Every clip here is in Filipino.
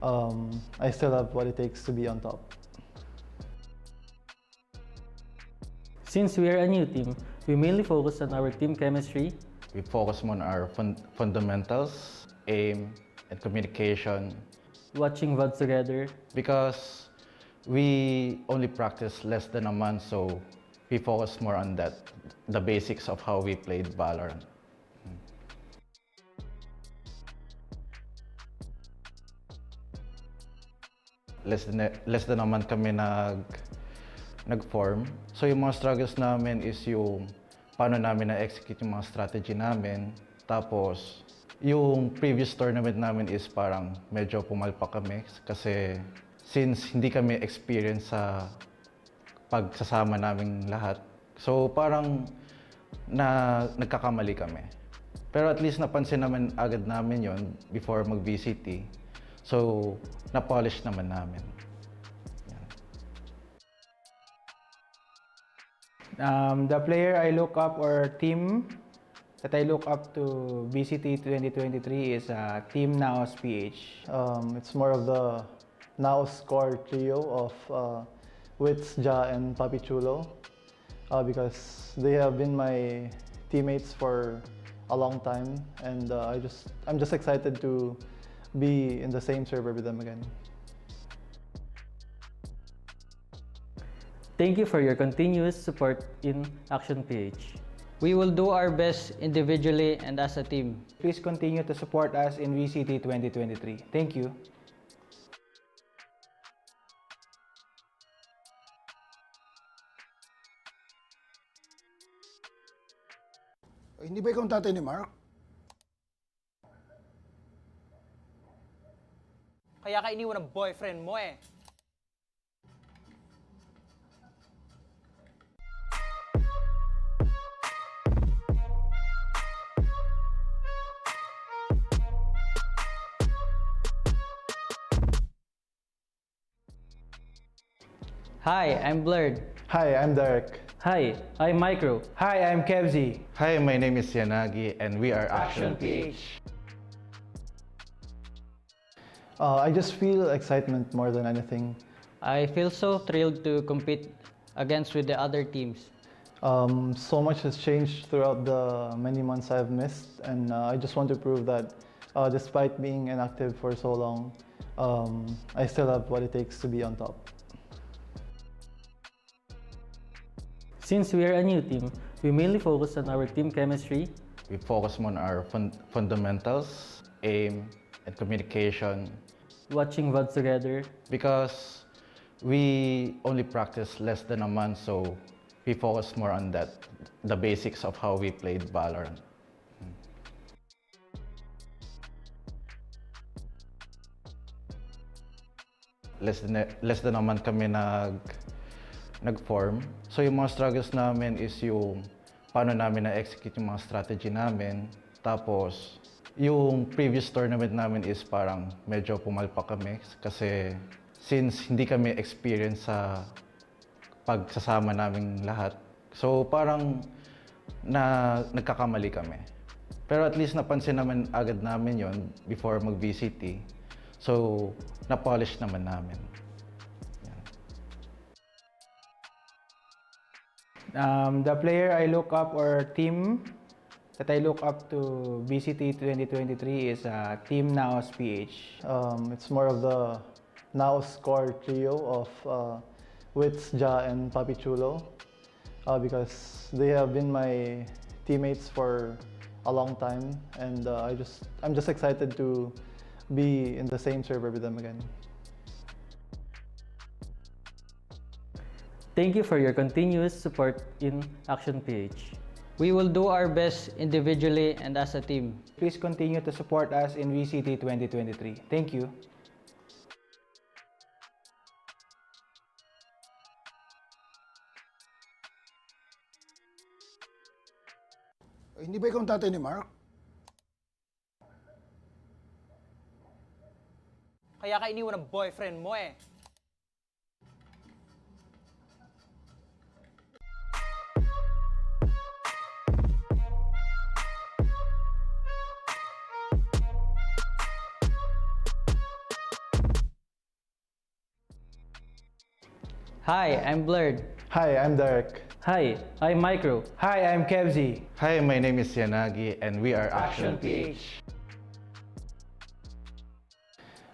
I still have what it takes to be on top. Since we are a new team, we mainly focus on our team chemistry. We focus more on our fundamentals, aim, and communication. Watching VODs together. Because we only practice less than a month, so we focus more on that, the basics of how we played Valorant. Less than a month kami nag-form. So yung mga struggles namin is yung paano namin na-execute yung mga strategy namin. Tapos yung previous tournament namin is parang medyo pumalpak kami kasi since hindi kami experienced sa pagsasama naming lahat. So parang nagkakamali kami. Pero at least napansin naman agad namin yon before mag-VCT. So na-polish naman namin. The player I look up or team that I look up to VCT 2023 is Team Naos PH. It's more of the Naos core trio of Wits, Ja, and Papi Chulo because they have been my teammates for a long time, and I'm just excited to be in the same server with them again. Thank you for your continuous support in Action PH. We will do our best individually and as a team. Please continue to support us in VCT 2023. Thank you. Hindi ba ikaw ang tatay ni Mark? Kaya ka iniwan ng boyfriend mo eh. Hi, I'm Blurred. Hi, I'm Derek. Hi, I'm Micro. Hi, I'm Kevzi. Hi, my name is Yanagi and we are Action PH. I just feel excitement more than anything. I feel so thrilled to compete against with the other teams. So much has changed throughout the many months I've missed, and I just want to prove that despite being inactive for so long, I still have what it takes to be on top. Since we are a new team, we mainly focus on our team chemistry. We focus more on our fundamentals, aim, and communication. Watching VODs together. Because we only practice less than a month, so we focus more on that, the basics of how we played Valorant. Less than a month kami nag-form. So yung mga struggles namin is yung paano namin na-execute yung mga strategy namin. Tapos yung previous tournament namin is parang medyo pumalpak kami kasi since hindi kami experienced sa pagsasama naming lahat. So parang nagkakamali kami. Pero at least napansin naman agad namin yon before mag-VCT. So na-polish naman namin. The player I look up or team that I look up to VCT 2023 is Team Naos PH. It's more of the Naos core trio of Wits, Ja, and Papi Chulo because they have been my teammates for a long time, and I'm just excited to be in the same server with them again. Thank you for your continuous support in Action PH. We will do our best individually and as a team. Please continue to support us in VCT 2023. Thank you. Hindi ba ikaw ang tatay ni Mark? Kaya ka iniwan ng boyfriend mo eh. Hi, I'm Blurred. Hi, I'm Derek. Hi, I'm Micro. Hi, I'm Kevzi. Hi, my name is Yanagi and we are Action PH.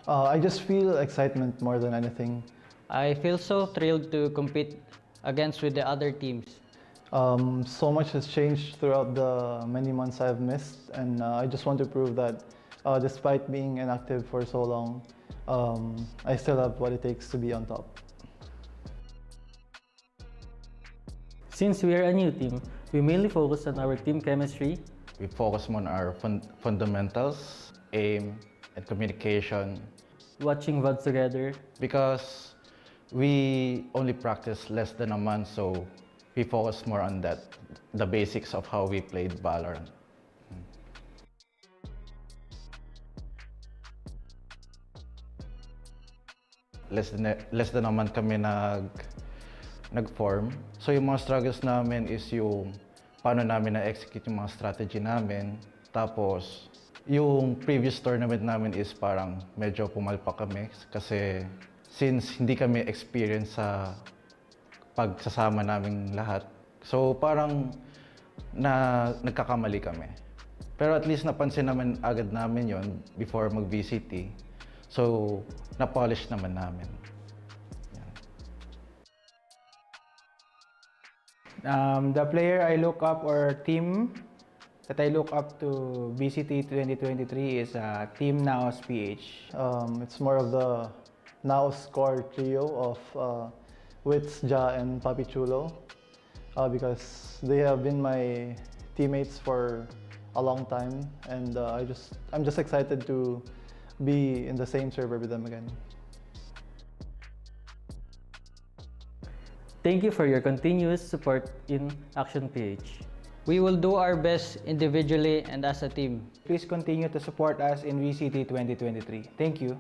I just feel excitement more than anything. I feel so thrilled to compete against with the other teams. So much has changed throughout the many months I've missed, and I just want to prove that despite being inactive for so long, I still have what it takes to be on top. Since we are a new team, we mainly focus on our team chemistry, We focus on our fundamentals, aim, and communication watching VODs together, because we only practice less than a month, so we focus more on that, the basics of how we played Valorant. Less than a month kami nag-form. So yung mga struggles namin is yung paano namin na-execute yung mga strategy namin. Tapos, yung previous tournament namin is parang medyo pumalpak kami kasi since hindi kami experienced sa pagsasama naming lahat. So parang nagkakamali kami. Pero at least napansin naman agad namin yon before mag-VCT. So, na-polish naman namin. The player I look up or team that I look up to VCT 2023 is Team Naos PH. It's more of the Naos core trio of Wits, Ja, and Papi Chulo because they have been my teammates for a long time, and I'm just excited to be in the same server with them again. thank you for your continuous support in Action PH. We will do our best individually and as a team. Please continue to support us in VCT 2023. Thank you.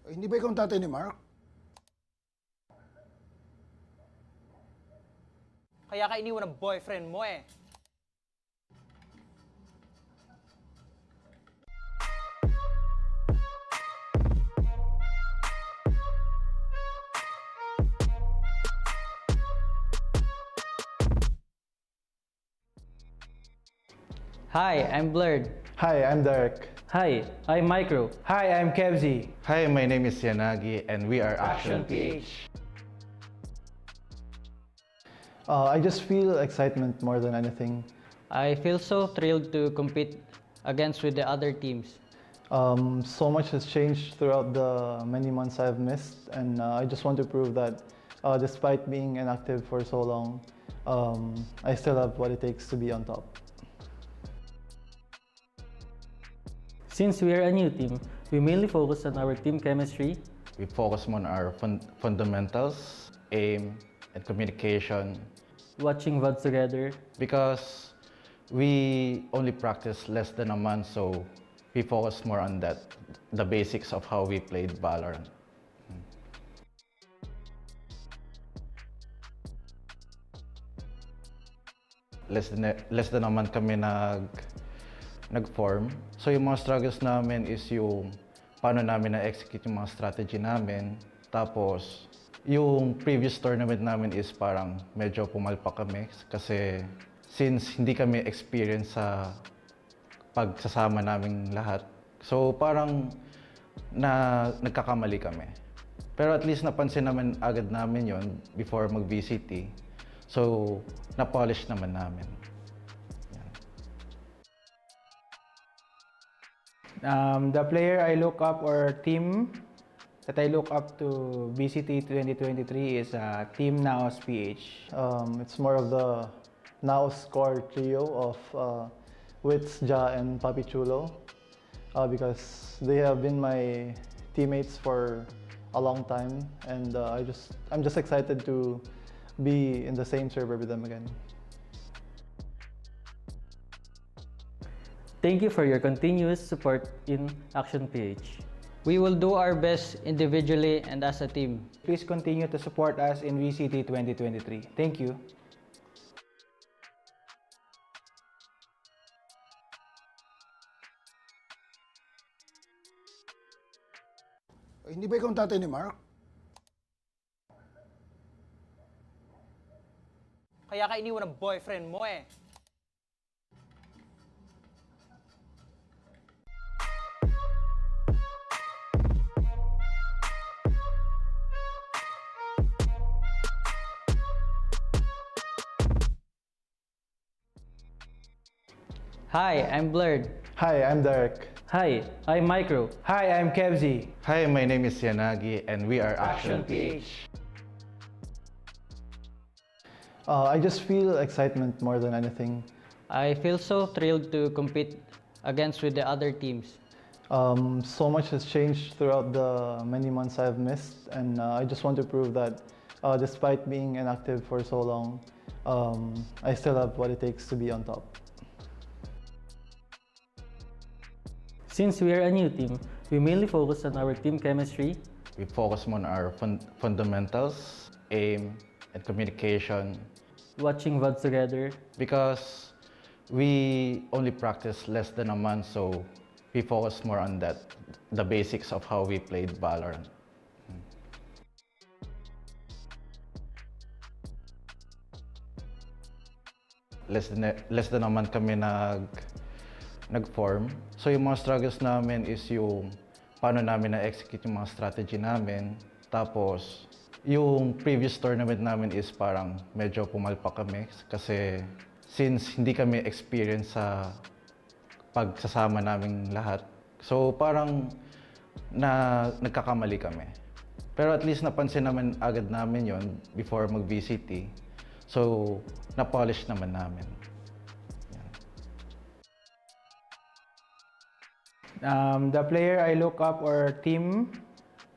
Hindi ba ikaw ang tatay ni Mark? Kaya ka iniwan ng boyfriend mo eh. Hi, I'm Blurred. Hi, I'm Derek. Hi, I'm Micro. Hi, I'm Kevzi. Hi, my name is Yanagi and we are Action PH. I just feel excitement more than anything. I feel so thrilled to compete against with the other teams. So much has changed throughout the many months I've missed, and I just want to prove that despite being inactive for so long, I still have what it takes to be on top. Since we are a new team, we mainly focus on our team chemistry, We focus more on our fundamentals, aim, and communication watching VODs together, because we only practice less than a month, so we focus more on that, the basics of how we played Valorant. Less than a month kami nag-form. So yung mga struggles namin is yung paano namin na-execute yung mga strategy namin. Tapos, yung previous tournament namin is parang medyo pumalpak kami kasi since hindi kami experienced sa pagsasama naming lahat. So parang nagkakamali kami. Pero at least napansin naman agad namin yon before mag-VCT. So, na-polish naman namin. The player I look up or team that I look up to VCT 2023 is Team Naos PH. It's more of the Naos core trio of Wits, Ja, and Papi Chulo because they have been my teammates for a long time, and I'm just excited to be in the same server with them again. thank you for your continuous support in Action PH. We will do our best individually and as a team. Please continue to support us in VCT 2023. Thank you. Hindi ba ikaw ang tatay ni Mark? Kaya ka iniwan ng boyfriend mo eh. Hi, I'm Blurred. Hi, I'm Derek. Hi, I'm Micro. Hi, I'm Kevzi. Hi, my name is Yanagi and we are Action PH. I just feel excitement more than anything. I feel so thrilled to compete against with the other teams. So much has changed throughout the many months I've missed, and I just want to prove that despite being inactive for so long, I still have what it takes to be on top. Since we are a new team, we mainly focus on our team chemistry, We focus on our fundamentals, aim, and communication watching VODs together, because we only practice less than a month, so we focus more on that, the basics of how we played Valorant. Less than a month kami nag-form. So yung mga struggles namin is yung paano namin na-execute yung mga strategy namin. Tapos yung previous tournament namin is parang medyo pumalpak kami kasi since hindi kami experience sa pagsasama naming lahat. So parang nagkakamali kami. Pero at least napansin naman agad namin yon before mag-VCT. So na-polish naman namin. The player I look up or team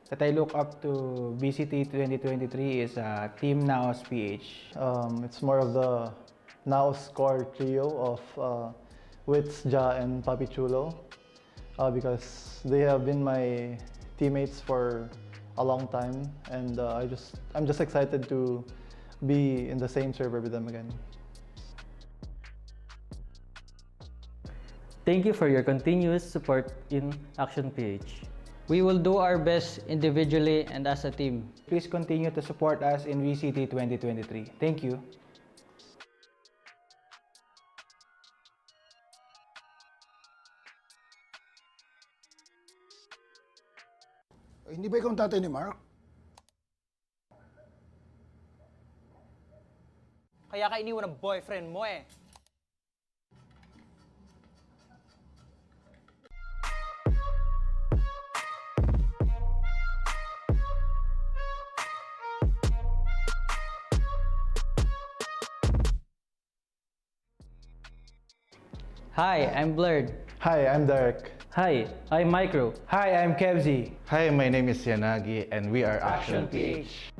that I look up to VCT 2023 is Team Naos PH. It's more of the Naos core trio of Wits, Ja, and Papi Chulo because they have been my teammates for a long time, and I'm just excited to be in the same server with them again. thank you for your continuous support in Action PH. We will do our best individually and as a team. Please continue to support us in VCT 2023. Thank you. Hindi ba ikaw ang tatay ni Mark? Kaya ka iniwan ng boyfriend mo eh. Hi, I'm Blurred. Hi, I'm Derek. Hi, I'm Micro. Hi, I'm Kevzi. Hi, my name is Yanagi and we are Action PH.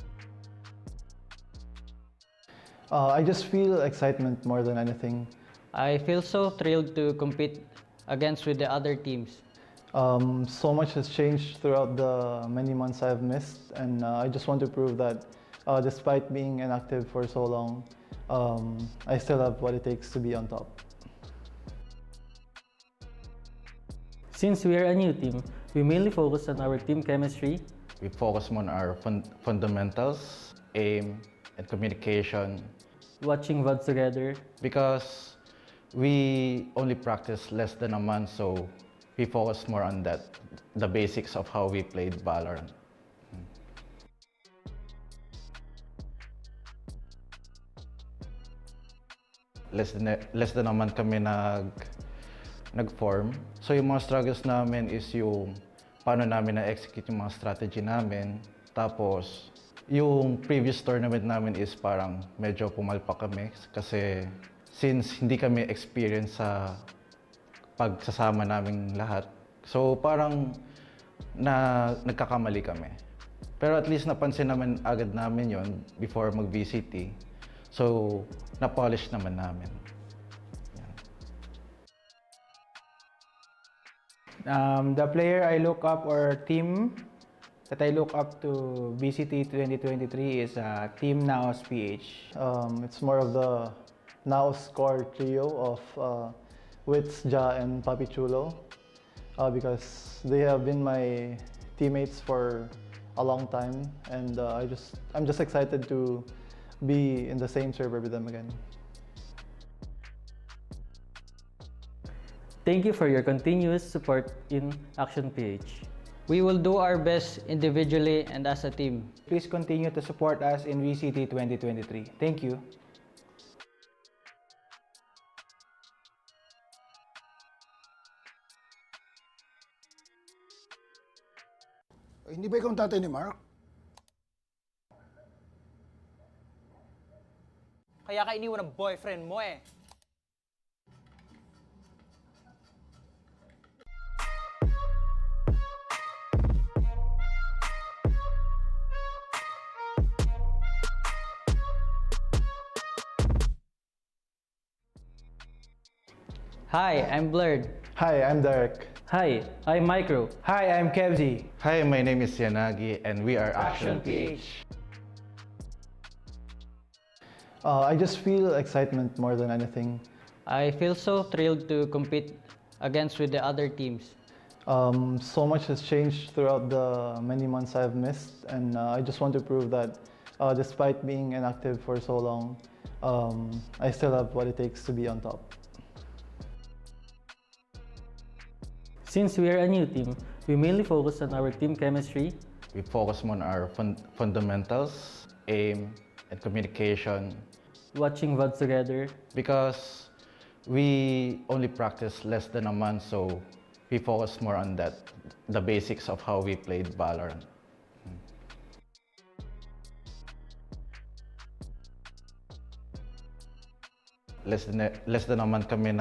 I just feel excitement more than anything. I feel so thrilled to compete against with the other teams. So much has changed throughout the many months I've missed, and I just want to prove that despite being inactive for so long, I still have what it takes to be on top. Since we are a new team, we mainly focus on our team chemistry, We focus on our fundamentals, aim, and communication watching VODs together, because we only practice less than a month, so we focus more on that, the basics of how we played Valorant. Less than a month kami nag-form. So yung mga struggles namin is yung paano namin na-execute yung mga strategy namin. Tapos yung previous tournament namin is parang medyo pumalpak kami kasi since hindi kami experience sa pagsasama naming lahat. So parang nagkakamali kami. Pero at least napansin naman agad namin yon before mag-VCT. So na-polish naman namin. The player I look up or team that I look up to VCT 2023 is Team Naos PH. It's more of the Naos core trio of Wits, Ja, and Papi Chulo because they have been my teammates for a long time, and I'm just excited to be in the same server with them again. Thank you for your continuous support in Action PH. We will do our best individually and as a team. Please continue to support us in VCT 2023. Thank you. Hindi ba ikaw ang tatay ni Mark? Kaya ka iniwan ng boyfriend mo eh. Hi, I'm Blurred. Hi, I'm Derek. Hi, I'm Micro. Hi, I'm Kevzi. Hi, my name is Yanagi and we are Action PH. I just feel excitement more than anything. I feel so thrilled to compete against with the other teams. So much has changed throughout the many months I've missed, and I just want to prove that despite being inactive for so long, I still have what it takes to be on top. Since we are a new team, we mainly focus on our team chemistry, We focus more on our fundamentals, aim, and communication watching VODs together, because we only practice less than a month, so we focus more on that, the basics of how we played Valorant. Less than a month kami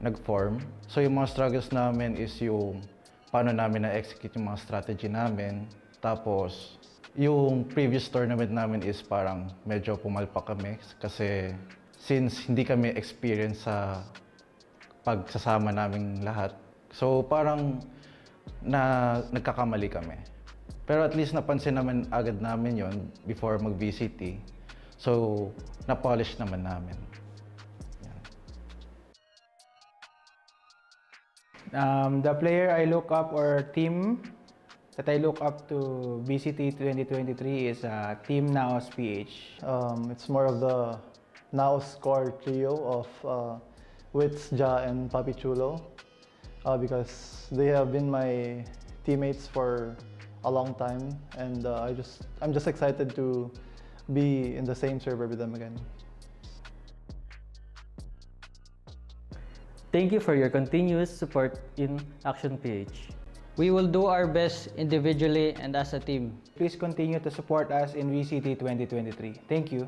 nag-form. So yung mga struggles namin is yung paano namin na-execute yung mga strategy namin. Tapos yung previous tournament namin is parang medyo pumalpak kami kasi since hindi kami experienced sa pagsasama naming lahat. So parang nagkakamali kami. Pero at least napansin naman agad namin yon before mag-VCT. So na-polish naman namin. The player I look up or team that I look up to VCT 2023 is Team Naos PH. It's more of the Naos core trio of Wits, Ja, and Papi Chulo, because they have been my teammates for a long time, and I'm just excited to be in the same server with them again. thank you for your continuous support in Action PH. We will do our best individually and as a team. Please continue to support us in VCT 2023. Thank you.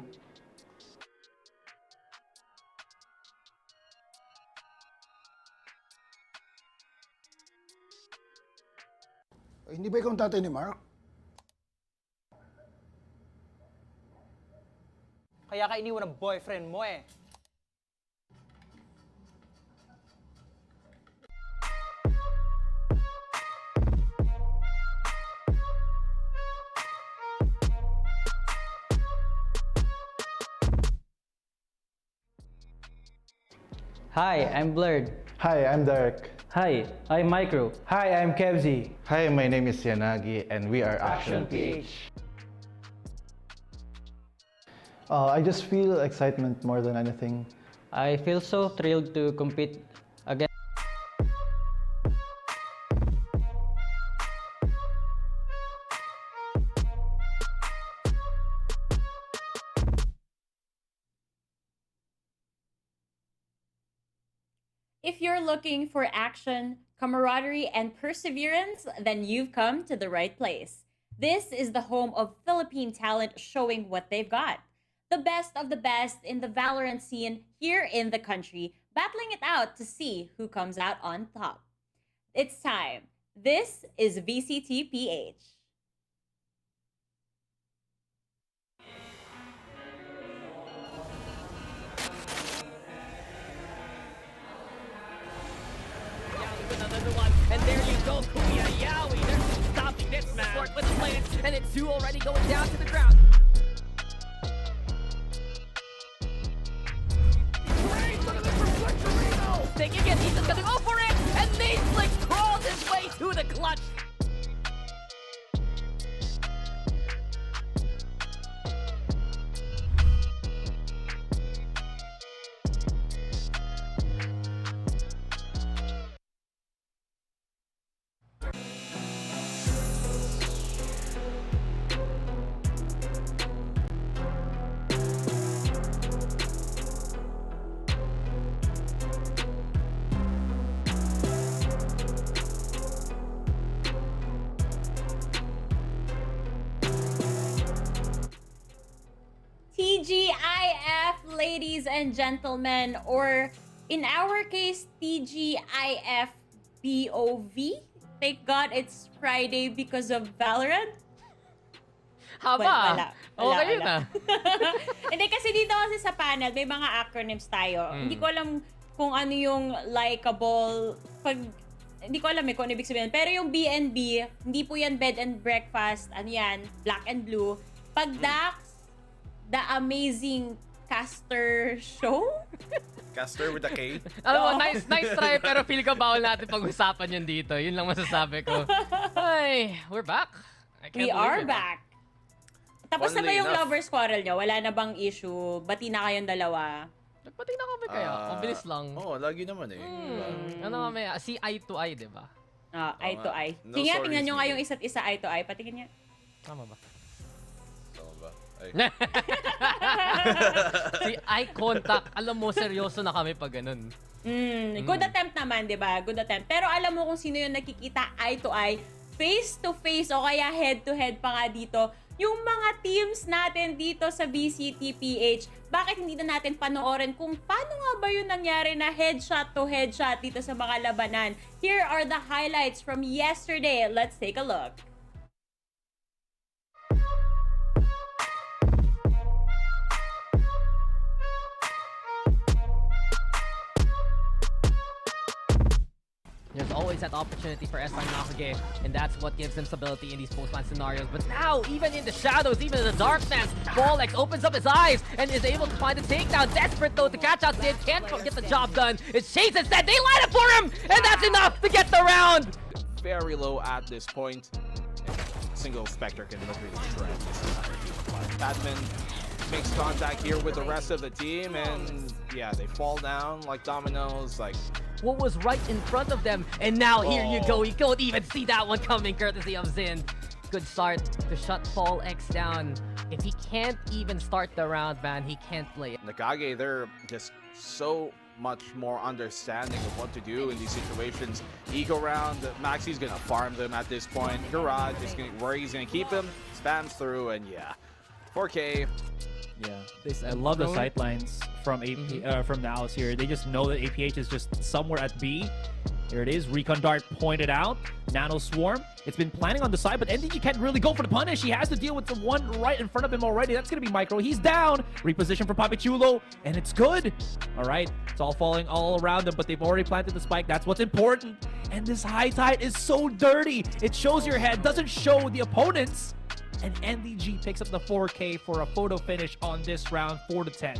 Hindi ba ikaw ang tatay ni Mark? Kaya ka iniwan ng boyfriend mo eh. Hi, I'm Blurred. Hi, I'm Derek. Hi, I'm Micro. Hi, I'm Kevzi. Hi, my name is Yanagi and we are Action PH. I just feel excitement more than anything. I feel so thrilled to compete against. If you're looking for action, camaraderie, and perseverance, then you've come to the right place. This is the home of Philippine talent showing what they've got. The best of the best in the Valorant scene here in the country, battling it out to see who comes out on top. It's time. This is VCTPH. Another one, and there you go, Kuya Yowie. They're stopping this man. Sword with the blade, and it's two already going down to the ground. Great, look at this reflection, Reno! Thinking it, he's just gonna go for it, and Nate Flicks crawls his way to the clutch. ladies and gentlemen, or in our case, TGIFBOV. Thank God it's Friday because of Valorant. Haba. Okay yun ah. Hindi, kasi dito kasi sa panel, may mga acronyms tayo. Hindi ko alam kung ano yung likeable, hindi ko alam kung ano ibig sabihin. Pero yung BNB, hindi po yan bed and breakfast, ano yan, black and blue. Pag Dax, The Amazing Caster Show? Caster with a K. Alam mo, nice try, pero feel ko bawal natin pag-usapan yun dito. Yun lang masasabi ko. Ay, we're back. I can't We believe are it. back. Tapos na ba Funnily yung enough. lovers quarrel nyo? Wala na bang issue? Bati na kayong dalawa? Nagpati na kami kaya. Mabilis lang. Oo, lagi naman eh. Diba? Ano mamaya, see eye to eye, di ba? Eye to eye. No Sige nga, sorries tingnan nyo nga needed. yung isa't isa eye to eye. Patingin nga. Tama ba? Tama ba? Ay. Si eye contact. Alam mo, seryoso na kami pag ganun. Good attempt naman, di ba? Good attempt. Pero alam mo kung sino yung nakikita eye to eye, face to face, o kaya head to head pa nga dito, yung mga teams natin dito sa VCTPH. Bakit hindi na natin panoorin kung paano nga ba yung nangyari na headshot to headshot dito sa mga labanan? Here are the highlights from yesterday. Let's take a look. There's always that opportunity for SI Nakage, and that's what gives them stability in these post-ban scenarios. But now, even in the shadows, even in the darkness, Bolex opens up his eyes and is able to find a takedown. Desperate though to catch out Sid, can't get the job done. It's Chase instead, they line up for him, and that's enough to get the round. Very low at this point. Single Spectre can literally shred this entire team. Batman makes contact here with the rest of the team, and yeah, they fall down like dominoes. Like, What was right in front of them, and now here you go. You don't even see that one coming, courtesy of Zin. Good start to shut Fall X down. If he can't even start the round, man, he can't play it. Nakage, they're just so much more understanding of what to do in these situations. Eco round, Maxi's gonna farm them at this point. Garage is gonna where he's gonna keep him, spams through, and yeah, 4K. I love the sightlines from from the Owls here. They just know that APH is just somewhere at B. There it is. Recon Dart pointed out. Nano Swarm. It's been planning on the side, but NDG can't really go for the punish. He has to deal with the one right in front of him already. That's going to be Micro. He's down. Reposition for Papichulo, and it's good. All right. It's all falling all around them, but they've already planted the spike. That's what's important. And this high tide is so dirty. It shows your head, doesn't show the opponents. And NDG picks up the 4K for a photo finish on this round, 4-10.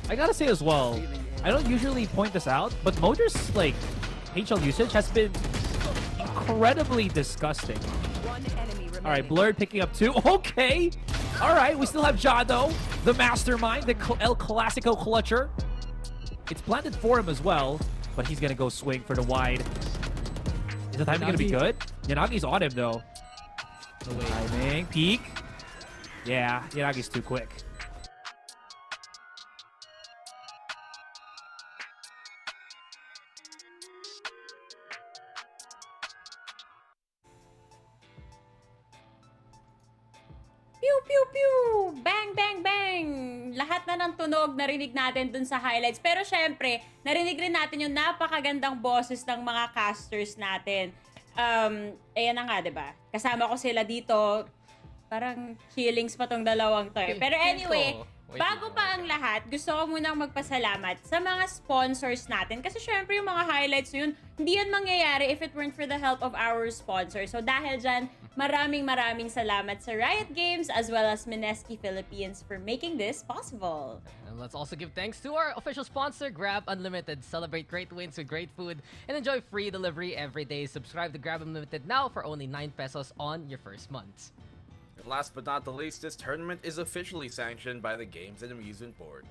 I gotta say as well, I don't usually point this out, but Motor's like HL usage has been incredibly disgusting. All right, Blurred picking up 2. Okay. All right, we still have Jado, the mastermind, the El Clasico clutcher. It's planted for him as well, but he's gonna go swing for the wide. Is the timing gonna be good? Yanagi's on him though. Timing, peek. Yeah, Yanagi's too quick. Pew, pew, pew! Bang, bang, bang! Lahat na ng tunog narinig natin dun sa highlights. Pero syempre, narinig rin natin yung napakagandang boses ng mga casters natin. Ayan na nga, diba? Kasama ko sila dito. Parang chillings pa tong dalawang to. Pero anyway, bago pa ang lahat, gusto ko munang magpasalamat sa mga sponsors natin. Kasi syempre yung mga highlights na yun, hindi yan mangyayari if it weren't for the help of our sponsors. So dahil dyan, maraming salamat sa Riot Games as well as Mineski Philippines for making this possible. And let's also give thanks to our official sponsor, Grab Unlimited. Celebrate great wins with great food and enjoy free delivery every day. Subscribe to Grab Unlimited now for only 9 pesos on your first month. And last but not the least, this tournament is officially sanctioned by the Games and Amusement Board.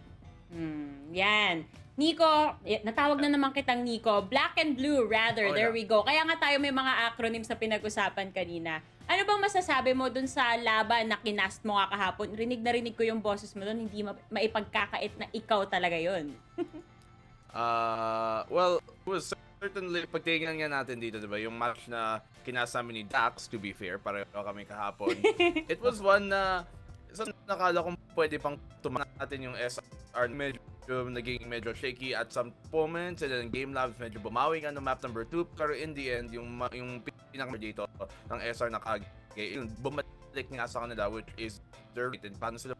Yan. Nico, natawag na naman kitang Nico. Black and blue, rather. Oh, There yeah. we go. Kaya nga tayo may mga acronyms na pinag-usapan kanina. Ano bang masasabi mo dun sa laban na kinast mo nga kahapon? Rinig na rinig ko yung boses mo dun. Hindi maipagkakait na ikaw talaga yun. Well, it was certainly, pagtingnan nga natin dito, diba, yung match na kinasama ni Dax, to be fair, pareho kami kahapon. It was one na, nakala kong pwede pang tumakas natin yung SR medyo medyo shaky at some moments, and then Game Labs medyo bumawi nga no map number 2, pero in the end yung pinaka dito ng SR na kage yung bumalik nga sa kanila, which is their rated. Paano sila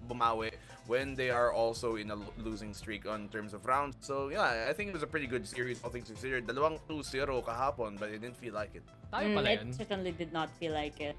bumawi when they are also in a losing streak on terms of rounds. So yeah, I think it was a pretty good series, all things considered. Dalawang 2-0 kahapon, but it didn't feel like it. Tayo pala yun. It certainly did not feel like it.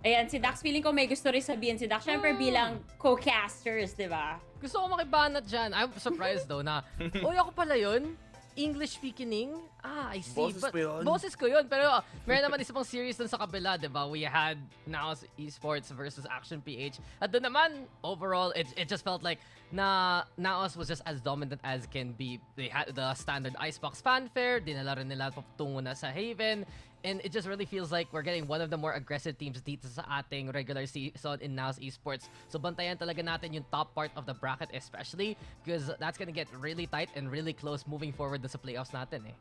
Ayan, si Dax, feeling ko may gusto rin sabihin si Dax. Siyempre bilang co-casters, di ba? Gusto ko makibanat dyan. I'm surprised though na, uy, ako pala yun? English speaking? I see. Boses But, mo yun? boses ko yun. Pero meron naman isa pang series dun sa kabila, di ba? We had Naos Esports versus Action PH. At doon naman, overall, it just felt like na Naos was just as dominant as can be. They had the standard Icebox fanfare. Dinala rin nila patungo na sa Haven. And it just really feels like we're getting one of the more aggressive teams dito sa ating regular season in Naos Esports. So bantayan talaga natin yung top part of the bracket especially because that's gonna get really tight and really close moving forward sa playoffs natin eh.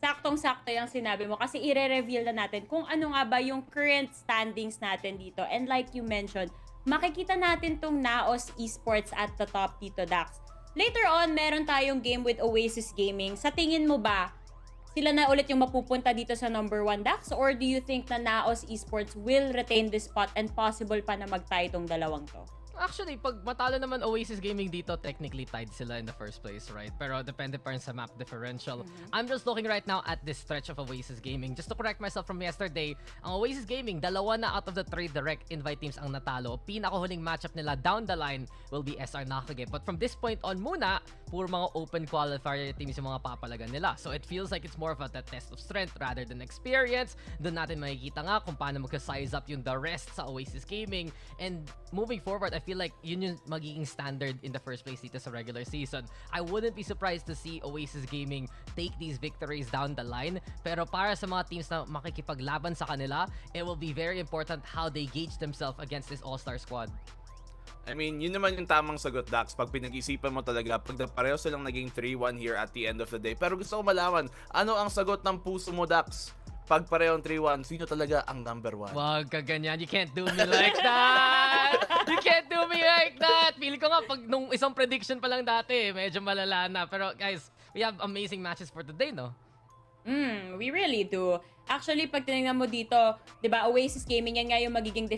Saktong-sakto yung sinabi mo kasi i-reveal na natin kung ano nga ba yung current standings natin dito. And like you mentioned, makikita natin tong Naos Esports at the top dito, Dax. Later on, meron tayong game with Oasis Gaming. Sa tingin mo ba, sila na ulit yung mapupunta dito sa number 1, Dax? Or do you think na Naos Esports will retain this spot and possible pa na mag-tie itong dalawang to? Actually, pag matalo naman Oasis Gaming dito, technically tied sila in the first place, right? Pero depende pa rin sa map differential. I'm just looking right now at this stretch of Oasis Gaming. Just to correct myself from yesterday, ang Oasis Gaming, 2 na out of the 3 direct invite teams ang natalo. Pinakahuling matchup nila down the line will be SR Nakage. But from this point on muna, puro mga open qualifier teams yung mga papalagan nila. So it feels like it's more of a test of strength rather than experience. Doon natin makikita nga kung paano magka-size up yung the rest sa Oasis Gaming. And moving forward, I feel like yun yung magiging standard in the first place dito sa regular season. I wouldn't be surprised to see Oasis Gaming take these victories down the line. Pero para sa mga teams na makikipaglaban sa kanila, it will be very important how they gauge themselves against this all-star squad. I mean, yun naman yung tamang sagot, Dax. Pag pinag-isipan mo talaga, pag pareho silang naging 3-1 here at the end of the day. Pero gusto ko malaman, ano ang sagot ng puso mo, Dax? Pag parehong 3-1, sino talaga ang number 1? Wag ka ganyan. You can't do me like that! You can't do me like that! Feeling ko nga, pag nung isang prediction pa lang dati, medyo malala na. Pero guys, we have amazing matches for today, no? We really do. Actually, pag tinignan mo dito, 'di ba, Oasis Gaming yan nga yung magiging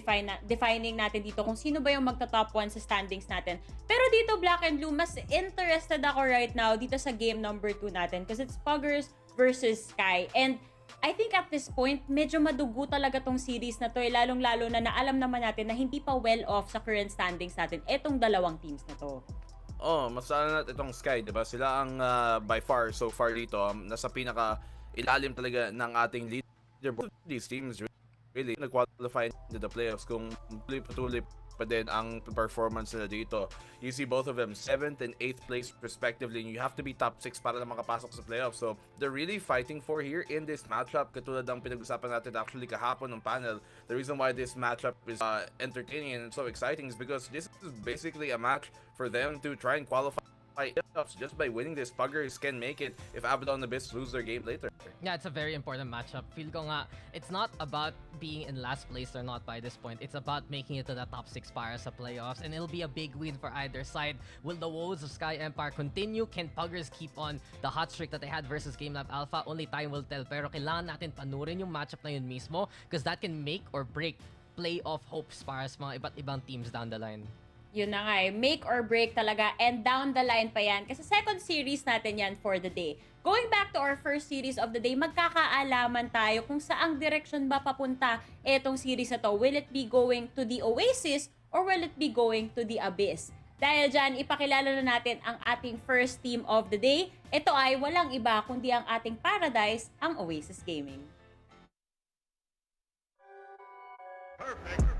defining natin dito kung sino ba yung magta-top 1 sa standings natin. Pero dito, Black and Blue, mas interested ako right now dito sa game number 2 natin because it's Puggers versus Sky. And I think at this point, medyo madugo talaga tong series na to, lalong-lalo na alam naman natin na hindi pa well off sa current standings natin etong dalawang teams na to. Oh, masala na itong Sky, 'di ba? Sila ang by far so far dito nasa pinaka ilalim talaga ng ating leaderboard. These teams really nag-qualify into the playoffs kung patuloy pa din ang performance nila dito. You see both of them 7th and 8th place respectively, and you have to be top 6 para lang makapasok sa playoffs. So they're really fighting for here in this matchup. Katulad ng pinag-usapan natin actually kahapon ng panel, the reason why this matchup is entertaining and so exciting is because this is basically a match for them to try and qualify just by winning this. Puggers can make it if Abaddon and Abyss lose their game later. Yeah, it's a very important matchup. Feel ko nga, it's not about being in last place or not by this point. It's about making it to the top 6 para sa playoffs, and it'll be a big win for either side. Will the woes of Sky Empire continue? Can Puggers keep on the hot streak that they had versus Game Lab Alpha? Only time will tell. Pero kailangan natin panurin yung matchup na yun mismo because that can make or break playoff hopes para sa mga iba't ibang teams down the line. Yun na nga eh, make or break talaga, and down the line pa yan kasi second series natin yan for the day. Going back to our first series of the day, magkakaalaman tayo kung saang direction ba papunta etong series na to. Will it be going to the Oasis or will it be going to the Abyss? Dahil dyan, ipakilala na natin ang ating first team of the day. Ito ay walang iba kundi ang ating paradise, ang Oasis Gaming. Perfect.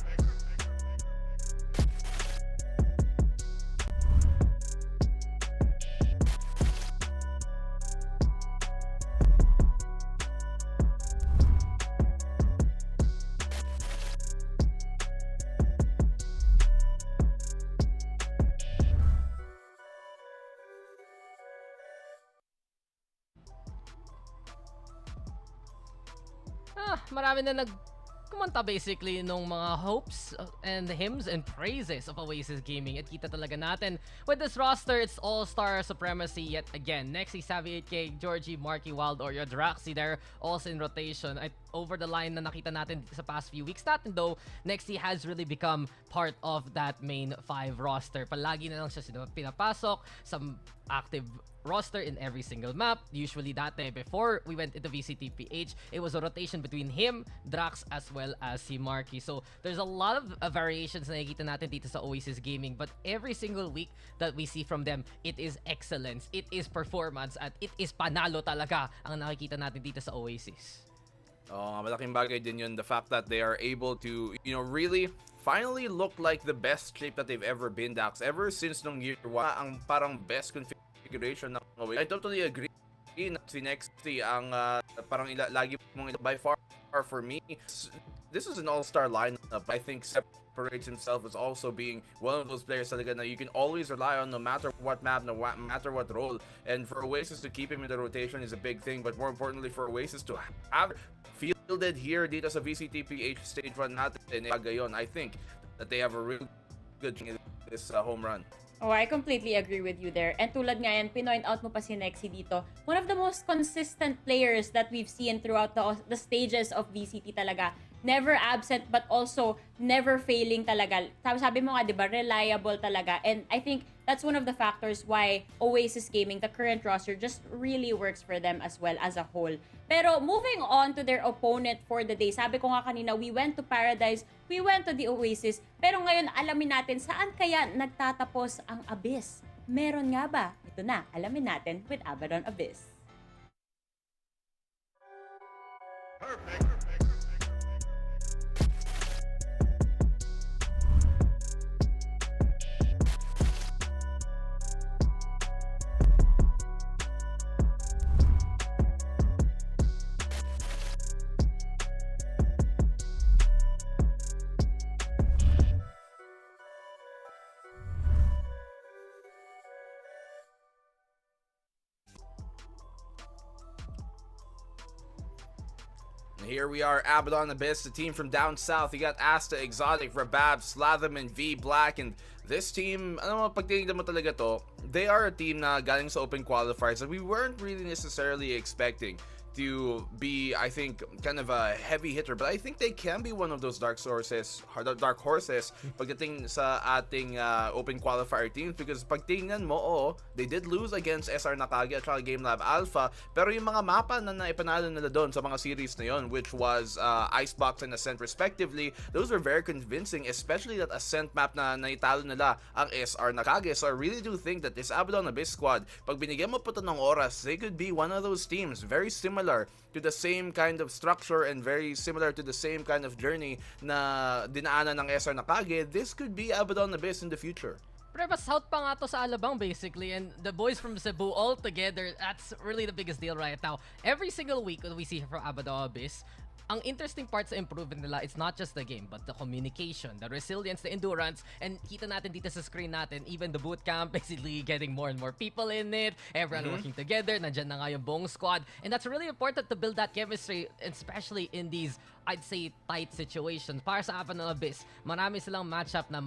Marami na kumanta basically nung mga hopes and hymns and praises of Oasis Gaming. At kita talaga natin with this roster, it's all-star supremacy yet again. Nexi, Savvy 8K, Georgie, Marky, Wild, Oreo, Draxi, they're also in rotation. Over the line na nakita natin sa past few weeks natin though, Nexi has really become part of that main 5 roster. Palagi na lang siya pinapasok, some active roster in every single map. Usually dati, before we went into VCTPH, it was a rotation between him, Drax, as well as si Marky. So there's a lot of variations na nakikita natin dito sa Oasis Gaming, but every single week that we see from them, it is excellence, it is performance, at it is panalo talaga ang nakikita natin dito sa Oasis. Malaking bagay din yun, the fact that they are able to, really finally look like the best shape that they've ever been, Dax. Ever since nung year 1, ang parang best configuration ng Oasis. I totally agree na si Nexty ang parang lagi mong by far for me. This is an all-star lineup. I think separates himself as also being one of those players talaga na you can always rely on no matter what map, no matter what role. And for Oasis to keep him in the rotation is a big thing, but more importantly for Oasis to have fielded here dito sa VCTPH stage 1 natin, I think that they have a real good chance in this home run. Oh, I completely agree with you there. And tulad nga yan, pinoint out mo pa si Nexi dito. One of the most consistent players that we've seen throughout the stages of VCT talaga. Never absent but also never failing talaga. Sabi mo nga, di ba, reliable talaga. And I think that's one of the factors why Oasis Gaming, the current roster, just really works for them as well as a whole. Pero moving on to their opponent for the day, sabi ko nga kanina, we went to Paradise, we went to the Oasis, pero ngayon alamin natin saan kaya nagtatapos ang Abyss. Meron nga ba? Ito na, alamin natin with Abaddon Abyss. Perfect. Here we are, Abaddon Abyss, the team from down south. You got Asta, Exotic, Rabab, Slatham, and V Black. And this team, pag tinignan mo talaga to, they are a team na galing sa open qualifiers that we weren't really necessarily expecting to be, I think, kind of a heavy hitter, but I think they can be one of those dark horses pagdating sa ating open qualifier teams, because pag tingnan mo, they did lose against SR Nakagi at saka Game Lab Alpha, pero yung mga mapa na naipanalo nila doon sa mga series na yon, which was Icebox and Ascent respectively, those were very convincing, especially that Ascent map na naitalo nila ang SR Nakagi. So I really do think that this Abaddon Abyss squad, pag binigyan mo po ito ng oras, they could be one of those teams very similar to the same kind of structure and very similar to the same kind of journey na dinaanan ng SR Nakagi. This could be Abaddon Abyss in the future. Pero South pa nga to sa Alabang basically, and the boys from Cebu all together, that's really the biggest deal right now. Every single week that we see from Abaddon Abyss, ang interesting part sa improvement nila, it's not just the game, but the communication, the resilience, the endurance, and kita natin dito sa screen natin, even the bootcamp, basically getting more and more people in it, everyone working together, nandyan na nga yung buong squad, and that's really important to build that chemistry, especially in these, I'd say, tight situations. Para sa Abaddon Abyss, marami silang matchup na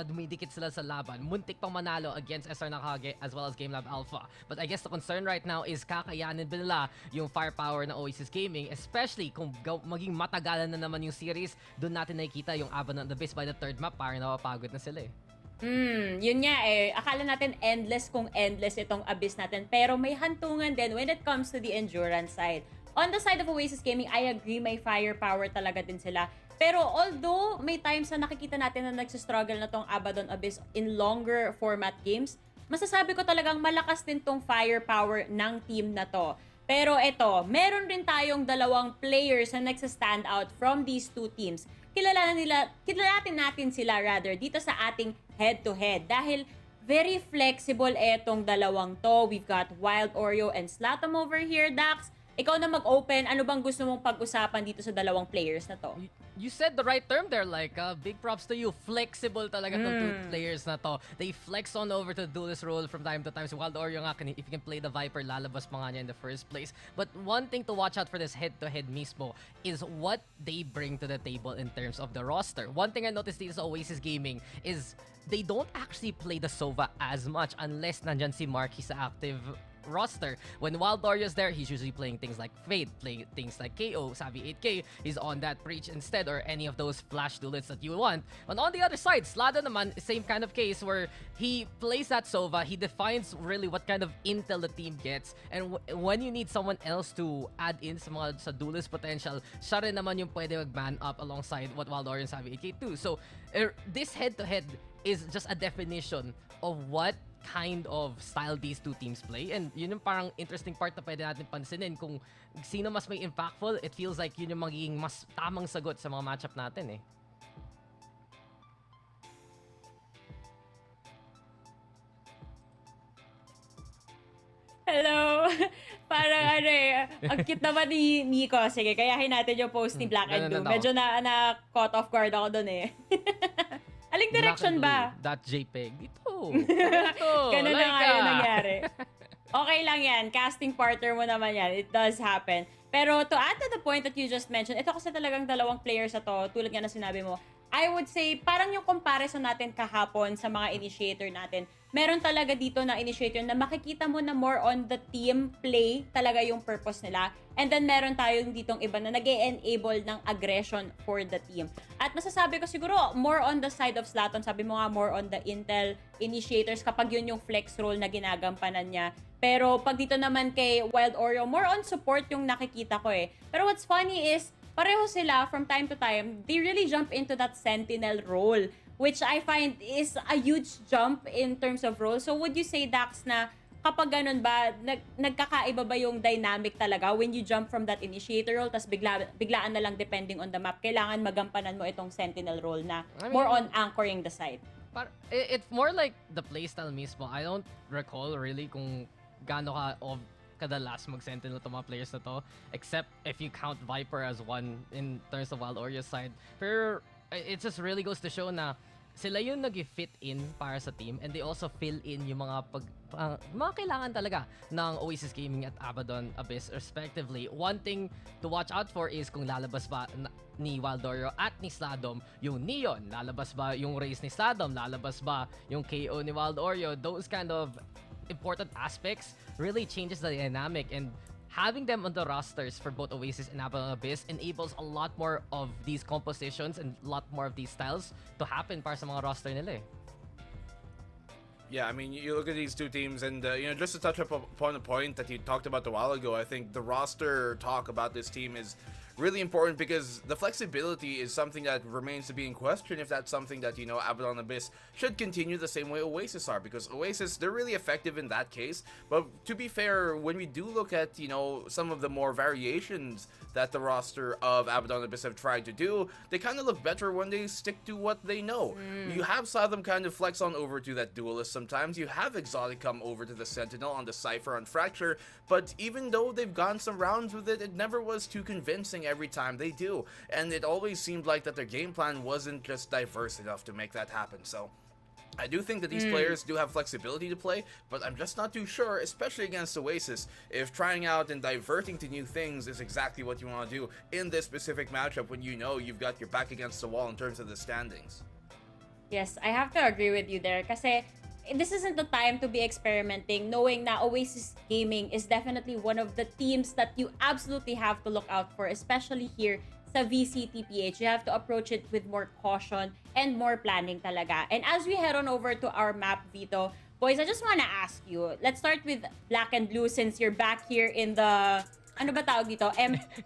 dumidikit sila sa laban, muntik pang manalo against SR Nakage as well as Game Lab Alpha. But I guess the concern right now is kakayanin ba nila yung firepower ng Oasis Gaming, especially kung maging matagalan na naman yung series. Doon natin nakikita yung Abaddon Abyss by the third map, parang napapagod na sila eh. Yun nga eh. Akala natin endless kung endless itong Abyss natin. Pero may hantungan din when it comes to the endurance side. On the side of Oasis Gaming, I agree, may firepower talaga din sila. Pero although may times na nakikita natin na nagsistruggle na tong Abaddon Abyss in longer format games, masasabi ko talagang malakas din tong firepower ng team na to. Pero eto, meron rin tayong dalawang players na nagsa-stand out from these two teams. Kilalatin natin sila rather dito sa ating head-to-head dahil very flexible etong dalawang to. We've got Wild Oreo and Slatham over here, Dax. ikaw na mag-open, ano bang gusto mong pag-usapan dito sa dalawang players na to? You said the right term there, like, big props to you. Flexible talaga tong two players na to. They flex on over to the duelist role from time to time. So Wild Oreo nga, if you can play the Viper, lalabas pa nga niya in the first place. But one thing to watch out for this head-to-head mismo is what they bring to the table in terms of the roster. One thing I noticed dito sa Oasis Gaming is they don't actually play the Sova as much unless nandyan si Marky sa active roster. When Wild Orio's there, he's usually playing things like Fade, playing things like KO, Savvy 8K. He's on that Breach instead, or any of those flash duelists that you want. And on the other side, Slado naman, same kind of case where he plays that Sova, he defines really what kind of intel the team gets, and when you need someone else to add in sa duelist potential, siya rin naman yung pwede mag-man up alongside what Wild Orio and Savvy 8K do. So this head-to-head is just a definition of what kind of style these two teams play, and yun yung parang interesting part na pwede natin pansinin. Kung sino mas may impactful, it feels like yun yung magiging mas tamang sagot sa mga matchup natin eh. Hello! Parang ang cute naman ni Nico. Sige, kayahin natin yung post ni Black and Blue. Medyo na-caught off guard ako dun eh. Aling direction ba? That JPEG. Ito. Ganun na nga yung nangyari. Okay lang yan. Casting partner mo naman yan. It does happen. Pero to add to the point that you just mentioned, ito kasi talagang dalawang players na to, tulad nga na sinabi mo, I would say, parang yung comparison natin kahapon sa mga initiator natin, meron talaga dito na initiator na makikita mo na more on the team play talaga yung purpose nila. And then meron tayong ditong iba na nag-e-enable ng aggression for the team. At masasabi ko siguro, more on the side of Zlatan, sabi mo nga, more on the intel initiators kapag yun yung flex role na ginagampanan niya. Pero pag dito naman kay Wild Oreo, more on support yung nakikita ko eh. Pero what's funny is, pareho sila from time to time, they really jump into that sentinel role, which I find is a huge jump in terms of role. So would you say, Dax, na kapag ganun ba, nagkakaiba ba yung dynamic talaga when you jump from that initiator role, tas biglaan na lang depending on the map, kailangan magampanan mo itong sentinel role na more on anchoring the side? It's more like the playstyle mismo. I don't recall really kung gaano kadalas mag-sentinel to mga players na to, except if you count Viper as one in terms of Wild Orio's side. Pero it just really goes to show na sila yung nag-fit in para sa team, and they also fill in yung mga mga kailangan talaga ng Oasis Gaming at Abaddon Abyss respectively. One thing to watch out for is kung lalabas ba ni Wild Oreo at ni Sladom yung Neon, lalabas ba yung Raze ni Sladom, lalabas ba yung KO ni Wild Oreo. Those kind of important aspects really changes the dynamic, and having them on the rosters for both Oasis and Abaddon Abyss enables a lot more of these compositions and a lot more of these styles to happen para sa mga roster nila eh. Yeah, I mean, you look at these two teams, and just to touch upon the point that you talked about a while ago, I think the roster talk about this team is really important, because the flexibility is something that remains to be in question if that's something that, Abaddon Abyss should continue the same way Oasis are, because Oasis, they're really effective in that case. But to be fair, when we do look at, some of the more variations that the roster of Abaddon Abyss have tried to do, they kind of look better when they stick to what they know. You have saw them kind of flex on over to that duelist sometimes. You have Exotic come over to the Sentinel on the Cypher on Fracture, but even though they've gone some rounds with it, it never was too convincing every time they do, and it always seemed like that their game plan wasn't just diverse enough to make that happen. So I do think that these players do have flexibility to play, but I'm just not too sure, especially against Oasis, if trying out and diverting to new things is exactly what you want to do in this specific matchup when you've got your back against the wall in terms of the standings. Yes, I have to agree with you there, kasi this isn't the time to be experimenting, knowing na Oasis Gaming is definitely one of the teams that you absolutely have to look out for, especially here sa VCTPH. You have to approach it with more caution and more planning talaga. And as we head on over to our map, Vito, boys, I just want to ask you, let's start with Black and Blue, since you're back here in the, ano ba tawag dito?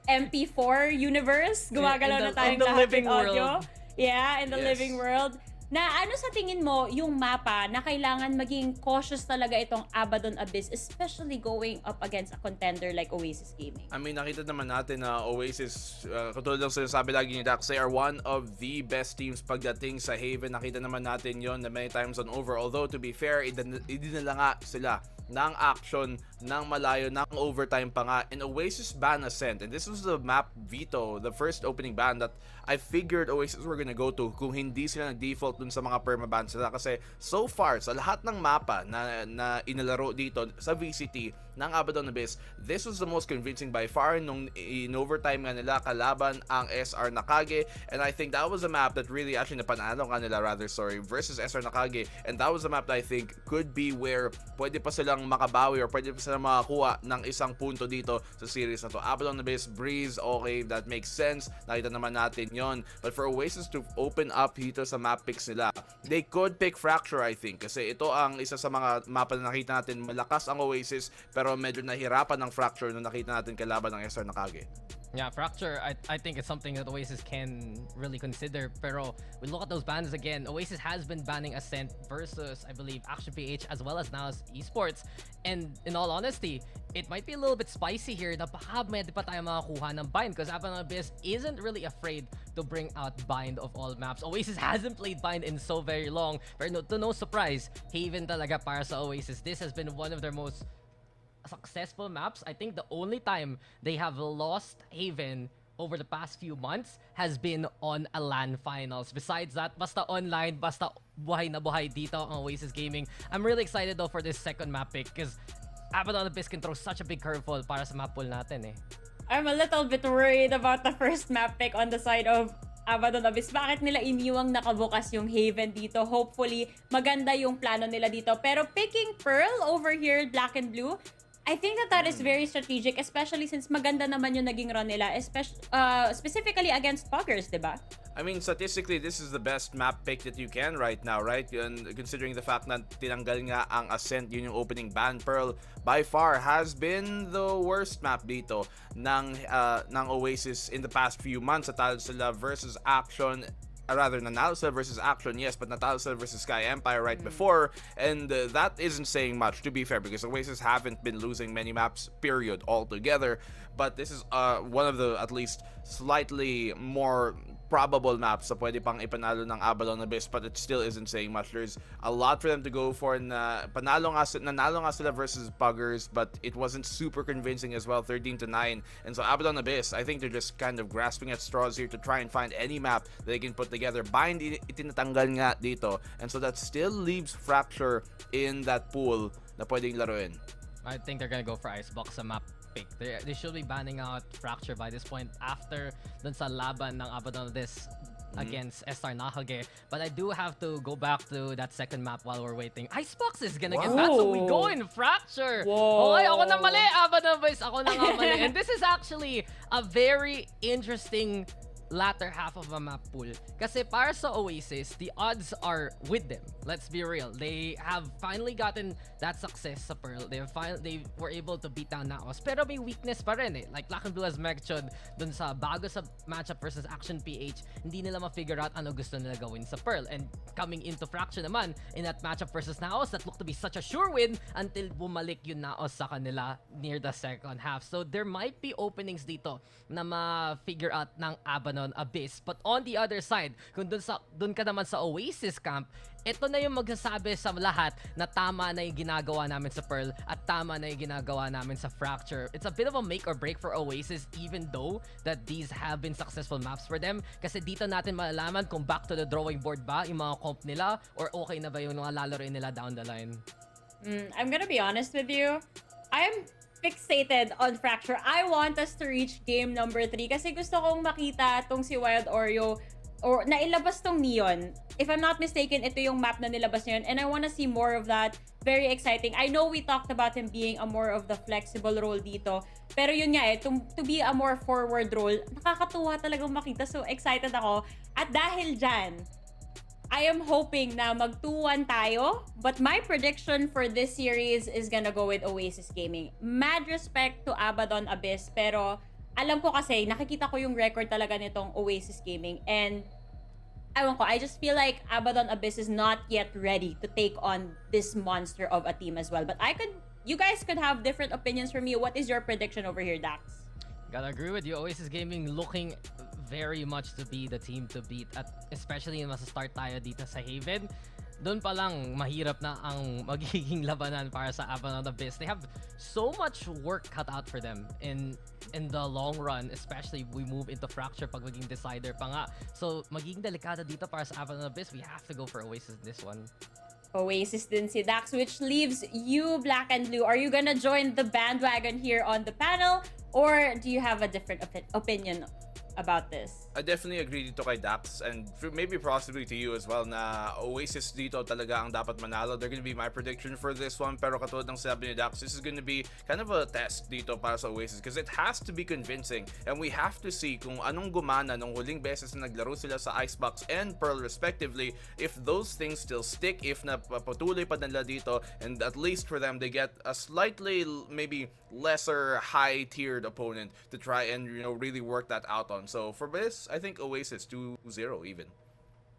MP4 universe? Gumagalaw na tayong lahat with audio. Yeah, in the living world. Na ano sa tingin mo yung mapa na kailangan maging cautious talaga itong Abaddon Abyss, especially going up against a contender like Oasis Gaming? I mean, nakita naman natin na Oasis, katulad ng sinasabi lagi ni Dax, they are one of the best teams pagdating sa Haven. Nakita naman natin yon na many times on over. Although, to be fair, idinala nga sila ng action ng malayo ng overtime pa nga, and Oasis ban Ascent, and this was the map veto, the first opening ban that I figured Oasis were gonna go to kung hindi sila nag-default dun sa mga permaban sila, kasi so far sa lahat ng mapa na inalaro dito sa VCT ng Abaddon Abyss, this was the most convincing by far nung in overtime nga nila kalaban ang SR Nakage, and I think that was a map that really actually napanalo nga nila versus SR Nakage, and that was a map that I think could be where pwede pa silang makabawi or pwede pa silang makakuha ng isang punto dito sa series na to. Abaddon Abyss, Breeze, okay, that makes sense, nakita naman natin yon, but for Oasis to open up dito sa map picks nila, they could pick Fracture, I think, kasi ito ang isa sa mga mapa na nakita natin malakas ang Oasis pero medyo nahirapan ng Fracture nung nakita natin kalaban ng SR Nakage. Yeah, Fracture, I think it's something that Oasis can really consider. Pero we look at those bans again. Oasis has been banning Ascent versus, I believe, Action PH as well as now Esports. And in all honesty, it might be a little bit spicy here na baka may pa tayo makakuha ng bind because Abaddon Abyss isn't really afraid to bring out bind of all maps. Oasis hasn't played bind in so very long. Pero to no surprise, Haven talaga para sa Oasis. This has been one of their most successful maps. I think the only time they have lost Haven over the past few months has been on a LAN finals. Besides that, basta online, basta buhay na buhay dito ang Oasis Gaming. I'm really excited though for this second map pick because Abaddon Abyss can throw such a big curveball para sa map pool natin eh. I'm a little bit worried about the first map pick on the side of Abaddon Abyss. Bakit nila iniwang nakabukas yung Haven dito? Hopefully, maganda yung plano nila dito. Pero picking Pearl over here, Black and Blue, I think that is very strategic, especially since maganda naman yung naging run nila, specifically against Puggers, diba? I mean, statistically, this is the best map pick that you can right now, right? And considering the fact na tinanggal nga ang Ascent, yun yung opening ban, Pearl by far has been the worst map dito ng Oasis in the past few months. Natalo sila versus Action, nanalo sila versus Action, yes, but natalo sila versus Sky Empire right before, and that isn't saying much, to be fair, because Oasis haven't been losing many maps, period, altogether. But this is one of the at least slightly more probable maps na pwede pang ipanalo ng Abaddon Abyss, but it still isn't saying much. There's a lot for them to go for, na nanalo nga sila versus Puggers, but it wasn't super convincing as well, 13-9. And so Abaddon Abyss, I think they're just kind of grasping at straws here to try and find any map that they can put together. Bind itinatanggal nga dito, and so that still leaves Fracture in that pool na pwedeng laruin. I think they're gonna go for Icebox sa map pick. They should be banning out Fracture by this point after dun sa laban ng Abaddon Abyss against SR Nakage. But I do have to go back to that second map while we're waiting. Icebox is gonna get banned, so we go in Fracture. Whoa. Okay, ako na mali, Abaddon Abyss. Ako na nga mali. And this is actually a very interesting latter half of a map pool. Kasi para sa Oasis, the odds are with them. Let's be real. They have finally gotten that success sa Pearl. They were able to beat down Naos. Pero may weakness pa rin eh. Like Black and Blue has mentioned dun sa bago sa matchup versus Action PH, hindi nila ma-figure out ano gusto nila gawin sa Pearl. And coming into Fraction naman, in that matchup versus Naos, that looked to be such a sure win until bumalik yung Naos sa kanila near the second half. So there might be openings dito na ma-figure out ng Abaddon Abyss. But on the other side, kung dun ka naman sa Oasis camp, ito na yung magsasabi sa lahat na tama na yung ginagawa namin sa Pearl at tama na yung ginagawa namin sa Fracture. It's a bit of a make or break for Oasis, even though that these have been successful maps for them. Kasi dito natin malalaman kung back to the drawing board ba yung mga comp nila or okay na ba yung mga lalaroin nila down the line. I'm gonna be honest with you. I'm fixated on Fracture. I want us to reach game number 3 kasi gusto kong makita tong si Wild Oreo or nailabas tong Neon. If I'm not mistaken, ito yung map na nilabas niya yun, and I want to see more of that. Very exciting. I know we talked about him being a more of the flexible role dito, pero yun nga eh, to be a more forward role, nakakatuwa talagang makita. So excited ako. At dahil dyan, I am hoping na mag 2-1 tayo, but my prediction for this series is gonna go with Oasis Gaming. Mad respect to Abaddon Abyss, pero alam ko kasi, nakikita ko yung record talaga nitong Oasis Gaming, and I just feel like Abaddon Abyss is not yet ready to take on this monster of a team as well. But you guys could have different opinions from me. What is your prediction over here, Dax? Gotta agree with you. Oasis Gaming looking very much to be the team to beat, at especially yung masa-start tayo dito sa Haven. doon pa lang mahirap na ang magiging labanan para sa Abaddon Abyss. They have so much work cut out for them in the long run, especially if we move into Fracture pag maging decider pa nga. So magiging delikado dito para sa Abaddon Abyss. We have to go for OASIS this one. OASIS din si Dax, which leaves you, Black and Blue. Are you gonna join the bandwagon here on the panel, or do you have a different opinion about this? I definitely agree dito kay Dax, and maybe possibly to you as well, na OASIS dito talaga ang dapat manalo. They're gonna be my prediction for this one, pero katulad ng sabi ni Dax, this is gonna be kind of a test dito para sa OASIS because it has to be convincing, and we have to see kung anong gumana nung huling beses na naglaro sila sa Icebox and Pearl respectively, if those things still stick, if napatuloy pa nila dito, and at least for them, they get a slightly, maybe lesser high-tiered opponent to try and, you know, really work that out on. So for this, I think OASIS 2-0 even.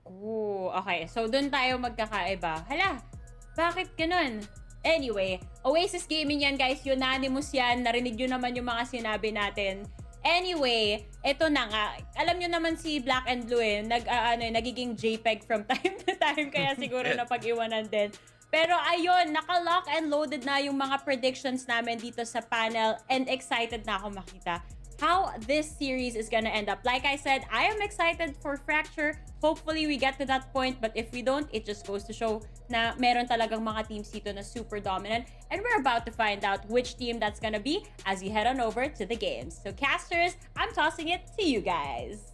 Ooh, okay. So, dun tayo magkakaiba. Hala, bakit ganun? Anyway, OASIS Gaming yan, guys. Unanimous yan. Narinig nyo naman yung mga sinabi natin. Anyway, eto na nga. Alam nyo naman si Black and Blue nagiging JPEG from time to time. Kaya siguro napag-iwanan din. Pero ayun, naka-lock and loaded na yung mga predictions namin dito sa panel. And excited na ako makita how this series is gonna end up. Like I said, I am excited for Fracture. Hopefully, we get to that point. But if we don't, it just goes to show na meron talagang mga teams dito na super dominant. And we're about to find out which team that's gonna be as we head on over to the games. So casters, I'm tossing it to you guys.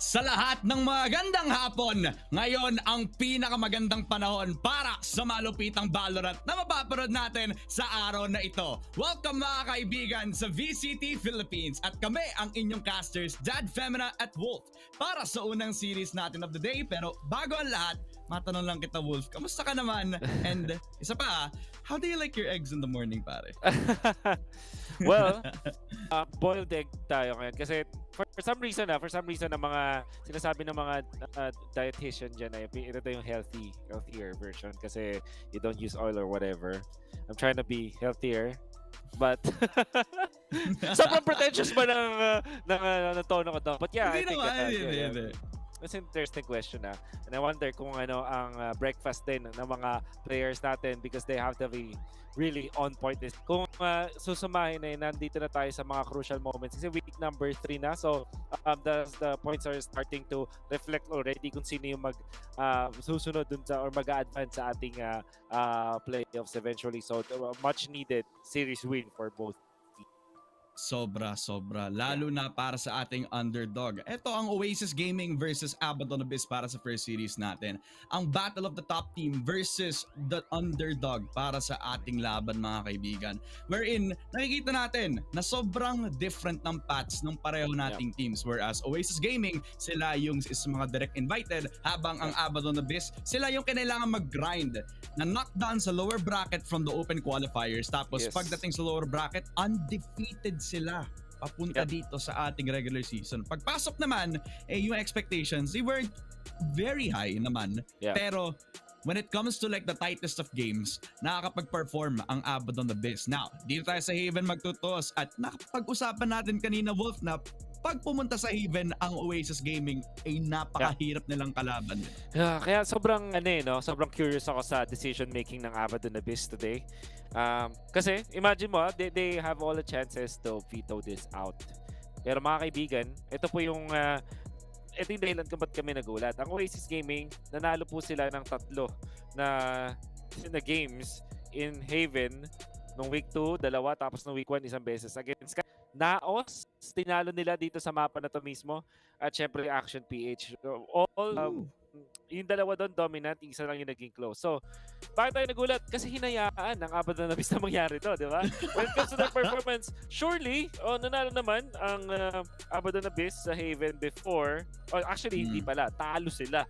Sa lahat ng magandang hapon, ngayon ang pinakamagandang panahon para sa malupitang Valorant na mapapanood natin sa araw na ito. Welcome mga kaibigan sa VCT Philippines at kami ang inyong casters, Dad, Femina at Wolf para sa unang series natin of the day. Pero bago ang lahat, matanong lang kita Wolf, kamusta ka naman? And isa pa, how do you like your eggs in the morning pare? Well, boiled egg tayo ngayon kasi for some reason ng mga sinasabi ng mga dietitian dyan ay ito yung healthier version kasi you don't use oil or whatever. I'm trying to be healthier but sobrang pretentious ba ng tono ko to? But yeah, I think that's an interesting question and I wonder kung ano ang breakfast din ng mga players natin because they have to be really on point. Kung susumahin nandito na tayo sa mga crucial moments kasi week number 3 na, so the points are starting to reflect already kung sino yung susunod dun sa or mag-a-advance sa ating playoffs eventually, so much needed series win for both. Sobra. Lalo na para sa ating underdog. Ito ang OASIS Gaming versus Abaddon Abyss para sa first series natin. Ang battle of the top team versus the underdog para sa ating laban mga kaibigan. Wherein nakikita natin na sobrang different ng paths ng pareho nating teams. Whereas OASIS Gaming, sila yung is mga direct invited habang ang Abaddon Abyss, sila yung kailangan mag-grind na knockdown sa lower bracket from the open qualifiers. Tapos pagdating sa lower bracket, undefeated sila papunta dito sa ating regular season. Pagpasok naman, yung expectations, they were very high naman. Pero when it comes to like the tightest of games, nakakapag-perform ang Abaddon Abyss. Now, dito tayo sa Haven magtutos at nakapag-usapan natin kanina, Wolf, na pag pumunta sa Haven ang OASIS Gaming ay napakahirap nilang kalaban. Kaya sobrang sobrang curious ako sa decision making ng Abaddon Abyss today. Kasi imagine mo, they have all the chances to veto this out. Pero mga kaibigan, ito po yung ito yung dahilan kung ba't kami nagulat. Ang OASIS Gaming, nanalo po sila ng 3 na games in Haven nung week 2, 2, tapos nung week 1, isang beses against Naos. Tinalo nila dito sa mapa na to mismo at syempre Action PH. yung dalawa doon dominant, isa lang yung naging close. So, bakit tayo nagulat? Kasi hinayaan ng Abaddon na na mangyari to, di ba? When it comes to their performance, surely, nanalo naman ang Abaddon Abyss sa Haven before. Actually, hindi pala. Talo sila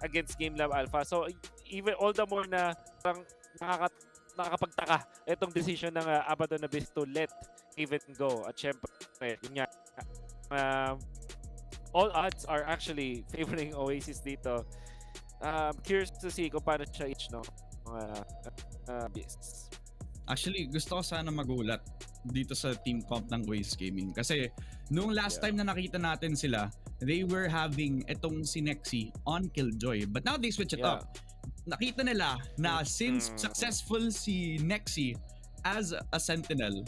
against Game Lab Alpha. So, even all the more na parang nakakapagtaka itong decision ng Abaddon Abyss to let Haven go. At syempre, yun nga, all odds are actually favoring Oasis dito. Curious to see kung paano siya no? Beasts. Actually, gusto ko sana magulat dito sa team comp ng Oasis Gaming. Kasi nung last time na nakita natin sila, they were having itong si Nexi on Killjoy. But now they switch it up. Nakita nila na since successful si Nexi as a Sentinel,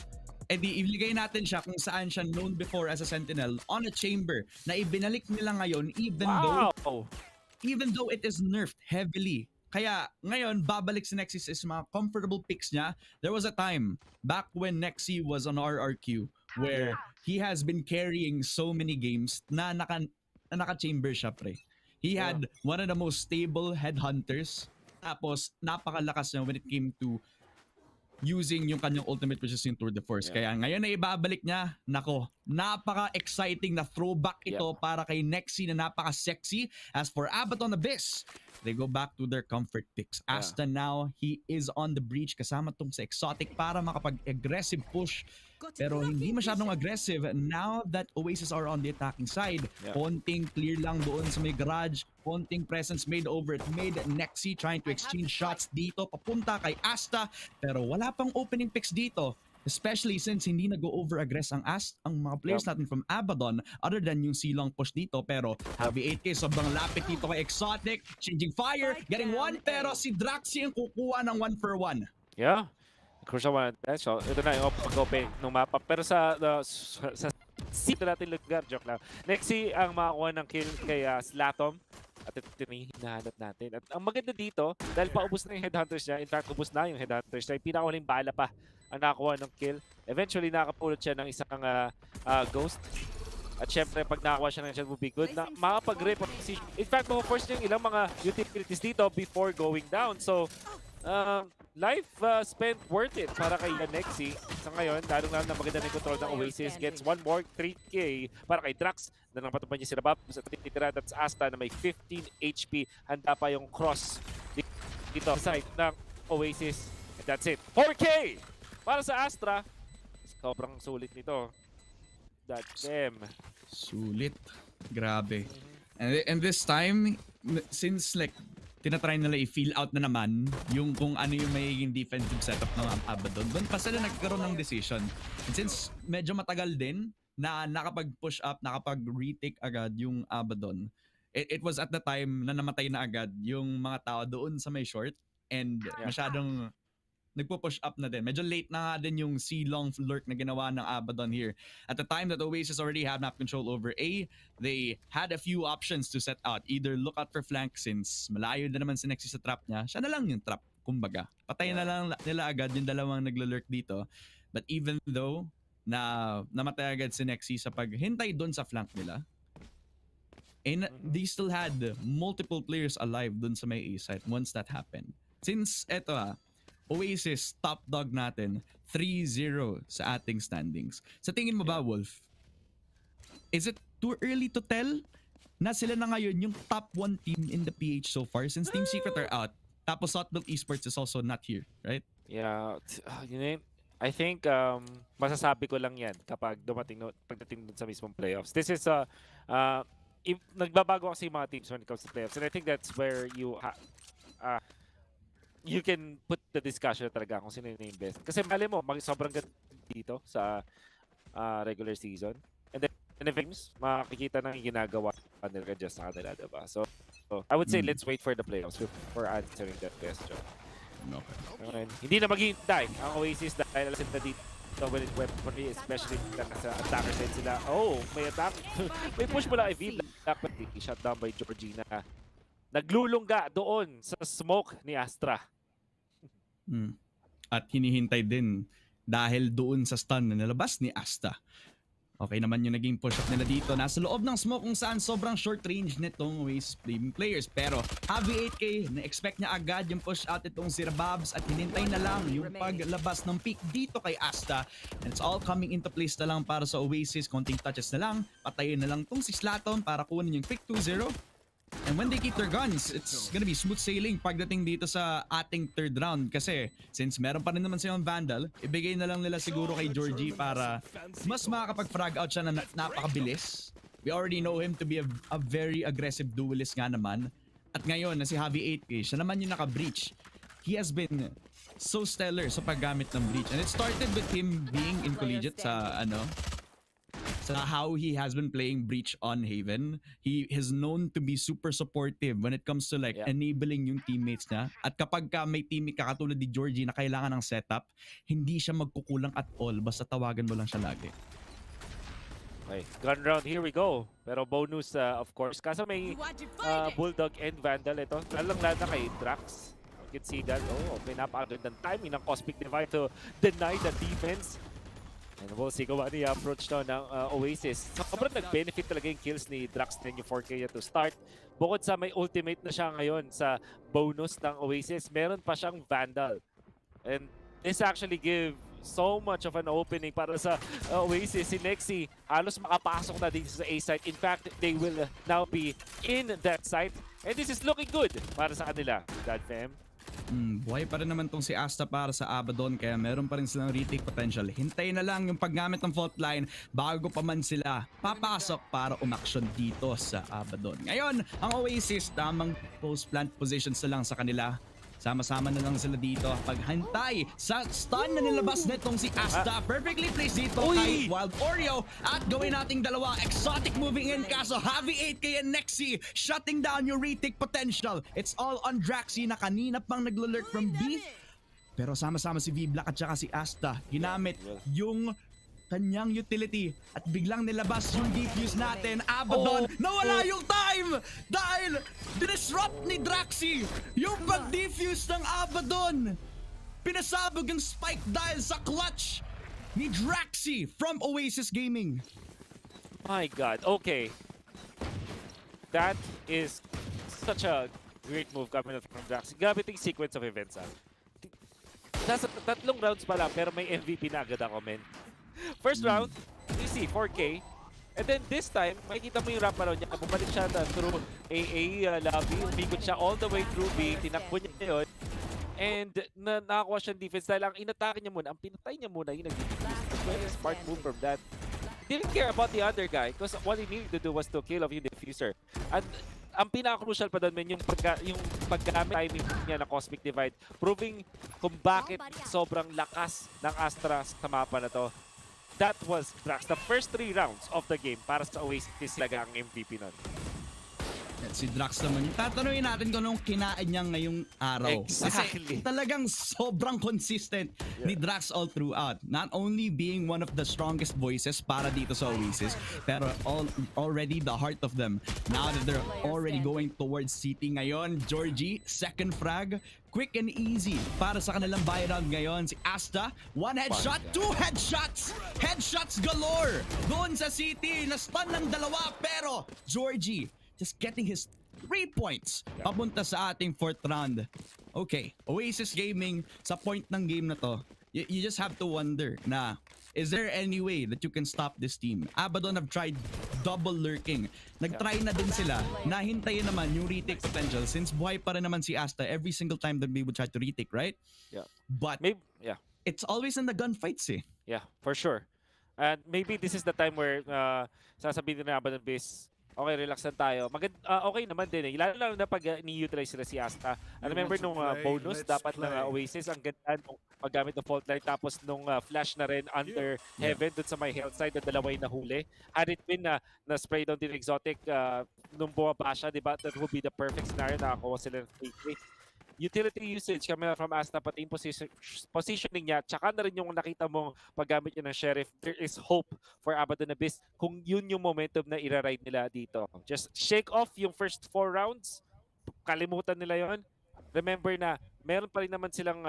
edi ibigay natin siya kung saan siya known before as a Sentinel on a chamber na ibinalik nila ngayon even though it is nerfed heavily. Kaya ngayon, babalik si Nexi sa mga comfortable picks niya. There was a time back when Nexi was on RRQ where he has been carrying so many games na naka-chamber siya, pre. He had one of the most stable headhunters. Tapos, napakalakas niya when it came to using yung kanyang ultimate, which is yung Tour de Force. Kaya ngayon na ibabalik niya, nako, napaka-exciting na throwback ito para kay Nexi na napaka-sexy. As for Abaddon Abyss, they go back to their comfort picks. Asta now, he is on the breach kasama tong sa Exotic para makapag-aggressive push. Pero hindi masyadong aggressive now that Oasis are on the attacking side. Konting clear lang doon sa may garage. Konting presence made over at made. Nexi trying to exchange shots dito papunta kay Asta. Pero wala pang opening picks dito. Especially since hindi nag-over-aggress ang mga players natin from Abaddon other than yung silong push dito. Pero heavy 8K, sobrang lapit dito kay Exotic. Changing fire, getting one. Pero si Draxi ang kukuha ng 1-for-1. Yeah. Crucial one. So, ito na yung pag-open ng mapa. Pero sa seat na natin lugar, joke lang. Nexi ang makakuha ng kill kay Slatom. At ito yung hinahanap natin. At ang maganda dito, dahil paubos na yung headhunters niya, in fact, ubos na yung headhunters niya, yung pinakawaling bala pa ang nakakuha ng kill. Eventually, nakapulot siya ng isang ghost. At syempre, pag nakakuha siya ng shot will be good na makapag-reposition. In fact, ma-force niya yung ilang mga utilities dito before going down. So, life spent worth it para kay Nexi. Sa ngayon, lalong-lalo na maganda ng control ng Oasis. Gets one more 3K para kay Drax. Na nang patupan niya sila Babs at titira that's Asta na may 15 HP. Handa pa yung cross dito sa side ng Oasis. And that's it. 4K para sa Astra. Sobrang sulit nito. That's them. Sulit. Grabe. And this time, since like tinatry nila i-feel out na naman yung kung ano yung magiging defensive setup ng Abaddon, doon pa sila nagkaroon ng decision. And since medyo matagal din na nakapag-push up, nakapag-retake agad yung Abaddon, it was at the time na namatay na agad yung mga tao doon sa may short and masyadong nagpo-push up na din. Medyo late na nga din yung C-long lurk na ginawa ng Abaddon here. At the time that Oasis already had map control over A, they had a few options to set out. Either look out for flank since malayo na naman si Nexi sa trap niya. Siya na lang yung trap, kumbaga. Patayin na lang nila agad yung dalawang naglo-lurk dito. But even though na namatay agad si Nexi sa paghintay doon sa flank nila, and they still had multiple players alive doon sa may A site once that happened. Since eto Oasis, top dog natin, 3-0 sa ating standings. Sa tingin mo ba, Wolf, is it too early to tell na sila na ngayon yung top 1 team in the PH so far since Team Secret are out? Tapos Hotbuilt Esports is also not here, right? Yeah, you know, I think masasabi ko lang yan kapag pagdating dun sa mismong playoffs. This is nagbabago kasi yung mga teams when it comes to playoffs. And I think that's where you can put the discussion talaga kung sino yung best. Kasi mali mo, sobrang ganda dito sa regular season. And then, in the games, makikita na yung ginagawa nila just sa kanila, diba? So I would say let's wait for the playoffs before answering that question. Okay. Hindi na maghihintay ang Oasis dahil alam na dito when it weaponry, especially sa attacker side sila. Oh, may attack. May push mula kay V Black, but shut down by Georgina. Naglulungga doon sa smoke ni Astra. At hinihintay din dahil doon sa stun na nilabas ni Asta. Okay naman yung naging push-up nila dito. Nasa loob ng smoke kung saan sobrang short range nitong OASIS players. Pero Javi 8K, na-expect niya agad yung push-out itong si Rababs at hinintay na lang yung paglabas ng pick dito kay Asta. And it's all coming into place na lang para sa OASIS. Konting touches na lang, patayin na lang tong si Slaton para kunin yung pick 2-0. And when they keep their guns, it's gonna be smooth sailing pagdating dito sa ating third round. Kasi since meron pa rin naman silang Vandal, ibigay na lang nila siguro kay Georgie para mas makakapag-frag out siya na napakabilis. We already know him to be a very aggressive duelist nga naman. At ngayon na si Javi 8K, siya naman yung naka-breach. He has been so stellar sa paggamit ng breach. And it started with him being in collegiate sa how he has been playing breach on Haven. He is known to be super supportive when it comes to like enabling yung teammates niya. At kapag may teammate ka katulad ni Georgie na kailangan ng setup, hindi siya magkukulang at all. Basta tawagan mo lang siya lagi. Okay, gun round, here we go. Pero bonus, of course. Kaso may Bulldog and Vandal. Ito, lalang-lala kay Drax. You can see that. Oh, okay, napakagandang timing ng Cosmic Divide to deny the defense. And we'll see kung ano yung approach to ng OASIS. Sobrang nag-benefit talaga yung kills ni Drax na yung 4K to start. Bukod sa may ultimate na siya ngayon sa bonus ng OASIS, meron pa siyang Vandal. And this actually give so much of an opening para sa OASIS. Si Nexi halos makapasok na dito sa A site. In fact, they will now be in that site. And this is looking good para sa kanila. God fam. Buhay pa rin naman tong si Asta para sa Abaddon kaya meron pa rin silang retake potential. Hintayin na lang yung paggamit ng fault line bago pa man sila papasok para umaksyon dito sa Abaddon. Ngayon, ang OASIS tamang post-plant positions na lang sa kanila. Sama-sama na lang sila dito. Paghantay sa stun na nilabas nitong si Asta. Perfectly placed dito kay Wild Oreo. At gawin nating dalawa. Exotic moving in kaso Javi 8K and Nexi shutting down your retake potential. It's all on Draxi na kanina pang naglo-lurk from B. Pero sama-sama si V-Black at saka si Asta. Ginamit yung kanyang utility at biglang nilabas yung defuse natin. Abaddon, nawala yung time dahil disrupt ni Draxi yung pag-defuse ng Abaddon. Pinasabog yung spike dahil sa clutch ni Draxi from OASIS Gaming. My God, okay. That is such a great move coming from Draxi. Grabe yung sequence of events. Nasa tatlong rounds pa lang pero may MVP na agad ako, men. First round, you see 4K. And then this time, makikita mo yung wraparound niya. Bumalik siya through AA lobby. Umikot siya all the way through B. Tinakbo niya yun. And nakakuha siya defense dahil ang inatake niya muna, ang pinatay niya muna yung nag-defuse. Very smart move from that. Didn't care about the other guy because what he needed to do was to kill off yung diffuser. And ang pinaka-crucial pa doon, men, yung paggamit timing niya na Cosmic Divide. Proving kung bakit sobrang lakas ng Astra sa mapa na to. That was Drax. The first 3 rounds of the game para sa OASIS talaga ang MVP nun. Si Drax naman, tatanungin natin kung anong kinain niya ngayong araw. Exactly. Kasi talagang sobrang consistent ni Drax all throughout. Not only being one of the strongest voices para dito sa OASIS, pero already the heart of them. Now that they're already going towards CT ngayon, Georgie, second frag, quick and easy para sa kanilang buy round ngayon. Si Asta, 1 headshot, 2 headshots! Headshots galore! Doon sa CT, na-stun ng dalawa, pero Georgie, just getting his 3 points papunta sa ating 4th round. Okay, OASIS Gaming, sa point ng game na to, you just have to wonder na, is there any way that you can stop this team? Abaddon have tried double lurking. Nag-try na din sila na hintayin naman yung retake potential since buhay pa rin naman si Asta every single time that we would try to retake, right? Yeah. But maybe, yeah. It's always in the gunfights eh. Yeah, for sure. And maybe this is the time where sasabihin na Abaddon base, okay, relax lang tayo. Okay naman din eh. Lalo na pag ni-utilize sila si Asta. I remember nung bonus, dapat ng OASIS, ang ganda nung paggamit ng fault line. Tapos nung flash na rin under Heaven, dun sa my health side, na dalawa yung nahuli. Had it been na spray down din exotic nung bumaba siya, di ba? That would be the perfect scenario. Nakakuha sila ng free play. Utility usage kami from Asta, pati yung positioning niya, tsaka na rin yung nakita mong paggamit niya ng Sheriff, there is hope for Abaddon Abyss kung yun yung momentum na ira-ride nila dito. Just shake off yung first 4 rounds, kalimutan nila yon. Remember na meron pa rin naman silang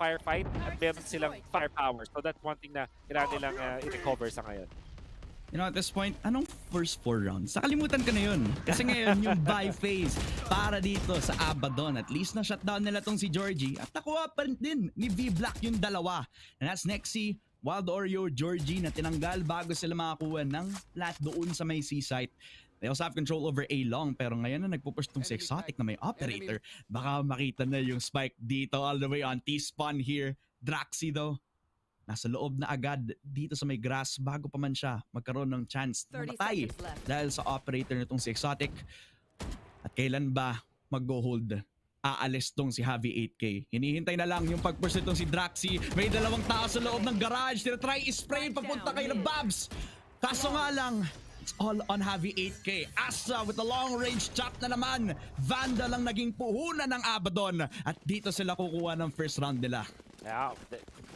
firefight at meron silang firepower. So that's one thing na kailangan nilang i-recover sa ngayon. You know, at this point, anong first 4 rounds? Nakalimutan ka na yun. Kasi ngayon, yung buy phase para dito sa Abaddon. At least na-shutdown nila tong si Georgie. At nakuha pa rin din ni V-Black yung dalawa. And that's Nexi, Wild Oreo, Georgie na tinanggal bago sila makakuha ng plat doon sa may C-site. They also have control over A long, pero ngayon na nagpupush tong si Exotic na may operator. Baka makita na yung spike dito all the way on T-spawn here. Draxi though, nasa loob na agad dito sa may grass bago pa man siya magkaroon ng chance na matay dahil sa operator nitong si Exotic. At kailan ba mag-go-hold? Aalis tong si Javi 8K. Hinihintay na lang yung pag-push nitong si Draxi. May dalawang tao sa loob ng garage. Tinatry i-spray papunta kay na Babs. Kaso nga lang, it's all on Javi 8K. Asa with the long range shot na naman. Vandal lang naging puhunan ng Abaddon. At dito sila kukuha ng first round nila. Yeah,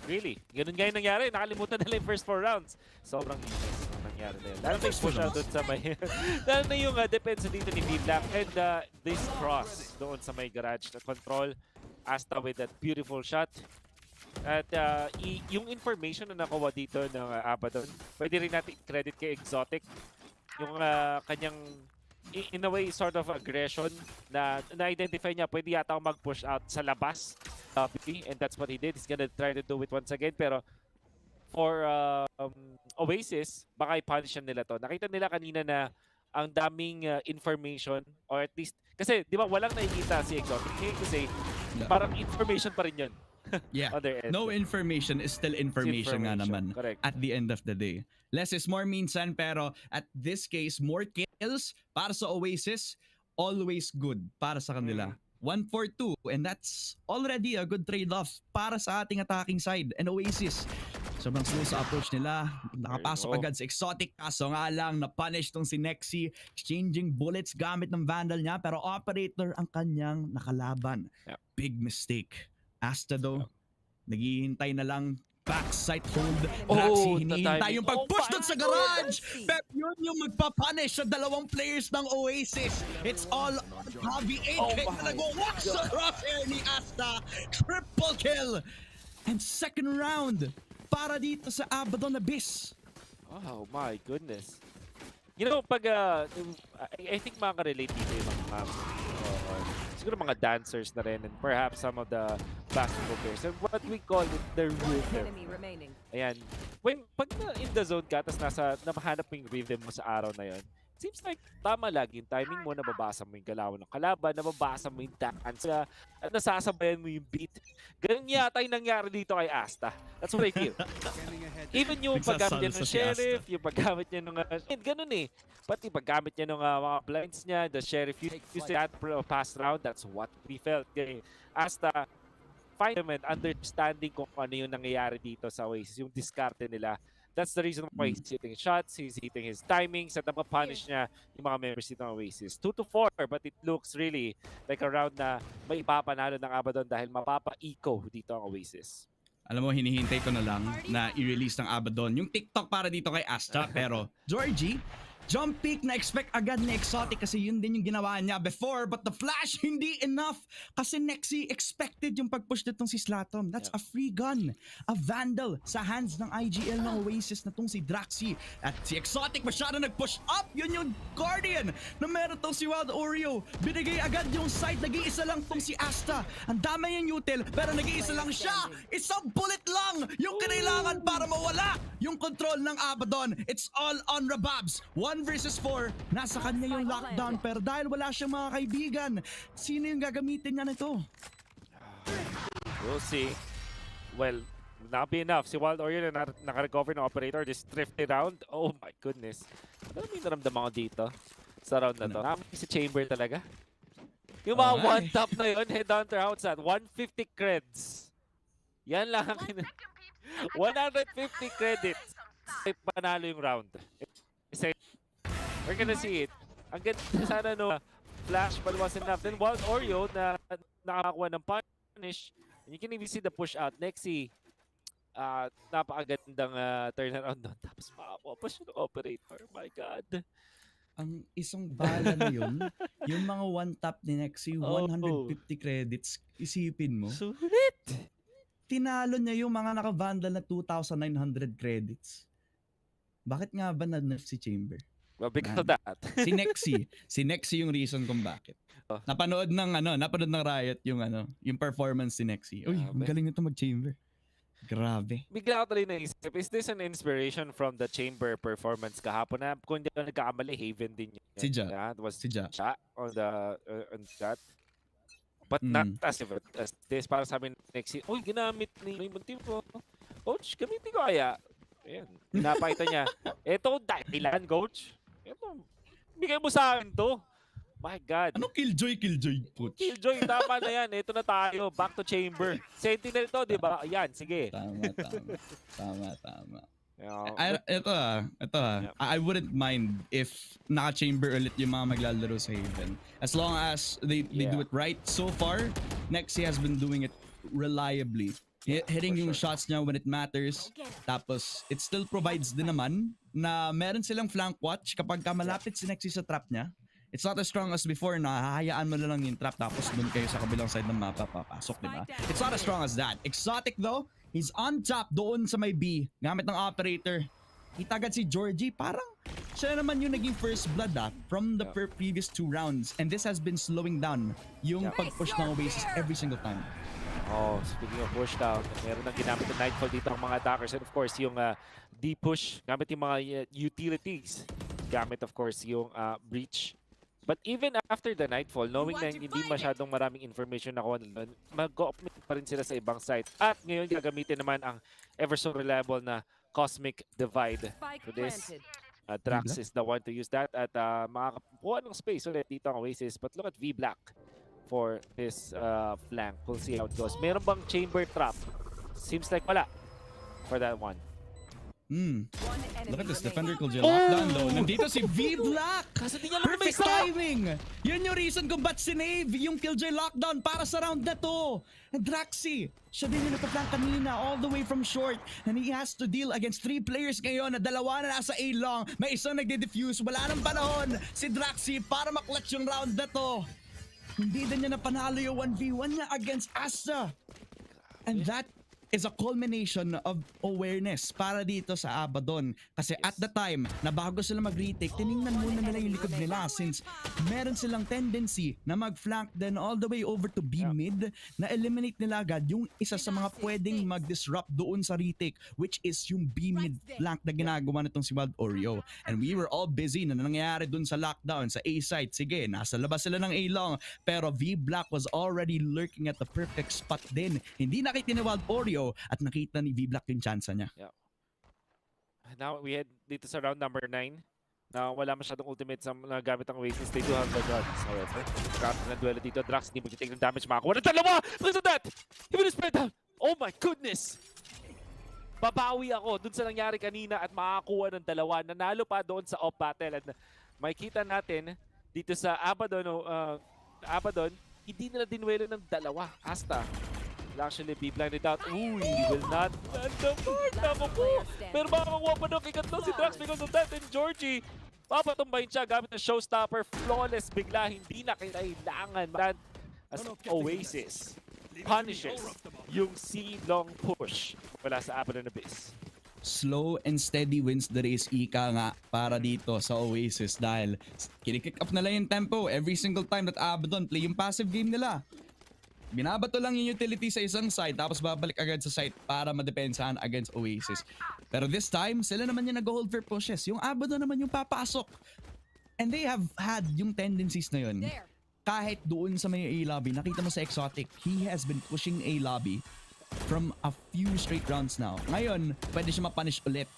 really. Ganun nga yung nangyari. Nakalimutan nila yung first 4 rounds. Sobrang useless ang nangyari na yun. Lalo na yung push out doon sa may... Lalo na yung depensa dito ni V-Black. And this cross doon sa may garage na control. Asta with that beautiful shot. At yung information na nakuha dito ng Abaddon, pwede rin natin credit kay Exotic. Yung kanyang, in a way, sort of aggression na na-identify niya, pwede yata mag-push out sa labas. And that's what he did. He's gonna try to do it once again. Pero for Oasis, baka i-punishan nila to. Nakita nila kanina na ang daming information, or at least, kasi di ba walang nakikita si Exotic. Kasi parang information pa rin yun. Yeah, no information is still information nga naman. Correct. At the end of the day. Less is more minsan, pero at this case, more kills para sa Oasis, always good para sa kanila. 1 for 2, and that's already a good trade-off para sa ating attacking side. And Oasis, sobrang slow sa approach nila. Nakapasok agad sa Exotic, kaso nga lang na-punish tong si Nexi, exchanging bullets gamit ng Vandal niya, pero operator ang kanyang nakalaban. Big mistake. Asta though, naghihintay na lang. Backside hold. Draxi, hinihintay yung pag-push doon sa garage. Pero yun yung magpapunish sa dalawang players ng Oasis. It's all on Javi 8K na nag-walk sa crosshair ni Asta. Triple kill. And second round para dito sa Abaddon Abyss. Oh my goodness. You know, pag, I think makaka-relate dito yung mga siguro mga dancers na rin, and perhaps some of the basketball players. And what we call it, the rhythm. Ayan. Pag in the zone ka, tapos napahanap mo yung rhythm mo sa araw na yon, seems like tama lagi yung timing mo, nababasa mo yung galawan ng kalaban, nababasa mo yung dance, at nasasabayan mo yung beat. Ganun yata yung nangyari dito kay Asta. That's what I feel. Even yung paggamit niya ng sheriff, yung paggamit niya ng... ganun eh. Pati paggamit niya ng mga blinds niya, the sheriff used that past round, that's what we felt. Kay Asta, find him and understanding kung ano yung nangyayari dito sa Oasis, yung diskarte nila. That's the reason why he's hitting shots, he's hitting his timings, at napapunish niya yung mga members dito ng Oasis. 2-4, but it looks really like a round na may ipapanalo ng Abaddon dahil mapapa-eco dito ang Oasis. Alam mo, hinihintay ko na lang na i-release ng Abaddon yung TikTok para dito kay Asta. Pero Georgie, jump peek na expect agad ni Exotic kasi yun din yung ginawa niya before, but the flash hindi enough kasi Nexi expected yung pag-push nitong si Slatom. That's a free gun, a Vandal sa hands ng IGL ng Oasis na tong si Draxi. At si Exotic masyado nag-push up, yun yung Guardian na meron tong si Wild Oreo. Binigay agad yung side, nag-iisa lang tong si Asta. Ang dami yung util pero nag-iisa lang siya. Isang bullet lang yung kinailangan para mawala yung control ng Abaddon. It's all on Rababs. 1 versus 4, nasa kanya yung lockdown, pero dahil wala siyang mga kaibigan, sino yung gagamitin niya nito? We'll see. Well, not be enough. Si Wild Oreo na naka-recover ng operator, this thrifty round. Oh my goodness. Ano may naramdaman ko dito sa round na to? Nakapin si Chamber talaga. Yung mga one-tap na yun, headhunter outs at 150 creds. Yan lang ang 150 credits. Panalo yung round. We're gonna see it. Ang ganda sana no flash but wasn't enough. Then Wild Oreo na nakakuha ng punish. And you can even see the push out. Nexi, napakagandang turnaround doon. Tapos makapush yung operator. My God. Ang isang bala na yun, yung mga one-tap ni Nexi, 150 credits. Isipin mo. Sulit! tinalo niya yung mga naka-vandal na 2,900 credits. Bakit nga ba na-nerf si Chamber? Well, because of that. Si Nexi yung reason kung bakit. Napanood ng Riot yung performance ni Nexi. Uy, ang galing nito mag-Chamber. Grabe. Bigla ko tuloy naisip, is this an inspiration from the Chamber performance kahapon na kung hindi ako nagkakamali, Haven din yun. Si Ja. Yeah, it was Si Ja. on that. But not as this. Parang sabi ni Nexi, uy, ginamit ni Raymond team ko. Coach, gamitin ko kaya. Ayan, pinapakita niya. Ito, dahilan, coach. Ito, bigay mo sa akin to. My God. Ano killjoy, coach? Killjoy, tama na yan. Ito na tayo. Back to Chamber. Sentinel to, di ba? Ayan, sige. Tama. I wouldn't mind if naka-chamber ulit yung mga maglalaro sa Haven. As long as they do it right. So far, Nexi has been doing it reliably. Hitting yung shots niya when it matters. Tapos, it still provides din naman na meron silang flank watch kapag malapit si Nexi sa trap niya. It's not as strong as before na hahayaan mo na lang yung trap tapos dun kayo sa kabilang side ng mapa papasok, diba? It's not as strong as that. Exotic though, he's on top doon sa may B. Gamit ng operator. Itagad si Georgie. Parang siya naman yung naging first blood from the previous 2 rounds. And this has been slowing down yung pag-push ng OASIS every single time. Oh, speaking of push down, meron nang ginamit ng Nightfall dito ang mga attackers. And of course, yung D-push, gamit yung mga utilities. Gamit of course yung breach. But even after the Nightfall, knowing na hindi masyadong maraming information na kuha nila, mag-go-up pa rin sila sa ibang site. At ngayon gagamitin naman ang ever so reliable na Cosmic Divide for this. Drax is the one to use that at makakakuha ng space ulit dito ang OASIS. But look at V-Black for this flank. We'll see how it goes. Meron bang chamber trap? Seems like wala for that one. Look at this defender Killjoy lockdown though. Nandito si V-Black! Perfect timing! Yun yung reason kung ba't sinave yung Killjoy lockdown para sa round na to. And Draxi, siya din yung nagpa-flank kanina all the way from short. And he has to deal against 3 players ngayon na 2 na nasa A long. May isang nagde-defuse. Wala nang panahon si Draxi para maklatch yung round na to. Hindi din niya napanalo yung 1v1 niya against Asta. And that is a culmination of awareness para dito sa Abaddon. Kasi at the time, na bago sila mag-retake, tiningnan muna nila yung likod nila since meron silang tendency na mag-flank then all the way over to B mid, na eliminate nila agad yung isa sa mga pwedeng mag-disrupt doon sa retake, which is yung B mid flank na ginagawa nitong si Wild Oreo. And we were all busy na nangyayari doon sa lockdown, sa A site. Sige, nasa labas sila ng A long, pero V-Black was already lurking at the perfect spot din. Hindi nakita ni Wild Oreo at nakita ni V-Black yung chance niya. Yeah. Now we head dito sa round number 9. Na wala masyadong ultimate sa gamit ang OASIS. They do have the guns. However, kapit na duelo dito. Drax, hindi mag-take ng damage. Makakuha ng dalawa! Look at that! He will spread down! Oh my goodness! Babawi ako dun sa nangyari kanina at makakuha ng dalawa. Nanalo pa doon sa off battle. At makikita natin dito sa Abaddon, Abaddon, hindi nila dinuelo ng dalawa. Asta will actually be blinded out. Ooh, he will not land the mark. Naku po! Pero makakakuha pa ng kikat si Drax because of that. And Georgie, papatumbayin siya gamit ng showstopper. Flawless bigla. Hindi na kailangan. As OASIS punishes yung C-long push wala sa Abaddon Abyss. Slow and steady wins the race, ika nga, para dito sa OASIS dahil kinikick up nila yung tempo every single time that Abaddon play yung passive game nila. Binabato lang yung utility sa isang side tapos babalik agad sa site para madepensahan against OASIS. Pero this time, sila naman yung nag-hold for pushes. Yung Abaddon naman yung papasok. And they have had yung tendencies na yun. Kahit doon sa may A lobby, nakita mo sa Exotic, he has been pushing A lobby from a few straight rounds now. Ngayon, pwede siya mapunish ulit.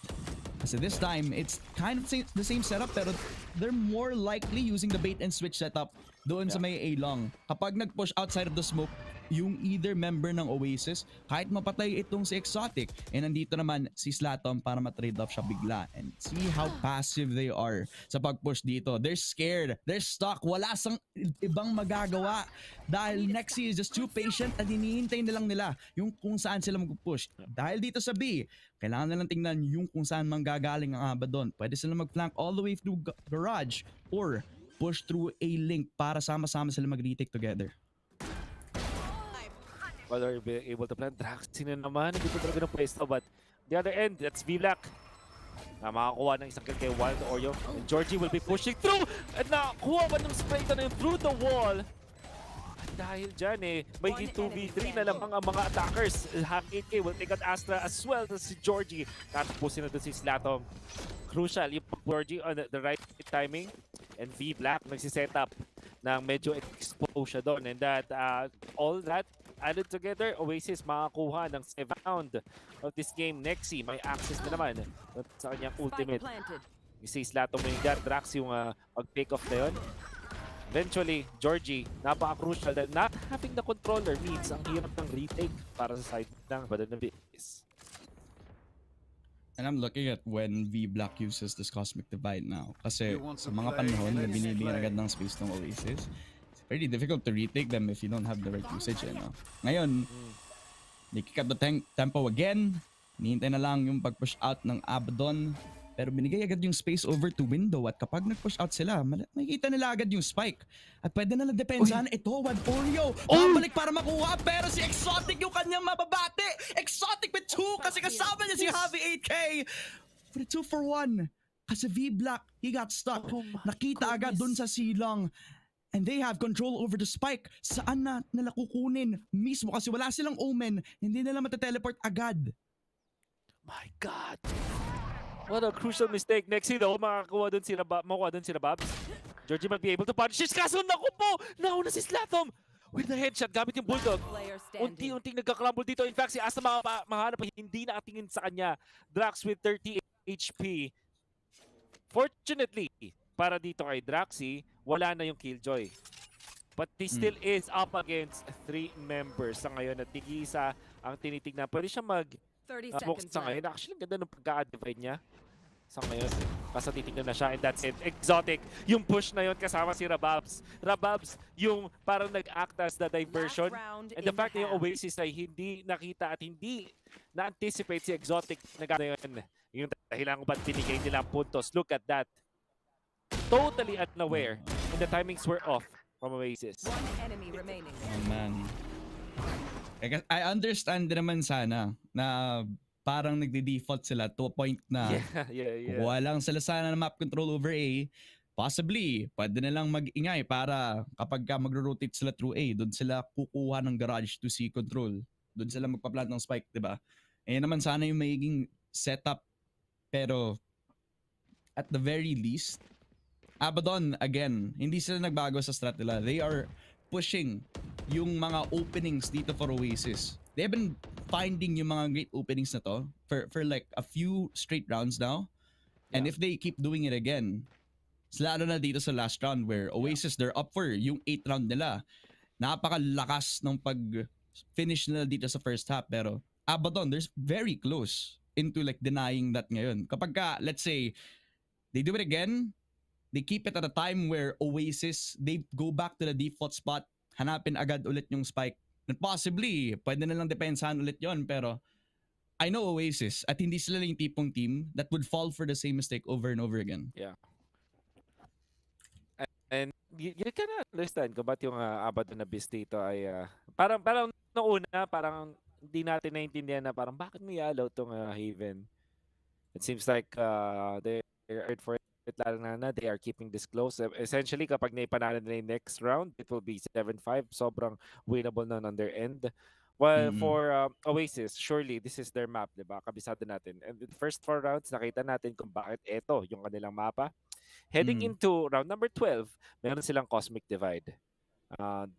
Kasi this time, it's kind of the same setup pero they're more likely using the bait and switch setup doon sa may A long. Kapag nag-push outside of the smoke, yung either member ng OASIS, kahit mapatay itong si Exotic, nandito naman si Slatom para ma-trade off siya bigla. And see how passive they are sa pag-push dito. They're scared. They're stuck. Wala sang ibang magagawa. Dahil Nexi is just too patient at hinihintay na lang nila yung kung saan sila mag-push. Dahil dito sa B, kailangan nilang tingnan yung kung saan manggagaling ang Abaddon. Pwede sila mag-flank all the way through garage or push through a link para sama-sama sila mag-retake together. Color being able to plant. Draxi na naman. Hindi ko talaga ng pwesto. But the other end, that's V-Black. Na makakuha ng isang kill kay Wild Oreo. And Georgie will be pushing through. At nakakuha ba ng spray na yun through the wall. At dahil dyan may 2v3 na lamang ang mga attackers. Hack 8K will take out Astra as well as si Georgie. Tatapusin na doon si Slatom. Crucial yung Georgie on the right timing. And V-Black nagsiset up ng medyo exposed siya doon. And that, all that added together, Oasis makakuha ng 7th round of this game. Nexi may access na naman sa kanyang ultimate. Si Slatom yung Drax yung pag-pick off na yun. Eventually, Georgie, napaka-crucial that not having the controller means ang hirap ng retake para sa side ng Abaddon na Abyss. And I'm looking at when V-Black uses this Cosmic Divide now. Kasi sa mga panahon na binibigyan agad ng space ng Oasis, it's very difficult to retake them if you don't have the right usage. Ngayon, they kick up the tempo again. Hinihintay na lang yung pag-push out ng Abaddon. Pero binigay agad yung space over to window at kapag nag-push out sila, makikita nila agad yung spike. At pwede na lang depensahan ito, Wild Oreo. Babalik para makuha pero si Exotic yung kanyang mababate. Exotic with 2 kasi kasama niya si Javi 8K. For the 2 for 1. Kasi V-Black, he got stuck. Nakita agad dun sa silang. And they have control over the spike. Saan na nila kukunin? Mismo kasi wala silang omen. Hindi nila matiteleport agad. My God! What a crucial mistake. Nexi though, makukuha dun sila Babs. Georgie might be able to punish this. Kaso naku po! Nauna si Slatom! With the headshot gamit yung Bulldog. Unti-unting nagka-crumble dito. In fact, si Asta mahanap hindi nakatingin sa kanya. Drax with 30 HP. Fortunately, para dito kay Draxi, wala na yung Killjoy. But he still is up against 3 members sa ngayon at tig-isa ang tinitignan. Pwede siya smoke sa ngayon. Actually, ganda ng pagka-divide niya sa ngayon. Basta titignan na siya and that's it. Exotic, yung push na yun kasama si Rababs. Rababs, yung parang nag-act as the diversion. And the fact na yung Oasis ay hindi nakita at hindi na-anticipate si Exotic na gano'n yun. Yung dahilan kung ba't binigay nila ang puntos. Look at that. Totally unaware. And the timings were off from Oasis. One enemy remaining. Oh man. I understand naman sana na parang nagde-default sila to a point na walang sila sana na map control over A. Possibly, pwede na lang mag-ingay para kapag magro-rotate sila through A, doon sila kukuha ng garage to C control. Doon sila magpa-plant ng spike, diba? Eh naman sana yung magiging setup. Pero at the very least, Abaddon, again, hindi sila nagbago sa strat nila. They are pushing yung mga openings dito for Oasis. They have been finding yung mga great openings na to for like a few straight rounds now. And if they keep doing it again, lalo na dito sa last round where Oasis, they're up for yung 8th round nila. Napakalakas ng pag-finish nila dito sa first half. Pero Abaddon, they're very close into like denying that ngayon. Kapag let's say, they do it again, they keep it at a time where Oasis, they go back to the default spot, hanapin agad ulit yung spike. And possibly, pwede na lang depensahan ulit yon. Pero I know Oasis at hindi sila yung tipong team that would fall for the same mistake over and over again. Yeah. And you can understand kung ba't yung Abaddon na Abyss dito ay parang noong una, parang hindi natin naintindihan na parang bakit mo i-allow tong Haven. It seems like they're for it lalo na they are keeping this close. Essentially, kapag naipanalo nila yung next round, it will be 7-5. Sobrang winnable na on their end. Well, for Oasis, surely this is their map, diba? Kabisado natin. And the first 4 rounds, nakita natin kung bakit ito yung kanilang mapa. Heading into round number 12, meron silang Cosmic Divide.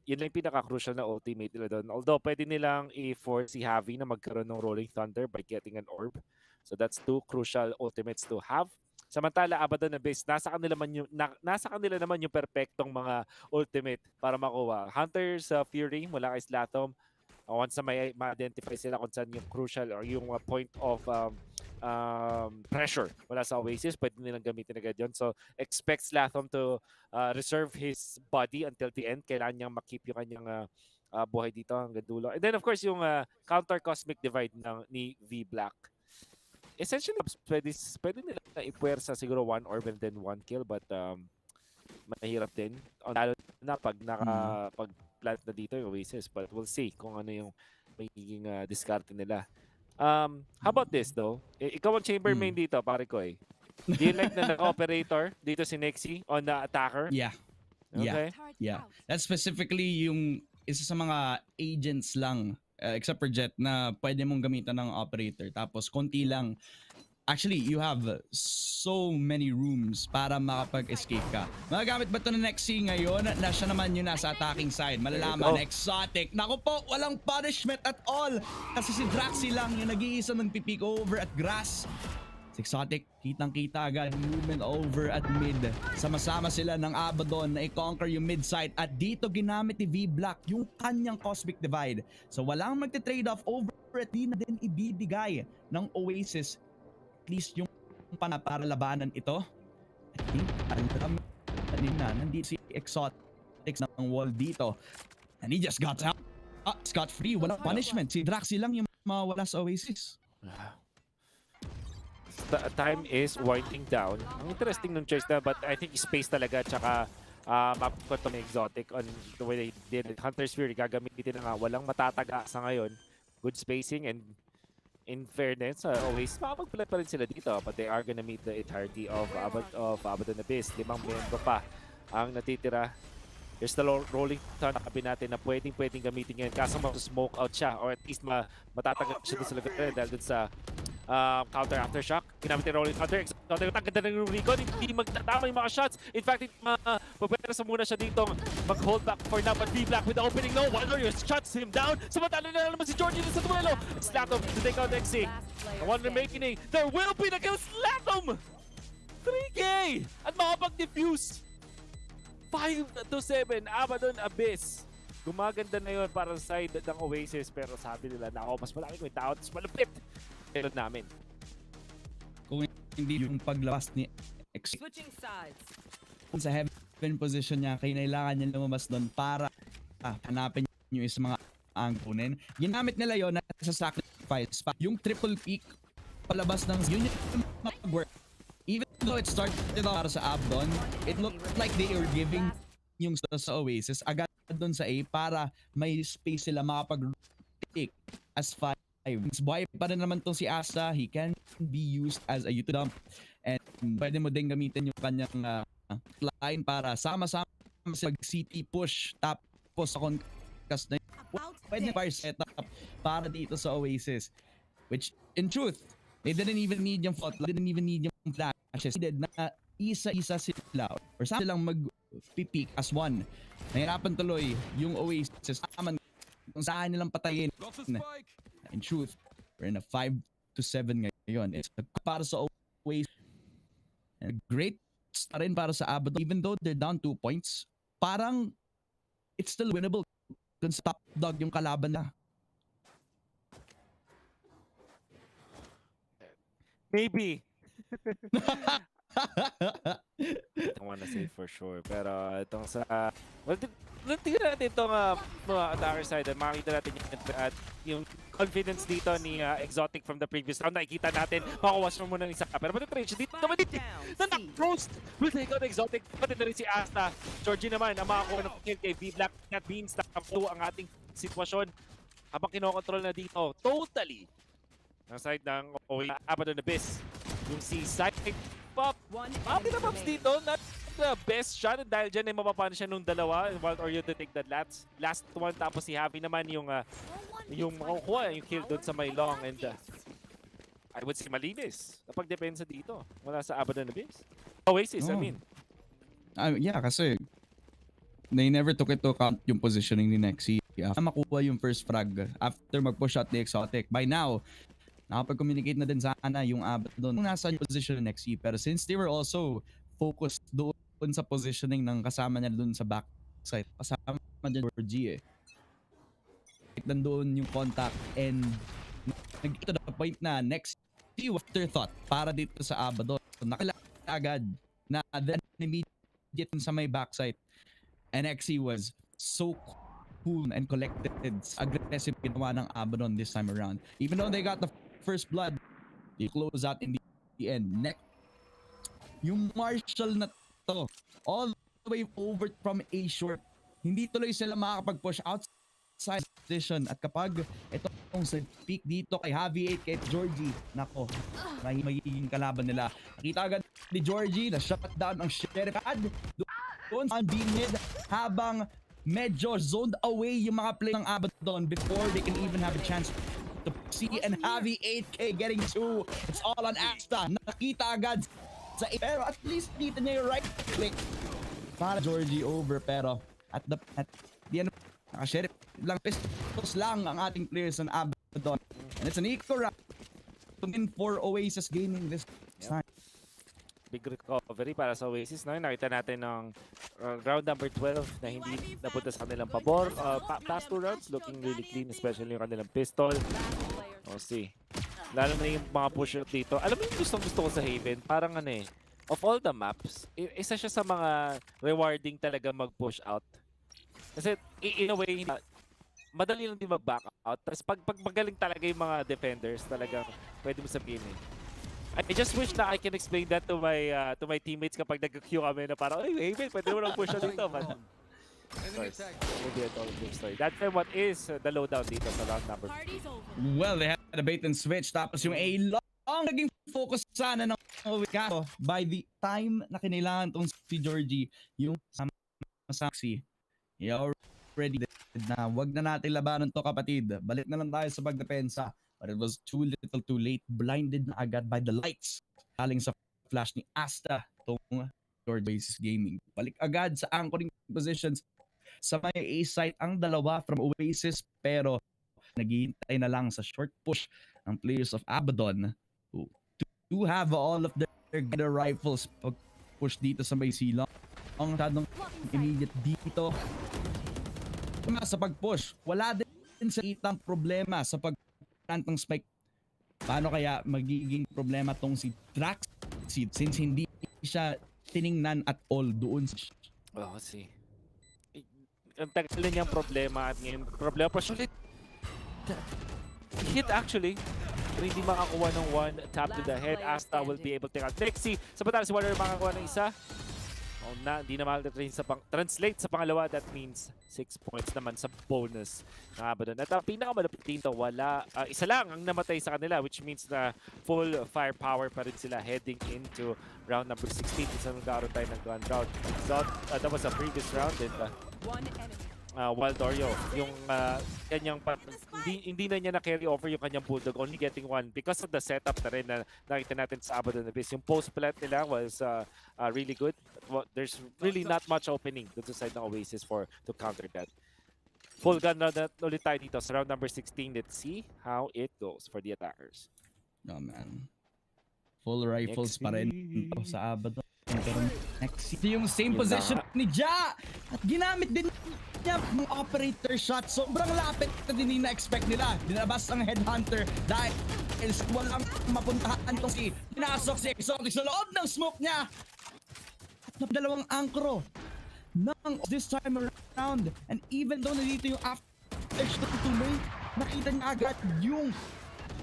Yun lang yung pinaka-crucial na ultimate nila doon. Although, pwede nilang i-force si Javi na magkaroon ng Rolling Thunder by getting an orb. So that's 2 crucial ultimates to have. Samantala, Abaddon na base, nasa kanila naman yung perfectong mga ultimate para makuha. Hunter's Fury mula kay Slatom. Once na may ma-identify sila kung saan yung crucial or yung point of pressure wala sa Oasis, pwede nilang gamitin agad yun. So, expect Slatom to reserve his body until the end. Kailangan niyang makip yung kanyang buhay dito hanggang dulo. And then, of course, yung counter Cosmic Divide ni V-Black. Essentially, pwede nila ipuwersa siguro 1 orb and then 1 kill, but mahirap din. Lalo na pag pag-plant na dito yung Oasis. But we'll see kung ano yung magiging diskarte nila. How about this though? Ikaw ang chambermain dito, pare ko eh. Do you like na naka-operator dito si Nexy on the attacker? Yeah. Okay. Yeah. That's specifically yung isa sa mga agents lang, except for Jet, na pwede mong gamitan ng operator. Tapos konti lang. Actually, you have so many rooms para makapag-escape ka. Magagamit ba ito na Nexy ngayon na siya naman yung nasa attacking side? Malalaman, exotic. Naku po, walang punishment at all. Kasi si Draxi lang yung nag-iisa nagpipick over at grass. Si Exotic, kitang-kita agad movement over at mid. Sama-sama sila ng Abaddon na i-conquer yung mid side at dito ginamit ni V-Black yung kanyang Cosmic Divide. So walang magte-trade off over at di na din ibibigay ng Oasis at least yung para labanan ito. I think alam na nandito si Exotic ng wall dito. And he just got out. Scot-free, walang punishment. Si Draxi lang yung mawala sa Oasis. Time is winding down. Ang interesting nung choice na, but I think space talaga, tsaka mapapot ng Exotic on the way they did it. Hunter's Fury gagamitin na nga, walang matataga sa ngayon. Good spacing and in fairness, always makapag-play pa rin sila dito, but they are gonna meet the entirety of Abaddon Abyss. 5 membro pa ang natitira. There's the rolling turn na kabi natin na pwedeng gamitin ngayon kaso mag-smoke out siya or at least matatagal siya dun sa lugar dahil dun sa counter aftershock. Ginamit yung rolling counter. Exotic, ang ganda ng recon. Hindi magtatama yung mga shots. In fact, mapapwersa muna siya dito. Mag-hold back for now. But V-Black with the opening no. Warrior shuts him down. Samantala na naman si Georgie sa duelo. Slatom to take out Nexy. The one remaining. There will be the kill. Slatom! 3K! At makapag-defuse. 5-7. Abaddon Abyss. Gumaganda na yun para sa side ng Oasis. Pero sabi nila, nako, mas malaki ko yung tao. Mas malupit. Pero namin. Kung hindi yung paglabas ni Switching sides. Sa heaven position niya, kailangan niya lumabas doon para hanapin yung isang mga angkunin. Ginamit nila yon sa sacrifice. Yung triple peak palabas ng yun yung mag-work. Even though it started para sa Abaddon, it looked like they were giving yung sa Oasis agad doon sa A para may space sila makapag-take as 5. Buhay pa rin naman tong si Asta. He can be used as a U2 dump and pwede mo din gamitin yung kanyang line para sama-sama sa CT push tapos sa concast na pwede fire setup para dito sa Oasis, which in truth they didn't even need yung fault, didn't even need yung flashes. They did na isa-isa sila or sa silang mag-pick as one. Nahirapan tuloy yung Oasis naman kung saan nilang patayin. In truth, we're in a 5-7 ngayon. It's para sa Oasis. And great start rin para sa Abaddon. Even though they're down 2 points, parang it's still winnable kung sa top dog yung kalaban na. Maybe. I don't wanna say for sure. Pero itong sa... well, tingnan natin itong mga attacker side. Makikita natin yung confidence dito ni Exotic from the previous round. Nakikita natin, makawas mo muna ng isa. Pero pati-range dito naman dito. Na-roast will take out Exotic. Pati na rin si Asta. Georgie naman, ang makakuha ng kill kay V-Black. That means na ang ating sitwasyon habang kinokontrol na dito. Totally. Ang side ng Abaddon Abyss. Yung si side pop. Bakit na pops dito? Not the best shot dahil dyan ay mapapano siya nung dalawa. Wild or you to take that last one. Tapos si Javi naman yung makukuha yung kill doon sa may long. And I would say malinis. Napag-depensa dito. Wala sa Abaddon Abyss. Oasis, I mean. Yeah, kasi they never took into account yung positioning ni Nexy. After makuha yung first frag, after mag-push out the Exotic, by now, nakapag-communicate na din sana yung Abaddon kung nasa position ng Nexy. Pero since they were also focused doon sa positioning ng kasama niya doon sa backside, kasama niya Georgie nandoon yung contact and nag-to the point na Nexy afterthought para dito sa Abaddon. So, nakilala agad na then immediate sa may backside. And Nexy was so cool and collected, aggressive ginawa ng Abaddon this time around. Even though they got the first blood, they close out in the end. Next, yung Marshall na to, all the way over from A short, hindi tuloy sila makakapag-push outside position. At kapag ito sa peak dito kay Javi 8, kay Georgie. Nako, magiging kalaban nila. Nakita agad ni Georgie na shutdown ang Sheriff doon sa mid habang medyo zoned away yung mga play ng Abaddon before they can even have a chance to see, and Javi 8K getting 2. It's all on Asta. Nakita agad sa pero at least dito niya yung right click para Georgie over, pero at the end naka-sheriff lang, pistols lang ang ating players ng Abaddon, and it's an eco round in for Oasis Gaming this time. Big recovery para sa Oasis. No? Nakita natin ng round number 12 na hindi napunta sa kanilang pabor. Past 2 rounds looking really clean, especially yung kanilang pistol. See. Lalo na yung mga push out dito. Alam mo yung gusto ko sa Haven? Parang ano eh, of all the maps, isa siya sa mga rewarding talaga mag-push out. Kasi in a way, madali lang din mag-back out. Tapos pag magaling talaga yung mga defenders, talaga pwede mo sabihin eh. I just wish na I can explain that to my teammates kapag nag-queue kami na parang, ay, Haven, pwede mo lang push out dito. But, of course, we'll be a total big story. That's what is the lowdown dito sa round number 2. Well, they had a bait and switch. Tapos yung A long naging focus sana ng Kaso by the time na kinilangan tong si Georgie, yung Saxi, he already did na. Wag na natin labanan to, kapatid. Balik na lang tayo sa pagdepensa. But it was too little too late. Blinded na agad by the lights. Galing sa flash ni Asta tong Oasis Gaming. Balik agad sa anchoring positions. Sa may A site ang dalawa from Oasis, pero naghihintay na lang sa short push ng players of Abaddon to have all of their rifles pag push dito sa may silong. Ang masyadong immediate dito. Sa pag-push, wala din sa itang problema sa pag-plantang spike. Paano kaya magiging problema tong si Draxid since hindi siya tiningnan at all doon sa... Oh, see. Ang tagal niyang problema at ngayon problema pa siya ulit. Hit actually. Pero hindi makakuha ng one tap to the head. Asta will be able to take out Lexi. Samantala si Warrior makakuha ng isa. Oh, hindi na translate sa pangalawa. That means 6 points naman sa bonus ng Abaddon. At ang pinakamalapit dito, isa lang ang namatay sa kanila, which means na full firepower pa rin sila heading into round number 16. Isa nagkaroon tayo ng gun round. So, that was a previous round. And, One enemy. Wild Oreo, yung kanyang hindi na niya na-carry over yung kanyang Bulldog, only getting one because of the setup na rin na nakita natin sa Abaddon Abyss. Yung post-plant nila was really good. There's really not much opening dun sa side ng Oasis to counter that. Full gun na ulit tayo dito sa round number 16. Let's see how it goes for the attackers. Oh man. Full rifles pa rin sa Abaddon. Next, yung same position ni Ja at ginamit din niya ng operator shot. Sobrang lapit na din na-expect nila. Dinabas ang headhunter dahil walang mapuntahan tong si pinasok si Exotic sa loob ng smoke niya. At dalawang angkro ng this time around, and even though nandito yung after shot tuloy, nakita niya agad yung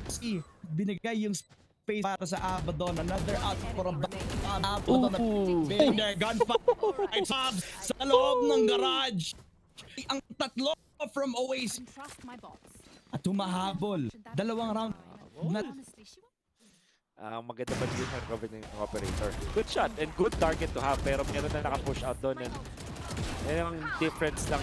si binigay yung space para sa Abaddon. Another out for a Abaddon na big there. Gunfire sa loob ng garage. Ang tatlo from Oasis at humahabol. Dalawang round. Maganda ba yung recovery ng operator? Good shot and good target to have, pero meron na naka-push out doon. And yung difference ng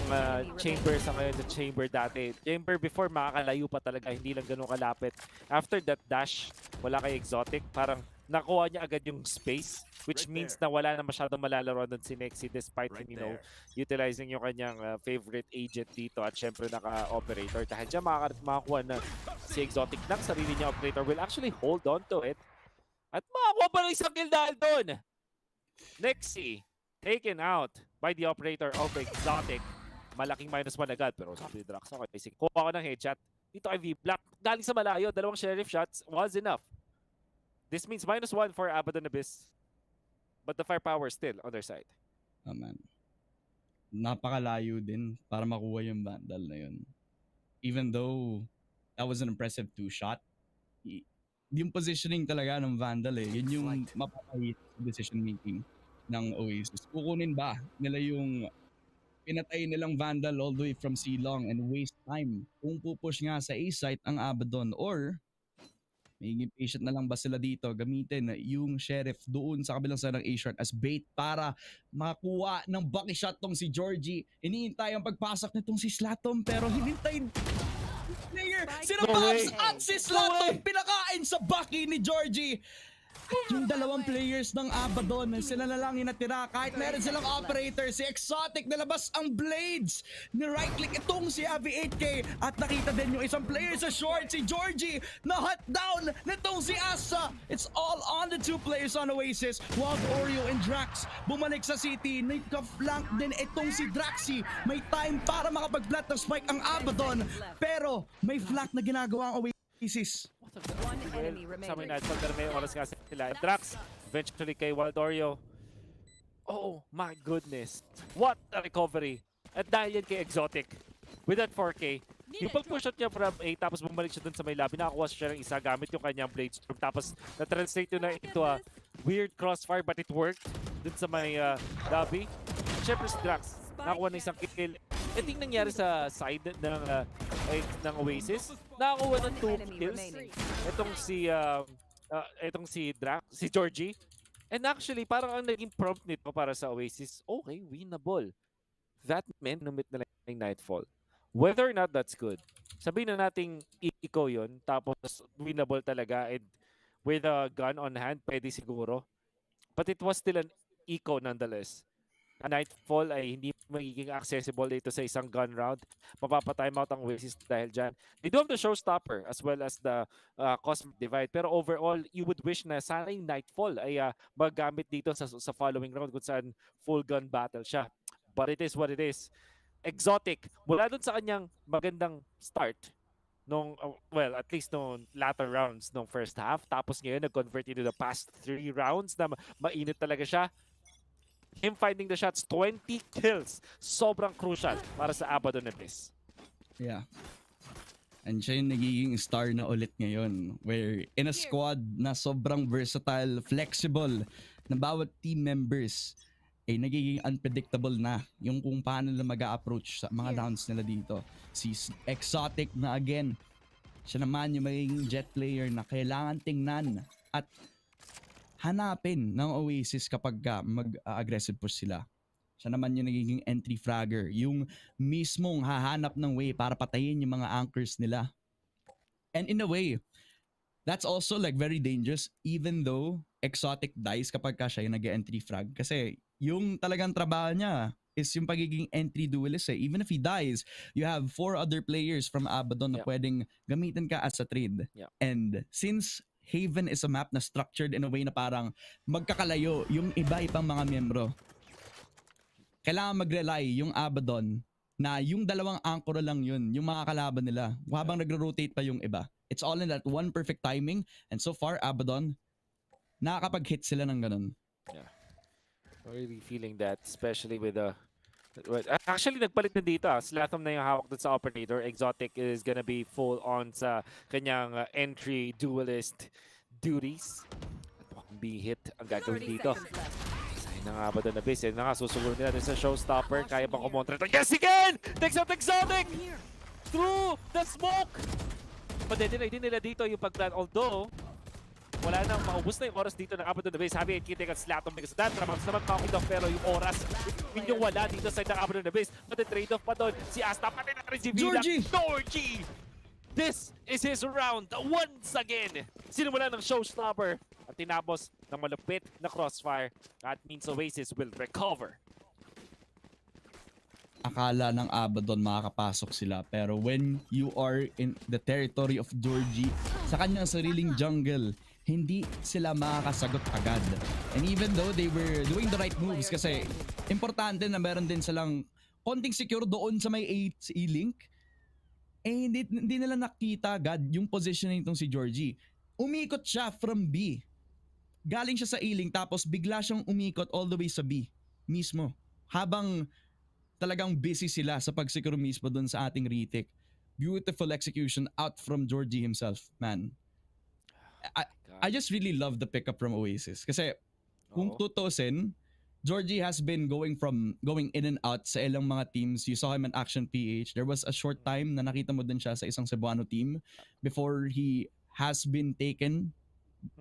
chamber sa ngayon sa chamber dati. Chamber before makakalayo pa talaga, hindi lang ganun kalapit. After that dash, wala kay Exotic, parang nakuha niya agad yung space, which means na wala na masyadong malalaro doon si Nexi despite utilizing yung kanyang favorite agent dito at syempre naka-operator. Dahil dyan makakuha na si Exotic ng sarili niya operator will actually hold on to it at makakuha pa ng isang kill dahil doon. Nexi taken out by the operator of Exotic. Malaking -1 agad, pero sabi ni Drax, okay, kuha ko ng headshot dito kay V-Black. Galing sa malayo, dalawang sheriff shots was enough. This means -1 for Abaddon Abyss. But the firepower still on their side. Oh man. Napakalayo din para makuha yung Vandal na yun. Even though that was an impressive 2-shot, yung positioning talaga ng Vandal yun yung mapapahit decision making ng Oasis. Kukunin ba nila yung pinatay nilang Vandal all the way from C-Long and waste time kung pupush nga sa A-site ang Abaddon or magiging patient na lang ba sila dito gamitin yung Sheriff doon sa kabilang side ng A-shot as bait para makuha ng bucky shot tong si Georgie. Hinihintay ang pagpasok nitong si Slatom pero hinintay player. Sinababs at si Slatom pinakain sa bucky ni Georgie. At yung dalawang players ng Abaddon, sila na lang yung natira. Kahit meron silang operator, si Exotic nalabas ang blades. Ni-right-click itong si Avi 8K. At nakita din yung isang player sa short, si Georgie, na hot down nitong si Asa. It's all on the two players on Oasis. Wild Oreo and Drax bumalik sa city. Nagka-flank din itong si Draxi. May time para makapag-plant ng spike ang Abaddon. Pero may flank na ginagawa ang Oasis. One enemy Sa may remaining. nightfall pero may oras nga sila. Drax eventually kay Waldorio. Oh my goodness. What a recovery. At dahil yan kay Exotic. With that 4K. Yung pag-push out niya from A tapos bumalik siya dun sa may lobby. Nakakuha siya ng isa gamit yung kanyang blade storm. Tapos na-translate yun na into a weird crossfire but it worked dun sa may lobby. Siyempre si Drax nakakuha ng isang kill. Ito yung nangyari sa side ng Oasis. Nakakuha ng 2 kills. Itong si Drax, si Georgie. And actually, parang ang naging prompt nito para sa Oasis, okay, winnable. That meant numit na lang yung Nightfall. Whether or not that's good, sabihin na nating eco yun, tapos winnable talaga, and with a gun on hand, pwede siguro. But it was still an eco nonetheless. A Nightfall ay hindi magiging accessible dito sa isang gun round. Mapapatime out ang Oasis dahil dyan. They do have the showstopper as well as the cosmic divide. Pero overall, you would wish na sana yung Nightfall ay magamit dito sa following round kung saan full gun battle siya. But it is what it is. Exotic, mula dun sa kanyang magandang start nung, well, at least nung latter rounds nung first half. Tapos ngayon, nag-convert into the past 3 rounds na mainit talaga siya. Him finding the shots, 20 kills. Sobrang crucial para sa Abaddon Abyss. Yeah. And siya yung nagiging star na ulit ngayon. Where in a squad na sobrang versatile, flexible, na bawat team members ay nagiging unpredictable na yung kung paano nila mag-a-approach sa mga rounds nila dito. Si Exotic na again, siya naman yung magiging jet player na kailangan tingnan at hanapin ng Oasis kapag mag-aggressive push sila. Siya naman yung nagiging entry fragger, yung mismong hahanap ng way para patayin yung mga anchors nila. And in a way, that's also like very dangerous even though Exotic dies kapag siya yung nag-entry frag. Kasi yung talagang trabaho niya is yung pagiging entry duelist eh. Even if he dies, you have 4 other players from Abaddon na pwedeng gamitin ka as a trade. And since Haven is a map na structured in a way na parang magkakalayo yung iba-ibang mga miyembro, kailangan mag-rely yung Abaddon na yung dalawang anchor lang yun, yung mga kalaban nila, habang nagro-rotate pa yung iba. It's all in that one perfect timing, and so far, Abaddon, nakakapag-hit sila ng ganun. Yeah. Really feeling that, especially with the... Actually, nagpalit na dito. Slatham na yung hawak dun sa operator. Exotic is gonna be full on sa kanyang entry duelist duties. At mukhang be hit ang gagawin dito. Sayang na nga ba doon na base? Yan na nga, susugurin nila dun sa showstopper. Kaya bang kumontra ito? Yes, again! Takes out Exotic! Through the smoke! Madedinay din nila dito yung pag-plan. Although, wala nang maubos na yung oras dito ng Abaddon na base. Habi Kitik at Slatom because of that. Ramams naman makakit off pero yung oras yung wala dito sa Abaddon na base. But the trade-off pa doon. Si Asta pati na rin si Vila. Georgie! This is his round once again. Sinimula ng showstopper at tinapos ng malupit na crossfire. That means Oasis will recover. Akala ng Abaddon makakapasok sila pero when you are in the territory of Georgie sa kanyang sariling jungle, hindi sila makakasagot agad. And even though they were doing the right moves kasi importante na meron din silang konting secure doon sa may E-link, eh hindi nila nakita agad yung positioning nitong si Georgie. Umikot siya from B. Galing siya sa E-link tapos bigla siyang umikot all the way sa B mismo. Habang talagang busy sila sa pag-secure mismo doon sa ating retake. Beautiful execution out from Georgie himself, man. I just really love the pickup from Oasis. Kasi kung tutusin, Georgie has been going in and out sa ilang mga teams. You saw him in Action PH. There was a short time na nakita mo din siya sa isang Cebuano team before he has been taken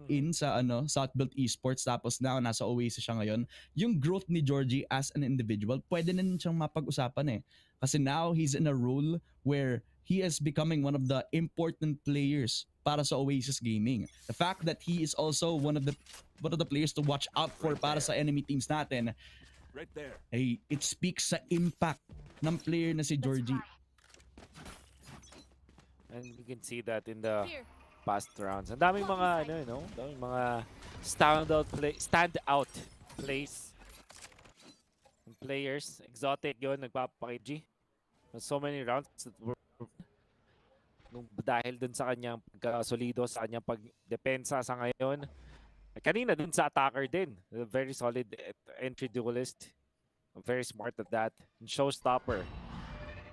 in sa Southbuilt Esports, tapos now nasa OASIS siya ngayon. Yung growth ni Georgie as an individual, pwede na rin siyang mapag-usapan eh. Kasi now he's in a role where he is becoming one of the important players para sa OASIS Gaming. The fact that he is also one of the players to watch out for para sa enemy teams natin, Right there. hey, it speaks sa impact ng player na si Georgie. And you can see that in the past rounds. Ang daming mga daming mga standout plays and players. Exotic 'yon, nagpapakiji. So many rounds that were dahil dun sa kanyang pagkasolido, sa kanyang pagdepensa sa ngayon. Kanina dun sa attacker din. A very solid entry duelist. Very smart at that. And showstopper.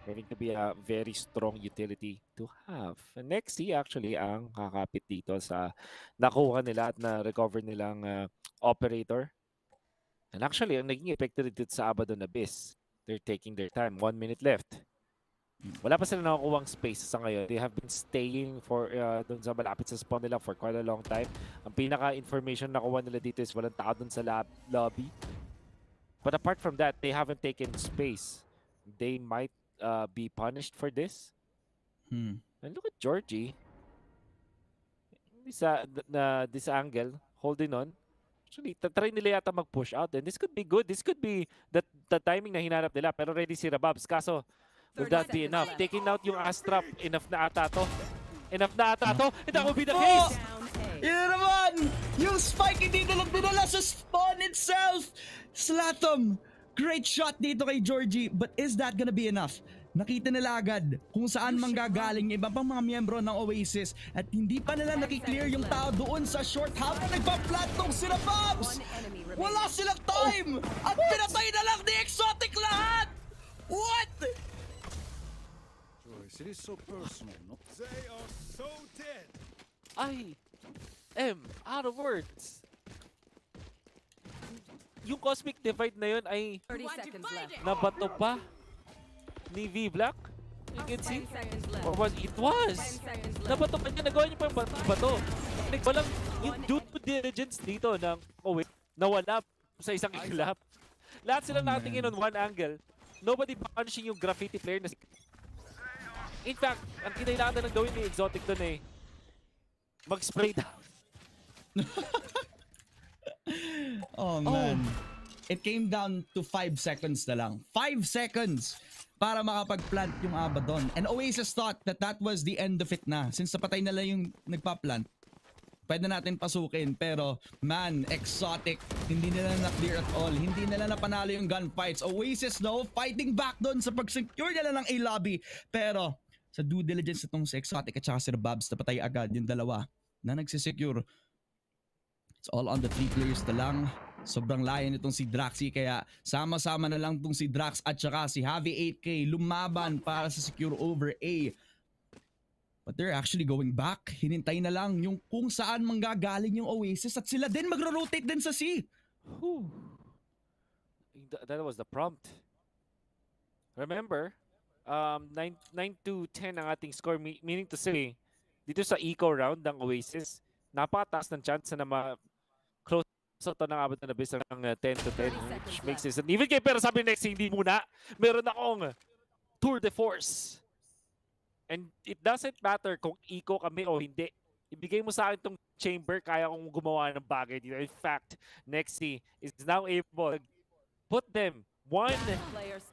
Going to be a very strong utility to have. And Nexi actually ang kakapit dito sa nakuha nila at na-recover nilang operator. And actually, ang naging effective dito sa Abaddon Abyss, they're taking their time. 1 minute left. Wala pa sila nakukuhang space sa ngayon. They have been staying for dun sa malapit sa spawn nila for quite a long time. Ang pinaka-information na nakuha nila dito is walang tao dun sa lobby. But apart from that, they haven't taken space. They might be punished for this. And look at Georgie. This angle, holding on. Actually, try nila yata mag-push out. And this could be good. This could be the timing na hinanap nila. Pero ready si Rababs. Kaso, will that be enough? Taking out yung Astrap, enough na ata to. Enough na ata to. And that will be the case. Yun naman! Yung spike hindi na lang dinala sa spawn itself! Slatom! Great shot dito kay Georgie, but is that gonna be enough? Nakita nila agad kung saan manggagaling yung iba pang mga miyembro ng OASIS at hindi pa nila nakiklear yung tao doon sa short habang nagpa-plant tong sila Bobs! Wala silang time! At pinatay na lang ni Exotic lahat! What? It is so personal, no? They are so dead. I am out of words. Yung Cosmic Divide na yun ay 30 seconds left. nabato pa ni V-Black. You can see. Or it was. Nabato pa niya. Nagawa niya pa yung bato. Walang yung due diligence dito ng nawala sa isang iglap. Lahat sila natingin on one angle. Nobody punching yung graffiti player na si... In fact, ang kinailangan na lang gawin ni Exotic doon eh, mag-spray down. Oh man. It came down to 5 seconds na lang. 5 seconds para makapag-plant yung Abaddon. And OASIS thought that was the end of it na. Since napatay na lang yung nagpa-plant, pwede natin pasukin. Pero man, Exotic, hindi nila na-clear at all. Hindi nila napanalo yung gunfights. OASIS though, fighting back doon sa pag-secure nila ng A-lobby. Pero sa due diligence itong si Exotic at saka si Babs, napatay agad yung dalawa na nagsisecure. It's all on the 3 players na lang. Sobrang layo nitong si Draxi, kaya sama-sama na lang itong si Drax at saka si Javi 8K lumaban para sa secure over A. But they're actually going back. Hinintay na lang yung kung saan manggagaling yung OASIS at sila din magro-rotate din sa C. That was the prompt. Remember, 9-10 ang ating score, meaning to say, dito sa eco round ng OASIS, napakataas ng chance na close sa ito ng Abaddon Abyss ng 10-10, which makes sense. And even kay pero sabi next, hindi muna, meron akong tour de force. And it doesn't matter kung eco kami o hindi. Ibigay mo sa akin itong chamber, kaya kong gumawa ng bagay dito. In fact, Nexi is now able to put them one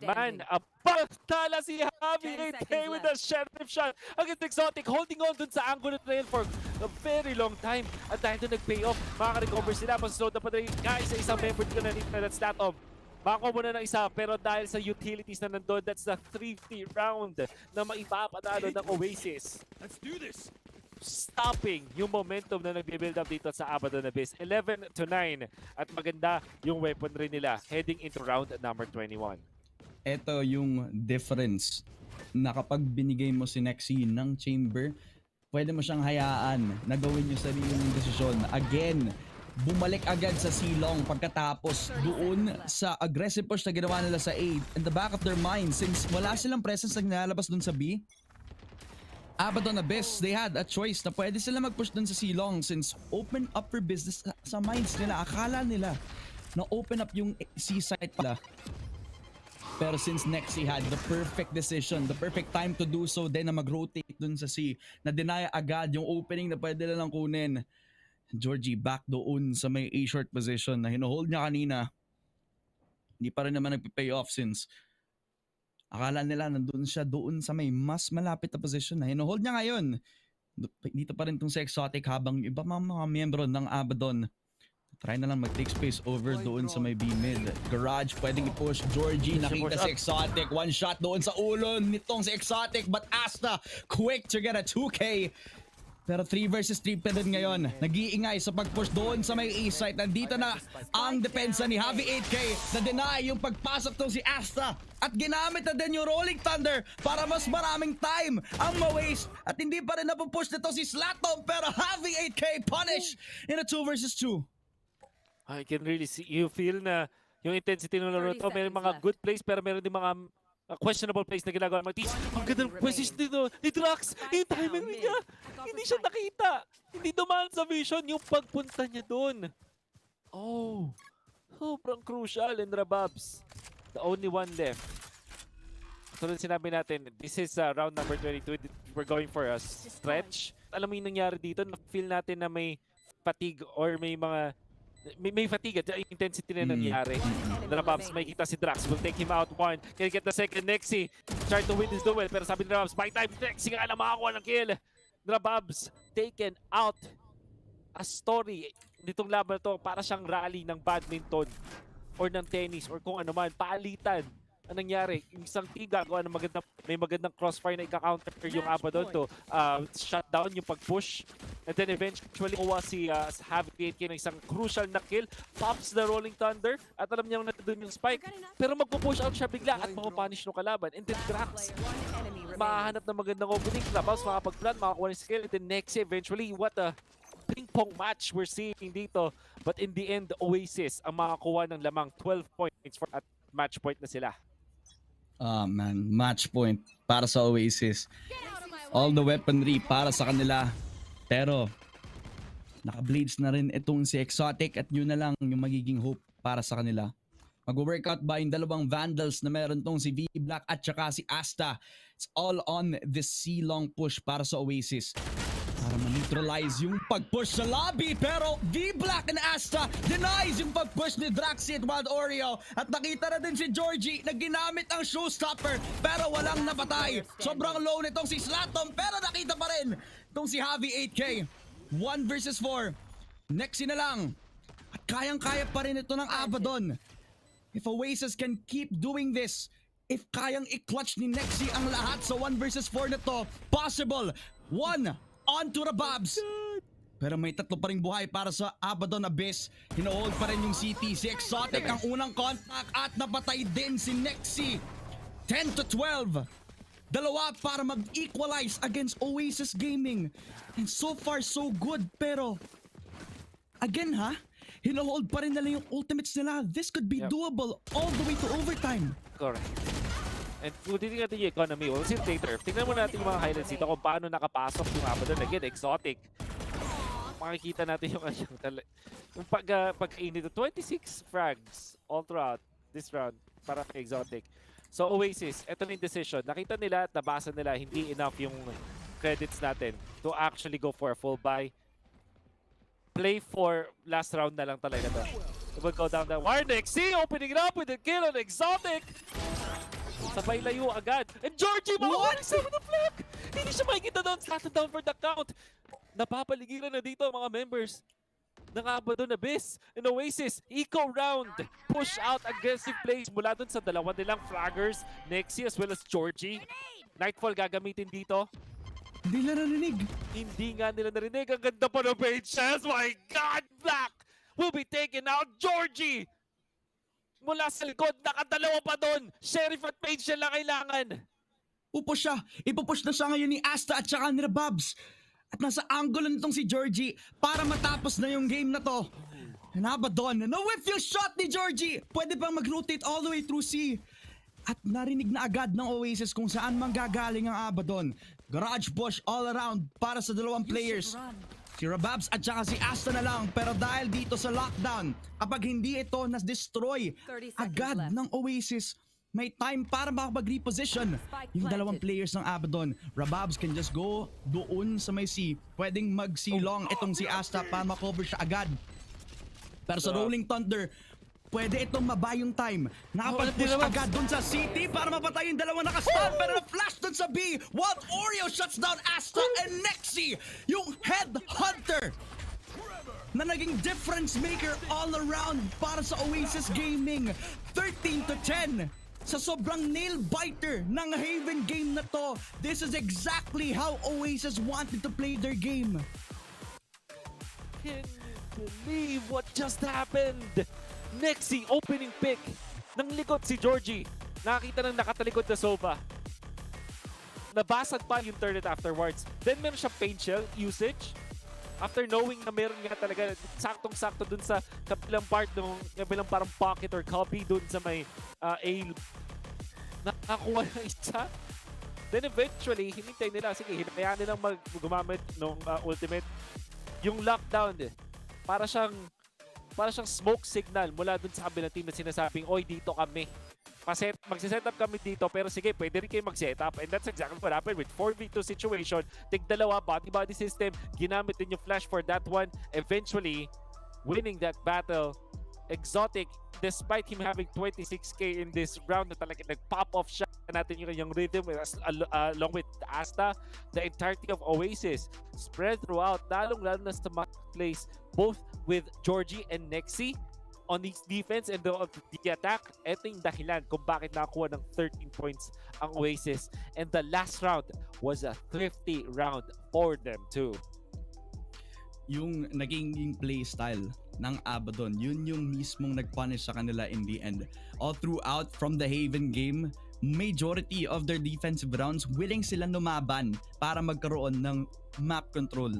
man above. Tala si Javi 8K with a sheriff shot against Exotic, holding on dun sa angle trail for a very long time. At dahil doon nag-pay off, makaka-recover sila. Masusod na pa rin guys sa isang member dito na that's that off. Makakuha mo na ng isa, pero dahil sa utilities na nandun, that's the 3-3 round na maipapanalo ng OASIS. Let's do this. Stopping yung momentum na nag-build up dito sa Abaddon Abyss. 11-9 at maganda yung weaponry nila heading into round number 21. Ito yung difference na kapag binigay mo si Nexi ng chamber, pwede mo siyang hayaan na gawin yung sarili ng desisyon. Again, bumalik agad sa silong pagkatapos doon sa aggressive push na ginawa nila sa A. In the back of their mind, since wala silang presence na nilalabas doon sa B, Abaddon Abyss, they had a choice na pwede sila mag-push doon sa silong since open up for business sa minds nila. Akala nila na open up yung C site pala. Pero since Nexi had the perfect decision, the perfect time to do so, then na mag-rotate dun sa C, na deny agad yung opening na pwede lang kunin. Georgie back doon sa may A-short position na hinohold niya kanina. Hindi pa rin naman nagpipay off since akala nila nandun siya doon sa may mas malapit na position na hinohold niya ngayon. Dito pa rin tong si Exotic habang iba mga miyembro ng Abaddon try na lang mag-take space over doon sa may B-mid. Garage pwedeng i-push. Georgie nakita si Exotic. One shot doon sa ulo nitong si Exotic, but Asta quick to get a 2K. Pero 3 versus 3 pa rin ngayon. Nag-iingay sa pag-push doon sa may A-site. Nandito na ang depensa ni Javi 8K na deny yung pagpasok to si Asta. At ginamit na din yung Rolling Thunder para mas maraming time ang ma-waste. At hindi pa rin napupush nito si Slatom. Pero Javi 8K punish in a 2 versus 2. I can really see, you feel na yung intensity ng laro to. May mga good plays pero meron din mga questionable plays na ginagawa ng team. Ang ganda ng position dito ni Drax. Yung timing niya. Hindi siya nakita. Hindi dumaan sa vision yung pagpunta niya doon. Oh. Sobrang crucial in Rababs. The only one left. So sinabi natin, this is round number 22. We're going for a stretch. Alam mo yung nangyari dito, na-feel natin na may fatigue or may mga may fatigue at intensity na nangyari. Rababs, may kita si Drax. Will take him out one. Can get the second. Nexi try to win this duel. Pero sabi ni Rababs, by time Nexi nga na makakuha ng kill. Rababs taken out. A story nitong laban na to para siyang rally ng badminton or ng tennis or kung ano man. Paalitan. Anong nangyari? Yung isang team gagawa ng may magandang crossfire na ika-counter yung Abaddon to shut down yung pag-push. And then eventually kuha si Javi 8K ng isang crucial na kill. Pops the Rolling Thunder at alam niya na doon yung spike. Pero magpo-push out siya bigla at makapunish ng kalaban. And then Drax, makahanap ng magandang opening. Labas, makapag-plant, makakuha ng skill. And then next eventually, what a ping-pong match we're seeing dito. But in the end, Oasis ang makakuha ng lamang 12 points at match point na sila. Oh man, match point para sa Oasis. All the weaponry para sa kanila. Pero naka-blades na rin itong si Exotic at yun na lang yung magiging hope para sa kanila. Mag-workout ba yung dalawang Vandals na meron tong si V-Black at saka si Asta. It's all on this C-long push para sa Oasis. Para ma-neutralize yung pag-push sa lobby. Pero V-Black and Asta denies yung pag-push ni Draxi at Wild Oreo. At nakita na din si Georgie na ginamit ang showstopper pero walang napatay. Sobrang low nitong si Slatom pero nakita pa rin itong si Javi 8K. 1 versus 4. Nexi na lang. At kayang-kaya pa rin ito ng Abaddon. If Oasis can keep doing this, if kayang i-clutch ni Nexi ang lahat sa 1 versus 4 na to, possible. 1 on to Rababs. Pero may tatlo pa ring buhay para sa Abaddon Abyss. Hinohold pa rin yung CT. Si Exotic ang unang contact at napatay din si Nexi. 10 to 12. Dalawa para mag-equalize against Oasis Gaming. And so far so good. Pero again hinohold pa rin nila yung ultimates nila. This could be doable all the way to overtime. Correct. And kung titignan natin yung economy, we'll see later. Tingnan mo natin yung mga highlights dito kung paano nakapasok yung Abaddon. Again, Exotic. Makikita natin yung pagkainit. 26 frags all throughout this round para kay Exotic. So Oasis, ito na yung decision. Nakita nila at nabasa nila hindi enough yung credits natin to actually go for a full buy. Play for last round na lang talaga to. It will go down the wire. Nexi opening it up with a kill on Exotic. Sabay layo agad. And Georgie, makakuha sa the flag! Hindi siya makikita doon. Slotted down for the count. Napapaligiran na dito mga members ng Abaddon Abyss and Oasis. Eco round. Push out aggressive plays mula doon sa dalawa nilang flaggers. Nexi as well as Georgie. Nightfall gagamitin dito. Hindi nila narinig. Hindi nga nila narinig. Ang ganda pa ng pages. My God! Black will be taken out. Georgie! Mula sa likod, nakadalawa pa doon. Sheriff at Page siya lang kailangan. Upo siya. Ipupush na siya ngayon ni Asta at saka ni Rababs. At nasa angulo nitong si Georgie para matapos na yung game na to. And Abaddon, no whiff yung shot ni Georgie! Pwede bang mag-rotate all the way through C? At narinig na agad ng Oasis kung saan manggagaling ang Abaddon. Garage push all around para sa dalawang players. Si Rababs at saka si Asta na lang, pero dahil dito sa lockdown, kapag hindi ito na-destroy agad ng Oasis, may time para makapag-reposition yung dalawang players ng Abaddon. Rababs can just go doon sa may C. Pwedeng mag-C-long itong si Asta para makover siya agad. Pero sa Rolling Thunder, pwede itong mabayong time. Nakapag-push agad dun sa CT para mapatay yung dalawang nakastun. Pero na-flash dun sa B. Wild Oreo shuts down Asta and Nexi, yung headhunter na naging difference maker all around para sa Oasis Gaming. 13-10. Sa sobrang nail-biter ng Haven game na to, this is exactly how Oasis wanted to play their game. Can you believe what just happened? Nexi, opening pick. Nang likod si Georgie. Nakakita ng nakatalikod na Sova. Nabasag pa yung turret afterwards. Then meron siya paint shell usage. After knowing na meron nga talaga saktong-sakto dun sa kabilang part ng kabilang parang pocket or copy dun sa may A. Nakakuha ng isa. Then eventually, hinintay nila. Sige, hinayaan nilang gumamit ng ultimate. Yung lockdown, para siyang smoke signal mula dun sa kabilang team na sinasabing, oy, dito kami. Magsiset up kami dito, pero sige, pwede rin kayo mag-set up. And that's exactly what happened with 4v2 situation. Tig-dalawa, body-body system. Ginamit din yung flash for that one. Eventually, winning that battle. Exotic, despite him having 26k in this round na talaga nag-pop off siya natin yung rhythm along with Asta, the entirety of Oasis spread throughout, lalong-lalo na sa marketplace, both with Georgie and Nexi on the defense and the attack. Ito yung dahilan kung bakit nakakuha ng 13 points ang Oasis. And the last round was a thrifty round for them too. Yung naging play style ng Abaddon, yun yung mismong nag-punish sa kanila in the end. All throughout from the Haven game, majority of their defensive rounds, willing sila lumaban para magkaroon ng map control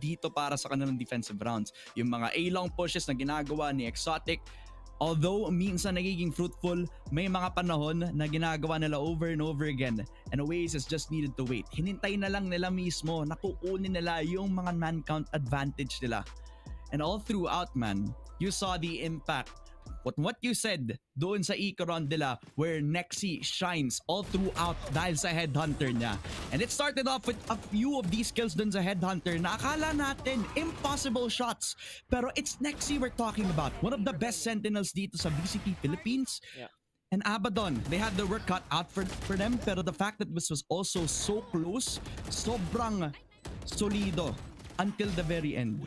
dito para sa kanilang defensive rounds. Yung mga A-long pushes na ginagawa ni Exotic, although minsan nagiging fruitful, may mga panahon na ginagawa nila over and over again, and Oasis just needed to wait. Hinintay na lang nila mismo na kukunin nila yung mga man count advantage nila. And all throughout, man, you saw the impact. What you said doon sa Eco round nila, where Nexi shines all throughout dahil sa headhunter niya. And it started off with a few of these kills dun sa headhunter na akala natin impossible shots. Pero it's Nexi we're talking about. One of the best sentinels dito sa VCT Philippines. Yeah. And Abaddon, they had their work cut out for them, pero the fact that this was also so close, sobrang solido until the very end.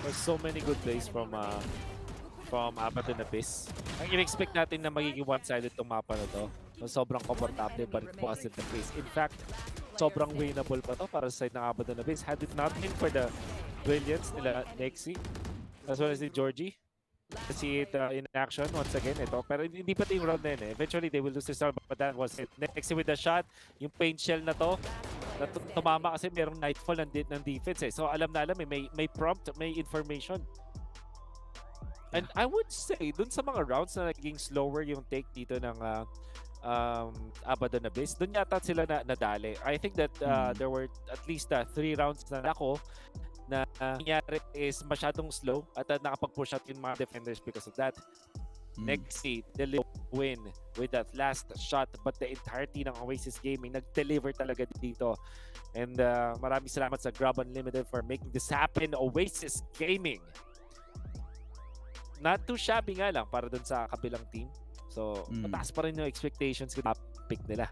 There's so many good plays from Abaddon Abyss. Ang in-expect natin na magiging one-sided itong mapa na to. Sobrang komportable, but it wasn't the case. In fact, sobrang winnable pa to para sa side ng Abaddon Abyss. Had it not been for the brilliance nila Nexi, as well as the Georgie. See it in action once again ito. Pero hindi pa yung round na yun eh. Eventually, they will lose this round, but that was it. Nexi with the shot, yung paint shell na to, tumama kasi merong nightfall ng defense eh. So alam na alam eh, may prompt, may information. And I would say, dun sa mga rounds na naging slower yung take dito ng Abaddon Abyss, dun yata sila nadali. I think that there were at least 3 rounds na ako na nangyari is masyadong slow at nakapag-push out yung mga defenders because of that. Nexi deliver win with that last shot, but the entirety ng Oasis Gaming nag-deliver talaga dito. And maraming salamat sa Grab Unlimited for making this happen. Oasis Gaming, not too shabby nga lang para dun sa kabilang team. So mataas pa rin yung expectations ko na pick nila.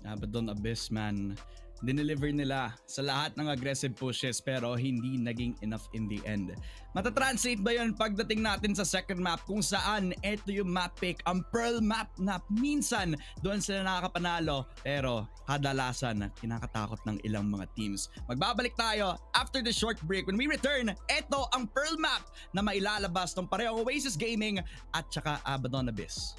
Abaddon Abyss, man, dineliver nila sa lahat ng aggressive pushes pero hindi naging enough in the end. Matatranslate ba yun pagdating natin sa second map kung saan ito yung map pick, ang Pearl map na minsan doon sila nakakapanalo pero kadalasan kinakatakot ng ilang mga teams. Magbabalik tayo after the short break. When we return, ito ang Pearl map na mailalabas ng parehong Oasis Gaming at saka Abaddon Abyss.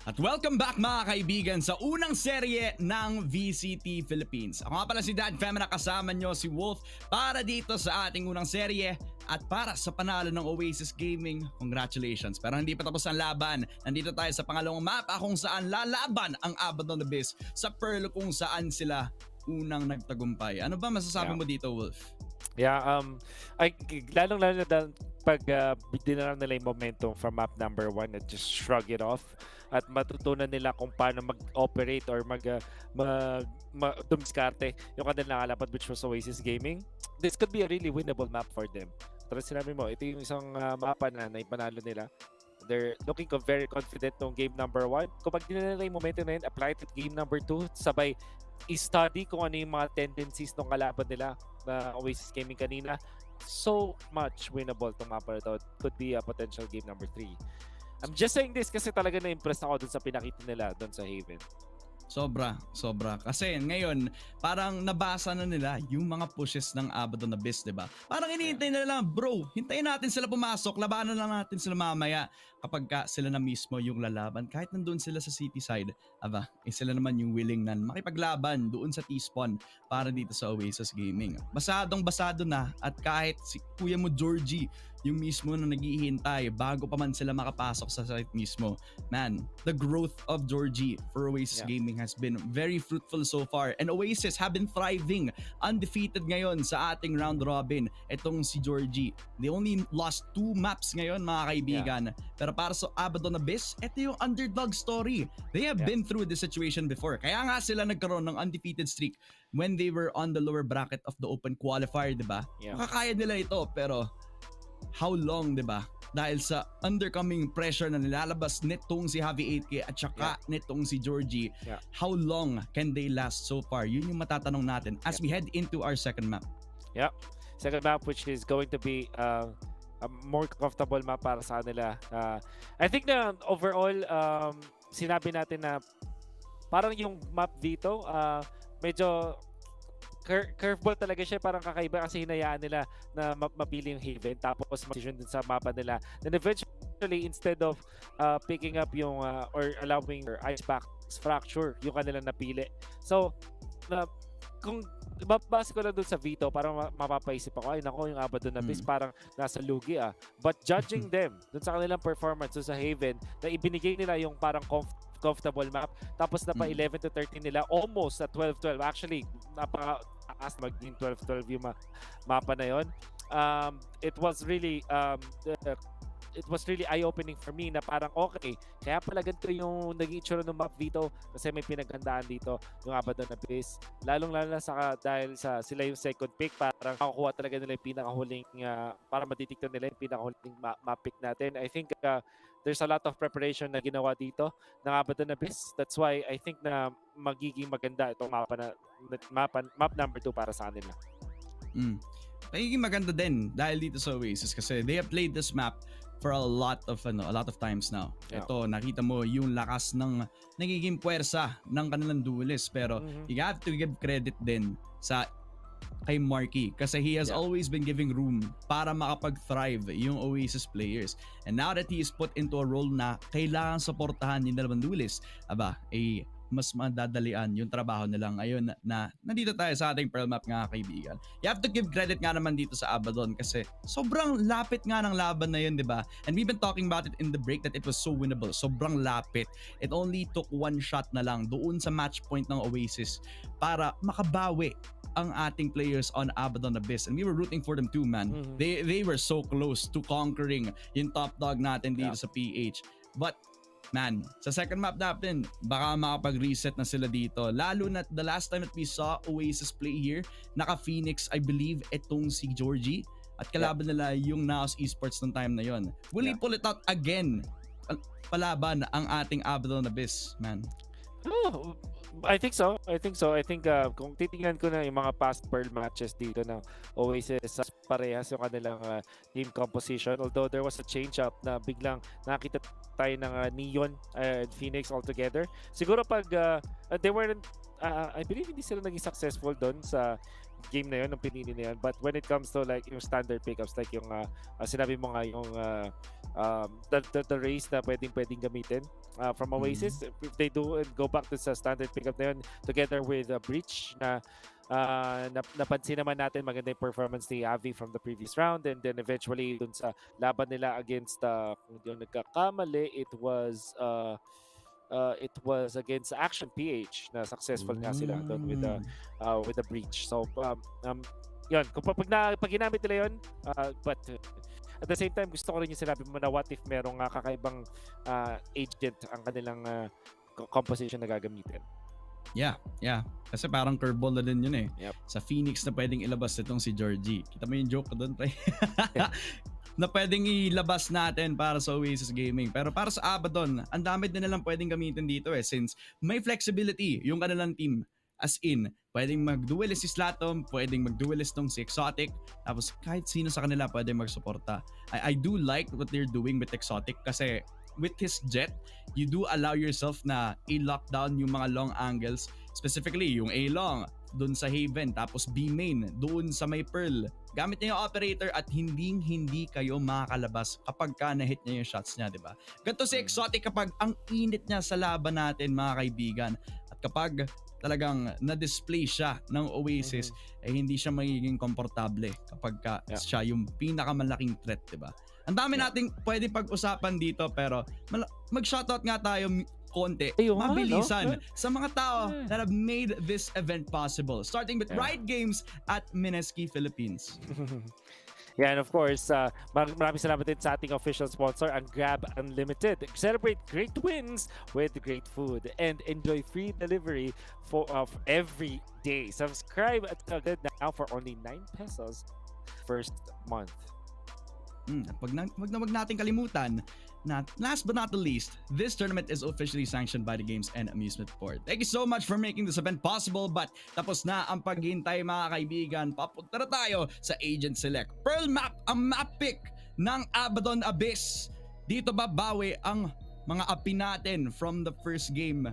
At welcome back mga kaibigan sa unang serye ng VCT Philippines. Ako nga pala si Dad Fem na kasama nyo si Wolf para dito sa ating unang serye at para sa panalo ng Oasis Gaming. Congratulations. Pero hindi pa tapos ang laban. Nandito tayo sa pangalawang mapa kung saan lalaban ang Abaddon Abyss sa Pearl kung saan sila unang nagtagumpay. Ano ba masasabi mo dito, Wolf? Yeah, lalong-lalo na pag dinala nila yung momentum from map number 1 at just shrug it off at matutunan nila kung paano mag-operate or dumiskarte yung kanilang kalaban, which was Oasis Gaming. This could be a really winnable map for them. Pero sinabi mo, ito yung isang mapa na naipanalo nila. They're looking very confident nung game number 1. Kung pag dinala nila yung momentum na yun, apply it at game number 2, sabay i-study kung ano yung mga tendencies ng kalaban nila na Oasis Gaming kanina. So much winnable itong mapa na ito. Could be a potential game number 3. I'm just saying this kasi talaga na-impress ako dun sa pinakita nila dun sa Haven. Sobra. Kasi ngayon, parang nabasa na nila yung mga pushes ng Abaddon Abyss, diba? Parang hinihintay na lang, bro, hintayin natin sila pumasok, labanan lang natin sila mamaya kapag sila na mismo yung lalaban. Kahit nandun sila sa city side, sila naman yung willing na makipaglaban doon sa T-spawn para dito sa Oasis Gaming. Basado na at kahit si kuya mo Georgie, yung mismo na naghihintay bago pa man sila makapasok sa site mismo. Man, the growth of Georgie for Oasis Gaming has been very fruitful so far. And Oasis have been thriving, undefeated ngayon sa ating round robin. Itong si Georgie, they only lost 2 maps ngayon mga kaibigan. Pero para sa Abaddon Abyss, ito yung underdog story. They have been through this situation before. Kaya nga sila nagkaroon ng undefeated streak when they were on the lower bracket of the open qualifier, diba? Makakaya nila ito, pero how long, diba? Dahil sa undercoming pressure na nilalabas nitong si Javi 8K at saka nitong si Georgie, how long can they last so far? Yun yung matatanong natin as we head into our second map. Second map, which is going to be a more comfortable map para sa kanila. I think na overall, sinabi natin na parang yung map dito, medyo curveball talaga siya, parang kakaiba kasi hinayaan nila na mapili yung Haven tapos mag-decision din sa mapa nila. Then eventually, instead of picking up yung or allowing your icebox fracture, yung kanilang napili. So, kung mabasa ko lang dun sa Vito, parang mapapaisip ako, ay nako, yung Abaddon Abyss parang nasa lugi But judging them dun sa kanilang performance dun sa Haven, na ibinigay nila yung parang comfortable map, tapos na pa 11 to 13 nila, almost at 12-12. Actually, napaka-taas maging 12-12 yung mapa na yon. It was really eye-opening for me na parang okay, kaya pala ganito yung naging itsura ng map dito kasi may pinaghandaan dito yung Abaddon Abyss. Lalong-lalo na dahil sila yung second pick, parang makukuha talaga nila yung pinakahuling para matitiktan nila yung pinakahuling map pick natin. I think there's a lot of preparation na ginawa dito ng Abaddon Abyss. That's why I think na magiging maganda itong map number 2 para sa kanila. Magiging maganda din dahil dito sa Oasis kasi they have played this map for a lot of times now. Ito, nakita mo yung lakas ng nagiging puwersa ng kanilang duelist, pero you have to give credit din kay Marky kasi he has always been giving room para makapag-thrive yung Oasis players. And now that he is put into a role na kailangan suportahan yung dalawang duelist, mas madadalian yung trabaho nila ngayon na nandito tayo sa ating Pearl Map nga kaibigan. You have to give credit nga naman dito sa Abaddon kasi sobrang lapit nga ng laban na yun, diba? And we've been talking about it in the break that it was so winnable. Sobrang lapit. It only took 1 shot na lang doon sa match point ng Oasis para makabawi ang ating players on Abaddon Abyss. And we were rooting for them too, man. They were so close to conquering yung top dog natin dito sa PH. But man, sa second map natin, baka makapag-reset na sila dito. Lalo na the last time that we saw Oasis play here, naka-Phoenix, I believe, itong si Georgie. At kalaban nila yung Naos Esports ng time na yon. Will he pull it out again? Palaban ang ating Abaddon Abyss, man. I think so. I think kung titingnan ko na yung mga past Pearl matches dito na Oasis, parehas yung kanilang team composition. Although there was a change-up na biglang nakita tayo ng Neon and Phoenix all together. Siguro pag they weren't, I believe hindi sila naging successful doon sa game na yun, ng pinili na yun. But when it comes to like yung standard pickups, like yung sinabi mo nga yung the race na pwedeng gamitin from Oasis. If they do and go back to sa standard pickup na yun together with Breach na napansin naman natin maganda yung performance ni Avi from the previous round, and then eventually dun sa laban nila against kung hindi ako nagkakamali, it was against Action PH na successful nga sila doon with the Breach. So yun, kung pag ginamit nila yun, but at the same time, gusto ko rin yung sinabi mo na what if merong kakaibang agent ang kanilang composition na gagamitin. Yeah. Kasi parang curveball na din yun eh. Yep. Sa Phoenix na pwedeng ilabas itong si Georgie. Kita mo yung joke ko doon, pre? Na pwedeng ilabas natin para sa Oasis Gaming. Pero para sa Abaddon, ang dami din nilang pwedeng gamitin dito eh, since may flexibility yung kanilang team. As in, pwedeng mag-duelist si Slatom, pwedeng mag-duelist tong si Exotic, tapos kahit sino sa kanila pwedeng magsuporta. I do like what they're doing with Exotic kasi with his jet, you do allow yourself na i-lockdown yung mga long angles, specifically yung A-long doon sa Haven, tapos B-main doon sa may Pearl. Gamit niya yung operator at hindi kayo makakalabas kapag ka na-hit niya yung shots niya, di ba? Ganito si Exotic kapag ang init niya sa laban natin, mga kaibigan, at kapag talagang na-display siya ng Oasis, eh hindi siya magiging komportable kapag siya yung pinakamalaking threat, di ba? Ang dami nating pwede pag-usapan dito, pero mag-shoutout nga tayo konti, mabilisan, sa mga tao that have made this event possible. Starting with Riot Games at Mineski Philippines. Yeah, and of course, maraming salamat din sa ating official sponsor, ang Grab Unlimited. Celebrate great wins with great food and enjoy free delivery of every day. Subscribe at now for only 9 pesos first month. Wag natin kalimutan na last but not the least, this tournament is officially sanctioned by the Games and Amusement Board. Thank you so much for making this event possible, but tapos na ang paghintay, mga kaibigan. Papunta na tayo sa Agent Select. Pearl Map, ang map pick ng Abaddon Abyss. Dito babawi ang mga api natin from the first game.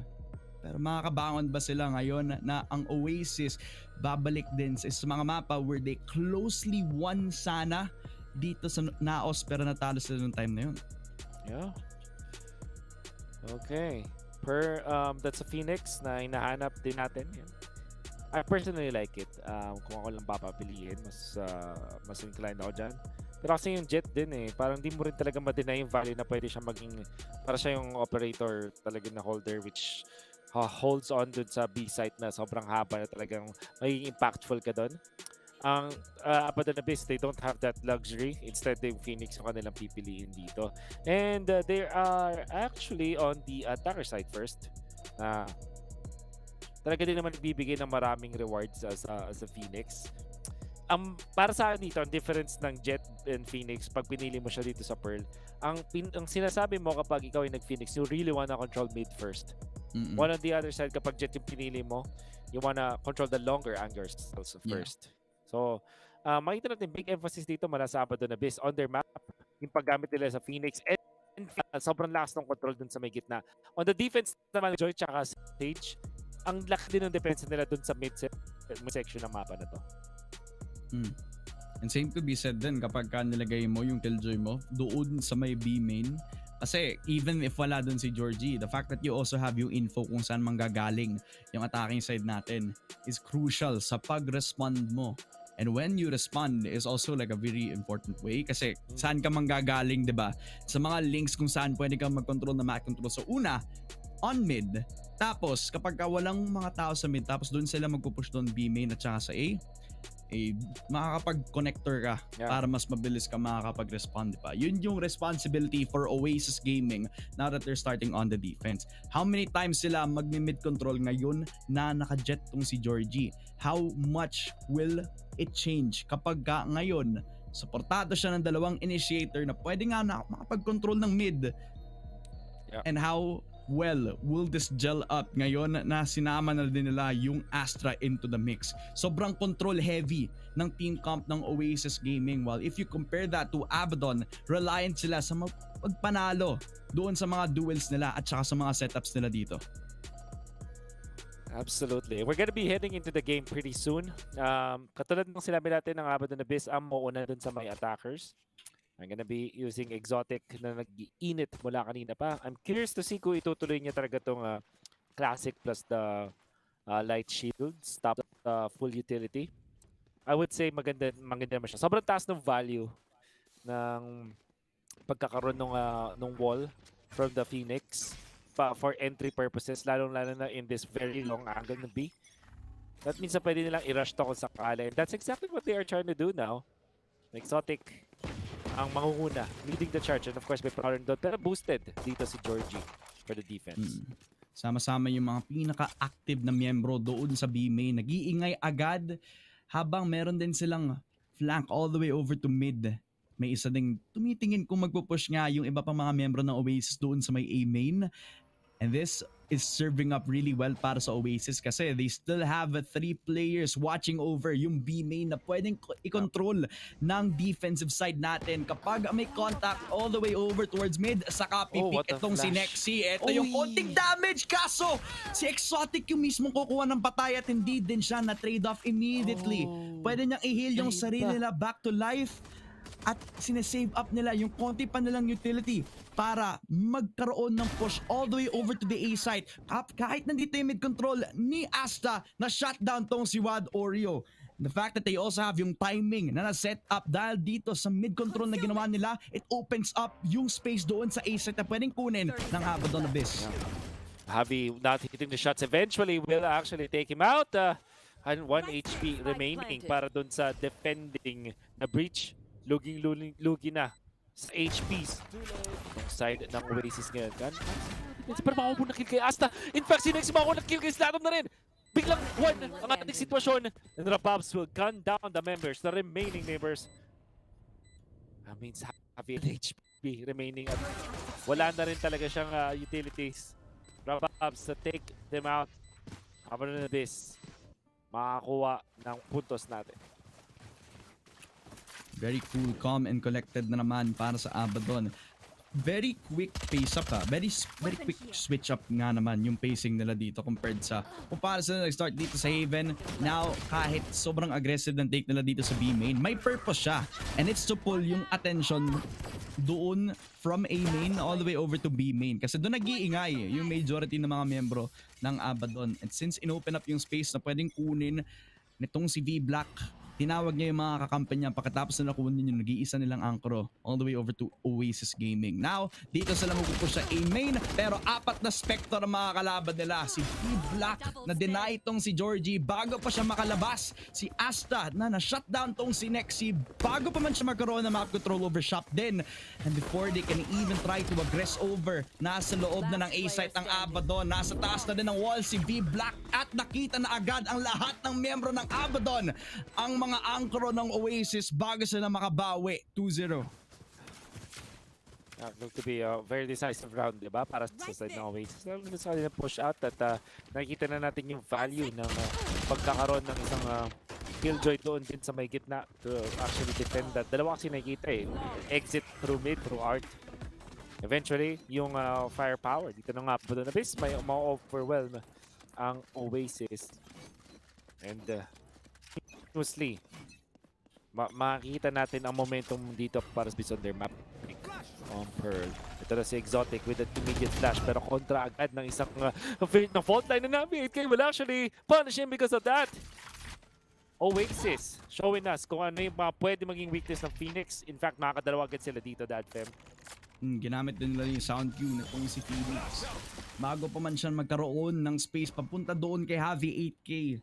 Pero makakabangon ba sila ngayon na ang Oasis babalik din sa mga mapa where they closely won sana dito sa Naos, pero natalo sila ng time na yun? Yeah. Okay. That's a Phoenix na hinahanap din natin. Yan. I personally like it. Kung ako lang papapiliin, mas inclined ako dyan. Pero kasi yung Jet din eh, parang di mo rin talaga ma-deny yung value na pwede siya maging, para siya yung operator talaga na holder which holds on dun sa B site na sobrang haba na talagang magiging impactful ka dun. Ang Abaddon Abyss, they don't have that luxury. Instead, yung Phoenix yung kanilang pipiliin dito. And they are actually on the attacker side first. Talaga din naman nagbibigay ng maraming rewards as a Phoenix. Para sa akin dito, ang difference ng Jet and Phoenix, pag pinili mo siya dito sa Pearl, ang sinasabi mo kapag ikaw ay nag-Phoenix, you really wanna control mid first. One on the other side, kapag Jet yung pinili mo, you wanna control the longer angles also first. So, makita natin big emphasis dito mula sa Abaddon Abyss on their map, yung paggamit nila sa Phoenix, and sobrang lakas ng control dun sa may gitna. On the defense naman, Joy tsaka Sage, ang laki din ng defense nila dun sa mid section ng mapa na to. And same could be said din kapag nilagay mo yung Killjoy mo doon sa may B main. Kasi even if wala dun si Georgie, the fact that you also have yung info kung saan manggagaling yung attacking side natin is crucial sa pag-respond mo. And when you respond is also like a very important way kasi saan ka manggagaling, di ba? Sa mga links kung saan pwede kang mag-control na map-control. So una, on mid. Tapos kapag walang mga tao sa mid, tapos doon sila magpupush doon B main at saka sa A, makakapag-connector ka para mas mabilis ka makakapag-respond, di ba? Yun yung responsibility for Oasis Gaming now that they're starting on the defense. How many times sila mag-mid control ngayon na naka-jet tong si Georgie? How much will it change kapag ngayon suportado siya ng dalawang initiator na pwede nga na makapag-control ng mid? And how well will this gel up ngayon na sinama na din nila yung Astra into the mix? Sobrang control heavy ng team comp ng Oasis Gaming, while if you compare that to Abaddon, reliant sila sa pagpanalo doon sa mga duels nila at saka sa mga setups nila dito. Absolutely. We're gonna be heading into the game pretty soon. Katulad ng sinabi natin ng Abaddon Abyss, ang mauna dun sa may attackers. I'm gonna be using exotic na nag-iinit mula kanina pa. I'm curious to see kung itutuloy niya talaga tong classic plus the light shields, top full utility. I would say maganda naman siya. Sobrang taas ng value ng pagkakaroon ng wall from the Phoenix for entry purposes, lalong-lalo na in this very long angle ng B. That means na pwede nilang i-rush to kung sakali. That's exactly what they are trying to do now. Exotic ang mangunguna, leading the charge. And of course, may power doon. Pero boosted dito si Georgie for the defense. Sama-sama yung mga pinaka-active na miyembro doon sa B-main. Nag-iingay agad habang meron din silang flank all the way over to mid. May isa ding tumitingin kung magpupush nga yung iba pang mga miyembro ng Oasis doon sa may A-main. And this is serving up really well para sa Oasis kasi they still have 3 players watching over yung B-main na pwedeng i-control ng defensive side natin. Kapag may contact all the way over towards mid, saka pipik itong si Nexy. Ito yung konting damage kaso si Exotic yung mismong kukuha ng patay at hindi din siya na trade off immediately. Pwede niyang i-heal yung sarili nila back to life. At sinesave up nila yung konti pa nilang utility para magkaroon ng push all the way over to the A site. Kahit nandito yung mid-control ni Asta na shutdown tong si Wad Oreo. The fact that they also have yung timing na na-set up dahil dito sa mid-control na ginawa nila, it opens up yung space doon sa A site na pwedeng kunin ng Abaddon Abyss. Javi not hitting the shots eventually will actually take him out. And 1 HP remaining para doon sa defending na breach. Lugi na sa HPs ng side ng Oasis ngayon. Pero makakuha na kill kay Asta. In fact, si Nex makakuha na kill kay Slatom na rin. Biglang 1 ang ating sitwasyon. And the Rababs will gun down the members, the remaining members. That means happy HP remaining. At wala na rin talaga siyang utilities. Rababs to take them out. Abaddon Abyss makakuha ng puntos natin. Very cool, calm, and collected na naman para sa Abaddon. Very quick pace up very quick switch up nga naman yung pacing nila dito compared sa kung para sila nag-start dito sa Haven. Now, kahit sobrang aggressive ng take nila dito sa B main, may purpose siya. And it's to pull yung attention doon from A main all the way over to B main. Kasi doon nag-iingay yung majority ng mga miyembro ng Abaddon. And since inopen up yung space na pwedeng kunin nitong si V-Black, tinawag niya yung mga kakampan niya pagkatapos na nakunin yung nag-iisa nilang angkro all the way over to Oasis Gaming. Now, dito sila magpupush sa A-main pero 4 na Spectre ang mga kalaban nila. Si V-Black na deny itong si Georgie bago pa siya makalabas. Si Asta na na-shutdown tong si Nexy bago pa man siya magkaroon ng map control over shop din. And before they can even try to aggress over, nasa loob na ng A-site ang Abaddon. Nasa taas na din ng wall si V-Black at nakita na agad ang lahat ng miyembro ng Abaddon. Ang mga angkro ng Oasis bago sila makabawi 2-0. Going to be a very decisive round, di ba? Para sa side ng Oasis. Sa na push out at nakikita na natin yung value ng pagkakaroon ng isang killjoy doon din sa may gitna to actually defend that. Dalawa kasi nakikita exit through mid, through art. Eventually, yung firepower dito na nga po doon. Abyss, may ma-overwhelm ang Oasis. And mostly, makikita natin ang momentum dito para based on their map. On Pearl. Ito na si Exotic with an immediate flash pero kontra agad ng isang na fault line na namin. 8K will actually punish him because of that. Oasis showing us kung ano yung mga pwede maging weakness ng Phoenix. In fact, makakadalawa agad sila dito, Dadfem. Ginamit din nila yung sound cue na itong si Phoenix. Bago pa man siya magkaroon ng space papunta doon kay Javi 8K.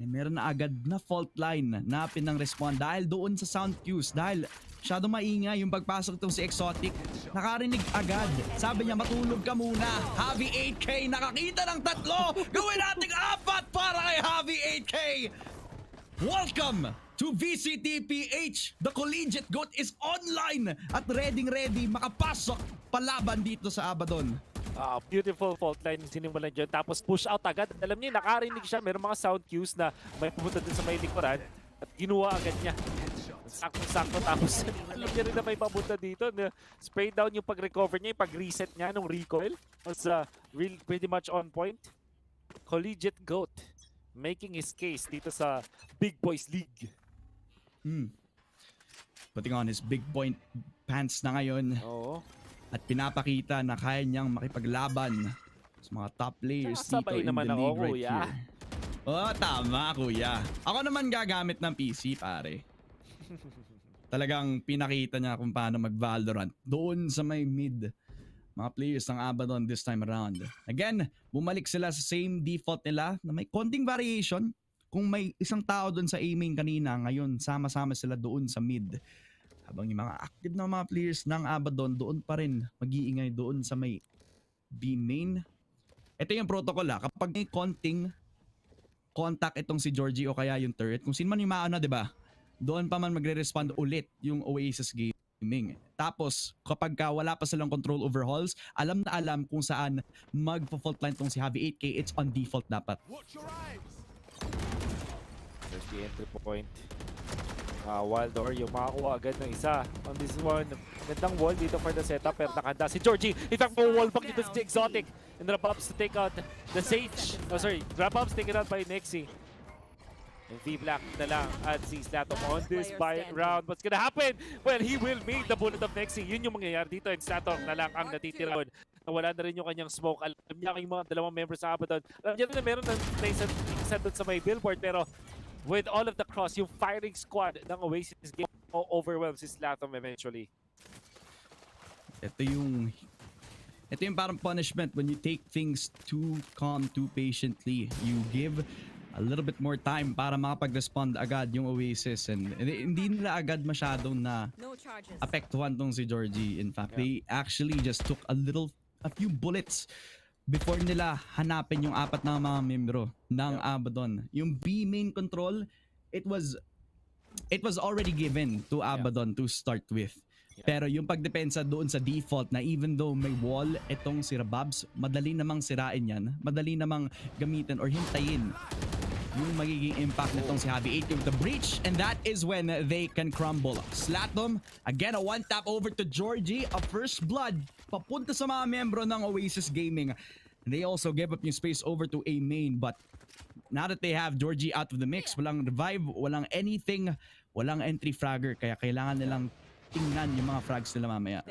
Meron na agad na fault line na pinang-respond dahil doon sa sound cues. Dahil masyado maingay yung pagpasok itong si Exotic. Nakarinig agad. Sabi niya matulog ka muna. Javi 8K nakakita ng 3. Gawin nating 4 para kay Javi 8K. Welcome to VCTPH. The Collegiate Goat is online at ready makapasok palaban dito sa Abaddon. Beautiful fault line sinimulan dyan. Tapos push out agad. Alam niya, nakarinig siya. Meron mga sound cues na may pumunta dun sa may likuran. At ginuha agad niya. Sakto-sakto. Tapos alam niya rin na may papunta dito. Na spray down yung pag-recover niya. Yung pag-reset niya nung recoil. Was pretty much on point. Collegiate Goat making his case dito sa Big Boys League. putting on his big point pants na ngayon. Oo. At pinapakita na kaya niyang makipaglaban sa mga top players dito Sabay in naman the ako, league right kuya. here. Oh, tama kuya. Ako naman gagamit ng PC pare. Talagang pinakita niya kung paano mag-Valorant doon sa may mid. Mga players ng Abaddon this time around. Again, bumalik sila sa same default nila na may konting variation. Kung may isang tao doon sa A-main kanina, ngayon sama-sama sila doon sa mid. Habang yung mga active na mga players ng Abaddon doon pa rin mag-iingay doon sa may B-main. Ito yung protocol kapag may konting contact itong si Georgie o kaya yung turret, kung sino man yung mauna, di ba? Doon pa man magre-respond ulit yung OASIS gaming. Tapos kapag wala pa silang control over halls, alam na alam kung saan mag-fault line tong si Javi 8K. It's on default dapat. There's the entry point. Wild Oreo makakuha agad ng isa on this one. Gandang wall dito for the setup pero nakahanda si Georgie. In fact, wall back dito si Exotic. And drop-ups to take out the Sage. Oh sorry, drop-ups taken out by Nexi. And V-Black na lang at si Slatom on this round. What's gonna happen? Well, he will make the bullet of Nexi. Yun yung mangyayari dito and Slatom na lang ang natitira. Nawala na rin yung kanyang smoke. Alam niya yung mga dalawang members sa Abaddon. Alam niya rin na meron na isa doon sa may billboard pero with all of the cross, yung firing squad ng OASIS game overwhelms si Slatom eventually. Ito yung parang punishment when you take things too calm, too patiently. You give a little bit more time para makapag-respond agad yung OASIS and hindi nila agad masyadong na apektuhan tong si Georgie. In fact, they actually just took a few bullets before nila hanapin yung apat na mga membro ng Abaddon. Yung B main control, it was already given to Abaddon to start with. Pero yung pagdepensa doon sa default na even though may wall itong si Rababs, madali namang sirain yan, madali namang gamitin or hintayin yung magiging impact nitong si Javi 8 with the breach, and that is when they can crumble. Slatom, again a one tap over to Georgie, a first blood papunta sa mga membro ng OASIS Gaming. They also gave up yung space over to A main, but now that they have Georgie out of the mix, walang revive, walang anything, walang entry fragger, kaya kailangan nilang tingnan yung mga frags nila mamaya.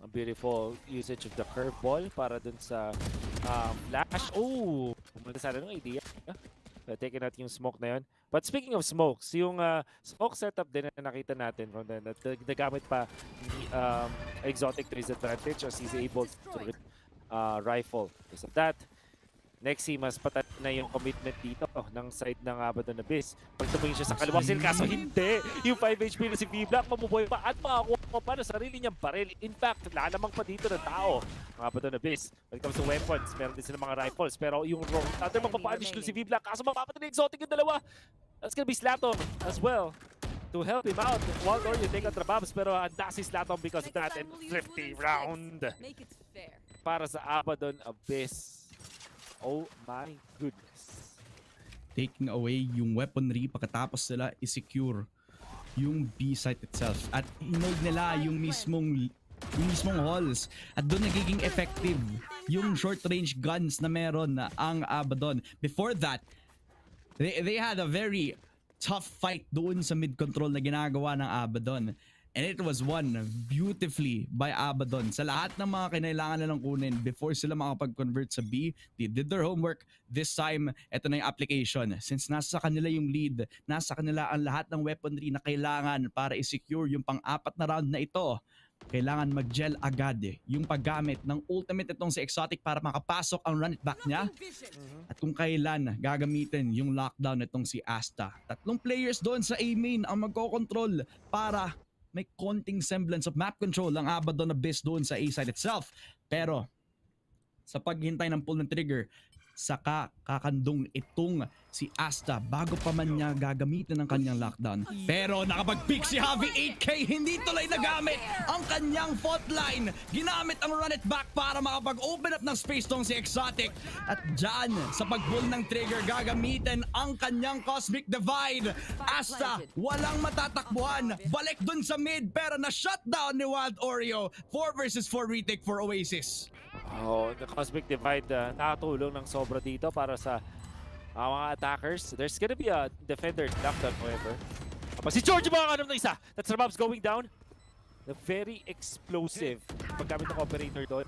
A beautiful usage of the curveball para dun sa flash. Oh, pumunta sana ng idea. Taking out yung smoke na yun. But speaking of smokes, yung smoke setup din na nakita natin from the nagamit pa ni Exotic to his advantage as he's able to rifle. Because of that, Nexi mas patat na yung commitment dito ng side ng Abaddon Abyss. Pag tumingin siya sa kaliwang sila, kaso hindi. Yung 5 HP na si V-Black, mabubuhay pa at makakuha pa na sarili niyang baril. In fact, lalamang pa dito ng tao ang Abaddon Abyss. When it comes to weapons, meron din sila mga rifles. Pero yung other mapapanish doon si V-Black, kaso mapapatay na Exotic yung dalawa. That's gonna be Slatom as well to help him out. Waldor, you take out the Babs, pero handa si Slatom because of that. And 50 round para sa Abaddon Abyss. Oh my goodness. Taking away yung weaponry pagkatapos nila i-secure yung B site itself. At inold nila yung mismong halls. At doon nagiging effective yung short range guns na meron na ang Abaddon. Before that, they had a very tough fight doon sa mid control na ginagawa ng Abaddon. And it was won beautifully by Abaddon. Sa lahat ng mga kinailangan nilang kunin before sila makapag-convert sa B, they did their homework. This time, ito na yung application. Since nasa kanila yung lead, nasa kanila ang lahat ng weaponry na kailangan para i-secure yung pang-apat na round na ito, kailangan mag-gel agad yung paggamit ng ultimate itong si Exotic para makapasok ang run it back niya. At kung kailan gagamitin yung lockdown itong si Asta. 3 players doon sa A main ang magkocontrol para may konting semblance of map control ang Abaddon Abyss doon sa A side itself. Pero sa paghintay ng pull ng trigger, saka kakandong itong si Asta bago pa man niya gagamitin ang kanyang lockdown. Pero nakapag-pick si Javi 8K, hindi tuloy nagamit ang kanyang fault line. Ginamit ang run it back para makapag-open up ng space tong si Exotic. At dyan, sa pag-pull ng trigger, gagamitin ang kanyang Cosmic Divide. Asta, walang matatakbuhan. Balik dun sa mid, pero na-shutdown ni Wild Oreo. 4 versus 4 retake for OASIS. Oh, the Cosmic Divide nakatulong ng sobra dito para sa mga attackers. There's gonna be a defender lockdown, however. Pag si Georgie makakahanap ng isa. That's Rabab's going down. The very explosive paggamit ng operator doon.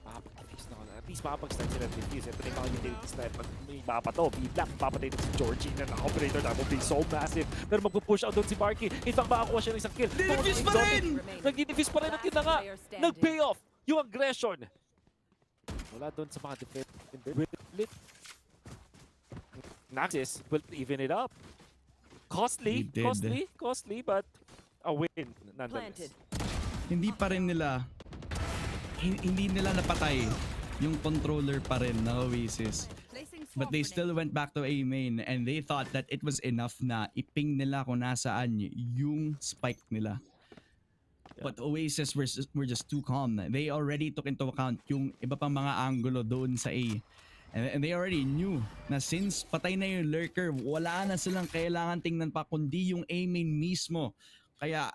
Makapag-defuse na. At least makapag-start sila ng defuse. Ito na yung mga utility sniper. May mapa to. V-Black. Papatay na si Georgie na operator. That will be so massive. Pero magpupush out doon si Marky. In fact, makakuha siya ng isang kill. Nag-defuse pa rin! Nag-defuse pa rin at yun na nga. Nag-pay off yung aggression. Wala doon sa mga defender. Naxis will even it up. Costly, but a win nonetheless. Hindi pa rin nila, hindi nila napatay yung controller pa rin na OASIS. But they still went back to A main and they thought that it was enough na iping nila kung nasaan yung spike nila. But OASIS were just too calm. They already took into account yung iba pang mga angulo doon sa A. And they already knew na since patay na yung lurker, wala na silang kailangan tingnan pa kundi yung A main mismo. Kaya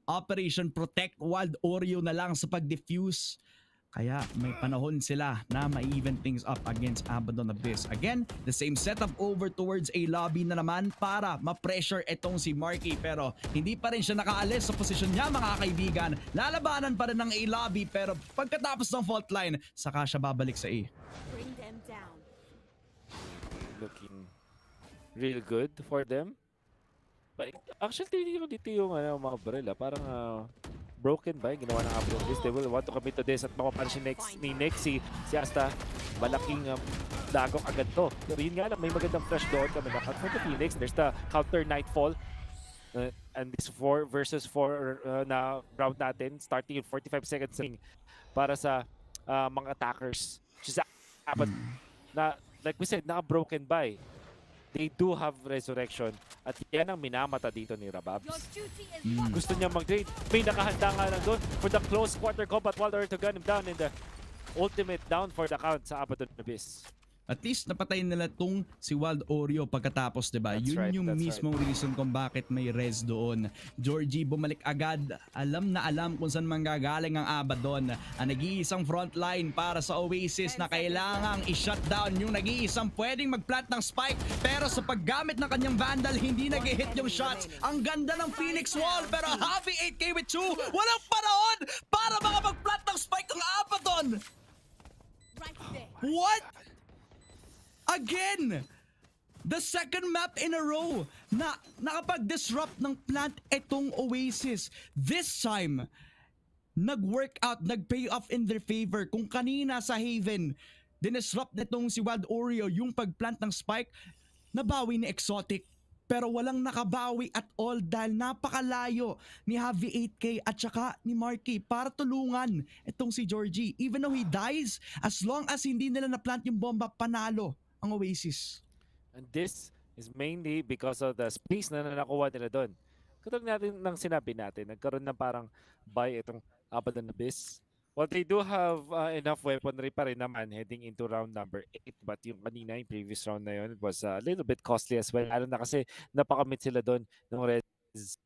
Operation Protect Wild Oreo na lang sa pag-defuse. Kaya may panahon sila na ma-even things up against Abaddon Abyss. Again, the same setup over towards A lobby na naman para ma-pressure itong si Marky. Pero hindi pa rin siya nakaalis sa posisyon niya mga kaibigan. Lalabanan pa rin ng A lobby pero pagkatapos ng fault line, saka siya babalik sa A. Bring them down. Looking real good for them. But actually, tinitingnan ko dito yung mga barrel. Parang broken ba yung ginawa ng Abaddon Abyss. They will want to commit to this at mapapan ni Nexi. Si Asta, malaking dagok agad to. Pero yun nga lang, may magandang flash doon kami na for the Phoenix. There's the counter Nightfall. And this 4 versus 4 na round natin. Starting in 45 seconds para sa mga attackers. Which is Abaddon. Na, like we said, naka-broken by. They do have resurrection. At yan ang minamata dito ni Rabab. Gusto niya mag-trade. May nakahanda nga lang doon for the close quarter combat while they're to gun him down in the ultimate down for the count sa Abaddon Abyss. At least napatay nila tong si Wild Oreo pagkatapos, diba? Yun yung mismong reason kung bakit may res doon. Georgie bumalik agad. Alam na alam kung saan manggagaling ang Abaddon. Ang nag-iisang frontline para sa OASIS na kailangang i-shutdown yung nag-iisang pwedeng mag-plant ng spike. Pero sa paggamit ng kanyang Vandal, hindi nag-hit yung shots. Ang ganda ng Phoenix Wall pero happy 8k with 2. Walang panahon para makapag-plant ng spike ng Abaddon. What? Again! The second map in a row na nakapag-disrupt ng plant itong OASIS. This time, nag-work out, nag-pay off in their favor. Kung kanina sa Haven, dinisrupt nitong si Wild Oreo yung pag-plant ng spike, nabawi ni Exotic. Pero walang nakabawi at all dahil napakalayo ni Javi 8K at saka ni Marky para tulungan itong si Georgie. Even though he dies, as long as hindi nila na-plant yung bomba, panalo ang OASIS. And this is mainly because of the space na nakuha nila doon. Katulad natin ng sinabi natin, nagkaroon na parang buy itong Abaddon Abyss. Well, they do have enough weaponry pa rin naman heading into round number 8. But yung kanina, yung previous round na yun, it was a little bit costly as well. Lalo na kasi napakamit sila doon ng Red.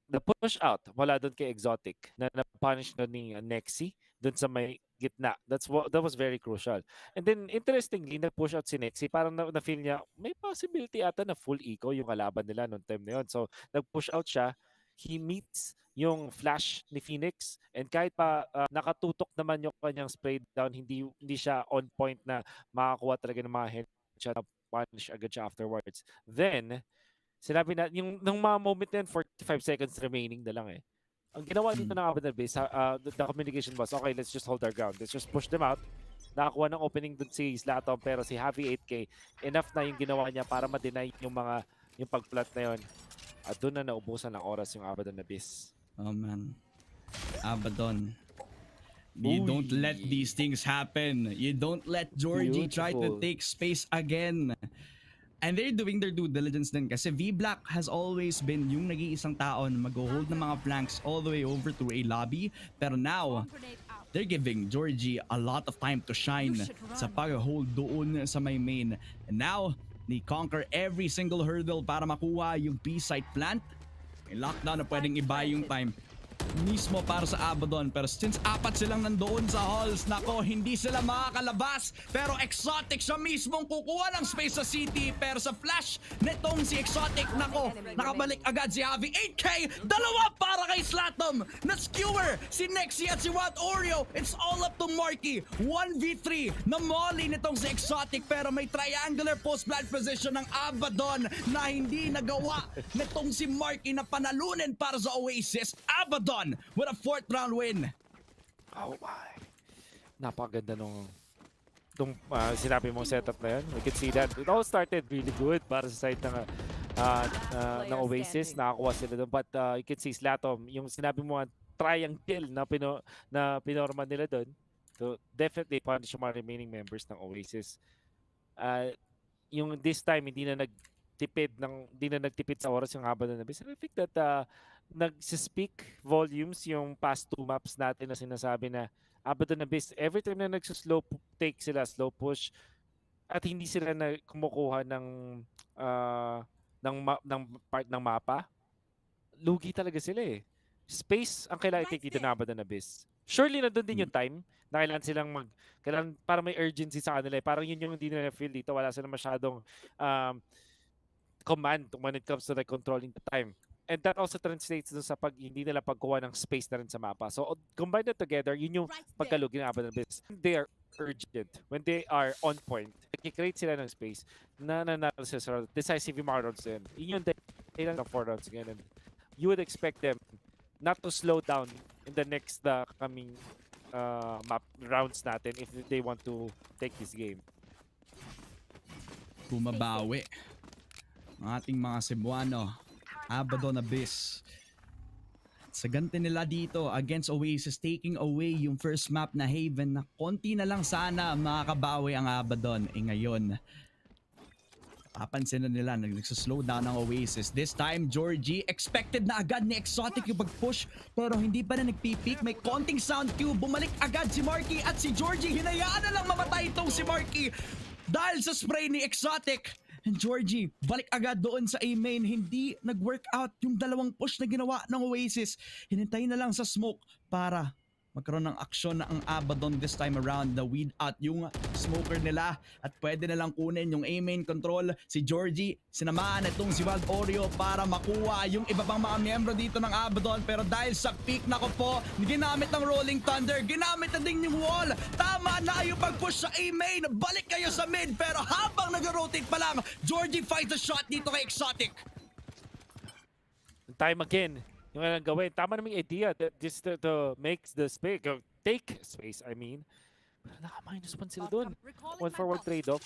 The push out mula doon kay Exotic na napunish na ni Nexi doon sa may gitna. That was very crucial. And then, interestingly, nag-push out si Nexi. Parang na-feel niya, may possibility ata na full eco yung kalaban nila noong time na yun. So, nag-push out siya. He meets yung flash ni Phoenix and kahit pa nakatutok naman yung kanyang spray down, hindi siya on point na makakuha talaga ng mga headshot na punish agad siya afterwards. Then, sinabi na, yung mga moment na yun, 45 seconds remaining na lang eh. Ang ginawa dito ng Abaddon Abyss, the communication was, okay, let's just hold our ground. Let's just push them out. Nakakuha ng opening dun si Slatom pero si Javi 8K, enough na yung ginawa niya para ma-deny yung pag-plant na yun. At doon na naubusan ng oras yung Abaddon Abyss. Oh man. Abaddon. You don't let these things happen. You don't let Georgie try to take space again. And they're doing their due diligence din kasi V-Black has always been yung nag-iisang tao na mag-hold ng mga flanks all the way over to a lobby. Pero now, they're giving Georgie a lot of time to shine sa pag-hold doon sa may main. And now, they conquer every single hurdle para makuha yung B-site plant. May lockdown na pwedeng i-buy yung time. mismo para sa Abaddon. Pero since apat silang nandoon sa halls, nako, hindi sila makakalabas. Pero Exotic siya mismong kukuha ng space sa city. Pero sa flash nitong si Exotic, nako, nakabalik agad si Javi. 8K, dalawa para kay Slatom. Na-skewer si Nexi at si Wild Oreo. It's all up to Marky. 1v3 na molly nitong si Exotic. Pero may triangular post-plant position ng Abaddon na hindi nagawa nitong si Marky na panalunin para sa OASIS. Abaddon with a 4th round win. Oh my. Napakaganda nung sinabi mong setup na yun. We can see that. It all started really good para sa side ng OASIS. Nakakuha sila doon. But you can see Slatom, yung sinabi mo triangle na pinorma nila doon. So definitely punish yung mga remaining members ng OASIS. Yung this time hindi na nagtipid sa oras yung Abaddon na base. I think that nag-speak volumes yung past 2 maps natin na sinasabi na Abaddon Abyss, every time na nagsuslow take sila, slow push, at hindi sila na kumukuha ng part ng mapa, lugi talaga sila eh. Space ang kailangan dito ng Abaddon Abyss. Surely nandun din yung time na kailangan para may urgency sa kanila eh. Parang yun yung hindi nila feel dito. Wala sila masyadong command when it comes to like controlling the time. And that also translates dun sa hindi nila pagkuha ng space na rin sa mapa. So combine that together, yun yung pagkalugi ng Abaddon Abyss. They are urgent. When they are on point, i-create sila ng space na decisive yung mga rounds din. Yun yung dahilan ng 4 rounds again. And you would expect them not to slow down in the next coming map rounds natin if they want to take this game. Bumabawi ang ating mga Cebuano. Abaddon Abyss. Sa ganti nila dito against OASIS, taking away yung first map na Haven na konti na lang sana makakabawi ang Abaddon. Ngayon, papansin na nila nagsuslow down ang OASIS. This time, Georgie, expected na agad ni Exotic yung pag-push pero hindi pa na nagpipeak. May konting sound cue. Bumalik agad si Marky at si Georgie. Hinayaan na lang mamatay itong si Marky dahil sa spray ni Exotic. And Georgie, balik agad doon sa A-main. Hindi nag-workout yung dalawang push na ginawa ng OASIS. Hinintay na lang sa smoke para magkaroon ng aksyon na ang Abaddon this time around. Na weed out yung smoker nila at pwede na lang kunin yung A-main control. Si Georgie, sinamahan itong si Wild Oreo para makuha yung iba pang mga miyembro dito ng Abaddon. Pero dahil sa peak, nako po, ginamit ng Rolling Thunder, ginamit na din yung wall. Tama na yung pag-push sa A-main. Balik kayo sa mid, pero habang nag-rotate pa lang, Georgie finds the shot dito kay Exotic. Time again. Yung kailangan gawin. Tama naman yung idea just to make the space, take space, I mean. Pero naka-1 sila dun. 1-for-1 trade-off.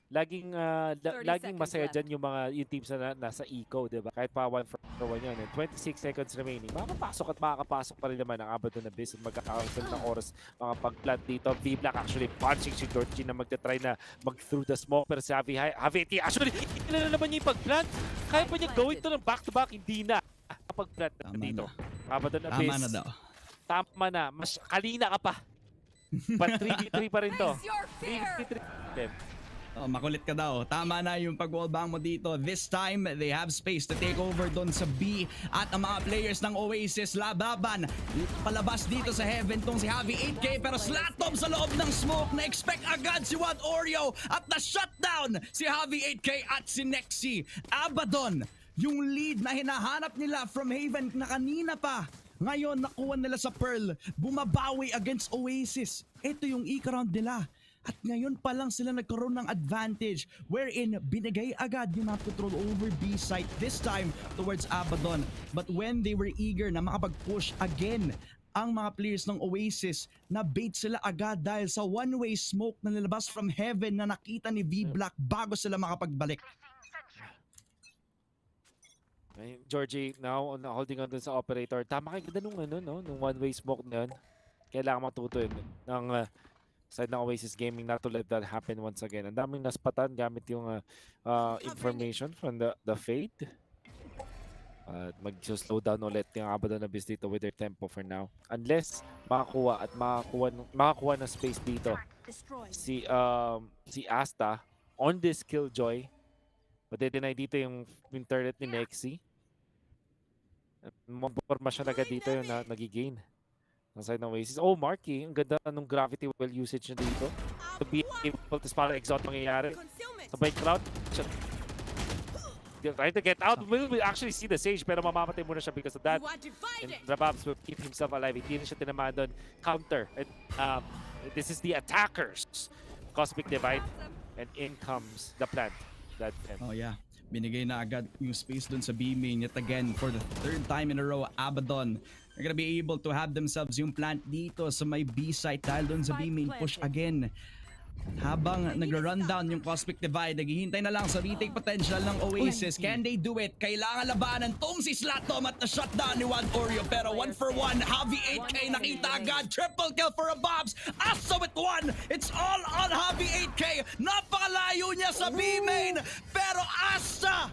Laging masaya dyan yung teams na nasa eco, diba? Kahit pa 1-for-1 yan. 26 seconds remaining. Makakapasok pa rin naman ang Abaddon Abyss at magkakaroon ng oras makapag-plant dito. V-Black actually punching si Georgie na magta-try na mag-through the smoke. Pero si Javi actually, hindi na naman niya yung pag-plant. Kaya pa niya gawin to ng back-to-back, hindi na. Pag-plant dito. Abaddon Abyss. Tama na daw. Tama na. Mas kalina ka pa. But 3v3 pa rin to. 3v3. Oh, makulit ka daw. Tama na yung pag-wallbang mo dito. This time, they have space to take over doon sa B. At ang mga players ng OASIS lababan. Palabas dito sa Heaven tong si Javi 8K. Pero Slatom sa loob ng smoke. Na-expect agad si Wild Oreo. At na-shutdown si Javi 8K at si Nexi. Abaddon, yung lead na hinahanap nila from Haven na kanina pa. Ngayon, nakuha nila sa Pearl. Bumabawi against OASIS. Ito yung e-round nila. At ngayon pa lang sila nagkaroon ng advantage wherein binigay agad yung map control over B site this time towards Abaddon. But when they were eager na makapag-push again, ang mga players ng OASIS na bait sila agad dahil sa one-way smoke na nilabas from Heaven na nakita ni V-Black bago sila makapagbalik. Georgie now holding on dun sa operator. Tama kayo ganda nung one-way smoke na yun. Kailangan matuto yun ng side ng OASIS Gaming not to let that happen once again. Ang daming naspatan gamit yung information from the Fade. Mag-slow down ulit yung Abaddon Abyss dito with their tempo for now. Unless makakuha na space dito. Si Asta on this Killjoy. But they deny dito yung turret ni Nexi. Mga formasyon agad dito yung nagigain. Ang side ng Oasis. Oh, Marky, ang ganda ng gravity well usage niya dito. To be able to para exhaust mangyayari. Sabay crowd. Trying to get out. Will actually see the Sage pero mamamatay muna siya because of that. And Rababs will keep himself alive. Hindi na siya tinamaan doon. Counter. And, this is the attackers. Cosmic Divide. And in comes the plant. Oh yeah. Binigay na agad yung space dun sa B main yet again for the third time in a row. Abaddon are gonna be able to have themselves yung plant dito sa may B site dahil dun sa B main push again. Habang nagra-rundown yung Cosmic Divide, naghihintay na lang sa retake potential ng Oasis. Can they do it? Kailangan labanan tong si Slatom at na-shutdown ni Wild Oreo. Pero 1-for-1, Javi 8K nakita agad. Triple kill for a Bobs. Asa with 1. It's all on Javi 8K. Napakalayo niya sa B-main. Pero Asa,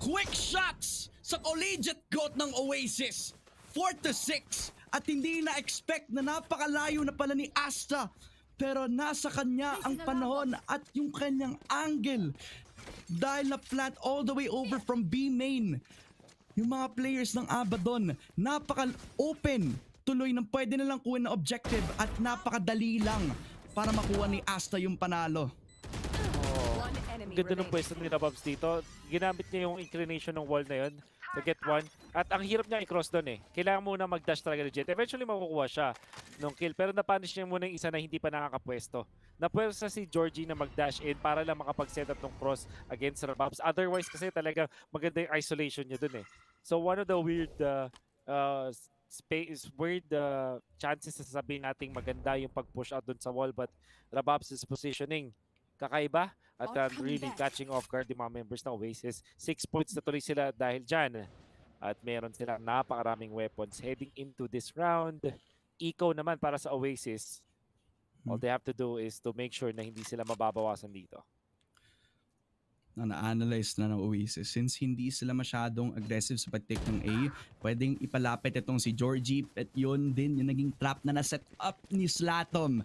quick shots sa collegiate goat ng Oasis. 4-6. At hindi na-expect na napakalayo na pala ni Asta. Pero nasa kanya ang panahon at yung kanyang angle. Dahil na-plant all the way over from B main. Yung mga players ng Abaddon, napaka-open. Tuloy nang pwede nilang kuha na objective at napakadali lang para makuha ni Asta yung panalo. Ang ganda ng pwesto ni Rababs dito. Ginamit niya yung inclination ng wall na yun to get one. At ang hirap niya i-cross doon eh. Kailangan muna mag-dash talaga ni Jet. Eventually makukuha siya ng kill. Pero napunish niya muna yung isa na hindi pa nakakapwesto. Napwesto si Georgie na mag-dash in para lang makapag-set up ng cross against Rababs. Otherwise kasi talaga maganda yung isolation niya doon eh. So one of the weird chances na sasabihin nating maganda yung pag-push out doon sa wall. But Rababs' positioning kakaiba at really catching off guard yung mga members ng Oasis. 6 points na tuloy sila dahil dyan. At meron silang napakaraming weapons heading into this round. Eco naman para sa Oasis. All they have to do is to make sure na hindi sila mababawasan dito. Na-analyze na ng Oasis. Since hindi sila masyadong aggressive sa pag-take ng A, pwedeng ipalapit itong si Georgie at yun din yung naging trap na na-set up ni Slatom.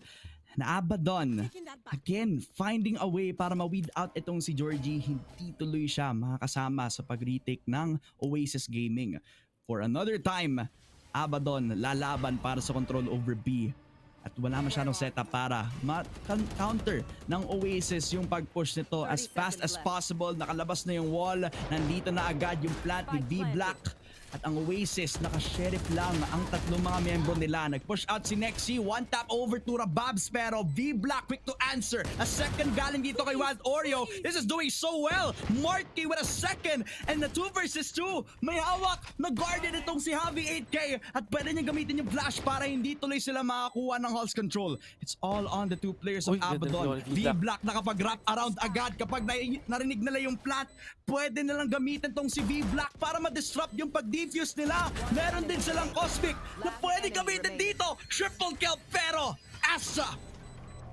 Na Abaddon, again, finding a way para ma-weed out itong si Georgie. Hindi tuloy siya makakasama sa pag-retake ng Oasis Gaming. For another time, Abaddon lalaban para sa control over B. At wala masyadong setup para ma-counter ng Oasis yung pag-push nito as fast as possible. Nakalabas na yung wall. Nandito na agad yung plant ni V-Black. At ang Oasis, naka-sheriff lang ang tatlong mga miyembro nila. Nag-push out si Nexi, one tap over to Rababs, pero V-Black quick to answer. A second galing dito kay Wild Oreo. This is doing so well. Marky with a second, and the 2 versus 2. May hawak na guardian itong si Javi 8K. At pwede niya gamitin yung flash para hindi tuloy sila makakuha ng Hulk's control. It's all on the 2 players of Abaddon. V-Black nakapag-wrap around agad. Kapag narinig nila yung plant, pwede nilang gamitin tong si V-Black para ma-disrupt yung pag-defuse nila. Meron din silang Cosmic na pwede gamitin dito. Triple kill pero Asa,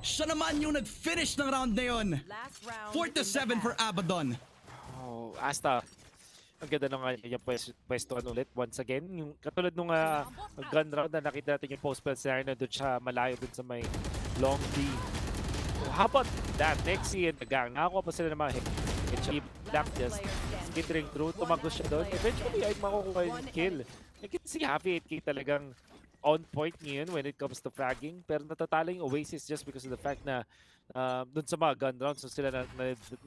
siya naman yung nag-finish ng round na yun. 4-7 for Abaddon. Oh, Asta. Ang ganda ng yung pwestuhan ulit once again. Yung katulad nung gun round na nakita natin yung post-spell scenario na doon siya malayo doon sa may long D. So how about that? Nexi and the gang. Nakakuha pa sila ng mga hit. Black just skittering through. Tumagos siya doon. Eventually ay makukuha yung kill. You can see Javi 8K talagang on point ngayon when it comes to fragging. Pero natatalo yung Oasis just because of the fact na dun sa mga gun rounds so sila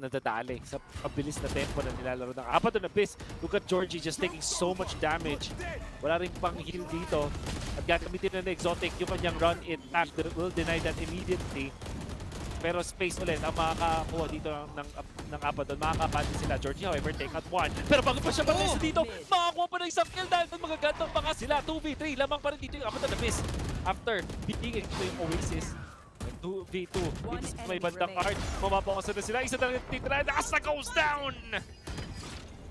nadadali sa pabilis na tempo na nilalaro ng Abaddon Abyss. Look at Georgie just taking so much damage. Wala rin pang heal dito. At gagamitin na exotic yung kanyang run-in back. Will deny that immediately. Pero space ulit ang makakakuha dito ng Abaddon. Makakapansin sila. Georgie, however, take out 1. Pero bago pa siya mag-miss dito, makakuha pa ng isang kill dahil mga gantong baka sila. 2v3. Lamang pa rin dito yung Abaddon Abyss. After beating ito yung Oasis. 2v2. Dito sa may bandang art. Mamabawasan na sila. Isa na lang titira. Asa goes down!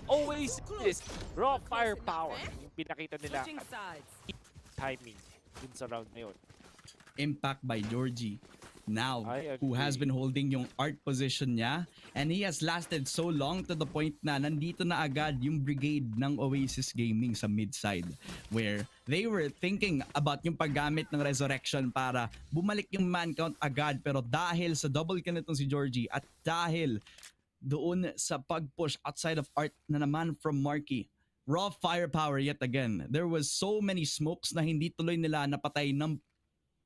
Oasis. Raw firepower. Yung pinakita nila. Timing. Dun sa round na yun. Impact by Georgie. Now, who has been holding yung art position niya, and he has lasted so long to the point na nandito na agad yung brigade ng Oasis Gaming sa mid-side, where they were thinking about yung paggamit ng resurrection para bumalik yung man count agad, pero dahil sa double kill nitong si Georgie at dahil doon sa pag-push outside of art na naman from Marky, raw firepower yet again. There was so many smokes na hindi tuloy nila napatay ng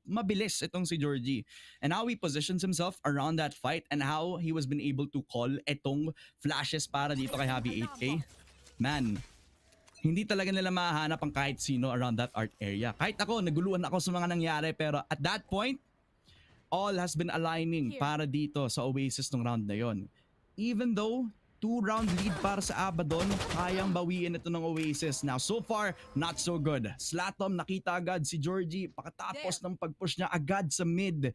mabilis itong si Georgie. And how he positions himself around that fight and how he was been able to call itong flashes para dito kay Javi 8K. Man, hindi talaga nila mahanap ang kahit sino around that art area. Kahit ako, naguluhan ako sa mga nangyari, pero at that point, all has been aligning para dito sa Oasis ng round na yon. Even though 2-round lead para sa Abaddon, kayang bawiin ito ng Oasis. Now, so far, not so good. Slatom, nakita agad si Georgie pagkatapos ng pag-push niya agad sa mid.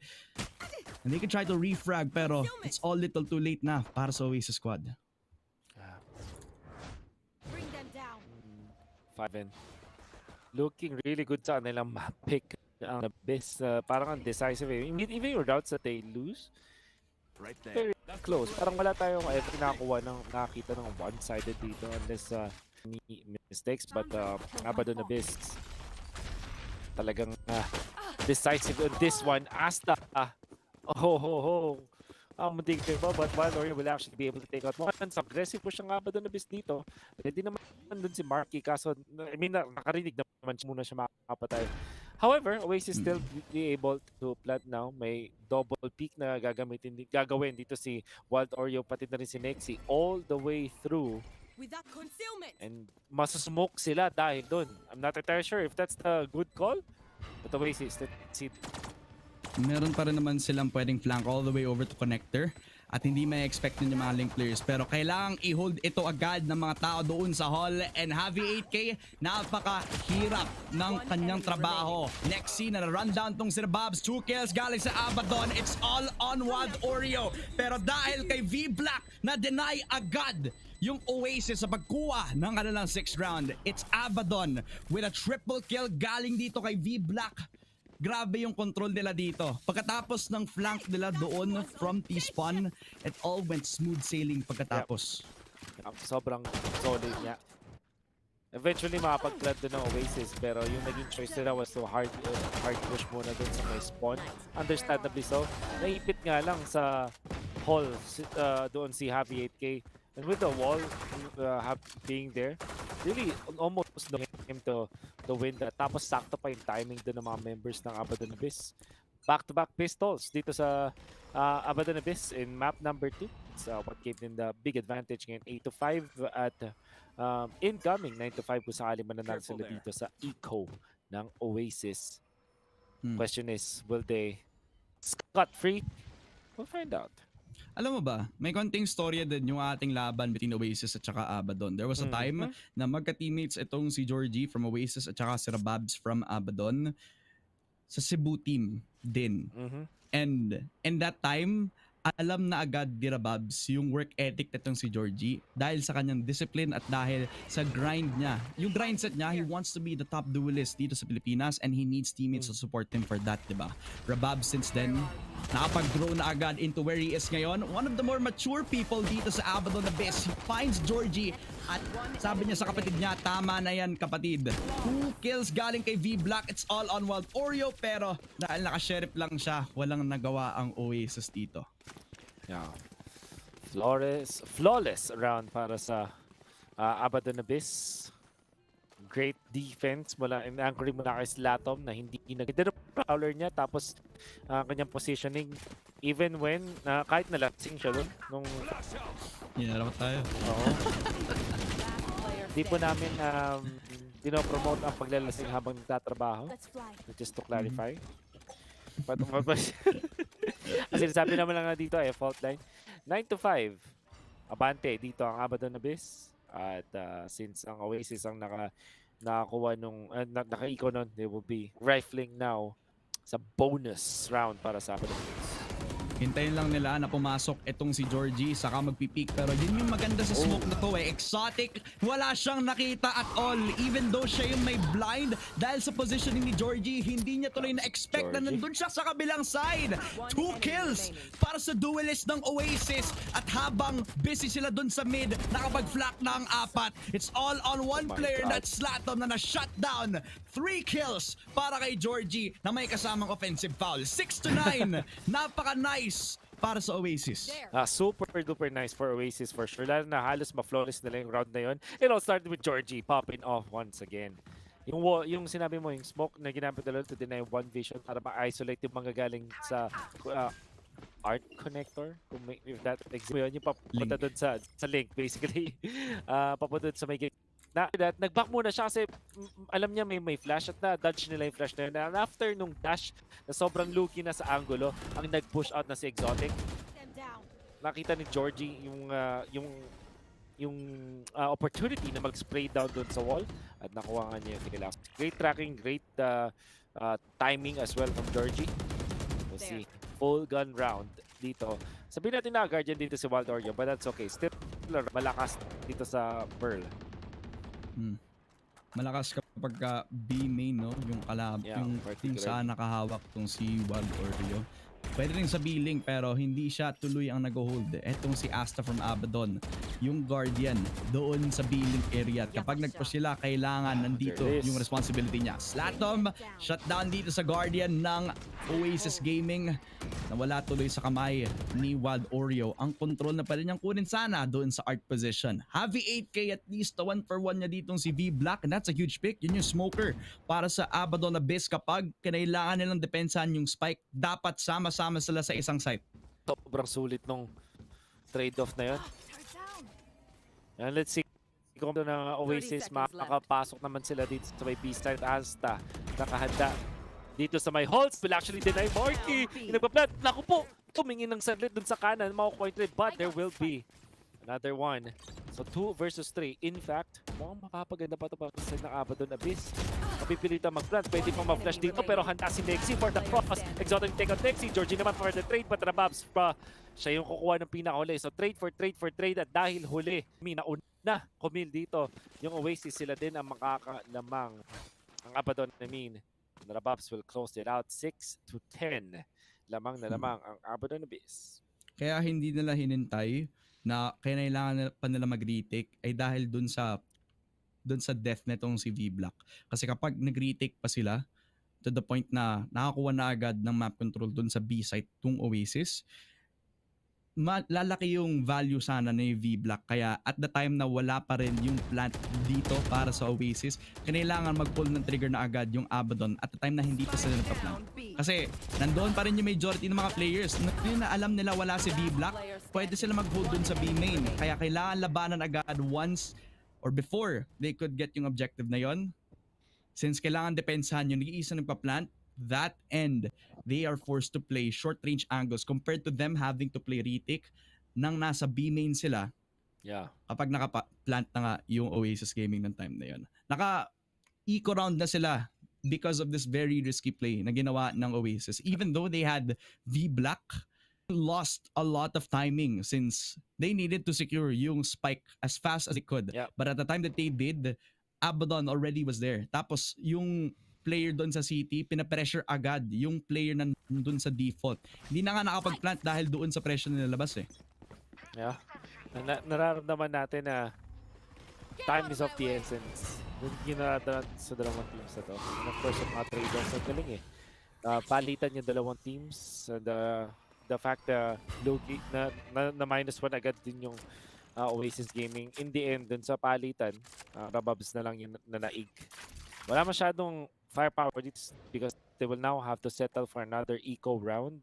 And they can try to refrag, pero it's all little too late na para sa Oasis squad. 5-N. Looking really good sa kanilang map pick. Ang best, parang ang decisive. Even yung routes that they lose, very close. Parang wala tayong ever nakakita ng one-sided dito unless mistakes. But Abaddon Abyss talagang decisive on this one. Asta, muntik pa, but Valorant will actually be able to take out one. Aggressive push ang Abaddon Abyss dito. Hindi naman dun si Marky, kaso I mean, nakarinig naman muna siya makapatay. However, Oasis still be able to plant now. May double peak na gagawin dito si Wild Oreo, pati na rin si Nexi all the way through. Without concealment. And masusmoke sila dahil dun. I'm not entirely sure if that's the good call. But Oasis, let's see. Meron pa rin naman silang pwedeng flank all the way over to connector at hindi may expect ng mga link players, pero kailangang i-hold ito agad ng mga tao doon sa hall. And Javi 8K, napakahirap ng kanyang trabaho. Nexi na run down tong Sir Bobs, 2 kills galing sa Abaddon. It's all on Wild Oreo, pero dahil kay V-Black na deny agad yung Oasis sa pagkuha ng kanilang 6th round, it's Abaddon with a triple kill galing dito kay V-Black. Grabe yung control nila dito. Pagkatapos ng flank nila doon from T-spawn, it all went smooth sailing pagkatapos. Sobrang solid niya. Eventually makapag-plant doon ng Oasis, pero yung naging choice nila was to hard push muna doon sa may spawn. Understandably so. Naipit nga lang sa hall doon si Javi 8K. And with the wall being there, really almost him to win that. Tapos sakto pa yung timing doon ng mga members ng Abaddon Abyss. Back-to-back pistols dito sa Abaddon Abyss in map number 2. It's what gave them the big advantage ngayon. 8-5 at incoming 9-5 kung sakali mananalo sila dito sa eco ng Oasis. Question is, will they scot free? We'll find out. Alam mo ba, may konting storya din yung ating laban between Oasis at saka Abaddon. There was a time na magka-teammates itong si Georgie from Oasis at saka si Rababs from Abaddon sa Cebu team din. And in that time, alam na agad ni Rababs yung work ethic nitong si Georgie dahil sa kanyang discipline at dahil sa grind niya. Yung grind set niya, he wants to be the top duelist dito sa Pilipinas and he needs teammates to support him for that, diba? Rababs since then, nakapag-grow na agad into where he is ngayon. One of the more mature people dito sa Abaddon Abyss. He finds Georgie at sabi niya sa kapatid niya, tama na yan kapatid. 2 kills galing kay V-Black. It's all on Wild Oreo, pero dahil naka-sheriff lang siya, walang nagawa ang Oasis dito. Yeah. Flawless round para sa Abaddon Abyss. Great defense mula in anchoring mula kay Slatom na hindi nag-drop prowler niya, tapos kanyang positioning even when kahit nalasing siya doon nung Hinarap tayo. Oo. Di po namin dinopromote ang paglalasing habang nagtatrabaho, just to clarify. Kasi sabi naman lang dito fault line. 9-5. Abante dito ang Abaddon Abyss. At since ang Oasis ang nakakuha nung naka-eco nun, they will be rifling now sa bonus round para sa Abaddon Abyss. Hintayin lang nila na pumasok itong si Georgie saka magpipik, pero yun yung maganda sa smoke na to Exotic, wala siyang nakita at all even though siya yung may blind dahil sa positioning ni Georgie. Hindi niya tuloy na-expect na nandun siya sa kabilang side. 2 kills para sa duelist ng Oasis at habang busy sila dun sa mid, nakapag-flak na ang 4. It's all on one player, that's Slatom na na-shut down. 3 kills para kay Georgie na may kasamang offensive foul. 6-9. Napaka-nice para sa Oasis. Super duper nice for Oasis for sure. Lalo na halos ma-flawless nila yung round na yun. It all started with Georgie popping off once again. Yung sinabi mo, yung smoke na ginamit nila to deny one vision para ma-isolate yung mga galing sa art connector. If that exists yun, yung papunta doon sa link basically. Papunta doon sa may na that, nag-back muna siya kasi alam niya may flash at na-dodge nila yung flash na yun. And after nung dash na sobrang lucky na sa angulo, ang nag-push out na si Exotic. Nakita ni Georgie yung opportunity na mag-spray down doon sa wall at nakuha nga niya yung kila. Great tracking, great timing as well from Georgie. We'll see. Full gun round dito. Sabihin natin na guardian dito si Wild Oreo, but that's okay. Still malakas dito sa Pearl. Malakas kapag B main, no? Yung yung team saan nakahawak tong si Wild Oreo. Pwede rin sa B-Link pero hindi siya tuloy ang nag-hold. Etong si Asta from Abaddon, yung Guardian doon sa B-Link area. At kapag nag-push sila, kailangan nandito yung responsibility niya. Slatom, shutdown dito sa Guardian ng Oasis Gaming. Nawala tuloy sa kamay ni Wild Oreo. Ang control na pwede niyang kunin sana doon sa art position. Heavy 8K at least, 1-for-1 niya ditong si V-Black. And that's a huge pick. Yun yung smoker para sa Abaddon Abyss kapag kinailangan nilang depensahan yung spike. Dapat sama-sama sila sa isang site. Sobrang sulit nung trade-off na yun. And let's see kung doon ng Oasis makakapasok naman sila dito sa may B-side. Asta nakahanda dito sa may holds. Will actually deny Marky. Nagpa-plant. Naku po, tumingin ng sandlit dun sa kanan. Makukuha yung trade. But there will be another one. So 2 versus 3. In fact, mukhang mapapaganda pa ito para sa ng Abaddon Abyss. Mapipilitan mag-plant. Pwede pang mag-flash dito pero handa si Nexi for the cross. Exotic take out Nexi. Georgie naman for the trade. But Rababs pa. Siya yung kukuha ng pinakahuli. So trade for trade. At dahil huli, nauna kumil dito. Yung Oasis sila din ang makakalamang. Ang Abaddon, Rababs will close it out 6-10. Lamang na lamang ang Abaddon Abyss. Kaya hindi nila hinintay na kailangan pa nila mag-retake ay dahil dun sa death netong si V-Black. Kasi kapag nag-retake pa sila to the point na nakakuha na agad ng map control dun sa B site tung Oasis, lalaki yung value sana ni V-Black. Kaya at the time na wala pa rin yung plant dito para sa Oasis, kailangan mag-pull ng trigger na agad yung Abaddon at the time na hindi pa sila nagpa-plant. Kasi nandoon pa rin yung majority ng mga players. Ngayon na alam nila wala si V-Black, pwede sila mag-hold dun sa B main. Kaya kailangan labanan agad once or before they could get yung objective na yon. Since kailangan depensahan yung nag-iisa nagpa-plant, that end, they are forced to play short-range angles compared to them having to play retake nang nasa B main sila. Yeah. Kapag naka-plant na nga yung Oasis Gaming ng time na yun. Naka-eco round na sila because of this very risky play na ginawa ng Oasis. Even though they had V-Black, lost a lot of timing since they needed to secure yung spike as fast as they could. Yep. But at the time that they did, Abaddon already was there. Tapos yung player doon sa city, pinapressure agad yung player na doon sa default. Hindi na nga nakapag-plant dahil doon sa pressure na nilabas eh. Yeah. Nararamdaman natin na time is of the essence. Yung nararamdaman sa dalawang teams na to. And of course, yung mga trade-offs ang galing eh. Palitan yung dalawang teams. And the fact na -1 agad din yung Oasis Gaming. In the end, dun sa palitan, Rababs na lang yung nanaig. Wala masyadong firepower dito because they will now have to settle for another eco round.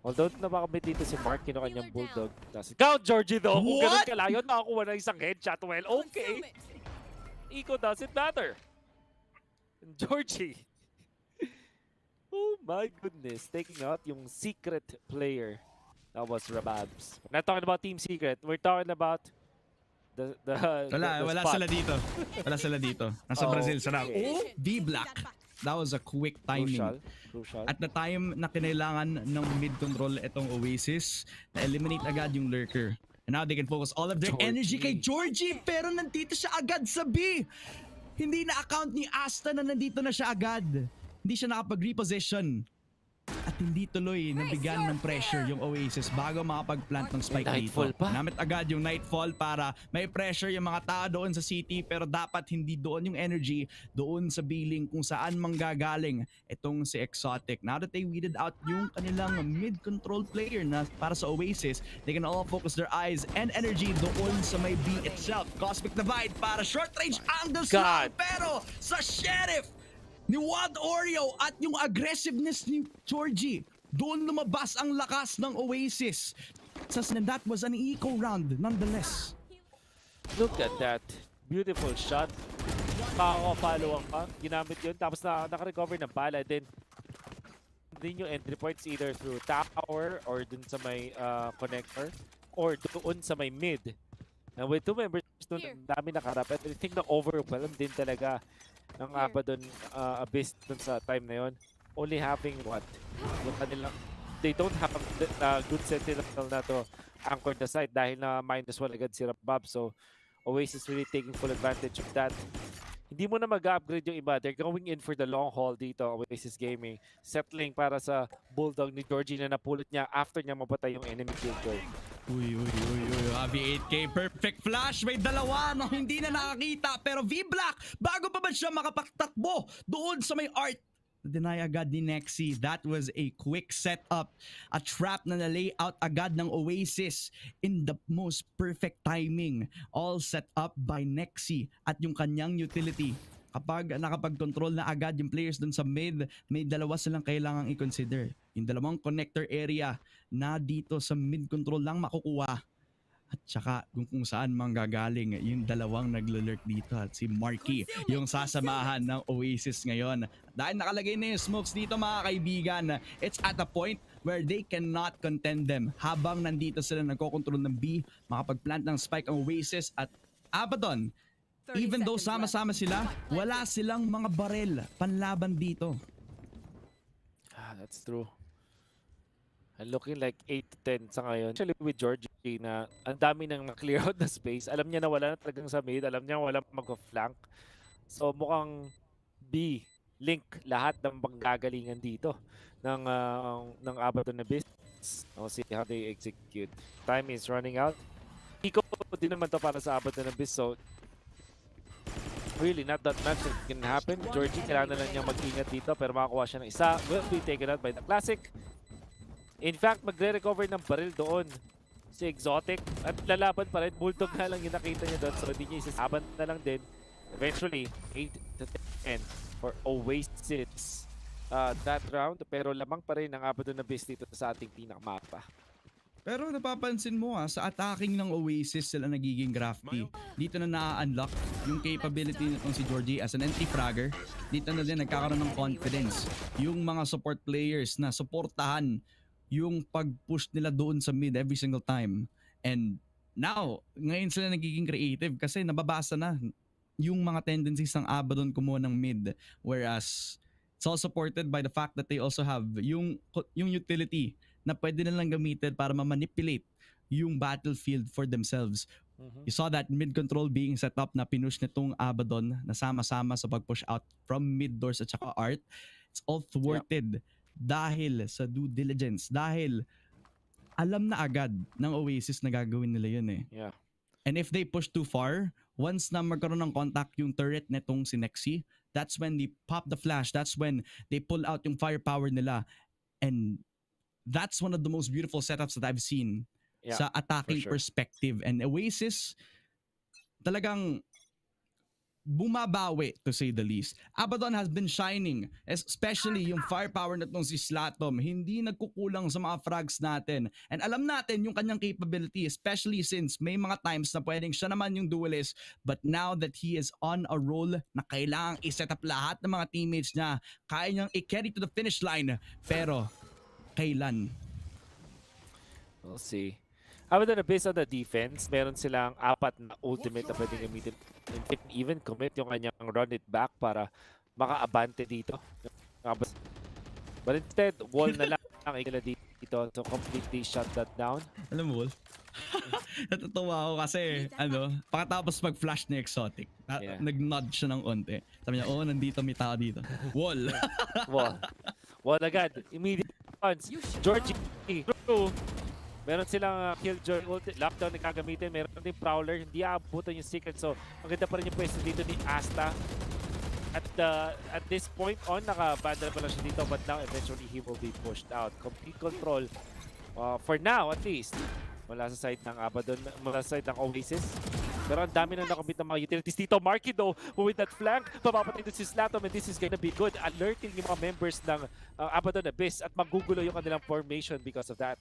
Although nabakamit dito si Mark, yung kanyang bulldog. Count Georgie though! Kung ganun kalayo, nakakuha ng isang headshot. Well, okay. Eco doesn't matter. And Georgie. Oh my goodness. Taking out yung secret player. That was Rababs. We're not talking about Team Secret. We're talking about Wala sila dito. Wala sila dito. Nasa Brazil, sarap. Oh, V-Black. That was a quick timing. Crucial. At the time na kinailangan ng mid-control itong Oasis, na-eliminate agad yung lurker. And now they can focus all of their energy kay Georgie, pero nandito siya agad sa B. Hindi na account ni Asta na nandito na siya agad. Hindi siya nakapag-reposition. at hindi tuloy nabigyan ng pressure yung Oasis bago makapag-plant ng spike dito. Nightfall pa. Namit agad yung Nightfall para may pressure yung mga tao doon sa city, pero dapat hindi doon yung energy doon sa billing kung saan manggagaling itong si Exotic. Now that they weeded out yung kanilang mid-control player na para sa Oasis, they can all focus their eyes and energy doon sa may B itself. Cosmic Divide para short range angles lang, pero sa Sheriff ni Wild Oreo at yung aggressiveness ni Georgie, doon lumabas ang lakas ng Oasis. And that was an eco round nonetheless. Look at that. Beautiful shot. Makaka-follow pa. Ginamit yun. Tapos naka-recover ng bala. Then yung entry points either through tower or dun sa may connector or doon sa may mid. And with 2 members doon, dami nakarap. I think na-overwhelmed din talaga ng Abaddon Abyss dun sa time na yon. Only having what? Yung kanilang, they don't have good sentinel na to anchor the site dahil na -1 agad si Rabab. So Oasis really taking full advantage of that. Hindi mo na mag-upgrade yung iba. They're going in for the long haul dito, Oasis Gaming. Settling para sa Bulldog ni Georgie na napulot niya after niya mapatay yung enemy killjoy. Uy, Abi 8K, perfect flash. May dalawa na hindi na nakakita. Pero V-Black, bago pa ba siya makapagtakbo doon sa may art, deny agad ni Nexi. That was a quick setup. A trap na na-layout agad ng Oasis in the most perfect timing. All set up by Nexi at yung kanyang utility. Kapag nakapag-control na agad yung players dun sa mid, may dalawa silang kailangang i-consider. Yung dalawang connector area na dito sa mid-control lang makukuha. At saka kung saan manggagaling yung dalawang naglo-lurk dito at si Marky yung sasamahan ng Oasis ngayon. Dahil nakalagay na yung smokes dito mga kaibigan, it's at a point where they cannot contend them. Habang nandito sila nagkocontrol ng B, makapag-plant ng spike ang Oasis at Abaddon. Even though sama-sama sila, wala silang mga barel panlaban dito. That's true. And looking like 8 to 10 sa ngayon. Actually with Georgie na ang dami nang na-clear out na space. Alam niya na wala na talagang sa mid. Alam niya wala mag-flank. So mukhang B, Link, lahat ng panggagalingan dito ng Abaddon na business. I'll see how they execute. Time is running out. Eco din naman to para sa Abaddon na business. So really not that much that can happen. Georgie kailangan na lang niyang mag-ingat dito pero makakuha siya ng isa. Will be taken out by the Classic. In fact, magre-recover ng baril doon si Exotic at lalaban pa rin. Bulldog na lang yung nakita niya doon so hindi niya isasaban na lang din. Eventually, 8 to 10 for Oasis that round. Pero lamang pa rin ang Abaddon na base dito sa ating pinakamapa. Pero napapansin mo sa attacking ng Oasis sila nagiging crafty. Dito na na-unlock yung capability nitong si Georgie as an anti-fragger. Dito na din nagkakaroon ng confidence yung mga support players na suportahan yung pag-push nila doon sa mid every single time. And now, ngayon sila nagiging creative kasi nababasa na yung mga tendencies ng Abaddon kumuha ng mid. Whereas, it's all supported by the fact that they also have yung utility na pwede nilang gamitin para ma-manipulate yung battlefield for themselves. You saw that mid-control being set up na pinush nitong Abaddon na sama-sama sa pag-push out from mid doors at saka art. It's all thwarted dahil sa due diligence. Dahil alam na agad ng Oasis na gagawin nila yun eh. Yeah. And if they push too far, once na magkaroon ng contact yung turret netong si Nexi, that's when they pop the flash. That's when they pull out yung firepower nila. And that's one of the most beautiful setups that I've seen sa attacking perspective. And Oasis, talagang bumabawi to say the least. Abaddon has been shining, especially yung firepower na itong si Slatom. Hindi nagkukulang sa mga frags natin. And alam natin yung kanyang capability, especially since may mga times na pwedeng siya naman yung duelist. But now that he is on a roll na kailangang i-set up lahat ng mga teammates niya, kaya niyang i-carry to the finish line. Pero kailan? We'll see. Abaddon na based on the defense, meron silang 4 na ultimate na pwedeng gamitin. Even commit yung kanyang run it back para maka-abante dito. But instead, wall na lang ang ikala dito to completely shut that down. Alam mo, Wall? Natutuwa ako kasi, pagkatapos mag-flash ni Exotic, nag-nod siya ng onte. Sabi niya, nandito may tao dito. Wall! Wall. Wall agad. Immediate Georgie, true. Meron silang Killjoy ulti, lockdown na gagamitin. Meron din Prowler, hindi aabutan yung secret. So, maganda pa rin yung pwesto dito ni Asta. At this point on, naka-vandal pa lang siya dito, but now eventually he will be pushed out. Complete control, for now at least, mula sa side ng Abaddon, mula sa side ng Oasis. Pero ang dami nang nakamit ng mga utilities dito. Marky though, with that flank, mapapatay doon si Slatom, and this is gonna be good. Alerting yung mga members ng Abaddon Abyss at magugulo yung kanilang formation because of that.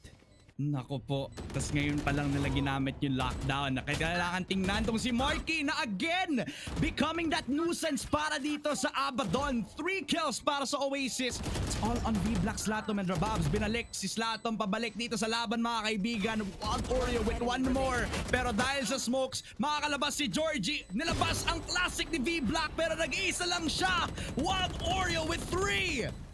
Nako po, tas ngayon pa lang nila ginamit yung lockdown. Kailangan tingnan tong si Marky na again becoming that nuisance para dito sa Abaddon. 3 kills para sa Oasis. It's all on V-Black, Slatom and Rababs. Binalik si Slatom pabalik dito sa laban mga kaibigan. Wild Oreo with one more. Pero dahil sa smokes, makakalabas si Georgie. Nilabas ang classic ni V-Black pero nag-iisa lang siya. Wild Oreo with 3!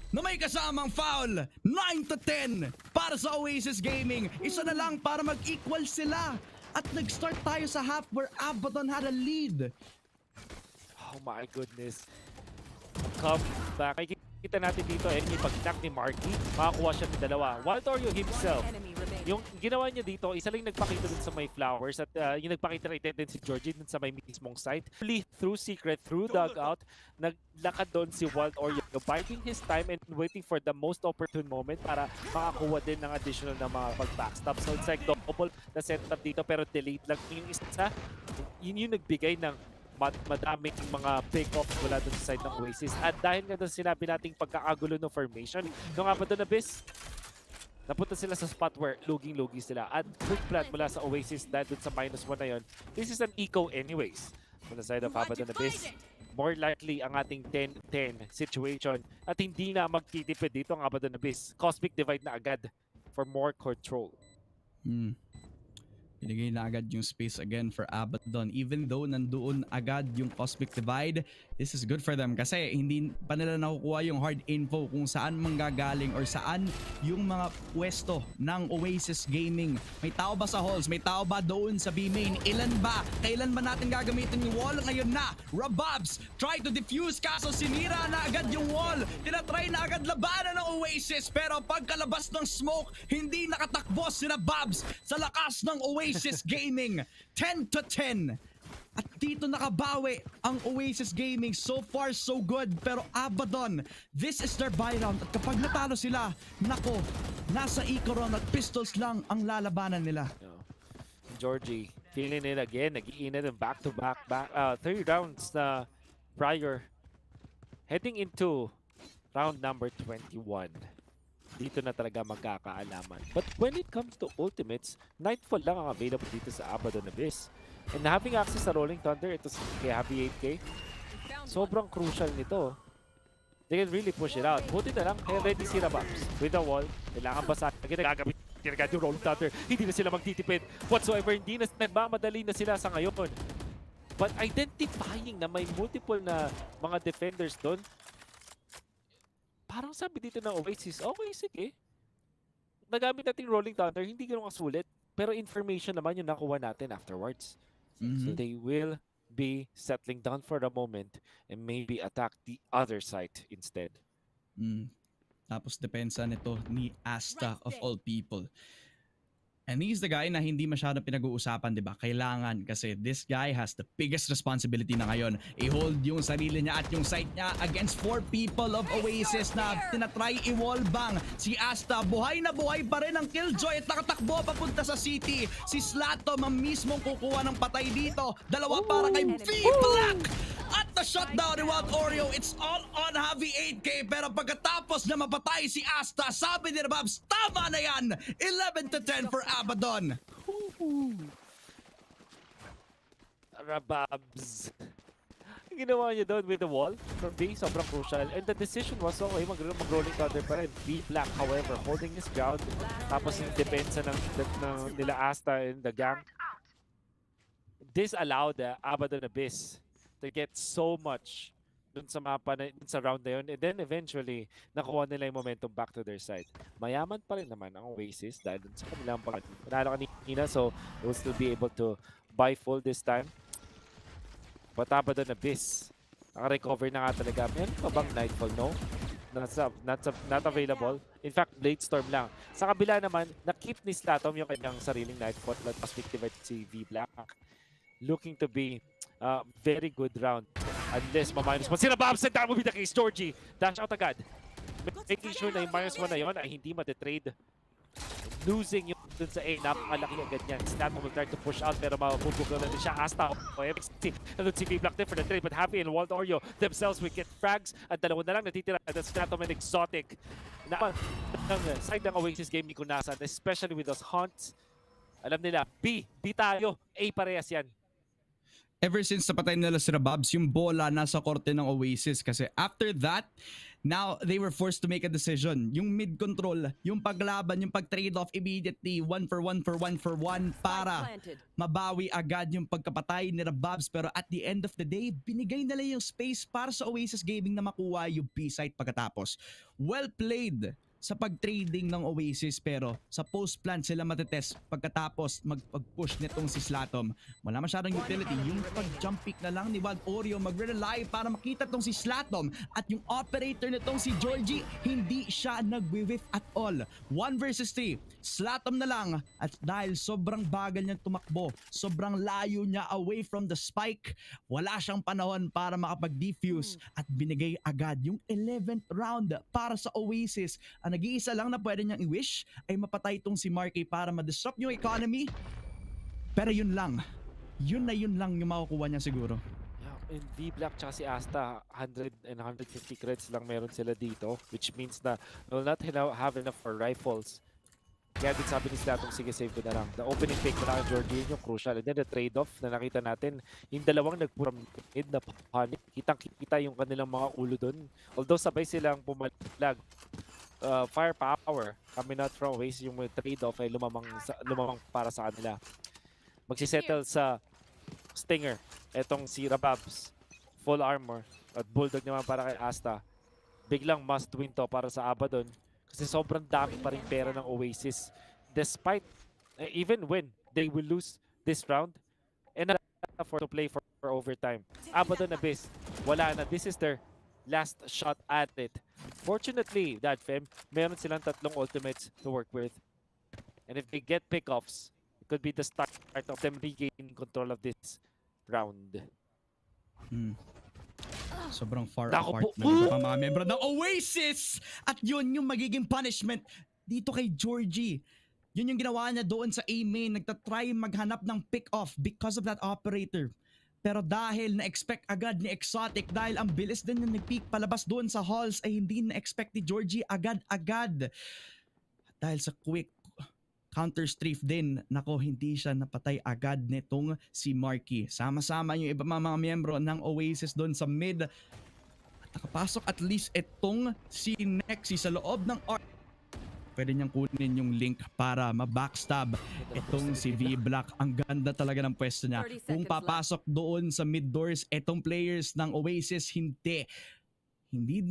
Na may kasamang foul, 9-10 para sa Oasis Gaming. Isa na lang para mag-equal sila. At nag-start tayo sa half where Abaddon had a lead. Oh my goodness. Come back. Kita natin dito, yung pag-attack ni Marky, makakuha siya ng dalawa. Wild Oreo himself, yung ginawa niya dito, isa lang nagpakita dun sa may flowers at yung nagpakita rin din si Georgie dun sa may mismong site. Through secret, through dugout, naglakad doon si Wild Oreo, biding his time and waiting for the most opportune moment para makakuha din ng additional na mga pag-backstop. So it's like double na setup dito pero delayed lang yung isa. Yun yung nagbigay ng madaming mga pick-off mula doon sa side ng Oasis. At dahil nga doon sinabi nating pagkakagulo ng formation, nung Abaddon Abyss, napunta sila sa spot where luging-lugi sila. At quick plant mula sa Oasis dahil doon sa -1 na yon. This is an eco anyways. Mula side of Abaddon Abyss, more likely ang ating 10-10 situation. At hindi na magtitipid dito ang Abaddon Abyss. Cosmic Divide na agad for more control. Binigay na agad yung space again for Abaddon. Even though nandoon agad yung Cosmic Divide, this is good for them kasi hindi pa nila nakukuha yung hard info kung saan manggagaling or saan yung mga pwesto ng Oasis Gaming. May tao ba sa halls? May tao ba doon sa B-main? Ilan ba? Kailan ba natin gagamitin yung wall? Ngayon na! Rababs try to defuse kaso sinira na agad yung wall. Tinatry na agad labanan ng Oasis pero pagkalabas ng smoke, hindi nakatakbo si Rababs sa lakas ng Oasis Gaming. 10-10. At dito nakabawi ang Oasis Gaming. So far, so good. Pero Abaddon, this is their buy round. At kapag natalo sila, nako, nasa Ecoron at pistols lang ang lalabanan nila. Georgie, feeling it again. Nag-iinit ng back-to-back 3 rounds na prior. Heading into round number 21. Dito na talaga magkakaalaman. But when it comes to ultimates, Nightfall lang ang available dito sa Abaddon Abyss. And having access sa Rolling Thunder, ito kay Happy 8K, sobrang crucial nito. They can really push it out. Buti na lang, kaya ready si Rababs with the wall. Kailangan ba sa akin nagagamit yung Rolling Thunder. Hindi na sila magtitipid whatsoever. Hindi na nagmamadali na sila sa ngayon. But identifying na may multiple na mga defenders doon, parang sabi dito ng Oasis, okay, sige. Nagamit natin Rolling Thunder, hindi ganun kasulit. Pero information naman yung nakuha natin afterwards. So they will be settling down for a moment and maybe attack the other side instead. Tapos depensa nito ni Asta of all people. And he's the guy na hindi masyadong pinag-uusapan, di ba? Kailangan kasi this guy has the biggest responsibility na ngayon. I-hold yung sarili niya at yung site niya against 4 people of Oasis na tinatry i-wall bang. Si Asta, buhay na buhay pa rin ang Killjoy at nakatakbo papunta sa city. Si Slatom ang mismong kukuha ng patay dito. Dalawa para kay V-Black! At the shutdown ni Wild Oreo, it's all on Javi 8K. Pero pagkatapos na mapatay si Asta, sabi ni Rababs, tama na yan! 11-10 for Abaddon. Rababs. Ginawa niya doon with the wall from B, sobrang crucial. And the decision was, okay, mag-rolling thunder pa rin. V-Black, however, holding his ground. Tapos yung depensa ng nila Asta and the gang. This allowed the Abaddon Abyss to get so much dun sa mapa na, dun sa round na yun. And then eventually, nakuha nila yung momentum back to their side. Mayaman pa rin naman ang Oasis dahil dun sa kanilang panalo kanina. So, they will still be able to buy full this time. But Abaddon Abyss, naka-recover na nga talaga. Meron pa bang Nightfall? No? not available. In fact, Blade Storm lang. Sa kabila naman, na-keep ni Slatom yung kanyang sariling Nightfall at mas victimized si V Black. Looking to be very good round. Unless ma-minus 1 sila Babs, and that will be the case. Georgie, dash out agad. Making sure na yung -1 na yun ay hindi matitrade. Losing yung dun sa A, napakalaki agad yan. Slatom will try to push out pero mabubugal na din siya. Asta, nandun si V Black din for the trade, but Happy and Walt Oreo themselves will get frags at dalawa na lang natitira. That's Slatom and Exotic. Naman, ng side ng Oasis game ni Kunasan, especially with those haunts. Alam nila, B tayo, A parehas yan. Ever since napatay nila si Rababs, yung bola nasa korte ng Oasis kasi after that, now they were forced to make a decision. Yung mid-control, yung paglaban, yung pag-trade off immediately, 1 for 1 para mabawi agad yung pagkapatay ni Rababs. Pero at the end of the day, binigay nila yung space para sa Oasis Gaming na makuha yung B-site pagkatapos. Well played sa pag-trading ng Oasis pero sa post-plant sila matetest pagkatapos magpag-push nitong si Slatom. Wala masyadong utility. Yung pag-jump pick na lang ni Wild Oreo magre-rely para makita tong si Slatom at yung operator nitong si Georgie hindi siya nag-whiff at all. 1 versus 3. Slatom na lang at dahil sobrang bagal niya tumakbo, sobrang layo niya away from the spike, wala siyang panahon para makapag-defuse at binigay agad yung 11th round para sa Oasis. Ang nag-iisa lang na pwede niyang i-wish ay mapatay itong si Marky para ma-disrupt yung economy. Pero yun lang. Yun lang yung makukuha niya siguro. Yeah, and V Black tsaka si Asta, 100 and 150 creds lang meron sila dito, which means na will not have enough for rifles. Kaya din sabi ni Slatom, sige save ko na lang. The opening pick na lang Georgie yung crucial. And then the trade-off na nakita natin, yung dalawang nag-from mid na panic. Kitang-kita yung kanilang mga ulo dun. Although sabay silang pumalag. Firepower coming out from Oasis, yung trade-off ay lumamang para sa kanila. Magsisettle sa Stinger. Etong si Rababs, full armor. At Bulldog naman para kay Asta. Biglang must win to para sa Abaddon. Kasi sobrang dami pa rin pera ng Oasis. Despite, even when they will lose this round, and for to play for overtime. Abaddon Abyss, wala na. This is their last shot at it. Fortunately, that Fem, meron silang 3 ultimates to work with. And if they get pickoffs, it could be the start of them regaining control of this round. Sobrang far apart na mga membro ng Oasis! At yun yung magiging punishment dito kay Georgie. Yun yung ginawa niya doon sa A-main. Nagtatry maghanap ng pick-off because of that operator. Pero dahil na-expect agad ni Exotic, dahil ang bilis din na nag-peek palabas doon sa halls, ay hindi na-expect ni Georgie agad-agad. Dahil sa quick counter-strafe din, nako hindi siya napatay agad nitong si Marky. Sama-sama yung iba mga miyembro ng Oasis doon sa mid. At nakapasok at least itong si Nexi sa loob ng pwede niyang kunin yung link para ma-backstab itong si V Black. Ang ganda talaga ng pwesto niya. Kung papasok doon sa mid doors, itong players ng Oasis, hindi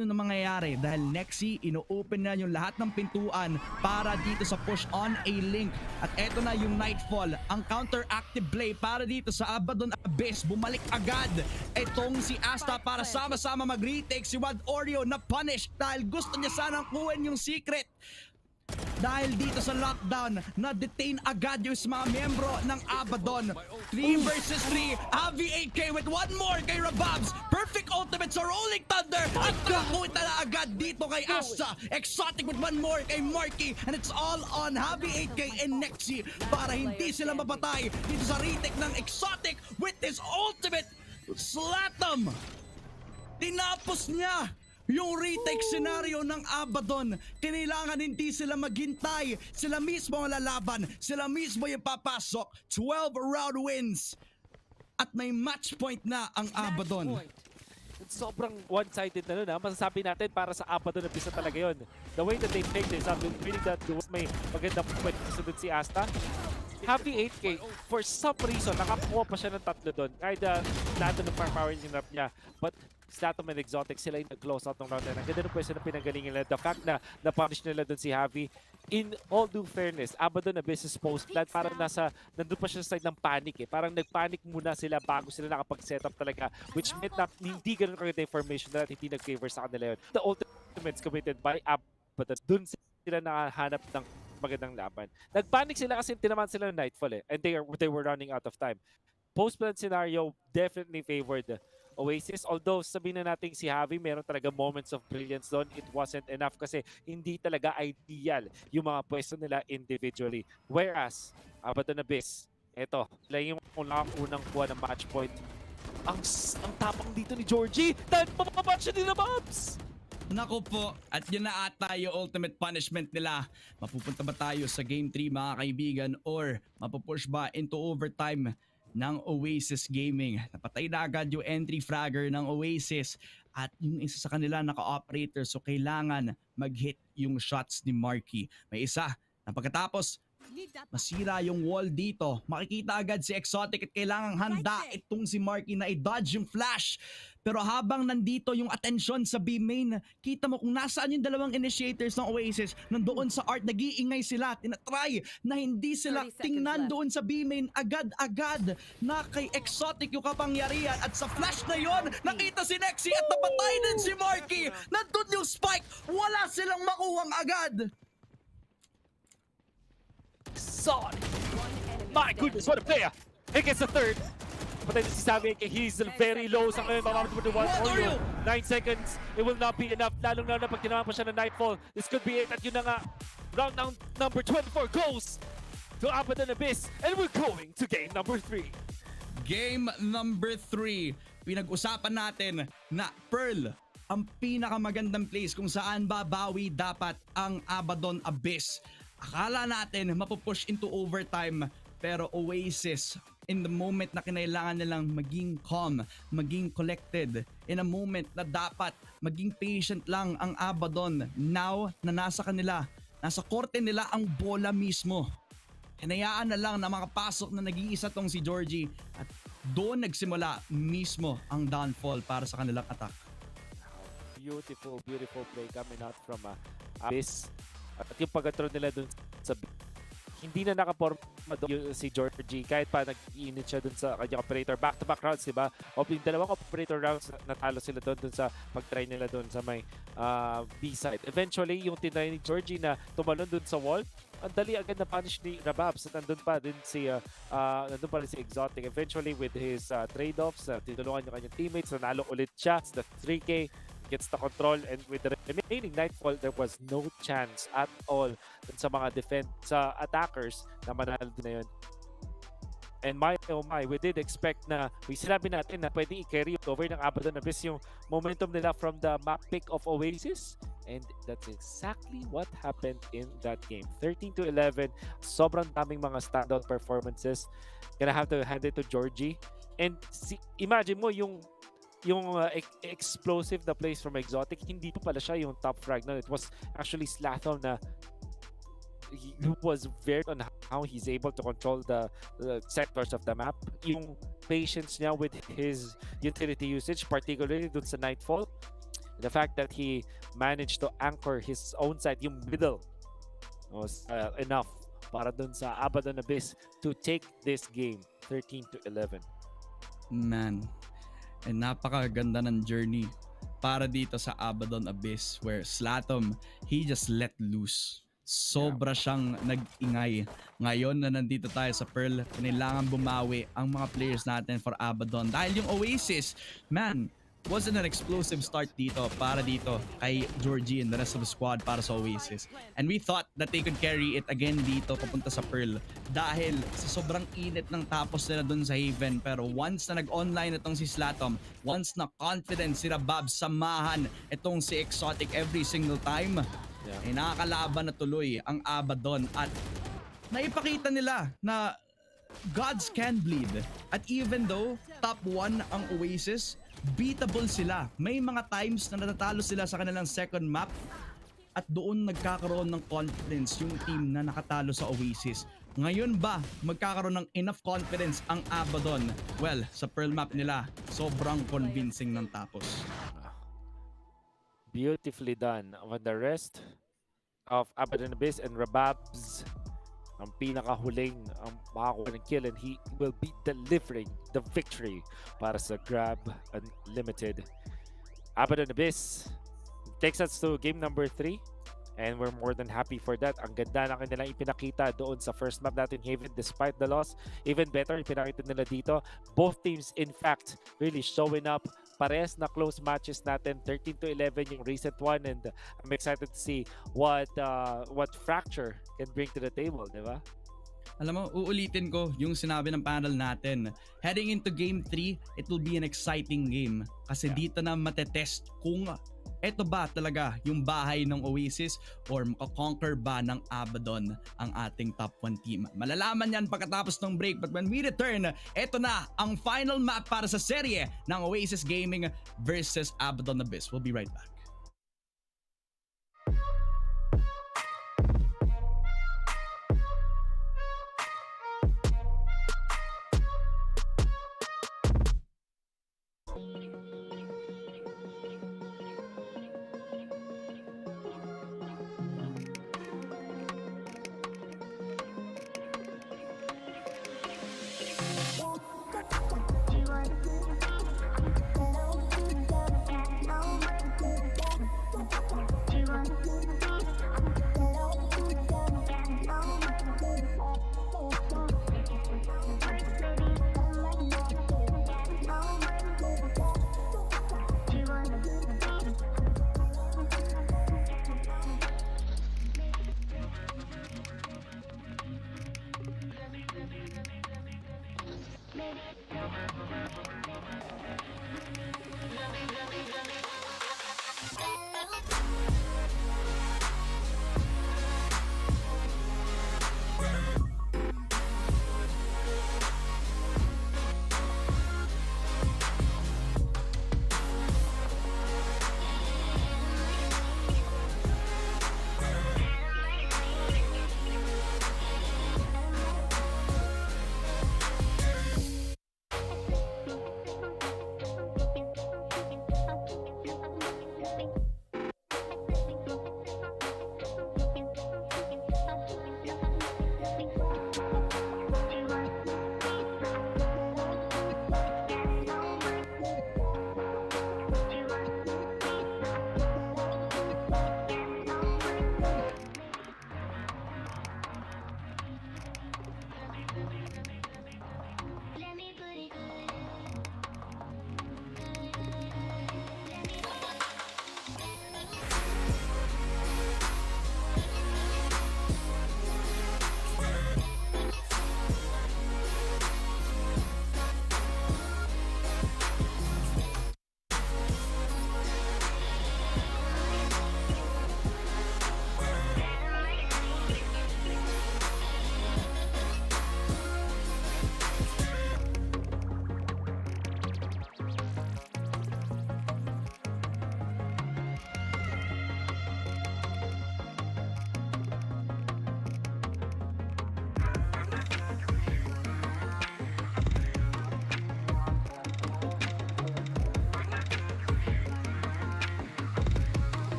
na mangyayari dahil Nexi, ino-open na yung lahat ng pintuan para dito sa push on a link. At eto na yung Nightfall, ang counter-active play para dito sa Abaddon Abyss. Bumalik agad itong si Asta para sama-sama mag-retake si Wild Oreo na punish dahil gusto niya sanang kuhin yung secret. Dahil dito sa lockdown, na-detain agad yung mga miyembro ng Abaddon. 3 versus 3, Avi 8K with 1 more kay Rababs. Perfect ultimate sa Rolling Thunder. At nakakuha na agad dito kay Asta. Exotic with 1 more kay Marky. And it's all on Avi 8K and Nexi para hindi sila mapatay dito sa retake ng Exotic with his ultimate. Slatom! Tinapos niya yung retake scenario ng Abaddon. Kailangan hindi sila maghintay. Sila mismo ang lalaban. Sila mismo yung papasok. 12 round wins. At may match point na ang Abaddon. Sobrang one-sided na nun ha. Masasabi natin para sa Abaddon na bisa talaga yun. The way that they take this, I'm really that may magandang point doon si Asta. Happy 8K, for some reason, nakakuha pa siya ng 3 doon. Kahit lahat ng power yung rap niya. But Slatom and Exotic, sila yung nag-close out ng round na. Ang ganda ng pwesto na pinagaling nila. The fact na na-punish nila doon si Javi, in all due fairness, Abaddon na business post-plant, parang nandun pa siya sa side ng panic eh. Parang nag-panic muna sila bago sila nakapag-setup talaga. Which meant na hindi ganun kaganda information na hindi nag-favor sa kanila yun. The ultimate ultimates committed by Abaddon. Dun sila nakahanap ng magandang laban. Nagpanic sila kasi tinaman sila ng Nightfall and they were running out of time. Post-plan scenario definitely favored Oasis. Although sabihin na natin si Javi meron talaga moments of brilliance doon, it wasn't enough kasi hindi talaga ideal yung mga pwesto nila individually. Whereas, Abaddon Abyss, eto, sila yung unang kuha ng match point. Ang tapang dito ni Georgie dahil mapapamatch siya nila, Babs! Nako po, at yun na ata yung ultimate punishment nila. Mapupunta ba tayo sa Game 3 mga kaibigan or mapupush ba into overtime ng Oasis Gaming? Napatay na agad yung entry fragger ng Oasis at yung isa sa kanila naka-operator so kailangan mag-hit yung shots ni Marky. May isa na pagkatapos masira yung wall dito. Makikita agad si Exotic at kailangang handa itong si Marky na i-dodge yung flash. Pero habang nandito yung atensyon sa B main, kita mo kung nasaan yung dalawang initiators ng Oasis. Nandoon sa art, nag-iingay sila. Tinatry na hindi sila tingnan doon sa B main. Agad-agad na kay Exotic yung kapangyarihan. At sa flash na yon, nakita si Nexi at napatay din si Marky. Nandun yung spike. Wala silang makuhang agad. Sonic! My goodness, what a player! He gets the third. Patay na si Sammy, he's very low sa ngayon. Mamamit mo to 1 9 seconds. It will not be enough. Lalong-lalo na pag tinamaan pa siya ng Nightfall. This could be it. At yun na nga, round number 24 goes to Abaddon Abyss. And we're going to game number 3. Game number 3. Pinag-usapan natin na Pearl ang pinakamagandang place kung saan babawi dapat ang Abaddon Abyss. Akala natin mapupush into overtime pero Oasis in the moment na kinailangan nilang maging calm, maging collected, in a moment na dapat maging patient lang ang Abaddon, now na nasa kanila, nasa korte nila ang bola mismo. Hinayaan na lang na makapasok na nag-iisa tong si Georgie at doon nagsimula mismo ang downfall para sa kanilang attack. Beautiful, beautiful play coming out from Abyss. At yung pag-control nila dun sa hindi na nakaporma doon si Georgie kahit pa nag-iinit siya dun sa kanyang operator. Back-to-back rounds, diba? O yung dalawang operator rounds, natalo sila doon sa pag-try nila doon sa may B-side. Eventually, yung tinry ni Georgie na tumalon doon sa wall, ang dali agad na punish ni Rababs at nandun pa rin si Exotic. Eventually, with his trade-offs, tinulungan yung kanyang teammates, nanalo ulit siya. It's the 3K. Gets the control, and with the remaining Nightfall, there was no chance at all sa mga sa attackers na manalo na yun. And oh my, we did expect na, sinabi natin na pwede i-carry over ng Abaddon Abyss yung momentum nila from the map pick of Oasis, and that's exactly what happened in that game. 13-11, sobrang daming mga standout performances. Gonna have to hand it to Georgie. And imagine mo yung explosive na plays from Exotic, hindi pa pala siya yung top frag na. It was actually Slatham na he was very on how he's able to control the sectors of the map. Yung patience niya with his utility usage, particularly dun sa Nightfall. The fact that he managed to anchor his own side, yung middle, was enough para dun sa Abaddon Abyss to take this game 13-11. Man, and napakaganda ng journey para dito sa Abaddon Abyss where Slatham, he just let loose. Sobra siyang nag-ingay. Ngayon na nandito tayo sa Pearl, kailangan bumawi ang mga players natin for Abaddon. Dahil yung Oasis, man, wasn't an explosive start dito para dito kay Georgie and the rest of the squad para sa Oasis. And we thought that they could carry it again dito papunta sa Pearl dahil sa sobrang init ng tapos nila dun sa Haven. Pero once na nag-online itong si Slatham, once na confident si Rabab samahan itong si Exotic every single time, ay nakakalaban na tuloy ang Abaddon at naipakita nila na gods can bleed. At even though top 1 ang Oasis, beatable sila. May mga times na natatalo sila sa kanilang second map at doon nagkakaroon ng confidence yung team na nakatalo sa Oasis. Ngayon ba magkakaroon ng enough confidence ang Abaddon? Well, sa Pearl map nila, sobrang convincing ng tapos. Beautifully done. On the rest of Abaddon Abyss and Rababs, ang pinakahuling ang makakuha ng kill, and he will be delivering the victory para sa Grab Unlimited. Abaddon Abyss takes us to game number 3. And we're more than happy for that. Ang ganda na kanilang ipinakita doon sa first map natin, Haven, despite the loss. Even better, ipinakita nila dito. Both teams, in fact, really showing up. Pares na close matches natin, 13-11 yung recent one. And I'm excited to see what Fracture can bring to the table, di ba? Alam mo, uulitin ko yung sinabi ng panel natin. Heading into Game 3, it will be an exciting game. Kasi dito na matetest kung eto ba talaga yung bahay ng Oasis or makakonquer ba ng Abaddon ang ating top 1 team. Malalaman yan pagkatapos ng break. But when we return, eto na ang final map para sa serye ng Oasis Gaming versus Abaddon Abyss. We'll be right back.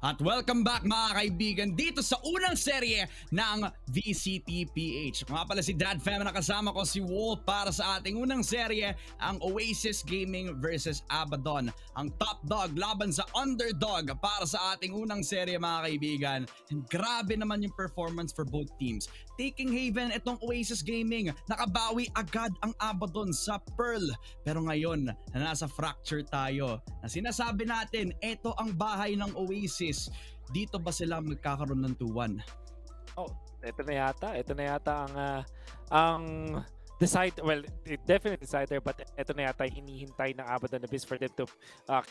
At welcome back mga kaibigan dito sa unang serye ng VCTPH. Kung nga pala si Dad Fam na kasama ko si Wolf para sa ating unang serye, ang Oasis Gaming versus Abaddon. Ang top dog laban sa underdog para sa ating unang serye mga kaibigan. And grabe naman yung performance for both teams. Taking Haven, itong Oasis Gaming, nakabawi agad ang Abaddon sa Pearl. Pero ngayon, na nasa Fracture tayo, na sinasabi natin, ito ang bahay ng Oasis. Dito ba sila magkakaroon ng 2-1? Oh, ito na yata ang definitely decider, but ito na yata yung hinihintay ng Abaddon Abyss for them to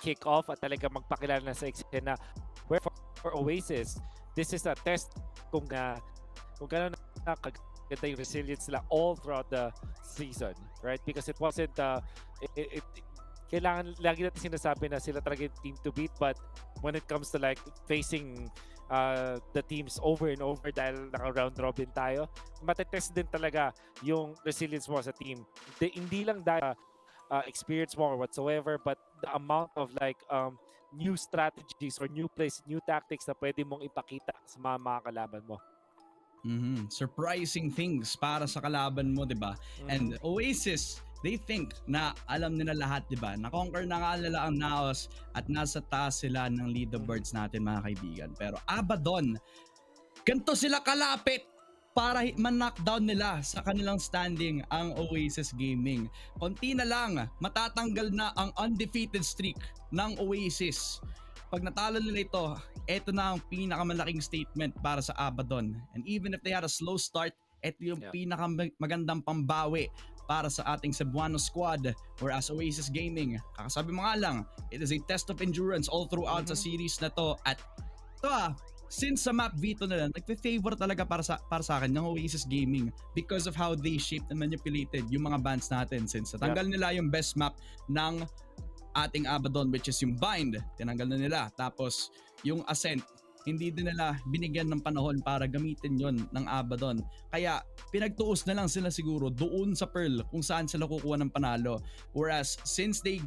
kick off at talaga magpakilala na sa eksena. Where for Oasis, this is a test kung gano'n na kaganda yung resilience nila all throughout the season, right? Because it wasn't, kailangan, lagi natin sinasabi na sila talaga yung team to beat, but when it comes to like facing the teams over and over dahil naka-round robin tayo, matetest din talaga yung resilience mo sa team. Hindi lang dahil experience mo or whatsoever, but the amount of like new strategies or new plays, new tactics na pwede mong ipakita sa mga kalaban mo. Surprising things para sa kalaban mo, di ba? And Oasis, they think na alam nila lahat, di ba? Na-conquer na nga nila ang Naos at nasa taas sila ng leaderboards natin, mga kaibigan. Pero Abaddon, ganito sila kalapit para man-knockdown nila sa kanilang standing ang Oasis Gaming. Konti na lang, matatanggal na ang undefeated streak ng Oasis. Pag natalo nila ito na ang pinakamalaking statement para sa Abaddon. And even if they had a slow start, ito yung pinakamagandang pambawi para sa ating Cebuano squad. Whereas Oasis Gaming, kakasabi mo nga lang, it is a test of endurance all throughout sa series na to. At ito since sa map veto nila, nagpe-favor talaga para sa akin ng Oasis Gaming because of how they shaped and manipulated yung mga bans natin. Since natanggal nila yung best map ng ating Abaddon, which is yung Bind, tinanggal na nila. Tapos yung Ascent, hindi din nila binigyan ng panahon para gamitin yon ng Abaddon. Kaya pinagtuos na lang sila siguro doon sa Pearl kung saan sila kukuha ng panalo. Whereas since they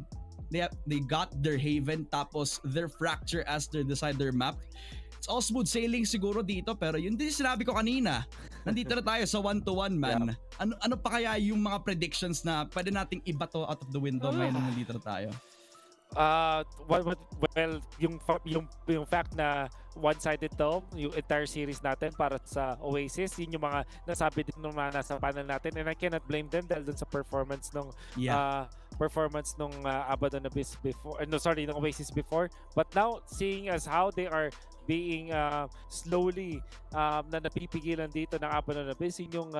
got their Haven tapos their Fracture as their decider map, it's all smooth sailing siguro dito. Pero yun din sinabi ko kanina, nandito na tayo sa 1-1 man. Ano pa kaya yung mga predictions na pwede nating ibato out of the window ngayon na nandito na tayo? Well, yung fact na one-sided to, yung entire series natin para sa Oasis, yun yung mga nasabi din nung nasa panel natin, and I cannot blame them dahil dun sa performance nung Abaddon Abyss before, ng Oasis before. But now, seeing as how they are being slowly na napipigilan dito ng Abaddon Abyss, yun yung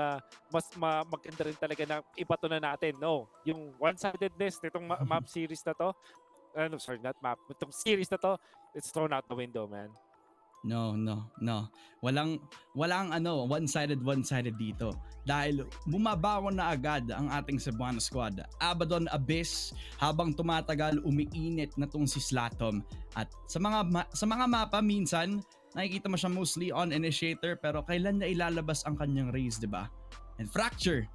mas maganda rin talaga na ibato na natin. No, yung one-sidedness nitong map series na to, not map, itong series na to, it's thrown out the window, man. No. Walang one-sided dito. Dahil bumabawan na agad ang ating Cebuano squad. Abaddon Abyss, habang tumatagal, umiinit na tong si Slatom. At sa mga mapa, minsan, nakikita mo siya mostly on initiator, pero kailan niya ilalabas ang kanyang raise, di ba? And Fracture,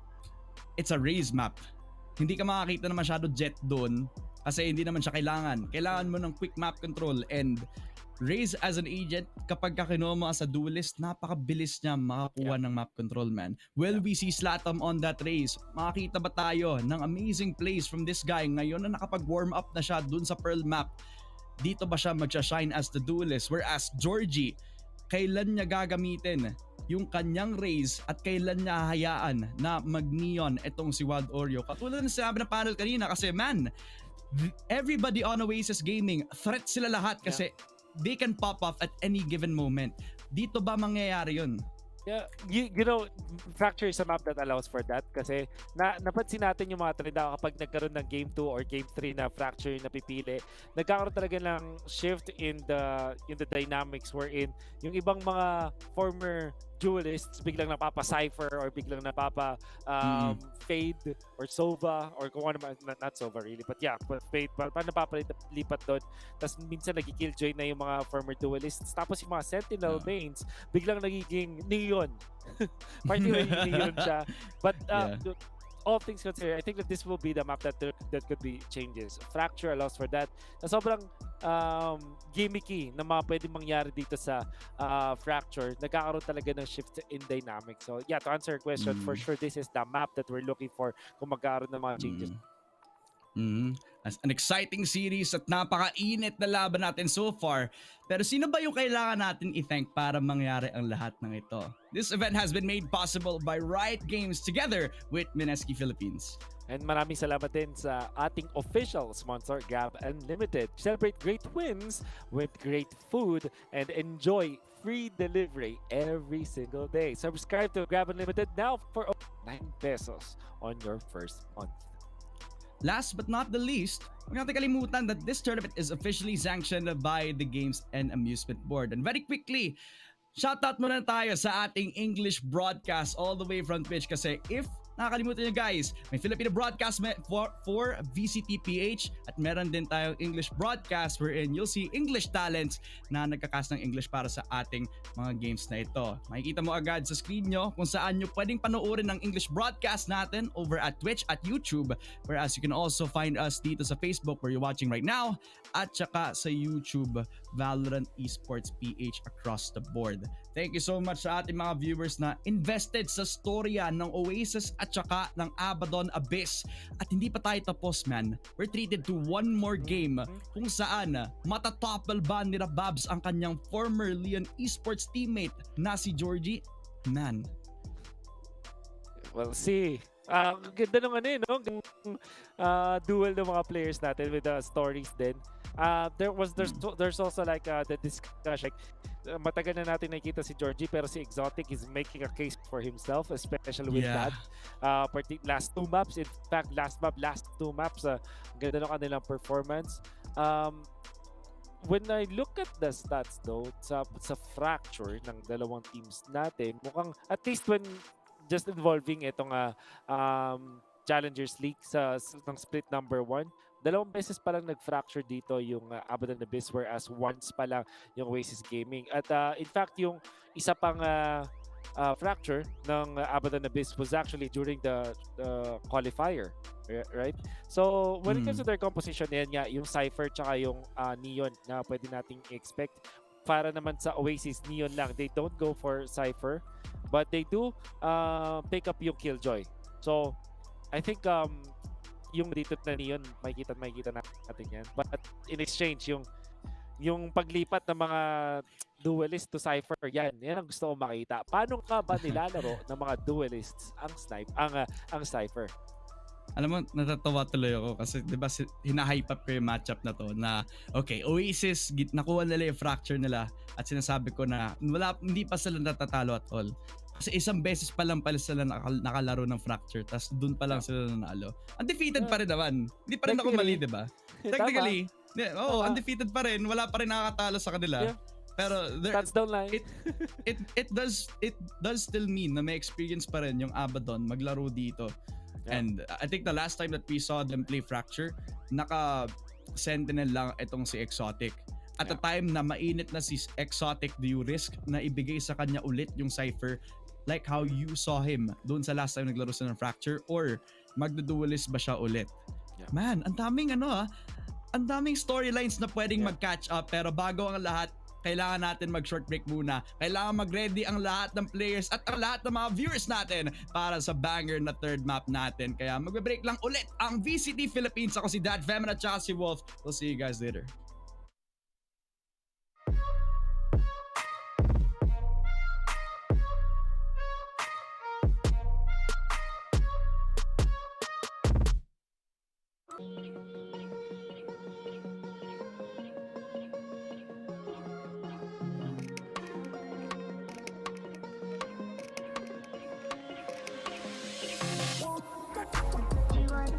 it's a raise map. Hindi ka makakita na masyado jet doon kasi hindi naman siya kailangan. Kailangan mo ng quick map control, and Raze as an agent, kapag kinuha mo as a duelist, napakabilis niya makakuha ng map control, man. Will we see Slatom on that Raze? Makakita ba tayo ng amazing plays from this guy ngayon na nakapag-warm up na siya dun sa Pearl map? Dito ba siya mag-shine as the duelist? Whereas Georgie, kailan niya gagamitin yung kanyang Raze at kailan niya hayaan na mag-neon itong si Wild Oreo? Katulad na sinabi na panel kanina, kasi man, everybody on Oasis Gaming, threat sila lahat kasi they can pop off at any given moment. Dito ba mangyayari yun? Yeah, you know, Fracture is a map that allows for that kasi napansin natin yung mga trend kapag nagkaroon ng Game 2 or Game 3 na Fracture yung napipili, nagkakaroon talaga ng shift in the dynamics wherein yung ibang mga former duelists biglang napapa-cypher or biglang fade or Sova or kung ano man, not Sova really, but yeah, fade, paano napapalipat doon, tapos minsan nagki-killjoy na yung mga former duelists, tapos yung mga Sentinel mains biglang nagiging Neon. Party Neon siya, but all things considered, I think that this will be the map that could be changes. Fracture allows for that. Na sobrang gimmicky na mga pwedeng mangyari dito sa Fracture. Nagkakaroon talaga ng shift in dynamics. So yeah, to answer your question, for sure this is the map that we're looking for kung magkakaroon ng mga changes. As an exciting series at napakainit na laban natin so far. Pero sino ba yung kailangan natin i-thank para mangyari ang lahat ng ito? This event has been made possible by Riot Games together with Mineski Philippines. And maraming salamat din sa ating official sponsor, Gab Unlimited. Celebrate great wins with great food and enjoy free delivery every single day. Subscribe to Grab Unlimited now for 9 pesos on your first month. Last but not the least, huwag natin kalimutan that this tournament is officially sanctioned by the Games and Amusement Board. And very quickly, shoutout muna tayo sa ating English broadcast all the way from Twitch kasi if nakakalimutan nyo guys, may Filipino broadcast for VCTPH at meron din tayong English broadcast wherein you'll see English talents na nagkakas ng English para sa ating mga games na ito. Makikita mo agad sa screen nyo kung saan nyo pwedeng panoorin ng English broadcast natin over at Twitch at YouTube, whereas you can also find us dito sa Facebook where you're watching right now at saka sa YouTube VALORANT Esports PH across the board. Thank you so much sa ating mga viewers na invested sa storya ng OASIS at saka ng Abaddon Abyss. At hindi pa tayo tapos man. We're treated to one more game kung saan matatopple ba ni Babs ang kanyang former Leon Esports teammate na si Georgie? Man. Well, see. Ganda nung ano no? Duel ng mga players natin with the stories din. There's also like the discussion. Matagal na natin nakikita si Georgie pero si Exotic is making a case for himself, especially with that. Last 2 maps, in fact, last 2 maps, ganda ng kanilang performance. When I look at the stats though, sa fracture ng dalawang teams natin, mukhang at least when just involving itong Challengers League ng split number 1, 2 beses pa lang nag-fracture dito yung Abaddon Abyss whereas once pa lang yung OASIS Gaming. At in fact, yung isa pang fracture ng Abaddon Abyss was actually during the qualifier, right? So, when it comes to their composition, yan nga, yung Cypher tsaka yung Neon na pwede nating expect. Para naman sa OASIS, Neon lang. They don't go for Cypher, but they do pick up yung Killjoy. So, I think yung dito na Neon, makikita natin yan. But in exchange, yung paglipat ng mga duelist to Cypher, yan ang gusto ko makita. Paano ka ba nilalaro ng mga duelists ang Cypher? Alam mo, natatawa tuloy ako kasi 'di ba hinahype up ko yung matchup na to na okay, OASIS nakuha nila yung fracture nila at sinasabi ko na hindi pa sila natatalo at all. Kasi isang beses pa lang pala sila nakalaro ng fracture tas doon pa lang sila nanalo. Undefeated pa rin naman. Hindi pa rin ako mali, 'di ba? Technically, undefeated pa rin, wala pa rin nakakatalo sa kanila. Yeah. Pero touchdown line. it does still mean na may experience pa rin yung Abaddon maglaro dito. Yeah. And I think the last time that we saw them play Fracture, naka-sentinel lang itong si Exotic. At the time na mainit na si Exotic, do you risk na ibigay sa kanya ulit yung Cypher like how you saw him doon sa last time naglaro sa ng Fracture, or magduduelist ba siya ulit? Yeah. Man, ang daming storylines na pwedeng mag-catch up, pero bago ang lahat, kailangan natin mag-short break muna. Kailangan mag-ready ang lahat ng players at ang lahat ng mga viewers natin para sa banger na third map natin. Kaya magbe-break lang ulit ang VCT Philippines. Ako si Dad Fem at saka si Wolf. We'll see you guys later. You want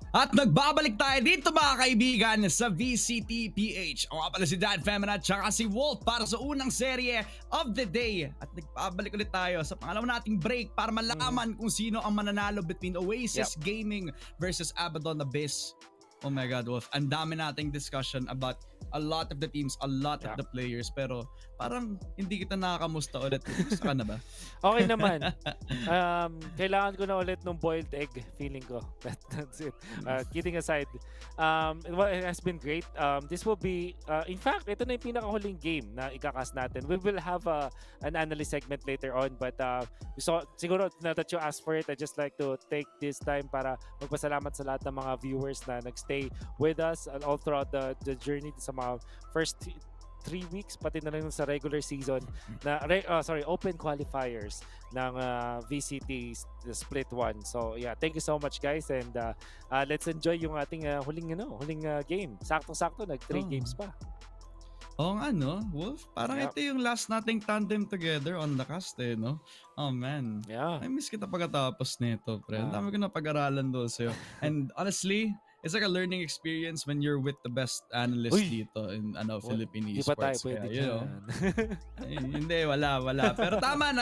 At nagbabalik tayo dito mga kaibigan sa VCTPH. Ako nga pala si Dan Femina at saka si Wolf para sa unang serye of the day. At nagbabalik ulit tayo sa pangalawa nating break para malaman kung sino ang mananalo between Oasis Gaming versus Abaddon Abyss. Oh my God, Wolf. Ang dami nating discussion about a lot of the teams, a lot of the players. Pero parang hindi kita nakakamusta ulit. Gusto ka na ba? Okay naman. Kailangan ko na ulit ng boiled egg feeling ko. That's it. Kidding aside, it has been great. This will be, in fact, ito na yung pinakahuling game na ikakas natin. We will have an analyst segment later on, but siguro na that you asked for it, I just like to take this time para magpasalamat sa lahat ng mga viewers na nagstay with us all throughout the journey sa mga first 3 weeks pati na rin sa regular season na open qualifiers ng VCT Split 1. So yeah, thank you so much guys, and let's enjoy yung ating huling game. Sakto-sakto nag 3 games pa. Oo nga, no? Wolf, parang ito yung last nating tandem together on the cast no? Oh man. Yeah. I miss kita pagkatapos nito, pre. Ang dami ko na pag-aralan doon sa'yo. And honestly, it's like a learning experience when you're with the best analyst dito in Philippine Esports. Di ba tayo pwede Hindi, wala. Pero tama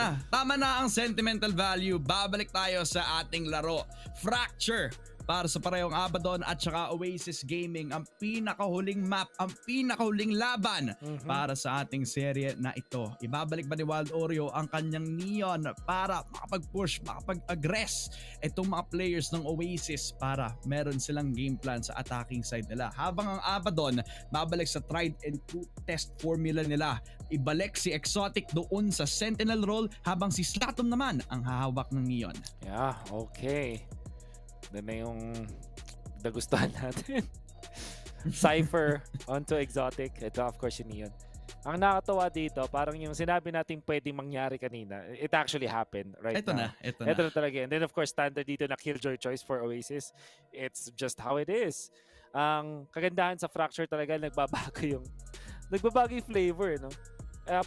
na ang sentimental value. Babalik tayo sa ating laro. Fracture para sa parehong Abaddon at saka Oasis Gaming, ang pinakahuling map, ang pinakahuling laban para sa ating serye na ito. Ibabalik ba ni Wild Oreo ang kanyang neon para makapag-push, makapag-aggress itong mga players ng Oasis para meron silang game plan sa attacking side nila. Habang ang Abaddon babalik sa tried and true test formula nila. Ibalik si Exotic doon sa Sentinel role habang si Slatom naman ang hahawak ng neon. Yeah, okay. Doon na yung nagustuhan natin. Cypher onto Exotic. Ito of course yung Neon. Ang nakatawa dito, parang yung sinabi natin pwedeng mangyari kanina, it actually happened right now. Ito na talaga. And then of course, standard dito na Killjoy choice for Oasis. It's just how it is. Ang kagandahan sa Fracture talaga, nagbabago yung flavor, no?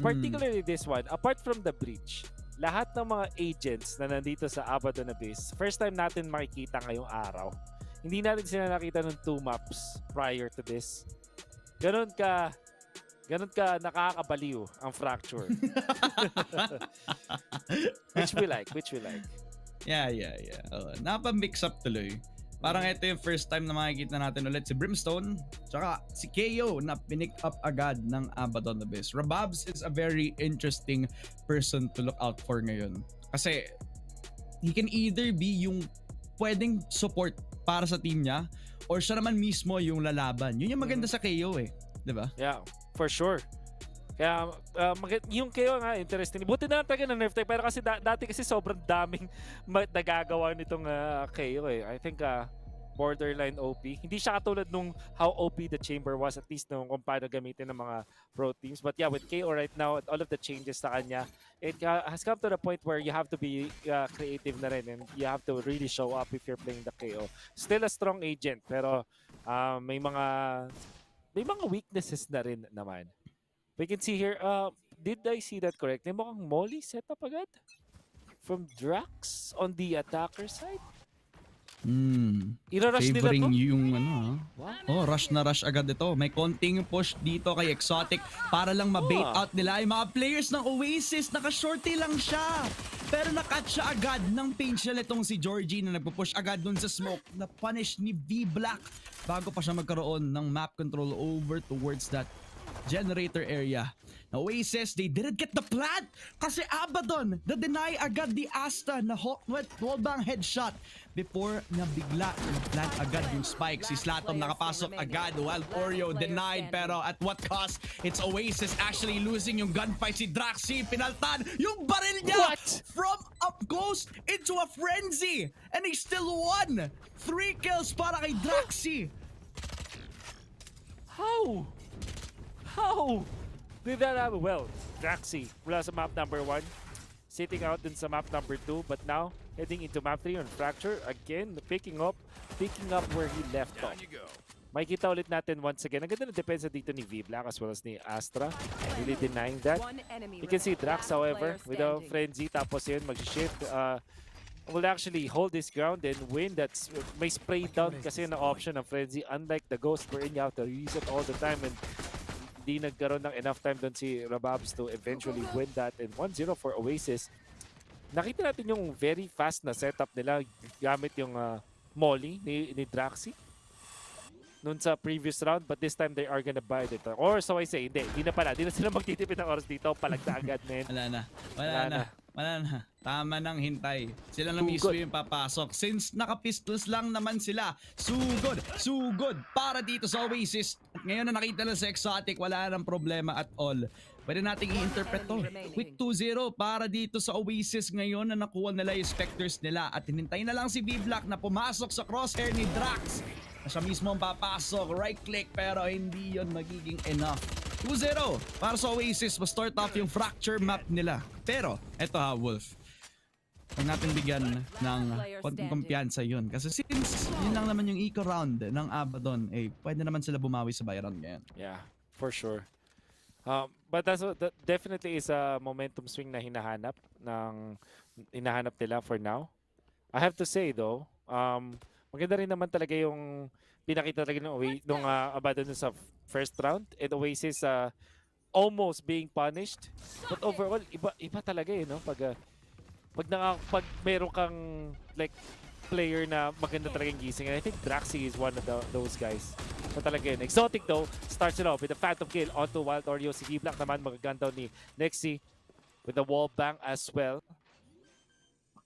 Particularly this one, apart from the breach, lahat ng mga agents na nandito sa Abaddon Abyss, first time natin makikita ngayong araw. Hindi natin sila nakita ng 2 maps prior to this. Ganon ka nakakabaliw ang Fracture. Which we like. Yeah. Napa-mix up tuloy. Parang ito yung first time na makikita natin ulit si Brimstone tsaka si KO na pinick up agad ng Abaddon Abyss. Rababs is a very interesting person to look out for ngayon. Kasi he can either be yung pwedeng support para sa team niya or siya naman mismo yung lalaban. Yun yung maganda sa KO diba? Yeah, for sure. Kaya yung KO nga interesting. Buti na talaga na nerf type, pero kasi dati kasi sobrang daming nagagawa nitong KO I think borderline OP. Hindi siya katulad nung how OP the chamber was, at least nung kung paano gamitin ng mga pro teams. But yeah, with KO right now, all of the changes sa kanya, it has come to the point where you have to be creative na rin, and you have to really show up if you're playing the KO. Still a strong agent, pero may mga weaknesses na rin naman. We can see here, did I see that correctly? Mukhang Molly set up agad from Drax on the attacker side. Ira-rush nila to? Favoring yung rush na rush agad ito. May konting push dito kay Exotic para lang ma-bait out nila yung mga players ng Oasis. Naka-shorty lang siya. Pero na-catch siya agad ng pinch nila itong si Georgie na nagpo-push agad dun sa smoke. Na-punish ni V-Black bago pa siya magkaroon ng map control over towards that generator area. Now, Oasis, they didn't get the plant kasi Abaddon na-deny agad the Asta na wallbang headshot before na bigla na-plant agad yung spike. Si Slatom nakapasok agad while Oreo denied, pero at what cost? It's Oasis actually losing yung gunfight. Si Draxi pinaltan yung baril niya from up close into a frenzy, and he still won. 3 kills para kay Draxi. How did that happen? Well, Draxi wala sa map number 1, sitting out din sa map number 2, but now heading into map 3 on Fracture again, picking up where he left off. Makikita ulit natin once again. Ang ganda na depensa dito ni V-Black as well as ni Astra, really denying that. You can see Drax, however, with a frenzy, tapos yun mag-shift will actually hold his ground and win. That's may spray down kasi na option ng Frenzy. Unlike the Ghost wherein you have to reset all the time and hindi nagkaroon ng enough time doon si Rababs to eventually win that. And 1-0 for Oasis. Nakita natin yung very fast na setup nila gamit yung Molly ni Draxi noon sa previous round, but this time they are gonna buy it. Or so I say, hindi na pala. Hindi na sila magtitipid ng oras dito. Palagta agad, man. Wala na. Tama nang hintay. Sila na mismo yung papasok. Since naka-pistols lang naman sila. Sugod para dito sa Oasis. At ngayon na nakita na sa Exotic, wala nang problema at all. Pwede nating i-interpret to. Quick 2-0 para dito sa Oasis ngayon na nakuha nila yung Spectres nila. At hinintay na lang si V-Black na pumasok sa crosshair ni Drax. Siya mismo ang papasok, right click, pero hindi yon magiging enough. 2-0 para sa Oasis, ma-start off yung fracture map nila. Pero, eto ha, Wolf. Huwag natin bigyan ng konting kumpiyansa yun. Kasi since yun lang naman yung eco round ng Abaddon, pwede naman sila bumawi sa Byron ngayon. Yeah, for sure. But that definitely is a momentum swing na hinahanap nila for now. I have to say though, maganda rin naman talaga yung pinakita talaga ng Abaddon sa first round. And Oasis almost being punished. But overall, iba talaga no? Pag meron kang like player na maganda talagang gising. And I think Draxi is one of those guys. So talaga yun. Exotic though, starts it off with a Phantom Kill onto Wild Oreo. Si V-Black naman magagun down ni Nexi with the wall bang as well.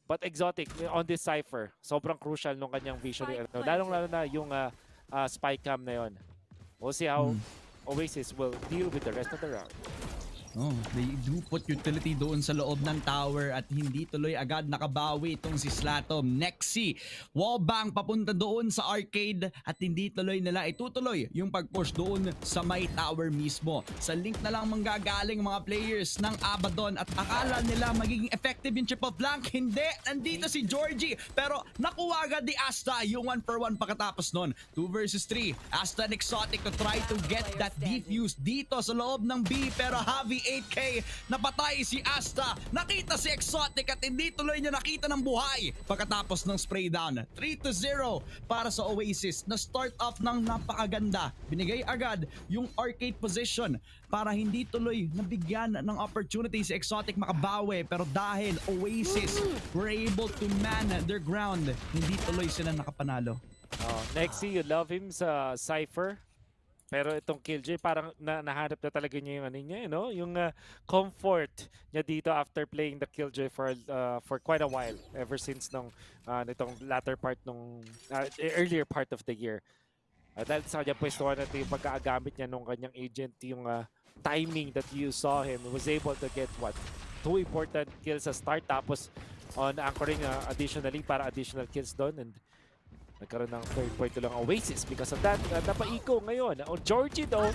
But Exotic on this Cypher, sobrang crucial nung kanyang vision. Lalong-lalo na yung spy cam na yun. We'll see how Oasis will deal with the rest of the round. They do put utility doon sa loob ng tower at hindi tuloy agad nakabawi itong si Slatom. Nexi, wallbang papunta doon sa arcade at hindi tuloy nila itutuloy yung pag-push doon sa may tower mismo. Sa link na lang manggagaling mga players ng Abaddon at akala nila magiging effective yung chip of flank. Hindi, nandito si Georgie pero nakuha agad ni Asta yung 1-for-1 pagkatapos nun. 2 versus 3. Asta and Exotic to try to get that defuse dito sa loob ng B pero Javi 8K, napatay si Asta, nakita si Exotic at hindi tuloy niya nakita ng buhay pagkatapos ng spray down. 3-0 para sa Oasis na start off ng napakaganda. Binigay agad yung arcade position para hindi tuloy nabigyan ng opportunity si Exotic makabawi pero dahil Oasis were able to man their ground, hindi tuloy sila nakapanalo. Nexi, you love him sa Cypher. Pero itong Killjoy, parang nahanap na talaga niya yung yung comfort niya dito after playing the Killjoy for quite a while, ever since nitong latter part earlier part of the year. Dahil sa kanya pwestuhan natin yung pagkaagamit niya nung kanyang agent, yung timing that you saw him, was able to get 2 important kills sa start, tapos on anchoring additionally para additional kills doon, and nagkaroon ng third point lang Oasis because of that. Napaiko ngayon. Georgie though,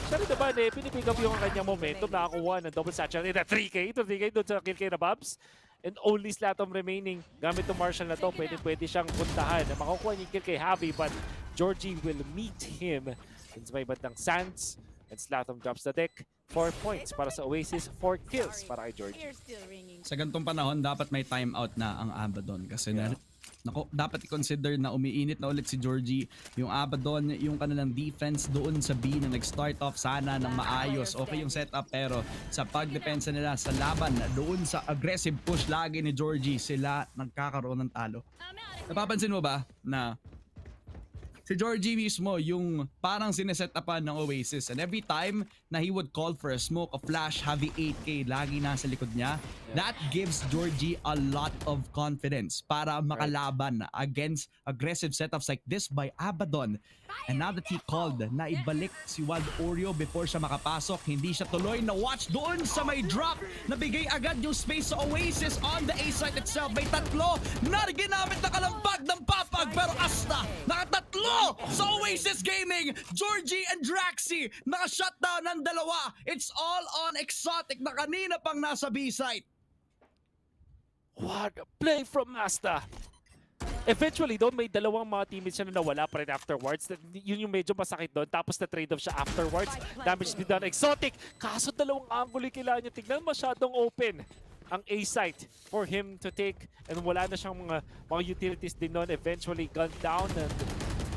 siya rin naman pinipick up yung kanyang momentum. Nakakuha ng double satchel. 3K doon sa kill kay na Babs. And only Slatom remaining. Gamit ng Marshall na to, pwede siyang puntahan. Makukuha niya yung kill kay Javi, but Georgie will meet him. And sa may bandang Sands, and Slatom drops the deck. 4 points para sa Oasis, 4 kills para kay Georgie. Sa ganitong panahon, dapat may timeout na ang Abaddon kasi dapat i-consider na umiinit na ulit si Georgie. Yung Abaddon, yung kanilang defense doon sa B na nag-start off sana ng maayos. Okay yung setup pero sa pagdepensa nila sa laban doon sa aggressive push lagi ni Georgie, sila nagkakaroon ng talo. Napapansin mo ba na si Georgie mismo yung parang sineset-upan ng Oasis, and every time na he would call for a smoke, a flash, Javi 8K lagi nasa likod niya, that gives Georgie a lot of confidence para makalaban against aggressive setups like this by Abaddon. And now that he called na ibalik si Wild Oreo before siya makapasok, hindi siya tuloy na watch doon sa may drop. Nabigay agad yung space sa Oasis on the A site itself. May tatlo na ginamit na kalampag ng papag pero Asta nakatatlo sa Oasis Gaming. Georgie and Draxi naka-shutdown ng dalawa. It's all on Exotic na kanina pang nasa B site. What a play from Asta! Eventually doon may dalawang mga teammates siya na nawala pa rin afterwards. Yun yung medyo masakit doon. Tapos na trade off siya afterwards. Damage din doon Exotic. Kaso dalawang angle yung kailangan niya tignan. Masyadong open ang A site for him to take, and wala na siyang mga utilities din noon. Eventually gunned down, and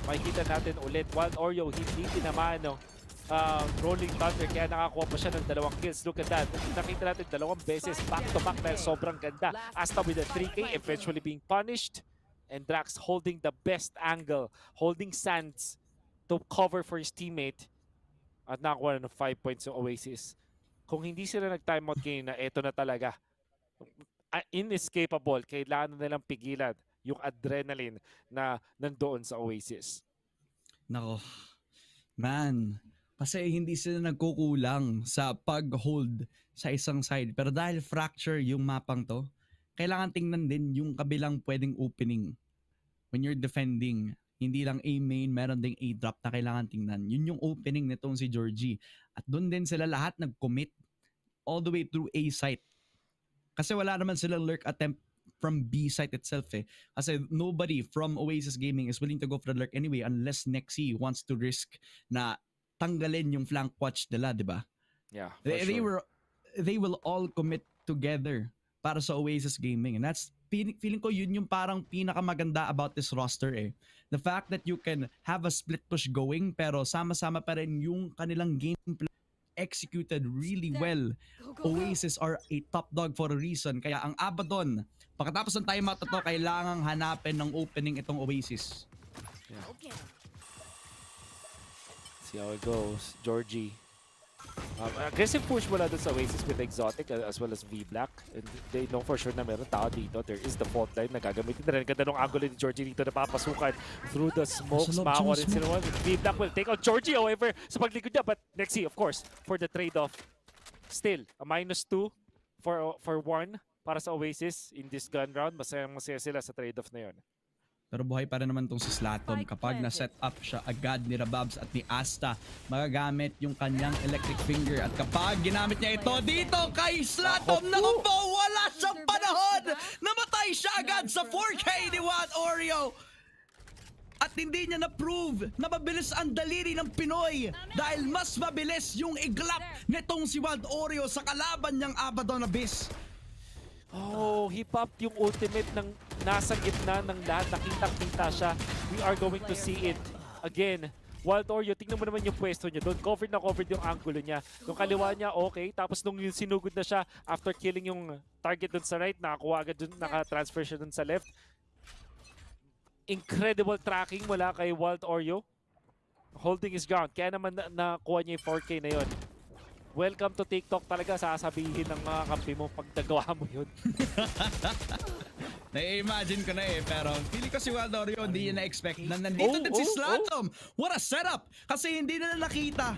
makikita natin ulit Wild Oreo hindi tinamaan Rolling Thunder, kaya nakakuha pa siya ng 2 kills. Look at that. Nakita natin 2 beses back to back dahil sobrang ganda. Asta with a 3K eventually being punished, and Drax holding the best angle, holding Sands to cover for his teammate, at nakakuha na ng 5 points yung Oasis. Kung hindi sila nag-timeout kanina, eto na talaga. Inescapable. Kailangan na nilang pigilan yung adrenaline na nandoon sa Oasis. Nako. Man, kasi hindi sila nagkukulang sa pag-hold sa isang side. Pero dahil fracture yung mapang to, kailangan tingnan din yung kabilang pwedeng opening. When you're defending, hindi lang A main, meron ding A drop na kailangan tingnan. Yun yung opening nitong si Georgie. At doon din sila lahat nag-commit all the way through A site. Kasi wala naman silang lurk attempt from B site itself eh. Kasi nobody from Oasis Gaming is willing to go for the lurk anyway unless Nexi wants to risk na tanggalin yung flank watch nila, di ba? Yeah, they will all commit together para sa Oasis Gaming. And that's, feeling ko yun yung parang pinakamaganda about this roster eh. The fact that you can have a split push going pero sama-sama pa rin yung kanilang gameplay executed really well. Oasis are a top dog for a reason. Kaya ang Abaddon, pagkatapos ng timeout na to, kailangang hanapin ng opening itong Oasis. Yeah. See how it goes. Georgie. Aggressive push mula dun sa Oasis with Exotic as well as V-Black. And they know for sure na meron tao dito. There is the fault line na gagamitin na rin. Ganda ng angulo ni Georgie dito na papasukan through the smokes. Makakuha rin sila. V-Black will take out Georgie, however, sa paglikod niya. But Nexi, of course, for the trade-off. Still, a -2 for 1 para sa Oasis in this gun round. Masaya sila sa trade-off na yun. Pero buhay pa rin naman tong si Slatom. Kapag na-set up siya agad ni Rababs at ni Asta, magagamit yung kanyang electric finger. At kapag ginamit niya ito dito kay Slatom, naku po, wala siyang panahon! Namatay siya agad sa 4K ni Wild Oreo! At hindi niya na-prove na mabilis ang daliri ng Pinoy dahil mas mabilis yung iglap nitong si Wild Oreo sa kalaban niyang Abaddon Abyss. Oh, he popped yung ultimate ng nasa gitna ng lahat. Nakita-kita siya. We are going to see it again. Wild Oreo, tingnan mo naman yung pwesto niya doon. Covered na covered yung angulo niya. Yung kaliwa niya, okay. Tapos nung yung sinugod na siya, after killing yung target doon sa right, nakakuha agad doon, naka-transfer siya doon sa left. Incredible tracking mula kay Wild Oreo. Holding his ground. Kaya naman nakuha niya yung 4K na yun. Welcome to TikTok talaga, sasabihin ng mga kampi mo pag nagawa mo yun. Na-imagine ko na eh, pero feeling ko si Wild Oreo hindi niya na-expect na nandito din si Slatom. What a setup! Kasi hindi na nakita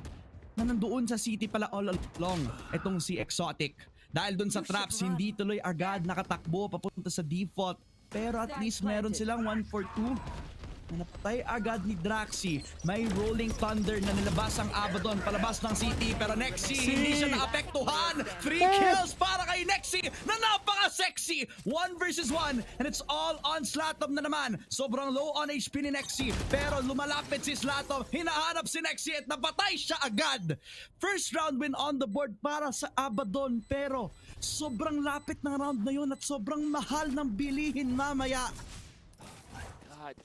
na nandoon sa city pala all along itong si Exotic. Dahil dun sa traps, hindi tuloy agad nakatakbo papunta sa default. Pero at least meron silang 1-for-2. Na napatay agad ni Draxi. May rolling thunder na nilabas ang Abaddon palabas ng city, pero Nexi hindi siya naapektuhan. 3 kills para kay Nexi na napaka-sexy. 1 versus 1 and it's all on Slatom na naman. Sobrang low on HP ni Nexi pero lumalapit si Slatom. Hinahanap si Nexi at napatay siya agad. First round win on the board para sa Abaddon pero sobrang lapit ng round na yun at sobrang mahal ng bilihin mamaya. God.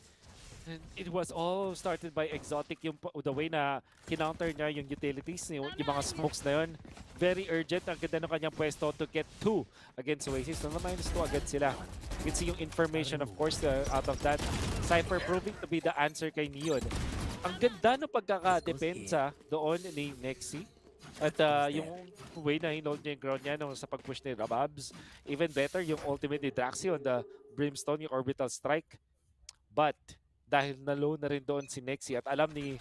And it was all started by Exotic, yung the way na kinounter niya yung utilities, yung mga smokes na yun. Very urgent, ang ganda ng kanyang pwesto to get 2 against Oasis. So, -2 agad sila. You can see yung information, of course, out of that. Cypher proving to be the answer kay Neon. Ang ganda ng pagkakadepensa doon ni Nexi. At yung way na hinold niya yung ground niya sa pag-push ni Rababs. Even better, yung ultimate ni Draxi on the Brimstone, yung orbital strike. But dahil na-low na rin doon si Nexi at alam ni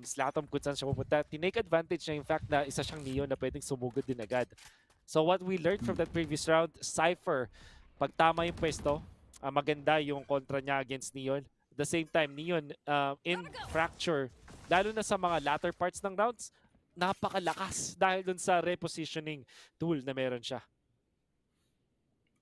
Slatom kung saan siya pupunta, tinake advantage niya yung fact na isa siyang Neon na pwedeng sumugod din agad. So what we learned from that previous round, Cypher, pag tama yung pwesto, maganda yung kontra niya against Neon. At the same time, Neon in Fracture, lalo na sa mga latter parts ng rounds, napakalakas dahil dun sa repositioning tool na meron siya.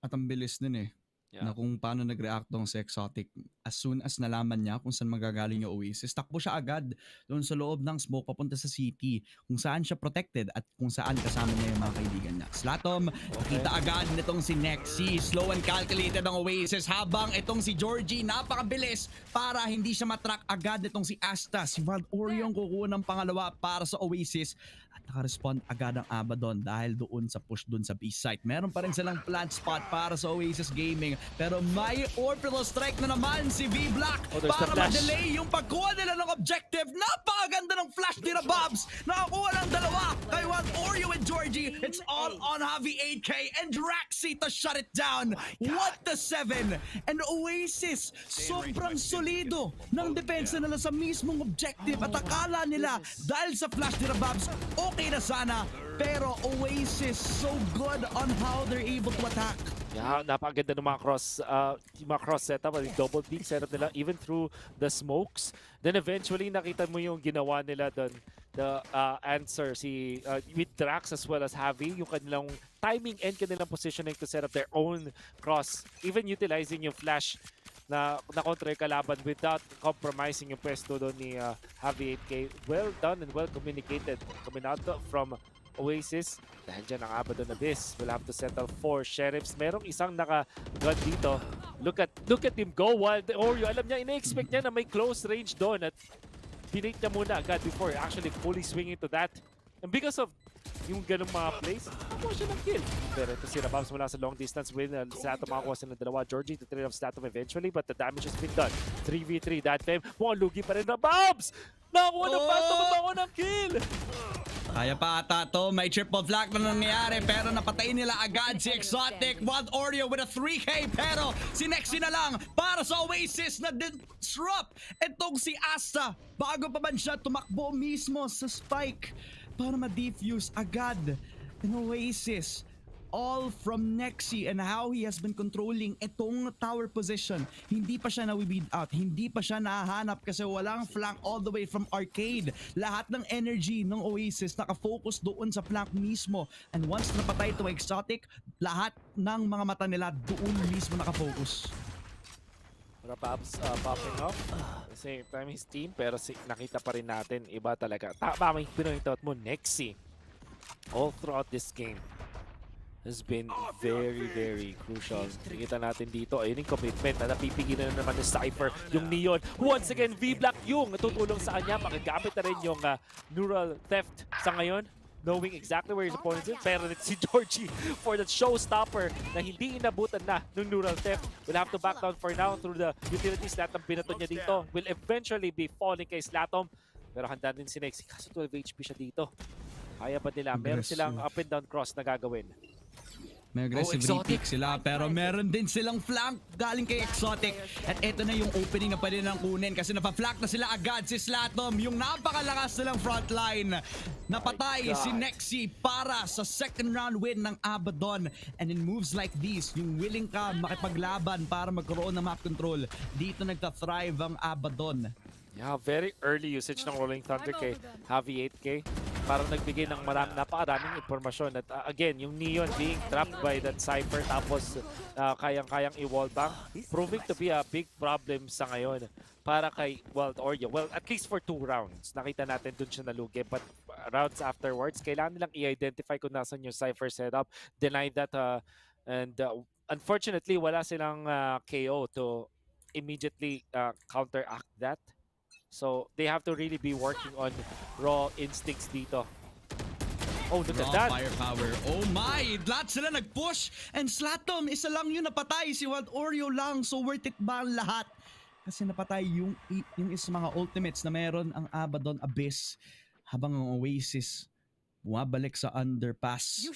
At ang bilis nun eh. na kung paano nag-react tong si Exotic. As soon as nalaman niya kung saan magagaling yung OASIS, takbo siya agad doon sa loob ng smoke papunta sa city, kung saan siya protected at kung saan kasama niya yung mga kaibigan niya. Slatom, nakita agad nitong si Nexy, slow and calculated ang OASIS, habang itong si Georgie napakabilis para hindi siya matrack agad nitong si Asta. Si Wild Oreo ang kukuha ng pangalawa para sa OASIS at naka-respond agad ang Abaddon dahil doon sa push doon sa B-site. Meron pa rin silang plant spot para sa OASIS Gaming, pero may orbital strike na naman si V-Black para ma-delay yung pagkuha nila ng objective. Napakaganda ng flash ni Bobs. Nakakuha ng dalawa kay Wild Oreo and Georgie. It's all on Javi 8K and Raxi to shut it down. 1-7. And OASIS, sobrang solido ng depensa nila sa mismong objective. At akala nila dahil sa flash ni Bobs, okay na sana. Pero OASIS so good on how they're able to attack. Yeah, napakaganda ng mga cross setup, yung double peek setup nila even through the smokes. Then eventually nakita mo yung ginawa nila doon, the answer with Drax as well as Javi, yung kanilang timing and kanilang positioning to set up their own cross, even utilizing yung flash na kontra yung kalaban without compromising yung pwesto doon ni Javi 8K. Well done and well communicated coming out from OASIS. Dahil dyan ang Abaddon Abyss will have to settle for Sheriffs. Merong isang naka-gun dito. Look at him go. Wild Oreo, alam niya, ina-expect niya na may close range doon at pinate niya muna agad before actually fully swinging to that. And because of yung ganung mga plays, nakuha siya ng kill. Pero ito si Rababs mula sa long distance win. Slatom makakuha sila ng dalawa. Georgie to trade off Slatom eventually, but the damage has been done. 3v3 that time. Mukhang lugi pa rin Rababs! Nakakuha ng Phantom at ako ng kill! Kaya pa ata to, may triple flag na nangyayari pero napatay nila agad si Exotic. Wild Oreo with a 3K pero si Nexy na lang para sa OASIS na disrupt itong si Asta bago pa man siya tumakbo mismo sa spike para ma-defuse agad ng OASIS. All from Nexy and how he has been controlling itong tower position. Hindi pa siya na-weed out, hindi pa siya nahahanap kasi walang flank all the way from Arcade. Lahat ng energy ng OASIS nakafocus doon sa flank mismo. And once napatay itong Exotic, lahat ng mga mata nila doon mismo nakafocus. Rababs popping off. Same time his team, pero nakita pa rin natin, iba talaga. Tama may pinunod mo, Nexy. All throughout this game has been very, very crucial. Nakita natin dito, ayun yung commitment na napipigilan na naman ng Cypher. Yung Neon, once again, V-Black yung tutulong sa kanya. Magagamit na rin yung neural theft sa ngayon, knowing exactly where his opponent is. Pero si Georgie for the showstopper na hindi inabutan na ng neural theft. Will have to back down for now through the utility slot ng binato niya dito. Will eventually be falling kay Slatom. Pero handa din si Nexy. Kaso 12 HP siya dito. Kaya pa nila. Meron silang up and down cross na gagawin. May aggressive repick sila pero meron din silang flank galing kay Exotic. At ito na yung opening na pwede nang kunin kasi napaflank na sila agad si Slatom. Yung napakalakas nilang frontline. Napatay si Nexy para sa second round win ng Abaddon. And in moves like these, yung willing ka makipaglaban para magkaroon ng map control, dito nagta-thrive ang Abaddon. Yeah, very early usage ng Rolling Thunder kay Javi 8K. Parang nagbigay ng napakaraming impormasyon. At again, yung Neon being trapped by that Cypher tapos kayang-kayang i-wallbang, proving to be a big problem sa ngayon para kay Wild Oreo. Well, at least for 2 rounds, nakita natin dun siya nalugi. But rounds afterwards, kailangan nilang i-identify kung nasan yung Cypher setup, deny that, and unfortunately, wala silang KO to immediately counteract that. So they have to really be working on raw instincts dito. Oh, look at that. Firepower. Oh my! Lahat sila nag-push. And Slatom, isa lang yun napatay. Si Wild Oreo lang. So worth it ba ang lahat? Kasi napatay yung mga ultimates na meron ang Abaddon Abyss. Habang ang OASIS bumabalik sa underpass.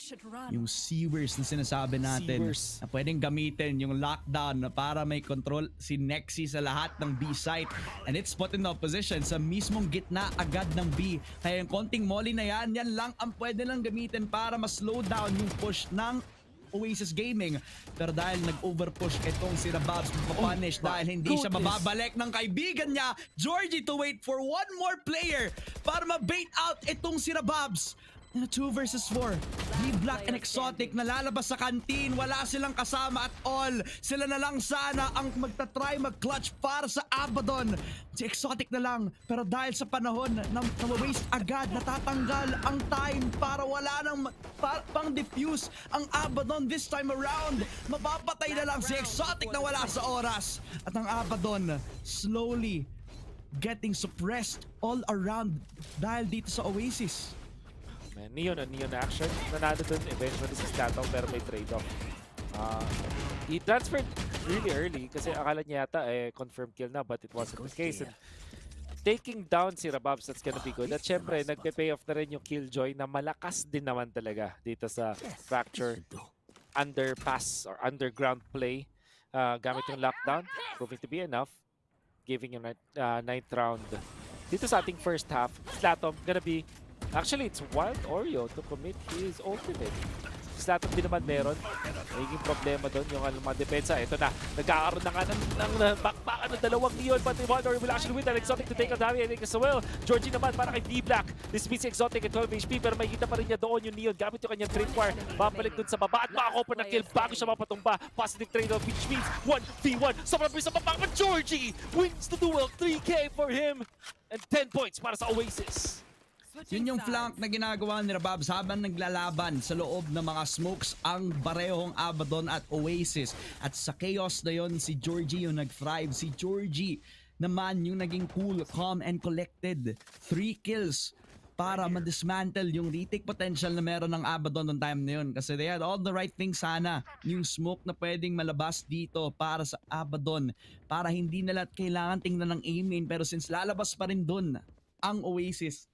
Yung sewers na sinasabi natin na pwedeng gamitin yung lockdown na para may control si Nexy sa lahat ng B site. And it's put in opposition sa mismong gitna agad ng B. Kaya yung konting molly na yan lang ang pwede lang gamitin para ma-slow down yung push ng OASIS Gaming. Pero dahil nag-overpush itong si Rababs, mapapunish dahil hindi siya mababalik ng kaibigan niya, Georgie, to wait for one more player para ma-bait out itong si Rababs. In a 2 versus 4, V-Black and Exotic nalalabas sa kantin, wala silang kasama at all. Sila na lang sana ang magta-try mag-clutch para sa Abaddon. Si Exotic na lang, pero dahil sa panahon na waste agad, natatanggal ang time para wala nang pang defuse ang Abaddon this time around. Mapapatay na lang si Exotic na wala sa oras. At ang Abaddon slowly getting suppressed all around dahil dito sa Oasis. Man, Neon action. Nanalo dun eventually si Statong pero may trade-off. He transferred really early kasi akala niya yata confirmed kill na but it wasn't the case. And taking down si Rababs, that's gonna be good. At syempre, nagpe-pay off na rin yung Killjoy na malakas din naman talaga dito sa Fracture. Underpass or underground play. Gamit yung lockdown, proving to be enough. Giving yung 9th round. Dito sa ating first half, Slatom gonna be actually, it's Wild Oreo to commit his ultimate. Slatom din naman meron. Naging problema doon yung mga depensa. Ito na, nagkakaroon na nga ng backbackan ng dalawang Neon, but Wild Oreo will actually win that Exotic to take on Dami and as well. Georgie naman para kay V-Black. This means Exotic at 12 HP pero makikita pa rin niya doon yung Neon. Gamit yung kanyang tripwire. Babalik doon sa baba at makakoper na kill bago siya mapatumba. Positive trade-off which means 1v1. Sobrang bilis sa baba, but Georgie wins the duel. 3K for him and 10 points para sa Oasis. Yun yung flank na ginagawa ni Rababs habang naglalaban sa loob ng mga smokes ang barehong Abaddon at Oasis. At sa chaos na yun, si Georgie yung nag-thrive. Si Georgie naman yung naging cool, calm, and collected. 3 kills para ma-dismantle yung retake potential na meron ng Abaddon noong time na yun. Kasi they had all the right things sana. Yung smoke na pwedeng malabas dito para sa Abaddon. Para hindi nila kailangan tingnan ng aim-in. Pero since lalabas pa rin dun ang Oasis,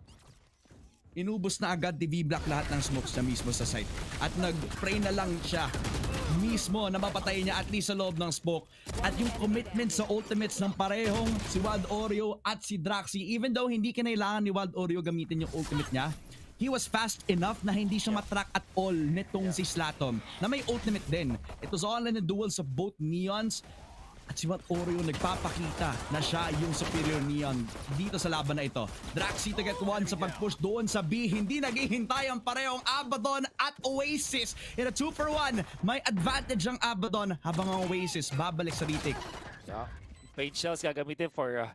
inubos na agad ni V-Black lahat ng smokes na mismo sa site. At nag-pray na lang siya mismo na mapatay niya at least sa loob ng smoke. At yung commitment sa ultimates ng parehong si Wild Oreo at si Draxi, even though hindi kinailangan ni Wild Oreo gamitin yung ultimate niya, he was fast enough na hindi siya matrack at all nitong si Slatom na may ultimate din. It was all in the duels of both Neons. At si Wild Oreo nagpapakita na siya yung superior Neon dito sa laban na ito. Draxi to get one sa pag-push doon sa B. Hindi naghihintay ang parehong Abaddon at Oasis. In a 2-for-1, may advantage ang Abaddon habang ang Oasis babalik sa retake. Yeah. Paint shells gagamitin for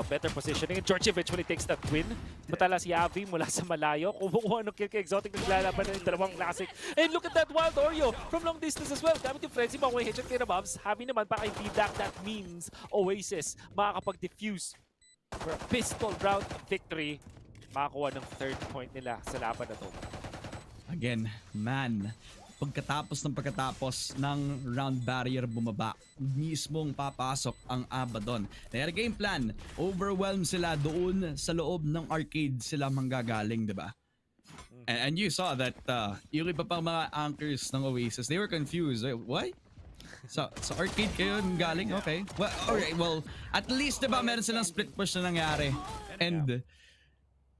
better positioning. And George eventually takes that win. Matala si Avi mula sa malayo. Kumukuha ng kill kay Exotic. Naglalaban ng dalawang classic. And look at that Wild Oreo from long distance as well. Gamit yung frenzy, makuha headshot kay Rababs. Happy naman para kay V-Black. That means Oasis makakapag-defuse for a pistol round victory. Makakuha ng 3rd point nila sa laban na to. Again, man. Pagkatapos ng round barrier bumaba, mismong papasok ang Abaddon. Their game plan, overwhelm sila doon sa loob ng arcade sila manggagaling, diba? And you saw that yung iba pang mga anchors ng Oasis, they were confused. What? Sa arcade kayo galing? Okay. Well, alright, well, at least diba meron silang split push na nangyari. And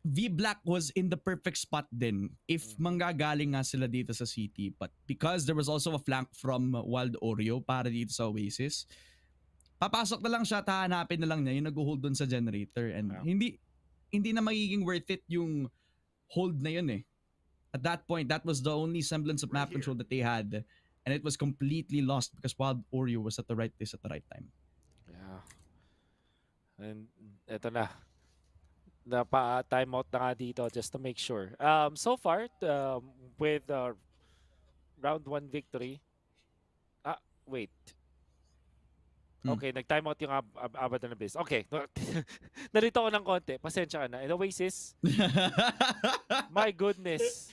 V-Black was in the perfect spot din if manggagaling nga sila dito sa city. But because there was also a flank from Wild Oreo para dito sa Oasis, papasok na lang siya at hahanapin na lang niya yung nag-hold dun sa generator. And hindi na magiging worth it yung hold na yun eh. At that point, that was the only semblance of map control that they had. And it was completely lost because Wild Oreo was at the right place at the right time. Yeah. And eto na. Timeout na nga dito just to make sure. So far, with round 1 victory, wait. Okay, nag-timeout yung Abaddon Abyss. Okay, narito ko ng konti. Pasensya ka na. And Oasis, my goodness.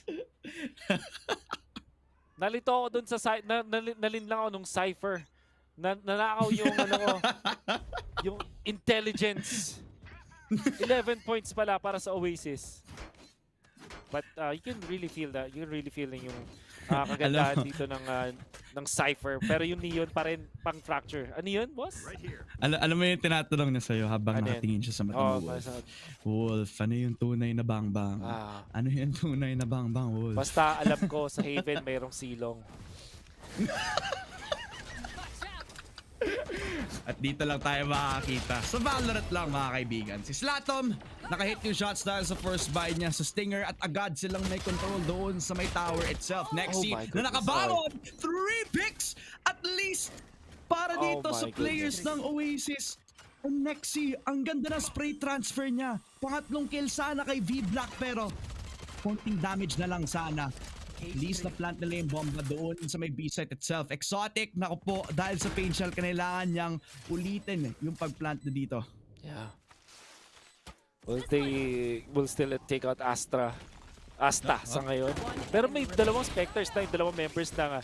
Nalito ako dun sa nalin lang ako nung Cypher. Nanakaw yung yung intelligence. 11 points pala para sa Oasis. But you can really feel that. You can really feel yung kagandahan dito ng Cypher. Pero yung Neon pa rin pang fracture. Ano yun, boss? Alam mo yung tinatanong niya sa'yo habang nakatingin siya sa mata mo, Wolf. Wolf, ano yung tunay na bang-bang? Ano yung tunay na bang-bang, Wolf? Basta alam ko sa Haven mayroong silong. At dito lang tayo makakita. Sa Valorant lang mga kaibigan. Si Slatom, nakahit yung shots dahil sa first buy niya sa Stinger at agad silang may control doon sa may tower itself. Nexi na nakabangon, 3 picks at least para dito sa players ng Oasis. And Nexi, ang ganda na spray transfer niya. Pangatlong kill sana kay V-Black pero konting damage na lang sana. Please na plant nila yung bomba doon sa may B-site itself. Exotic, naku po, dahil sa facial, kailangan niyang ulitin yung pag-plant na dito. Yeah. Will still take out Asta sa ngayon. Pero may dalawang Spectres na yung dalawang members ng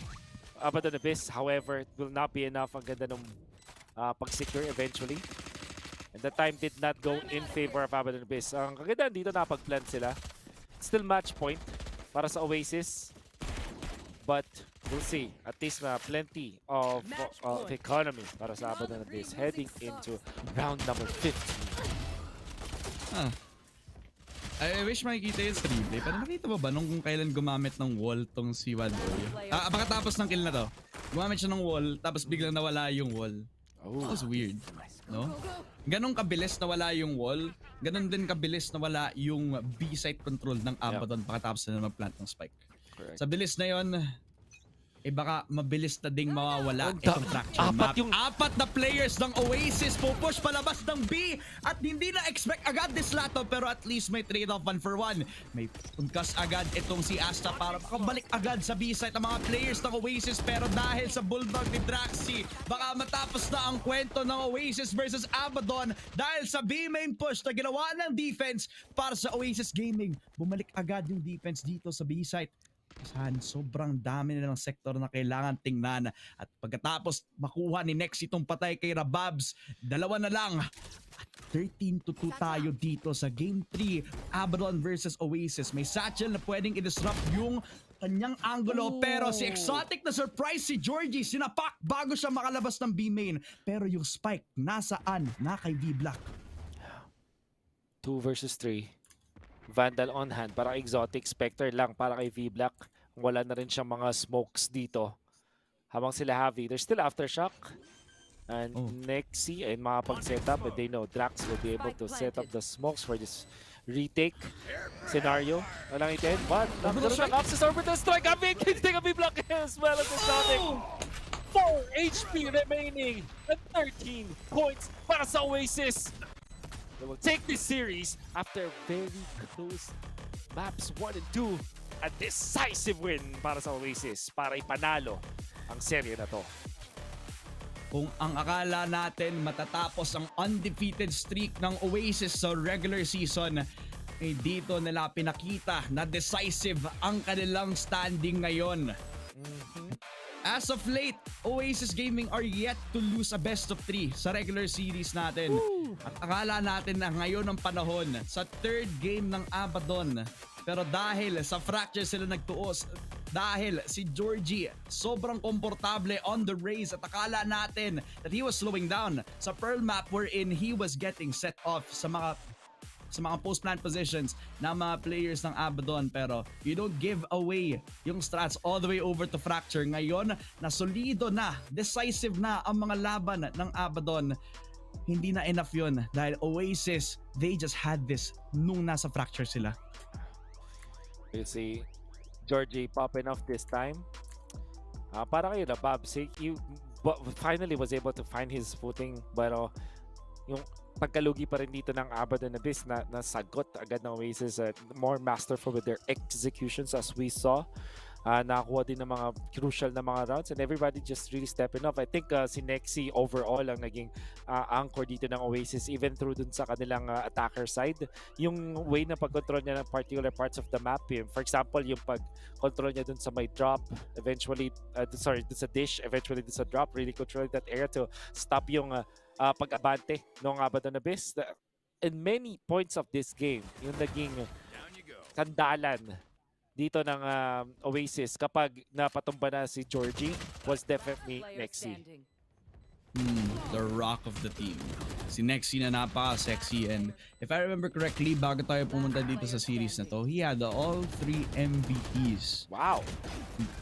Abaddon Abyss. However, it will not be enough. Ang ganda ng pag-secure eventually. And the time did not go in favor of Abaddon Abyss. Ang kagandaan dito, napag-plant sila. Still match point para sa Oasis, but we'll see. At least plenty of economy para sa Abaddon Abyss heading into round number 15. I wish makikita yung stream play. Pero nakita mo ba nung kung kailan gumamit ng wall tong si Wadboy? Pagkatapos ng kill na to, gumamit siya ng wall tapos biglang nawala yung wall. That was weird, no? Ganon kabilis nawala yung wall, ganon din kabilis nawala yung B-site control ng Abaddon pagkatapos na mag-plant ng spike. Sa bilis na yon, baka mabilis na ding mawawala itong fracture map. Apat na players ng Oasis pupush palabas ng B at hindi na expect agad this lato pero at least may trade-off 1-for-1. May pungkas agad itong si Asta para makabalik agad sa B-site ang mga players ng Oasis pero dahil sa bulldog ni Draxi, baka matapos na ang kwento ng Oasis versus Abaddon dahil sa B-main push na ginawa ng defense para sa Oasis Gaming. Bumalik agad yung defense dito sa B-site. Sobrang dami nilang sektor na kailangan tingnan at pagkatapos makuha ni Nex itong patay kay Rababs, dalawa na lang at 13-2 tayo dito sa Game 3 Abaddon versus Oasis. May Satchel na pwedeng i-disrupt yung kanyang angulo pero si Exotic na surprise si Georgie sinapak bago siya makalabas ng B-main pero yung spike nasaan? Na kay V-Black. 2 versus 3. Vandal on hand para Exotic, Spectre lang para kay V-Black. Wala na rin siyang mga smokes dito. Habang sila Javi, there's still Aftershock. And Nexi ay makapag-setup and they know Drax will be able to set up the smokes for this retake scenario. Walang itin, but nagkaroon ng access orbital strike. Javi, kiting ang V-Black as well as Exotic. 4 HP remaining and 13 points para sa Oasis. They will take this series after very close maps 1 and 2. A decisive win para sa Oasis para ipanalo ang serye na to. Kung ang akala natin matatapos ang undefeated streak ng Oasis sa regular season, dito nila pinakita na decisive ang kanilang standing ngayon. As of late, Oasis Gaming are yet to lose a best of 3 sa regular series natin. At akala natin na ngayon ang panahon sa third game ng Abaddon. Pero dahil sa fracture sila nagtuos, dahil si Georgie sobrang komportable on the race at akala natin that he was slowing down sa Pearl map wherein he was getting set off sa mga post-plant positions ng mga players ng Abaddon pero you don't give away yung strats all the way over to Fracture. Ngayon, na solido na, decisive na ang mga laban ng Abaddon. Hindi na enough yun dahil Oasis, they just had this nung nasa Fracture sila. You see Georgie popping off this time. Para kayo na, Babs, he finally was able to find his footing pero yung pagkalugi pa rin dito ng Abaddon Abyss na nasagot agad ng Oasis, more masterful with their executions as we saw. Nakakuha din ng mga crucial na mga rounds and everybody just really stepping up. I think si Nexi overall ang naging anchor dito ng Oasis even through dun sa kanilang attacker side. Yung way na pag-control niya ng particular parts of the map. For example, yung pag-control niya dun sa may drop, eventually, dun sa dish, eventually dun sa drop, really controlling that area to stop yung pag-abante ng Abaddon Abyss. In many points of this game, yung naging sandalan dito ng Oasis kapag napatumba na si Georgie was definitely Nexi. The rock of the team. Si Nexy na napaka-sexy, and if I remember correctly, bago tayo pumunta dito sa series na to, he had all 3 MVPs. Wow!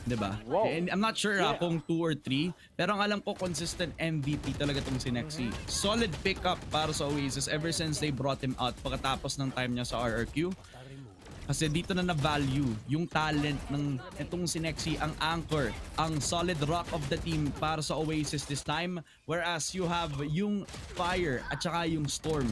Diba? Wow. And I'm not sure kung 2 or 3, pero ang alam ko consistent MVP talaga tong si Nexy. Solid pickup para sa Oasis ever since they brought him out pagkatapos ng time niya sa RRQ. Kasi dito na na-value yung talent ng itong si Nexy, ang anchor, ang solid rock of the team para sa Oasis this time. Whereas you have yung Fire at saka yung Storm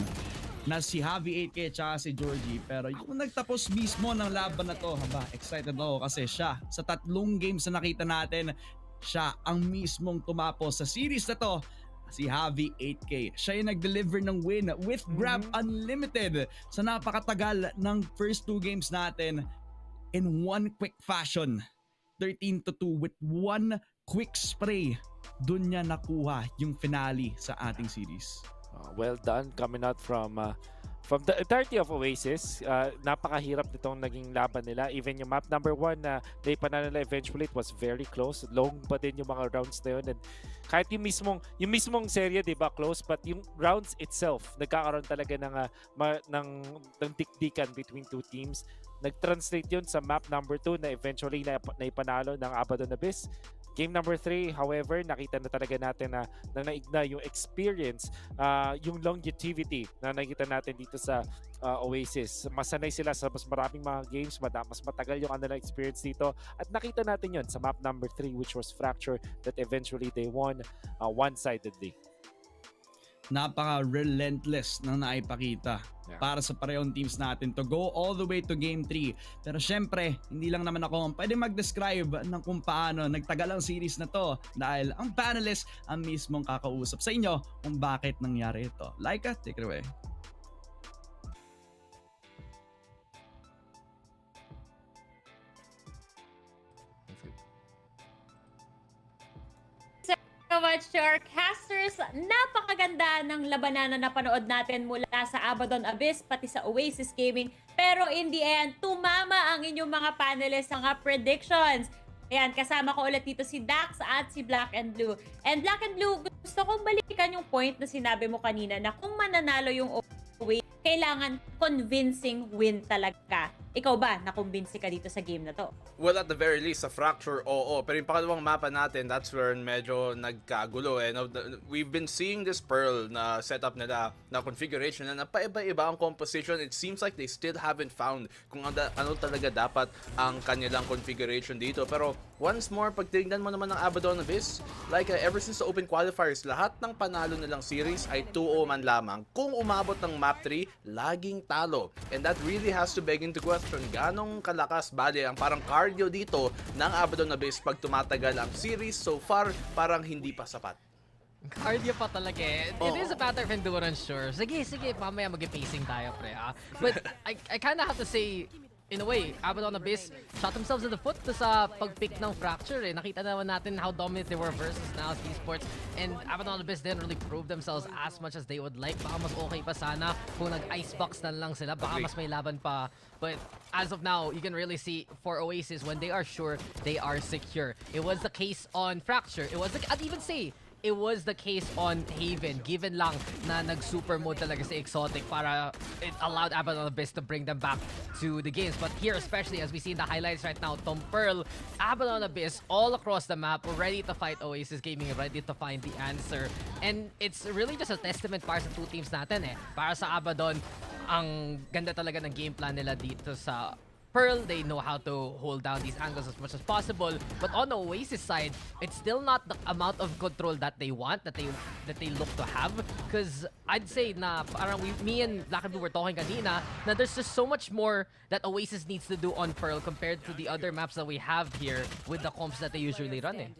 na si Javi 8K at saka si Georgie. Pero yung nagtapos mismo ng laban na to, excited ako kasi siya, sa 3 games na nakita natin, siya ang mismong tumapos sa series na to. Si Javi 8K. Siya yung nag-deliver ng win with Grab Unlimited sa napakatagal ng first 2 games natin in one quick fashion. 13-2 with one quick spray. Doon niya nakuha yung finale sa ating series. Well done coming out from the entirety of Oasis. Napakahirap nitong naging laban nila. Even yung map number 1 na panalo nila eventually, it was very close. Long pa din yung mga rounds na yun. And kahit yung mismong serye, di ba, close, but yung rounds itself, nagkakaroon talaga ng dikdikan between 2 teams. Nag-translate yun sa map number 2 na eventually naipanalo ng Abaddon Abyss. Game number 3, however, nakita na talaga natin na naigna yung experience, yung longevity na nakita natin dito sa Oasis. Masanay sila sa mas maraming mga games, mas matagal yung kanilang experience dito. At nakita natin yun sa map number 3, which was Fracture, that eventually they won one-sidedly. Napaka-relentless na naipakita para sa parehong teams natin to go all the way to Game 3. Pero syempre, hindi lang naman ako ang pwede mag-describe ng kung paano nagtagal ang series na to dahil ang panelists ang mismong kakausap sa inyo kung bakit nangyari ito. Laika, take it away. So much to our casters. Napakaganda ng labanan na napanood natin mula sa Abaddon Abyss pati sa Oasis Gaming. Pero in the end, tumama ang inyong mga panelists sa mga predictions. Ayan, kasama ko ulit dito si Dax at si Black and Blue. And Black and Blue, gusto kong balikan yung point na sinabi mo kanina na kung mananalo yung Oasis, kailangan convincing win talaga. Ikaw ba, nakumbinsi ka dito sa game na to? Well, at the very least, sa Fracture, oo. Pero yung pangalawang mapa natin, that's where medyo nagkagulo. We've been seeing this Pearl na setup nila, na configuration na napaiba-iba ang composition. It seems like they still haven't found kung ano talaga dapat ang kanilang configuration dito. Pero once more, pag tinignan mo naman ng Abaddon Abyss, like ever since the Open Qualifiers, lahat ng panalo nilang series ay 2-0 man lamang. Kung umabot ng map 3, laging talo. And that really has to beg into question ganong kalakas bali ang parang cardio dito ng Abaddon Abyss pag tumatagal ang series. So far, parang hindi pa sapat. Cardio pa talaga eh. It is a matter of endurance, sure. Sige, mamaya mag-pacing tayo, pre. But I kinda have to say, in a way, Abaddon Abyss shot themselves in the foot sa pag-pick ng Fracture eh. Nakita naman natin how dominant they were versus now Esports. And Abaddon Abyss didn't really prove themselves as much as they would like. Baka mas okay pa sana kung nag-icebox na lang sila. Baka mas may laban pa. But as of now, you can really see for Oasis, when they are sure, they are secure. It was the case on Fracture. I'd even say, it was the case on Haven, given lang na nag-super mode talaga si Exotic para it allowed Abaddon Abyss to bring them back to the games. But here, especially as we see in the highlights right now, Tom Pearl, Abaddon Abyss all across the map, ready to fight Oasis Gaming, ready to find the answer. And it's really just a testament para sa 2 teams natin eh. Para sa Abaddon, ang ganda talaga ng game plan nila dito sa Pearl. They know how to hold down these angles as much as possible. But on the Oasis side, it's still not the amount of control that they want, that they look to have. Because I'd say na parang me and Black and Blue were talking kanina na there's just so much more that Oasis needs to do on Pearl compared to the other maps that we have here with the comps that they usually run eh.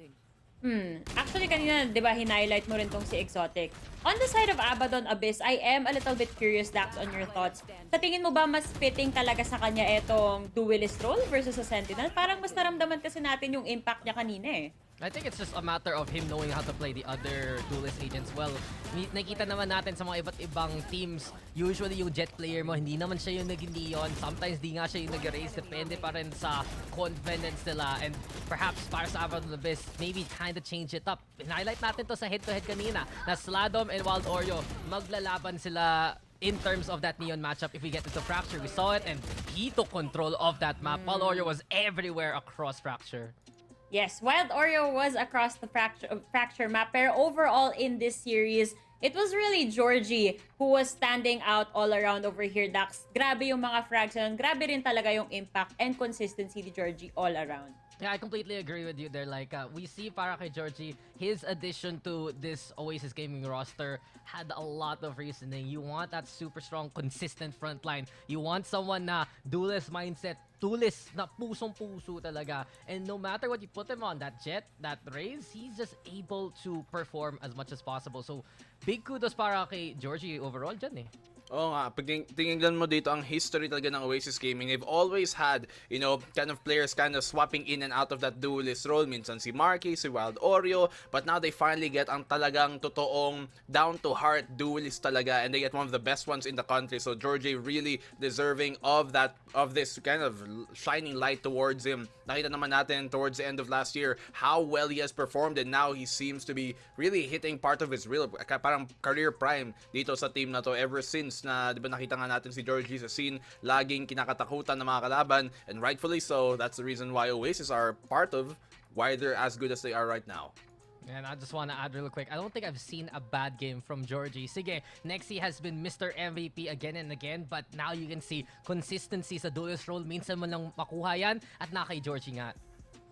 Actually, kanina, di ba, hinighlight mo rin tong si Exotic. On the side of Abaddon Abyss, I am a little bit curious, Dax, on your thoughts. Sa tingin mo ba mas fitting talaga sa kanya etong duelist role versus a sentinel? Parang mas naramdaman kasi natin yung impact niya kanina eh. I think it's just a matter of him knowing how to play the other duelist agents well. Nakita naman natin sa mga iba't ibang teams, usually yung jet player mo, hindi naman siya yung nag-neon. Sometimes di nga siya yung nag-raise. Depende pa rin sa confidence nila. And perhaps para sa Abaddon Abyss, maybe kind of change it up. Highlight natin to sa head-to-head kanina na Sladom and Wild Oreo, maglalaban sila in terms of that Neon matchup if we get into Fracture. We saw it and he took control of that map. Wild Oreo was everywhere across Fracture. Yes, Wild Oreo was across the fracture map. Pero overall in this series, it was really Georgie who was standing out all around over here, Dax. Grabe yung mga frags nun. Grabe rin talaga yung impact and consistency ni Georgie all around. Yeah, I completely agree with you there. Like, we see para kay Georgie, his addition to this Oasis gaming roster had a lot of reasoning. You want that super strong, consistent frontline. You want someone na duelist mindset, duelist na pusong-puso talaga. And no matter what you put him on, that jet, that raise, he's just able to perform as much as possible. So, big kudos para kay Georgie overall dyan eh. Oo nga, pag tingnan mo dito ang history talaga ng Oasis Gaming, they've always had, you know, kind of players kind of swapping in and out of that duelist role. Minsan si Marky, si Wild Oreo, but now they finally get ang talagang totoong down-to-heart duelist talaga, and they get one of the best ones in the country. So Georgie really deserving of this kind of shining light towards him. Nakita naman natin towards the end of last year how well he has performed, and now he seems to be really hitting part of his real, parang career prime dito sa team na to ever since na, di ba, nakita nga natin si Georgie sa scene, laging kinakatakutan ng mga kalaban, and rightfully so. That's the reason why Oasis are part of why they're as good as they are right now. And I just want to add real quick, I don't think I've seen a bad game from Georgie. Sige, Nexi has been Mr. MVP again and again, but now you can see consistency sa duelist role. Minsan mo lang makuha yan, at na kay Georgie nga.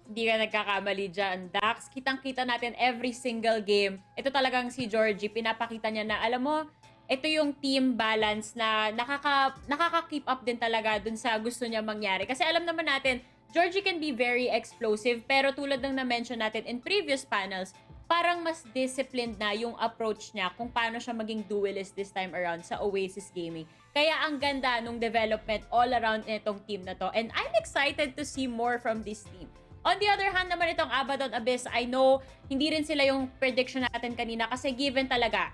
Hindi ka nagkakamali dyan, Dax. Kitang-kita natin every single game. Ito talagang si Georgie, pinapakita niya na, alam mo, ito yung team balance na nakaka-keep up din talaga dun sa gusto niya mangyari. Kasi alam naman natin, Georgie can be very explosive, pero tulad ng na-mention natin in previous panels, parang mas disciplined na yung approach niya kung paano siya maging duelist this time around sa Oasis Gaming. Kaya ang ganda nung development all around nitong team na to. And I'm excited to see more from this team. On the other hand naman itong Abaddon Abyss, I know hindi rin sila yung prediction natin kanina kasi given talaga,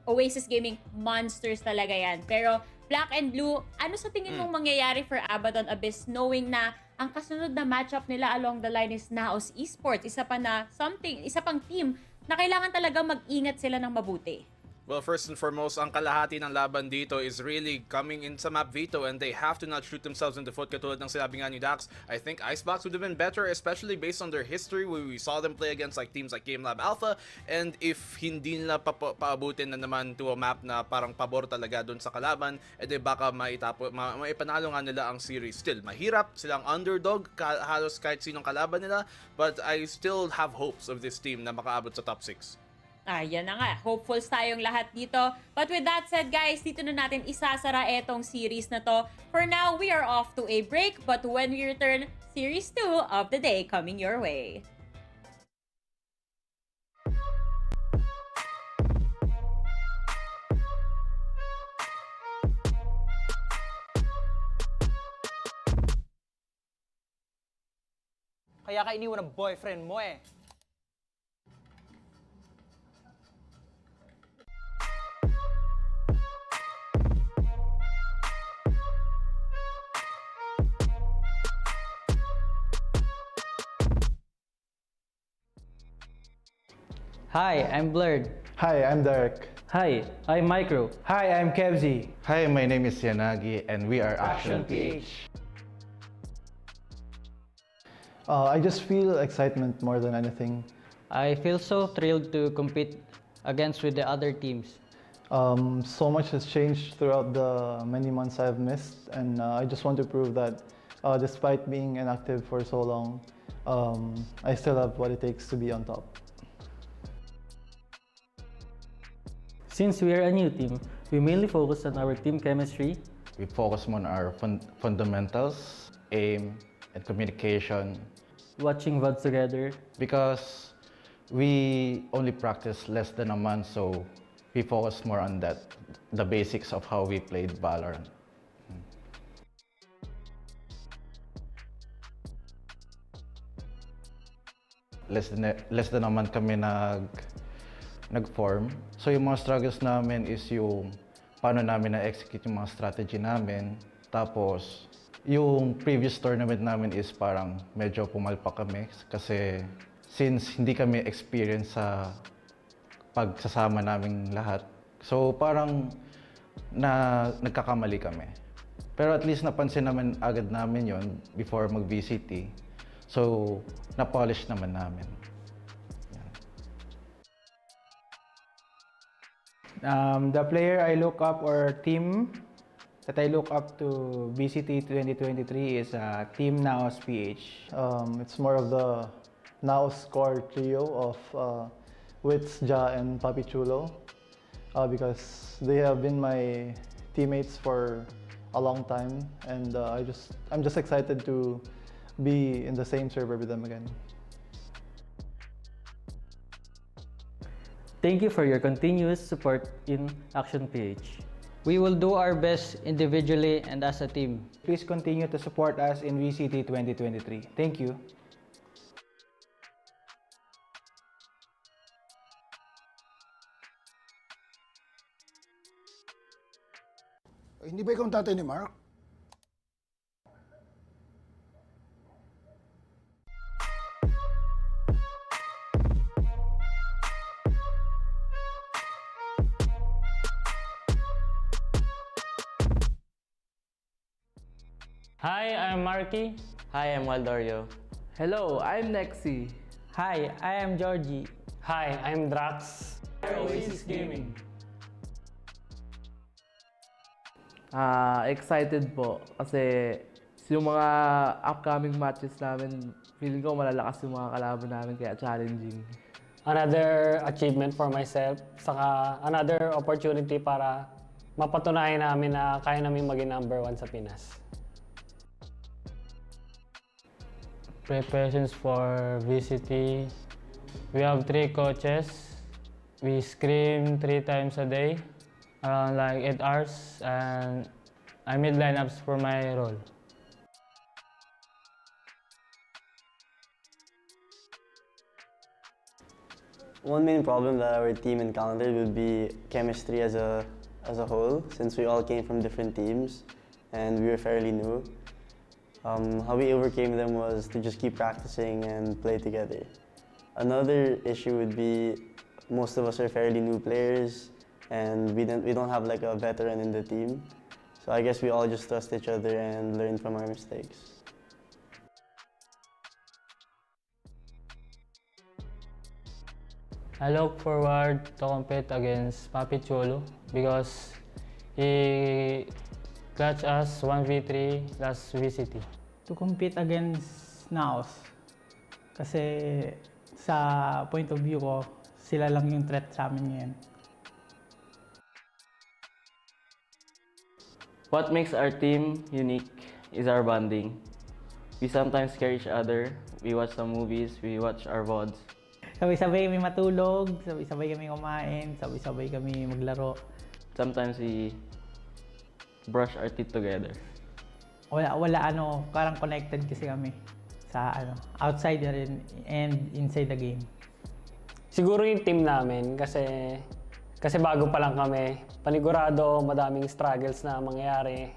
Oasis Gaming, monsters talaga yan. Pero Black and Blue, ano sa tingin mong mangyayari for Abaddon Abyss knowing na ang kasunod na matchup nila along the line is Naos Esports? Isa pang team na kailangan talaga mag-ingat sila ng mabuti. Well, first and foremost, ang kalahati ng laban dito is really coming in sa map veto, and they have to not shoot themselves in the foot. Katulad ng sinabi nga ni Dax, I think Icebox would have been better, especially based on their history where we saw them play against like teams like Game Lab Alpha, and if hindi nila paabutin na naman to a map na parang pabor talaga dun sa kalaban, edi baka maipanalo nga nila ang series. Still, mahirap, silang underdog, halos kahit sinong kalaban nila, but I still have hopes of this team na makaabot sa top 6. Yan na nga. Hopefuls tayong lahat dito. But with that said, guys, dito na natin isasara etong series na to. For now, we are off to a break. But when we return, Series 2 of the day coming your way. Kaya ka iniwan ng boyfriend mo eh. Hi, I'm Blurred. Hi, I'm Derek. Hi, I'm Micro. Hi, I'm Kevzi. Hi, my name is Yanagi, and we are Action PH. I just feel excitement more than anything. I feel so thrilled to compete against with the other teams. So much has changed throughout the many months I've missed, and I just want to prove that despite being inactive for so long, I still have what it takes to be on top. Since we are a new team, we mainly focus on our team chemistry. We focus on our fundamentals, aim, and communication. Watching VODs together. Because we only practice less than a month, so we focus more on that, the basics of how we played VALORANT. less than naman kami nag-form. So yung mga struggles namin is yung paano namin na-execute yung mga strategy namin. Tapos yung previous tournament namin is parang medyo pumalpak kami kasi since hindi kami experience sa pagsasama naming lahat. So parang nagkakamali kami. Pero at least napansin naman agad namin yon before mag-VCT. So na-polish naman namin. The player I look up or team that I look up to VCT 2023 is Team Naos PH. It's more of the Naos core trio of Wits, Ja, and Papi Chulo because they have been my teammates for a long time, and I'm just excited to be in the same server with them again. Thank you for your continuous support in Action PH. We will do our best individually and as a team. Please continue to support us in VCT 2023. Thank you. Hindi ba ikaw ang tatay ni Mark? Hi, I'm Marky. Hi, I'm Waldorio. Hello, I'm Nexi. Hi, I am Georgie. Hi, I'm Drax. OASIS Gaming. Excited po kasi yung mga upcoming matches namin, feeling ko malalakas yung mga kalaban namin kaya challenging. Another achievement for myself, saka another opportunity para mapatunayan namin na kaya namin maging #1 sa Pinas. Preparations for VCT. We have 3 coaches. We scrim 3 times a day, around like 8 hours, and I made lineups for my role. One main problem that our team encountered would be chemistry as a whole, since we all came from different teams and we were fairly new. How we overcame them was to just keep practicing and play together. Another issue would be most of us are fairly new players and we don't have like a veteran in the team. So I guess we all just trust each other and learn from our mistakes. I look forward to compete against Papi Chulo because he clutch us 1v3 last VCT. To compete against Naos kasi sa point of view ko, sila lang yung threat sa amin ngayon. What makes our team unique is our bonding. We sometimes scare each other, we watch some movies, we watch our VODs. Sabay-sabay kami matulog, sabay-sabay kami kumain, sabay-sabay kami maglaro. Sometimes we brush our teeth together. Parang connected kasi kami sa outside and inside the game. Siguro yung team namin kasi bago pa lang kami, panigurado, madaming struggles na mangyayari.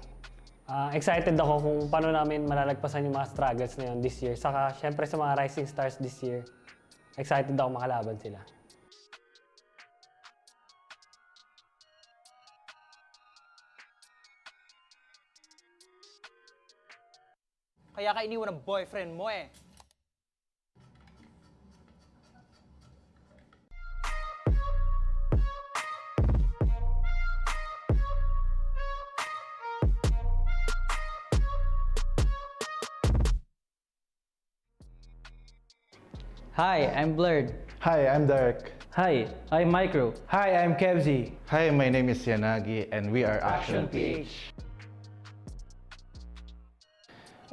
Excited ako kung paano namin malalagpasan yung mga struggles na yun this year. Saka syempre sa mga rising stars this year, excited ako makalaban sila. Kaya ka iniwan ng boyfriend mo eh. Hi, I'm Blurred. Hi, I'm Derek. Hi, I'm Micro. Hi, I'm Kevzi. Hi, my name is Yanagi and we are Action PH.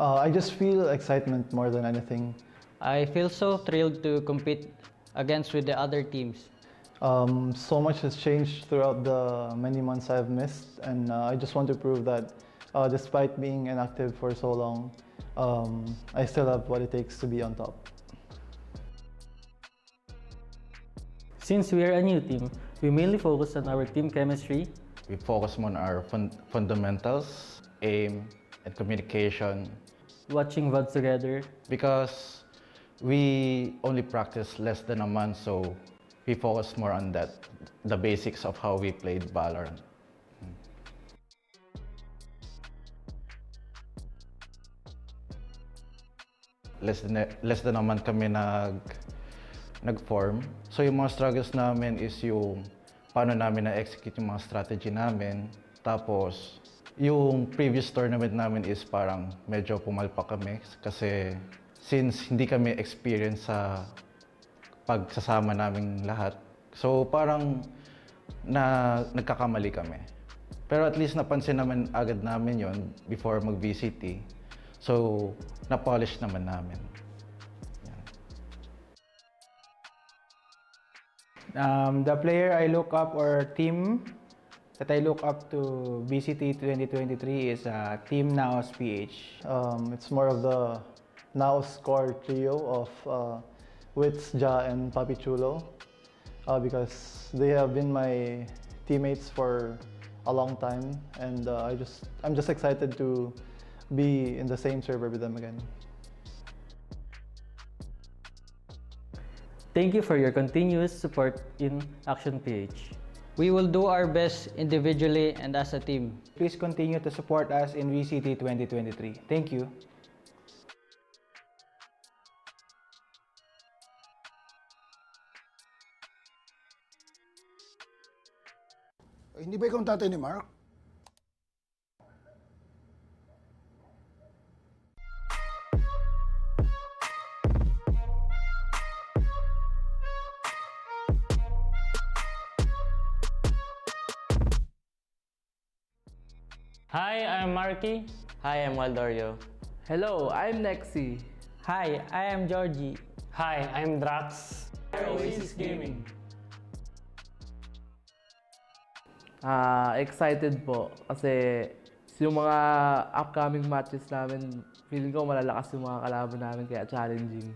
I just feel excitement more than anything. I feel so thrilled to compete against with the other teams. So much has changed throughout the many months I've missed, and I just want to prove that despite being inactive for so long, I still have what it takes to be on top. Since we are a new team, we mainly focus on our team chemistry. We focus on our fundamentals, aim, and communication. Watching VODs together. Because we only practice less than a month, so we focus more on that, the basics of how we played Valorant. Less than a month kami nag-form. So yung mga struggles namin is yung paano namin na-execute yung mga strategy namin. Tapos yung previous tournament namin is parang medyo pumalpak kami kasi since hindi kami experienced sa pagsasama naming lahat. So parang nagkakamali kami. Pero at least napansin naman agad namin yon before mag-VCT. So, na-polish naman namin. The player I look up or team that I look up to VCT 2023 is Team Naos PH. It's more of the Naos core trio of Wits, Ja, and Papi Chulo because they have been my teammates for a long time, and I'm just excited to be in the same server with them again. Thank you for your continuous support in Action PH. We will do our best individually and as a team. Please continue to support us in VCT 2023. Thank you. Hindi ba ikaw ang tatay ni Mark? Hi, I'm Marky. Hi, I'm Waldorio. Hello, I'm Nexi. Hi, I am Georgie. Hi, I'm Drax. OASIS Gaming. Excited po kasi yung mga upcoming matches namin, feeling ko malalakas yung mga kalaban namin kaya challenging.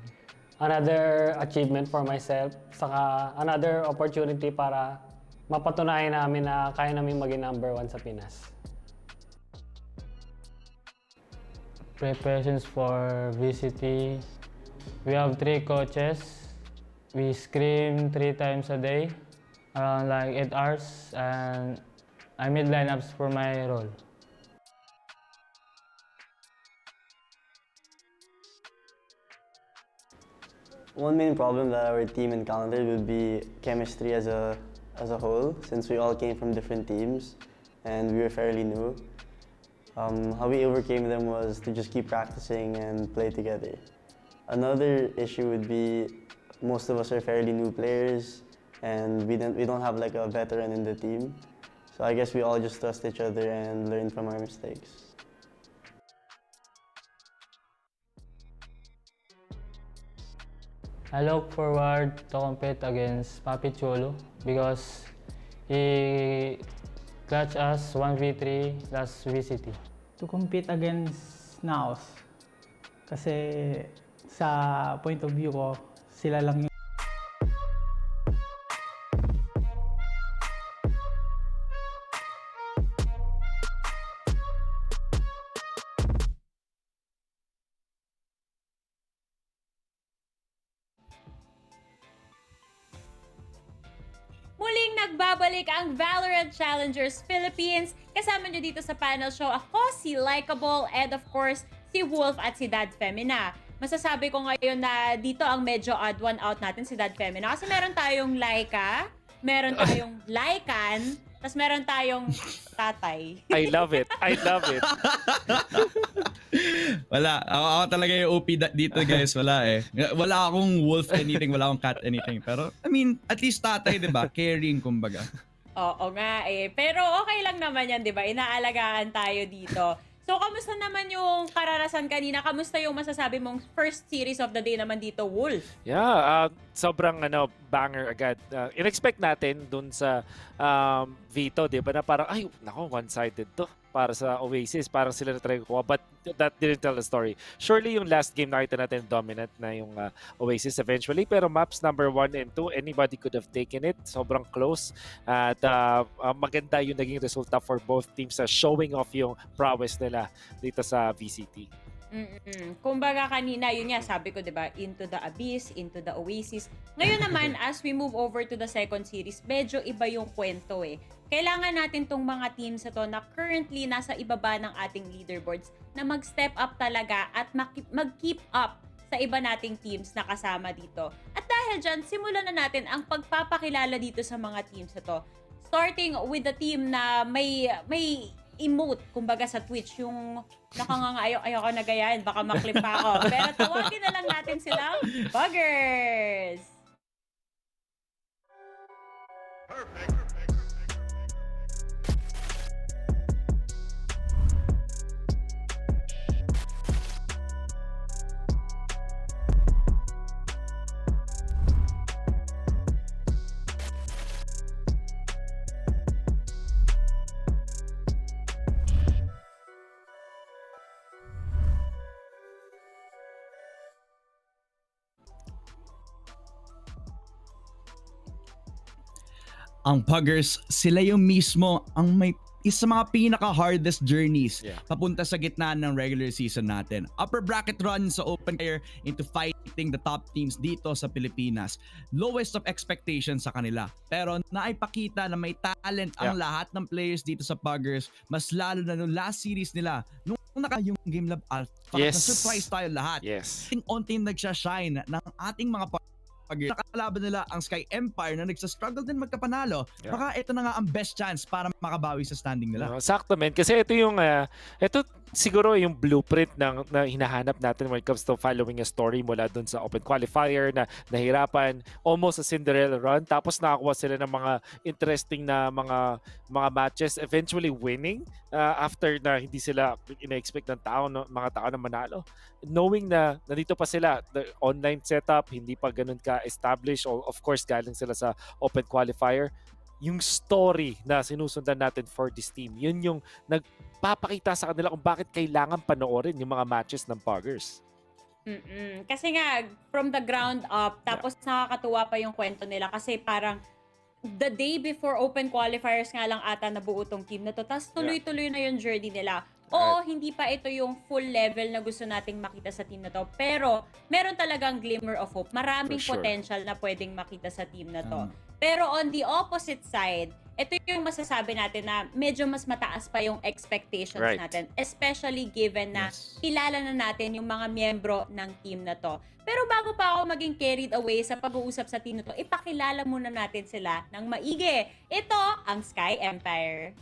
Another achievement for myself, saka another opportunity para mapatunayan namin na kaya namin maging #1 sa Pinas. Preparations for VCT. We have 3 coaches. We scrim 3 times a day, around like 8 hours, and I made lineups for my role. One main problem that our team encountered would be chemistry as a whole, since we all came from different teams and we were fairly new. How we overcame them was to just keep practicing and play together. Another issue would be most of us are fairly new players and we don't have like a veteran in the team. So I guess we all just trust each other and learn from our mistakes. I look forward to compete against Papi Chulo because he clutched us 1v3 last VCT. To compete against Naos. Kasi sa point of view ko, sila lang yung Muling nagbabalik ang VALORANT Challengers Philippines. Kasama nyo dito sa panel show ako, si Likeable, and of course, si Wolf at si Dad Femina. Masasabi ko ngayon na dito ang medyo odd one out natin, si Dad Femina. Kasi meron tayong Laika, meron tayong Laikan, tapos meron tayong tatay. I love it. I love it. Wala. Ako talaga yung OP dito, guys. Wala eh. Wala akong wolf anything, wala akong cat anything. Pero, I mean, at least tatay, di ba? Caring, kumbaga. Oo nga eh. Pero okay lang naman yan, di ba? Inaalagaan tayo dito. So, kamusta naman yung karanasan kanina? Kamusta yung masasabi mong first series of the day naman dito, Wolf? Yeah, sobrang banger agad. In-expect natin dun sa Vito, di ba? Na parang, ay, nako, one-sided to. para sa Oasis. Parang sila na try kuha, but that didn't tell the story. Surely yung last game nakita natin dominant na yung Oasis eventually, pero maps number 1 and 2, anybody could have taken it. Sobrang close at maganda yung naging resulta for both teams sa showing off yung prowess nila dito sa VCT. Kumbaga kanina, yun nga, sabi ko, diba, into the Abyss, into the Oasis. Ngayon naman, as we move over to the second series, medyo iba yung kwento eh. Kailangan natin tong mga teams na to na currently nasa ibaba ng ating leaderboards na mag-step up talaga at mag-keep up sa iba nating teams na kasama dito. At dahil dyan, simulan na natin ang pagpapakilala dito sa mga teams na to. Starting with the team na may emote, kumbaga sa Twitch, yung ayoko na gayahin, baka maklip pa ako. Pero tawagin na lang natin silang Puggers! Perfect. Ang Puggers, sila yung mismo ang may isa mga pinaka-hardest journeys papunta sa gitna ng regular season natin. Upper bracket run sa open career into fighting the top teams dito sa Pilipinas. Lowest of expectations sa kanila. Pero naipakita na may talent ang lahat ng players dito sa Puggers. Mas lalo na nung last series nila. Nung yung Game Lab Alpha, na-surprise tayo lahat. Unti nagsha-shine ng ating mga nakalaban nila ang Sky Empire na nagsa-struggle din magkapanalo. Baka ito na nga ang best chance para makabawi sa standing nila. Sakto, men. Kasi ito yung ito siguro yung blueprint na hinahanap natin when it comes to following a story mula dun sa open qualifier na nahirapan, almost a Cinderella run, tapos nakakuha sila ng mga interesting na mga matches, eventually winning after na hindi sila ina-expect ng mga tao na manalo. Knowing na nandito pa sila, the online setup, hindi pa ganun ka-established, of course galing sila sa open qualifier. Yung story na sinusundan natin for this team, yun yung nagpapakita sa kanila kung bakit kailangan panoorin yung mga matches ng Puggers. Kasi nga, from the ground up, tapos nakakatuwa pa yung kwento nila kasi parang the day before open qualifiers nga lang ata nabuo tong team na to, tapos tuloy-tuloy na yung journey nila. Oo, hindi pa ito yung full level na gusto nating makita sa team na to, pero meron talagang glimmer of hope. Maraming potential na pwedeng makita sa team na to. Pero on the opposite side, ito yung masasabi natin na medyo mas mataas pa yung expectations natin. Especially given na kilala na natin yung mga miyembro ng team na to. Pero bago pa ako maging carried away sa pag-uusap sa team na to, ipakilala muna natin sila ng maigi. Ito ang Sky Empire.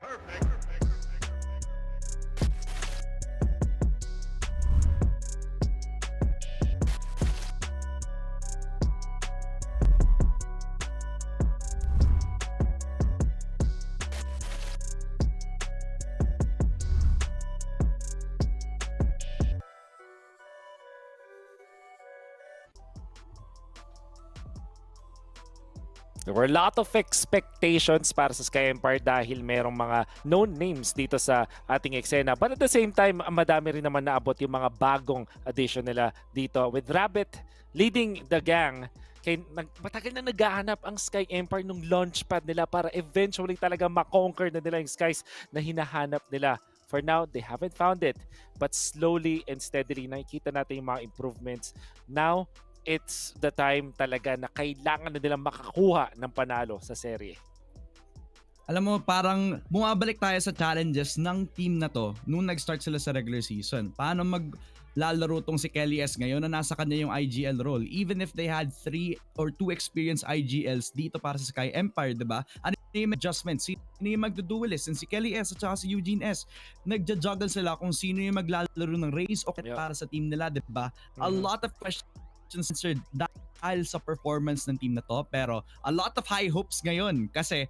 Perfect. There were a lot of expectations para sa Sky Empire dahil merong mga known names dito sa ating eksena. But at the same time, madami rin naman naabot yung mga bagong addition nila dito. With Rabbit leading the gang, matagal na naghahanap ang Sky Empire nung launchpad nila para eventually talaga makonquer na nila yung skies na hinahanap nila. For now, they haven't found it. But slowly and steadily, nakikita natin yung mga improvements. Now, it's the time talaga na kailangan na nilang makakuha ng panalo sa serye. Alam mo, parang bumabalik tayo sa challenges ng team na to nung nag-start sila sa regular season. Paano maglalaro tong si Kelly S ngayon na nasa kanya yung IGL role? Even if they had 3 or 2 experienced IGLs dito para sa Sky Empire, diba? Ano yung adjustments? Sino yung magduduelist? And si Kelly S at saka si Eugene S, nagja-juggle sila kung sino yung maglalaro ng race o para sa team nila, diba? A lot of questions answered dahil sa performance ng team na to, pero a lot of high hopes ngayon kasi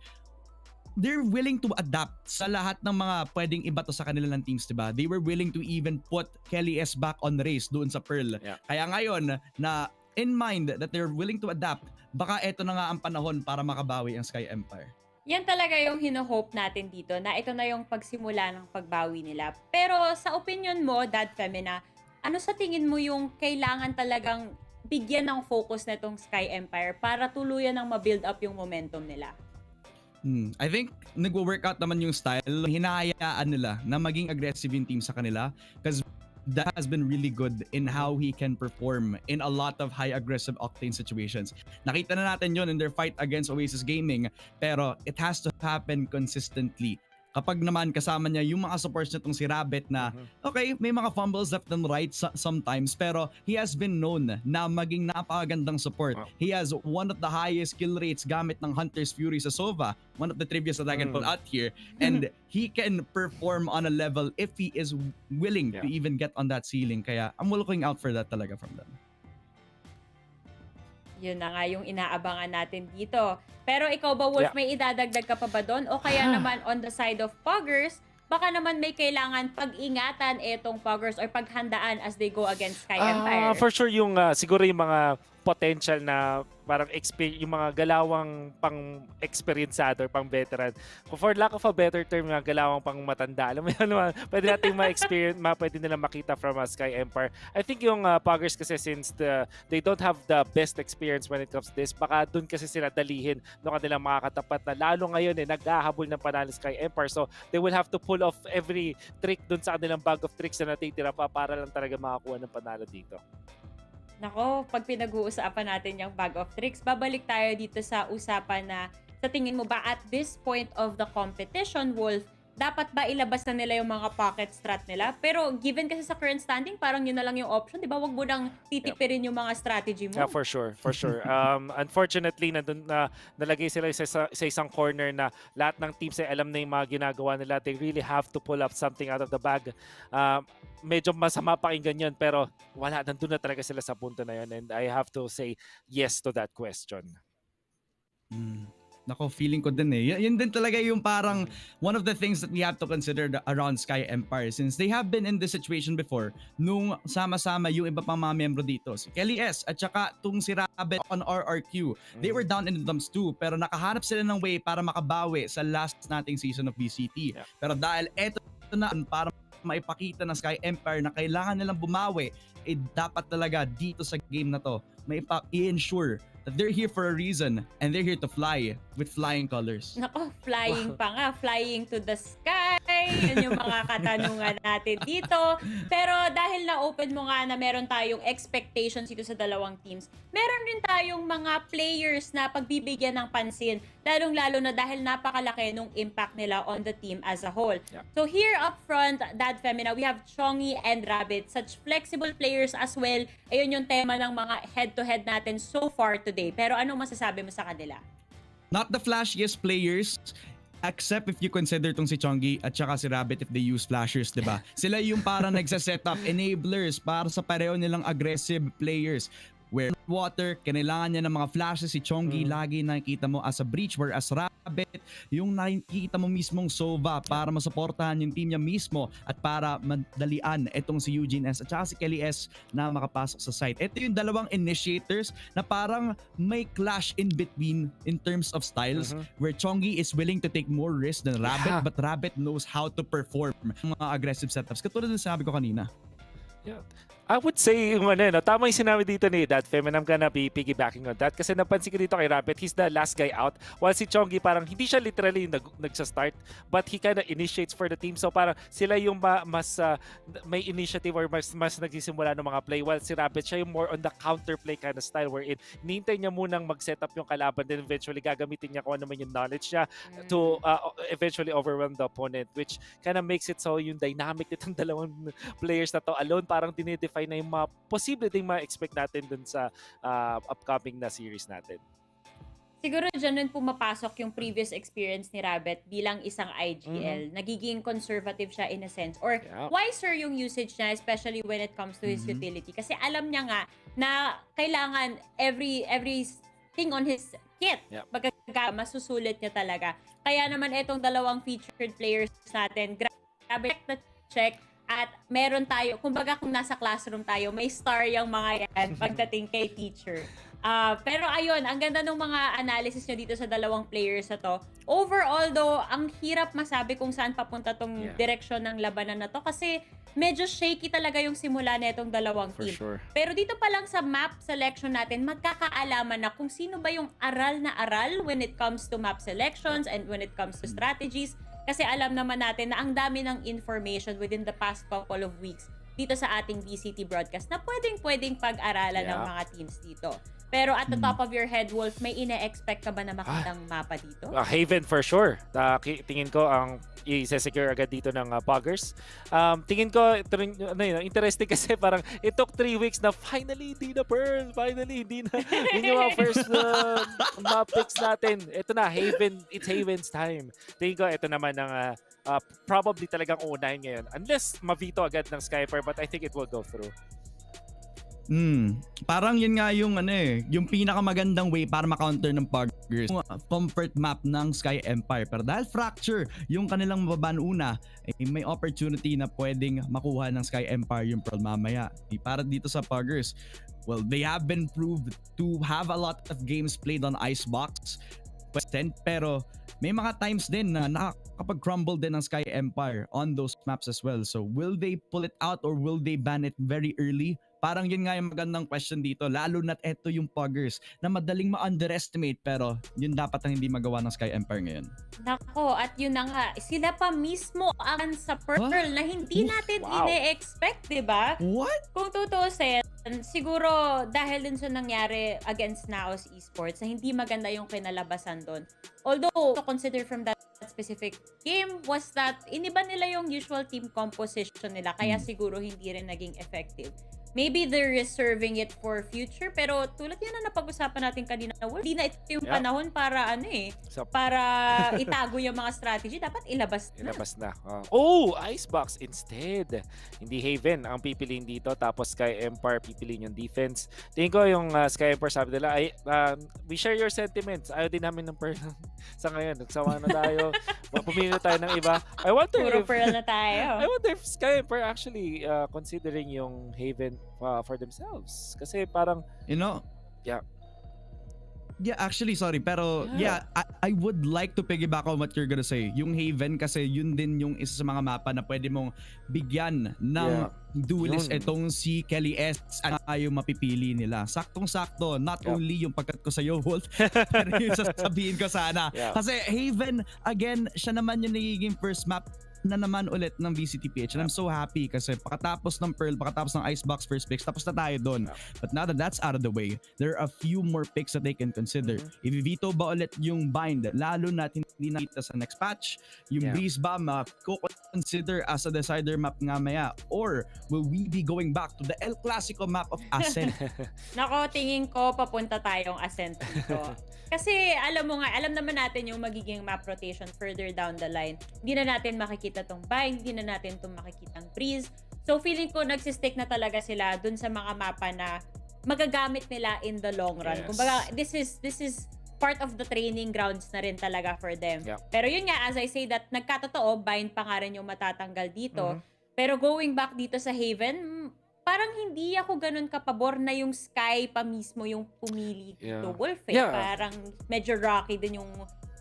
they're willing to adapt sa lahat ng mga pwedeng ibato sa kanila ng teams, diba? They were willing to even put Kelly S back on race doon sa Pearl. Kaya ngayon na in mind that they're willing to adapt, baka eto na nga ang panahon para makabawi ang Sky Empire. Yan talaga yung hino-hope natin dito na ito na yung pagsimula ng pagbawi nila. Pero sa opinion mo, Dad Femina, ano sa tingin mo yung kailangan talagang bigyan ng focus na itong Sky Empire para tuluyan ng ma-build up yung momentum nila? I think nagwo-workout naman yung style. Hinahayaan nila na maging aggressive yung team sa kanila because that has been really good in how he can perform in a lot of high aggressive octane situations. Nakita na natin yon in their fight against Oasis Gaming, pero it has to happen consistently. Kapag naman kasama niya yung mga supports nitong si Rabbit na okay, may mga fumbles left and right sometimes, pero he has been known na maging napakagandang support. He has one of the highest kill rates gamit ng Hunter's Fury sa Sova, one of the trivias that I can pull out here, and he can perform on a level if he is willing to even get on that ceiling. Kaya I'm looking out for that talaga from them. Yun na nga yung inaabangan natin dito. Pero ikaw ba, Wolf, may idadagdag ka pa ba doon? O kaya naman on the side of Puggers, baka naman may kailangan pag-ingatan etong Puggers or paghandaan as they go against Sky Empire? For sure, yung siguro yung mga potential na parang yung mga galawang pang experienceado, pang veteran. For lack of a better term, mga galawang pang matanda. Alam mo yan, pwede nating ma-experience, pwede nila makita from Sky Empire. I think yung Puggers kasi since they don't have the best experience when it comes to this, baka dun kasi sila dalihin no kanilang makakatapat na lalo ngayon naghahabol ng panalo Sky Empire. So they will have to pull off every trick dun sa kanilang bag of tricks na natitira pa para lang talaga makakuha ng panalo dito. Nako, pag pinag-uusapan natin yung bag of tricks, babalik tayo dito sa usapan na sa tingin mo ba at this point of the competition, Wolf, dapat ba ilabas na nila yung mga pocket strat nila? Pero given kasi sa current standing, parang yun na lang yung option, di ba? Wag mo nang titipirin yung mga strategy mo. Yeah, for sure, for sure. Unfortunately, nalagay sila sa isang corner na lahat ng teams ay alam na yung mga ginagawa nila. They really have to pull up something out of the bag. Medyo masama pakinggan yun, pero wala, nandun na talaga sila sa punto na yun. And I have to say yes to that question. Nako, feeling ko din Yun din talaga yung parang one of the things that we have to consider around Sky Empire since they have been in this situation before nung sama-sama yung iba pang mga membro dito. Si Kelly S at saka tung si Rabbit on RRQ. They were down in the dumps too pero nakahanap sila ng way para makabawi sa last nating season of VCT. Pero dahil eto na para maipakita ng Sky Empire na kailangan nilang bumawi, dapat talaga dito sa game na to i-ensure that they're here for a reason and they're here to fly with flying colors. Nako, flying pa nga. Flying to the sky. Yan yung mga katanungan natin dito. Pero dahil na-open mo nga na meron tayong expectations dito sa dalawang teams, meron din tayong mga players na pagbibigyan ng pansin. Lalong-lalo na dahil napakalaki nung impact nila on the team as a whole. So here up front, Dad Femina, we have Chongi and Rabbit. Such flexible players as well. Ayun yung tema ng mga head-to-head natin so far today. Pero anong masasabi mo sa kanila? Not the flashiest players, except if you consider tong si Chongi at saka si Rabbit if they use flashers, diba? Sila yung parang nagsa-setup enablers para sa pareho nilang aggressive players. Where water, kailangan niya ng mga flashes. Si Chongi lagi nakikita mo as a breach, whereas Rabbit, yung nakikita mo mismong Sova para masuportahan yung team niya mismo at para madalian itong si Eugene S at saka si Kelly S na makapasok sa site. Ito yung dalawang initiators na parang may clash in between in terms of styles where Chongi is willing to take more risk than Rabbit but Rabbit knows how to perform mga aggressive setups. Katulad ng sabi ko kanina. I would say, tama yung sinabi dito ni Dad Fem, and I'm gonna be piggybacking on that. Kasi napansin ko dito kay Rabbit, he's the last guy out. While si Chongi, parang hindi siya literally nagsa-start, but he kinda initiates for the team. So parang sila yung mas may initiative or mas nagsisimula ng mga play. While si Rabbit, siya yung more on the counterplay kind of style wherein hinihintay niya munang mag-set up yung kalaban, then eventually gagamitin niya kung ano man yung knowledge niya to eventually overwhelm the opponent, which kinda makes it so yung dynamic nitong dalawang players na to alone, parang dinidefine na yung mga posible ding ma-expect natin dun sa upcoming na series natin. Siguro dyan rin pumapasok yung previous experience ni Rabbit bilang isang IGL. Nagiging conservative siya in a sense. Or wiser yung usage niya, especially when it comes to his utility. Kasi alam niya nga na kailangan everything on his kit. Pagka masusulit niya talaga. Kaya naman itong dalawang featured players natin, grabe check. At meron tayo, kumbaga kung nasa classroom tayo, may star yung mga yan pagdating kay teacher. Pero ayun, ang ganda ng mga analysis nyo dito sa dalawang players na to. Overall though, ang hirap masabi kung saan papunta tong direksyon ng labanan na to kasi medyo shaky talaga yung simula na itong dalawang For team. sure. Pero dito pa lang sa map selection natin, magkakaalaman na kung sino ba yung aral na aral when it comes to map selections and when it comes to strategies. Kasi alam naman natin na ang dami ng information within the past couple of weeks dito sa ating VCT broadcast na pwedeng pag-aralan ng mga teams dito. Pero at the top of your head, Wolf, may ine-expect ka ba na makitang mapa dito? Haven for sure. Tingin ko ang i-secure agad dito ng Puggers. Tingin ko, ito rin, interesting kasi parang it took 3 weeks na finally hindi na Pearl. Finally, hindi na. Yun yung mga first map picks natin. Ito na, Haven. It's Haven's time. Tingin ko, ito naman ang probably talagang unahin ngayon. Unless ma-veto agad ng Skyper, but I think it will go through. Parang yun nga yung yung pinakamagandang way para ma-counter ng Puggers. Yung comfort map ng Sky Empire. Pero dahil fracture yung kanilang mababaan una, may opportunity na pwedeng makuha ng Sky Empire yung Pearl mamaya. Para dito sa Puggers, well, they have been proved to have a lot of games played on Icebox. Pero may mga times din na nakakapag-crumble din ng Sky Empire on those maps as well. So will they pull it out or will they ban it very early? Parang yun nga yung magandang question dito, lalo na't eto yung Puggers na madaling ma-underestimate pero yun dapat ang hindi magawa ng Sky Empire ngayon. Nako, at yun na nga, sila pa mismo ang sa Pearl na hindi natin ine-expect, di ba? What? Kung tutusin, siguro dahil din sa nangyari against Naos Esports na hindi maganda yung kinalabasan doon. Although, to consider from that specific game was that iniba nila yung usual team composition nila kaya siguro hindi rin naging effective. Maybe they're reserving it for future pero tulad yan na napag-usapan natin kanina, hindi na ito yung panahon para para itago yung mga strategy, dapat ilabas na. Icebox instead. Hindi Haven ang pipiliin dito tapos Sky Empire pipiliin yung defense. Tingin ko yung Sky Empire sabi nila we share your sentiments. Ayaw din namin ng Pearl sa ngayon. Nagsawa na tayo. Pumili na tayo ng iba. I wonder Puro Pearl na tayo. I wonder if Sky Empire actually considering yung Haven for themselves. Kasi parang actually sorry pero I would like to piggyback on what you're gonna say. Yung Haven kasi yun din yung isa sa mga mapa na pwede mong bigyan ng duelist itong si Kelly S at yung mapipili nila. Saktong-sakto, not only yung pagkat ko sa'yo, Wolf, pero yung sasabihin ko sana. Kasi Haven, again, siya naman yung nagiging first map na naman ulit ng VCTPH and I'm so happy kasi pakatapos ng Pearl, pakatapos ng Icebox first picks, tapos na tayo doon. But now that that's out of the way, there are a few more picks that they can consider. I-veto ba ulit yung Bind, lalo na hindi nakita sa next patch, yung Breeze ba consider as a decider map nga maya, or will we be going back to the El Clasico map of Ascent? Nako, tingin ko papunta tayong Ascent dito. Kasi alam naman natin yung magiging map rotation further down the line. Hindi na natin makikita tong Bind, hindi na natin tong makikitang Breeze. So feeling ko nagsistick na talaga sila dun sa mga mapa na magagamit nila in the long run. Kumbaga, this is part of the training grounds na rin talaga for them. Pero yun nga, as I say that, nagkatotoo, Bind pa nga rin yung matatanggal dito. Pero going back dito sa Haven, parang hindi ako ganun kapabor na yung Sky pa mismo yung pumili dito, Wolf. Parang medyo rocky din yung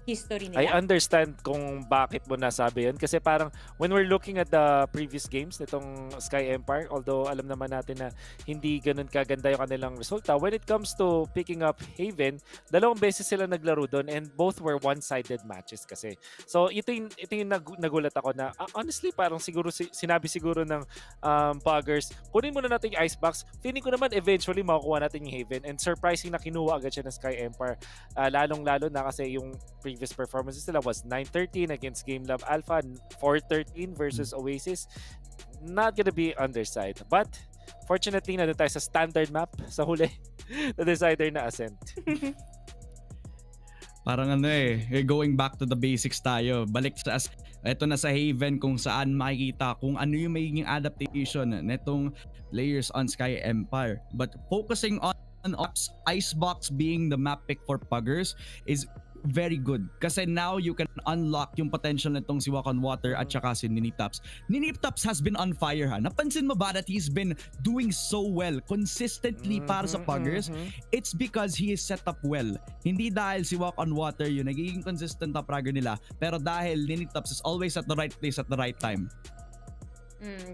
history nila. I understand kung bakit mo nasabi yun. Kasi parang when we're looking at the previous games nitong Sky Empire, although alam naman natin na hindi ganun kaganda yung kanilang resulta, when it comes to picking up Haven, 2 beses sila naglaro doon and both were one-sided matches kasi. So ito yung nagulat ako na honestly parang siguro sinabi siguro ng Puggers, kunin muna natin yung Icebox. Feeling ko naman eventually makukuha natin yung Haven and surprising na kinuha agad siya ng Sky Empire. Lalong-lalo na kasi yung previous performances nila was 9-13 against Game Lab Alpha, 4-13 versus OASIS. Not gonna be underside. But fortunately, nandun tayo sa standard map sa huli na decider na Ascent. Parang going back to the basics tayo. Balik sa eto na sa Haven kung saan makikita kung ano yung magiging adaptation netong players on Sky Empire. But focusing on Icebox being the map pick for Puggers is very good. Kasi now you can unlock yung potential nitong si Walk on Water at saka si Niniptaps. Niniptaps has been on fire ha. Napansin mo ba that he's been doing so well consistently para sa Puggers? It's because he is set up well. Hindi dahil si Walk on Water yung nagiging consistent top fragger nila, pero dahil Niniptaps is always at the right place at the right time.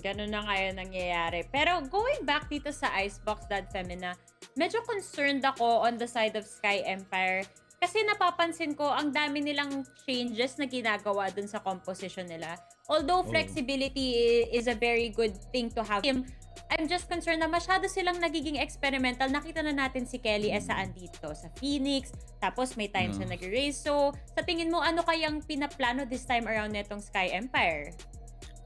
Ganun na ngayon nangyayari. Pero going back dito sa Icebox, Dad Femina, medyo concerned ako on the side of Sky Empire. Kasi napapansin ko, ang dami nilang changes na ginagawa dun sa composition nila. Although flexibility is a very good thing to have. I'm just concerned na masyado silang nagiging experimental. Nakita na natin si Kelly saan dito sa Phoenix. Tapos may times na nag-erase. So, sa tingin mo, ano kayang pinaplano this time around netong Sky Empire?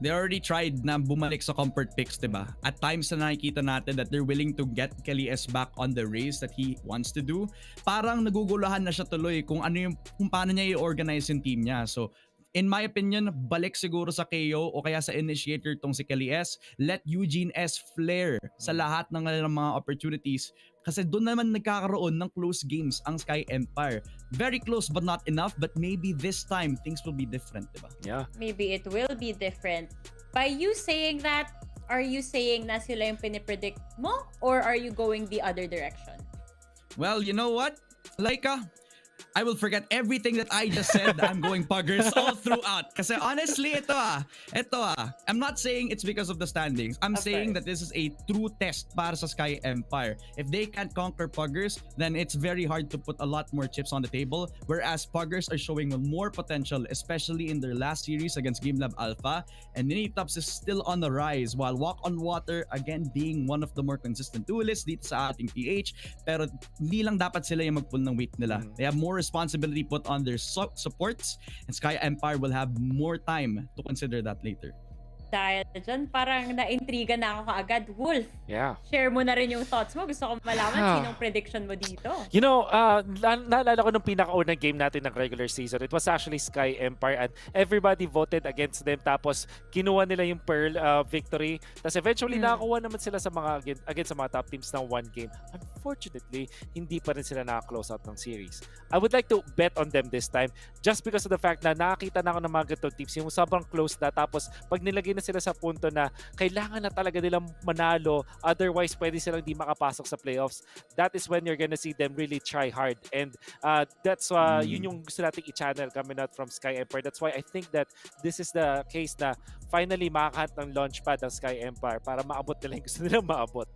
They already tried na bumalik sa comfort picks, diba? At times na nakikita natin that they're willing to get Kelly S back on the race that he wants to do. Parang naguguluhan na siya tuloy kung paano niya i-organize yung team niya. So, in my opinion, balik siguro sa KO o kaya sa initiator tong si Kelly S. Let Eugene S flare sa lahat ng mga opportunities. Kasi doon naman nagkakaroon ng close games ang Sky Empire. Very close but not enough, but maybe this time things will be different, diba? Yeah. Maybe it will be different. By you saying that, are you saying na sila yung pinipredict mo? Or are you going the other direction? Well, you know what? Laika, I will forget everything that I just said. I'm going Puggers all throughout. Kasi honestly, ito I'm not saying it's because of the standings. I'm saying that this is a true test para sa Sky Empire. If they can't conquer Puggers, then it's very hard to put a lot more chips on the table. Whereas Puggers are showing more potential, especially in their last series against Game Lab Alpha. And Niniptaps is still on the rise, while Walk on Water, again, being one of the more consistent duelists dito sa ating PH. Pero hindi lang dapat sila yung mag-pull ng weight nila. They have more responsibility put on their supports, and Sky Empire will have more time to consider that later. Dahil dyan, parang na-intriga na ako kaagad. Wolf, share mo na rin yung thoughts mo. Gusto ko malaman sinong prediction mo dito. You know, naalala ko nung pinakaunang game natin ng regular season. It was actually Sky Empire and everybody voted against them. Tapos kinuha nila yung Pearl victory. Tapos eventually nakakuha naman sila sa against sa mga top teams ng one game. Unfortunately, hindi pa rin sila naka-close out ng series. I would like to bet on them this time just because of the fact na nakakita na ako ng mga ganitong teams yung sobrang close na, tapos pag nilagay na sila sa punto na kailangan na talaga nilang manalo, otherwise pwede silang di makapasok sa playoffs. That is when you're gonna see them really try hard, and that's yun yung gusto nating i-channel coming out from Sky Empire. That's why I think that this is the case na finally makakahat ng launchpad ng Sky Empire para maabot nila yung gusto nilang maabot.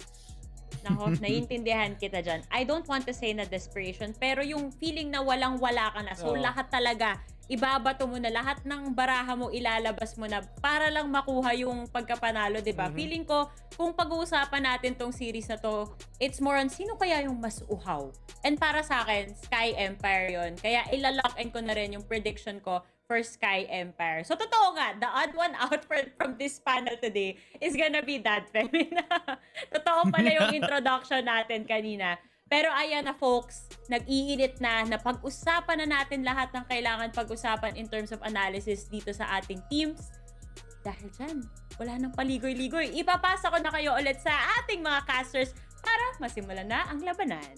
Nako, naiintindihan kita dyan. I don't want to say na desperation, pero yung feeling na walang-wala ka na. So lahat talaga, ibabato mo na, lahat ng baraha mo ilalabas mo na para lang makuha yung pagkapanalo, diba? Feeling ko, kung pag-uusapan natin tong series na to, it's more on sino kaya yung mas uhaw. And para sa akin, Sky Empire yon. Kaya ilalock-in ko na rin yung prediction ko for Sky Empire. So totoo nga, the odd one out from this panel today is gonna be Dad Femina. Totoo pala yung introduction natin kanina. Pero ayan na folks, nag-iinit na, napag-usapan na natin lahat ng kailangan pag-usapan in terms of analysis dito sa ating teams. Dahil dyan, wala nang paligoy-ligoy. Ipapasa ko na kayo ulit sa ating mga casters para masimulan na ang labanan.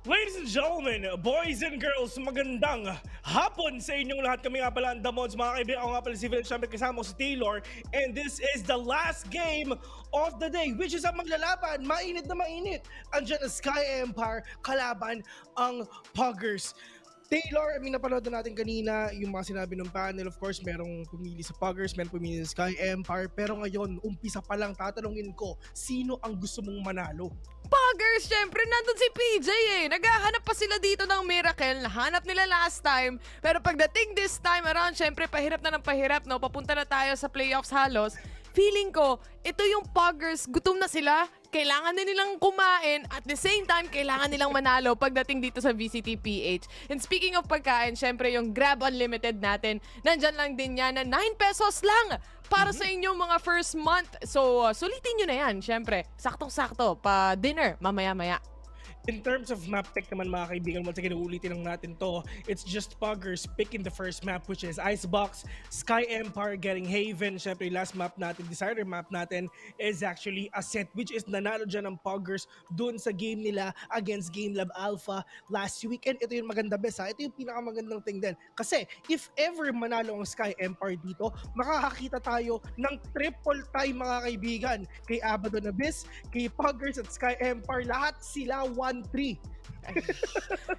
Ladies and gentlemen, boys and girls, magandang hapon sa inyong lahat. Kami nga pala ang Damods, mga kaibigan. Ako nga pala si VALORANT Challengers, kasama ko si Taylor. And this is the last game of the day, which is ang maglalaban. Mainit na mainit. Andiyan ang Sky Empire, kalaban ang Puggers. Taylor, napanood na natin kanina yung mga sinabi ng panel. Of course, merong pumili sa Puggers, merong pumili sa Sky Empire. Pero ngayon, umpisa pa lang, tatanungin ko, sino ang gusto mong manalo? Puggers, syempre, nandun si PJ eh. Naghahanap pa sila dito ng miracle. Nahanap nila last time. Pero pagdating this time around, syempre, pahirap na ng pahirap, no? Papunta na tayo sa playoffs halos. feeling ko, ito yung Puggers, gutom na sila, kailangan na nilang kumain, at the same time, kailangan nilang manalo pagdating dito sa VCTPH. And speaking of pagkain, syempre yung Grab Unlimited natin, nandyan lang din yan na 9 pesos lang para sa inyong mga first month. So, sulitin nyo na yan, syempre. Saktong-sakto, pa dinner, mamaya-maya. In terms of map tech naman mga kaibigan, once again, uulitin lang natin to. It's just Puggers picking the first map, which is Icebox, Sky Empire getting Haven. Siyempre, last map natin, decider map natin is actually Ascent, which is nanalo dyan ng Puggers dun sa game nila against Game Lab Alpha last weekend. Ito yung maganda best ha. Ito yung pinakamagandang thing din. Kasi if ever manalo ang Sky Empire dito, makakakita tayo ng triple tie mga kaibigan. Kay Abaddon Abyss, kay Puggers at Sky Empire, lahat sila 1-3.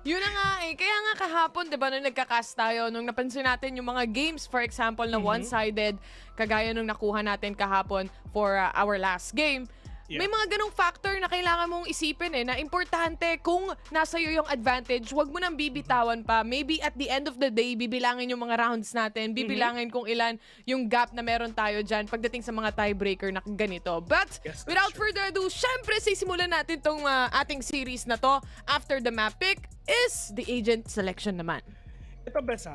Yun na nga eh. Kaya nga kahapon, di ba, nung nagka-cast tayo, nung napansin natin yung mga games, for example, na one-sided, kagaya nung nakuha natin kahapon for our last game, may mga ganong factor na kailangan mong isipin na importante kung nasa iyo yung advantage, wag mo nang bibitawan pa. Maybe at the end of the day, bibilangin yung mga rounds natin, bibilangin kung ilan yung gap na meron tayo dyan pagdating sa mga tiebreaker na ganito. But without further ado, syempre sisimulan natin tong ating series na to. After the map pick is the agent selection naman. Ito bes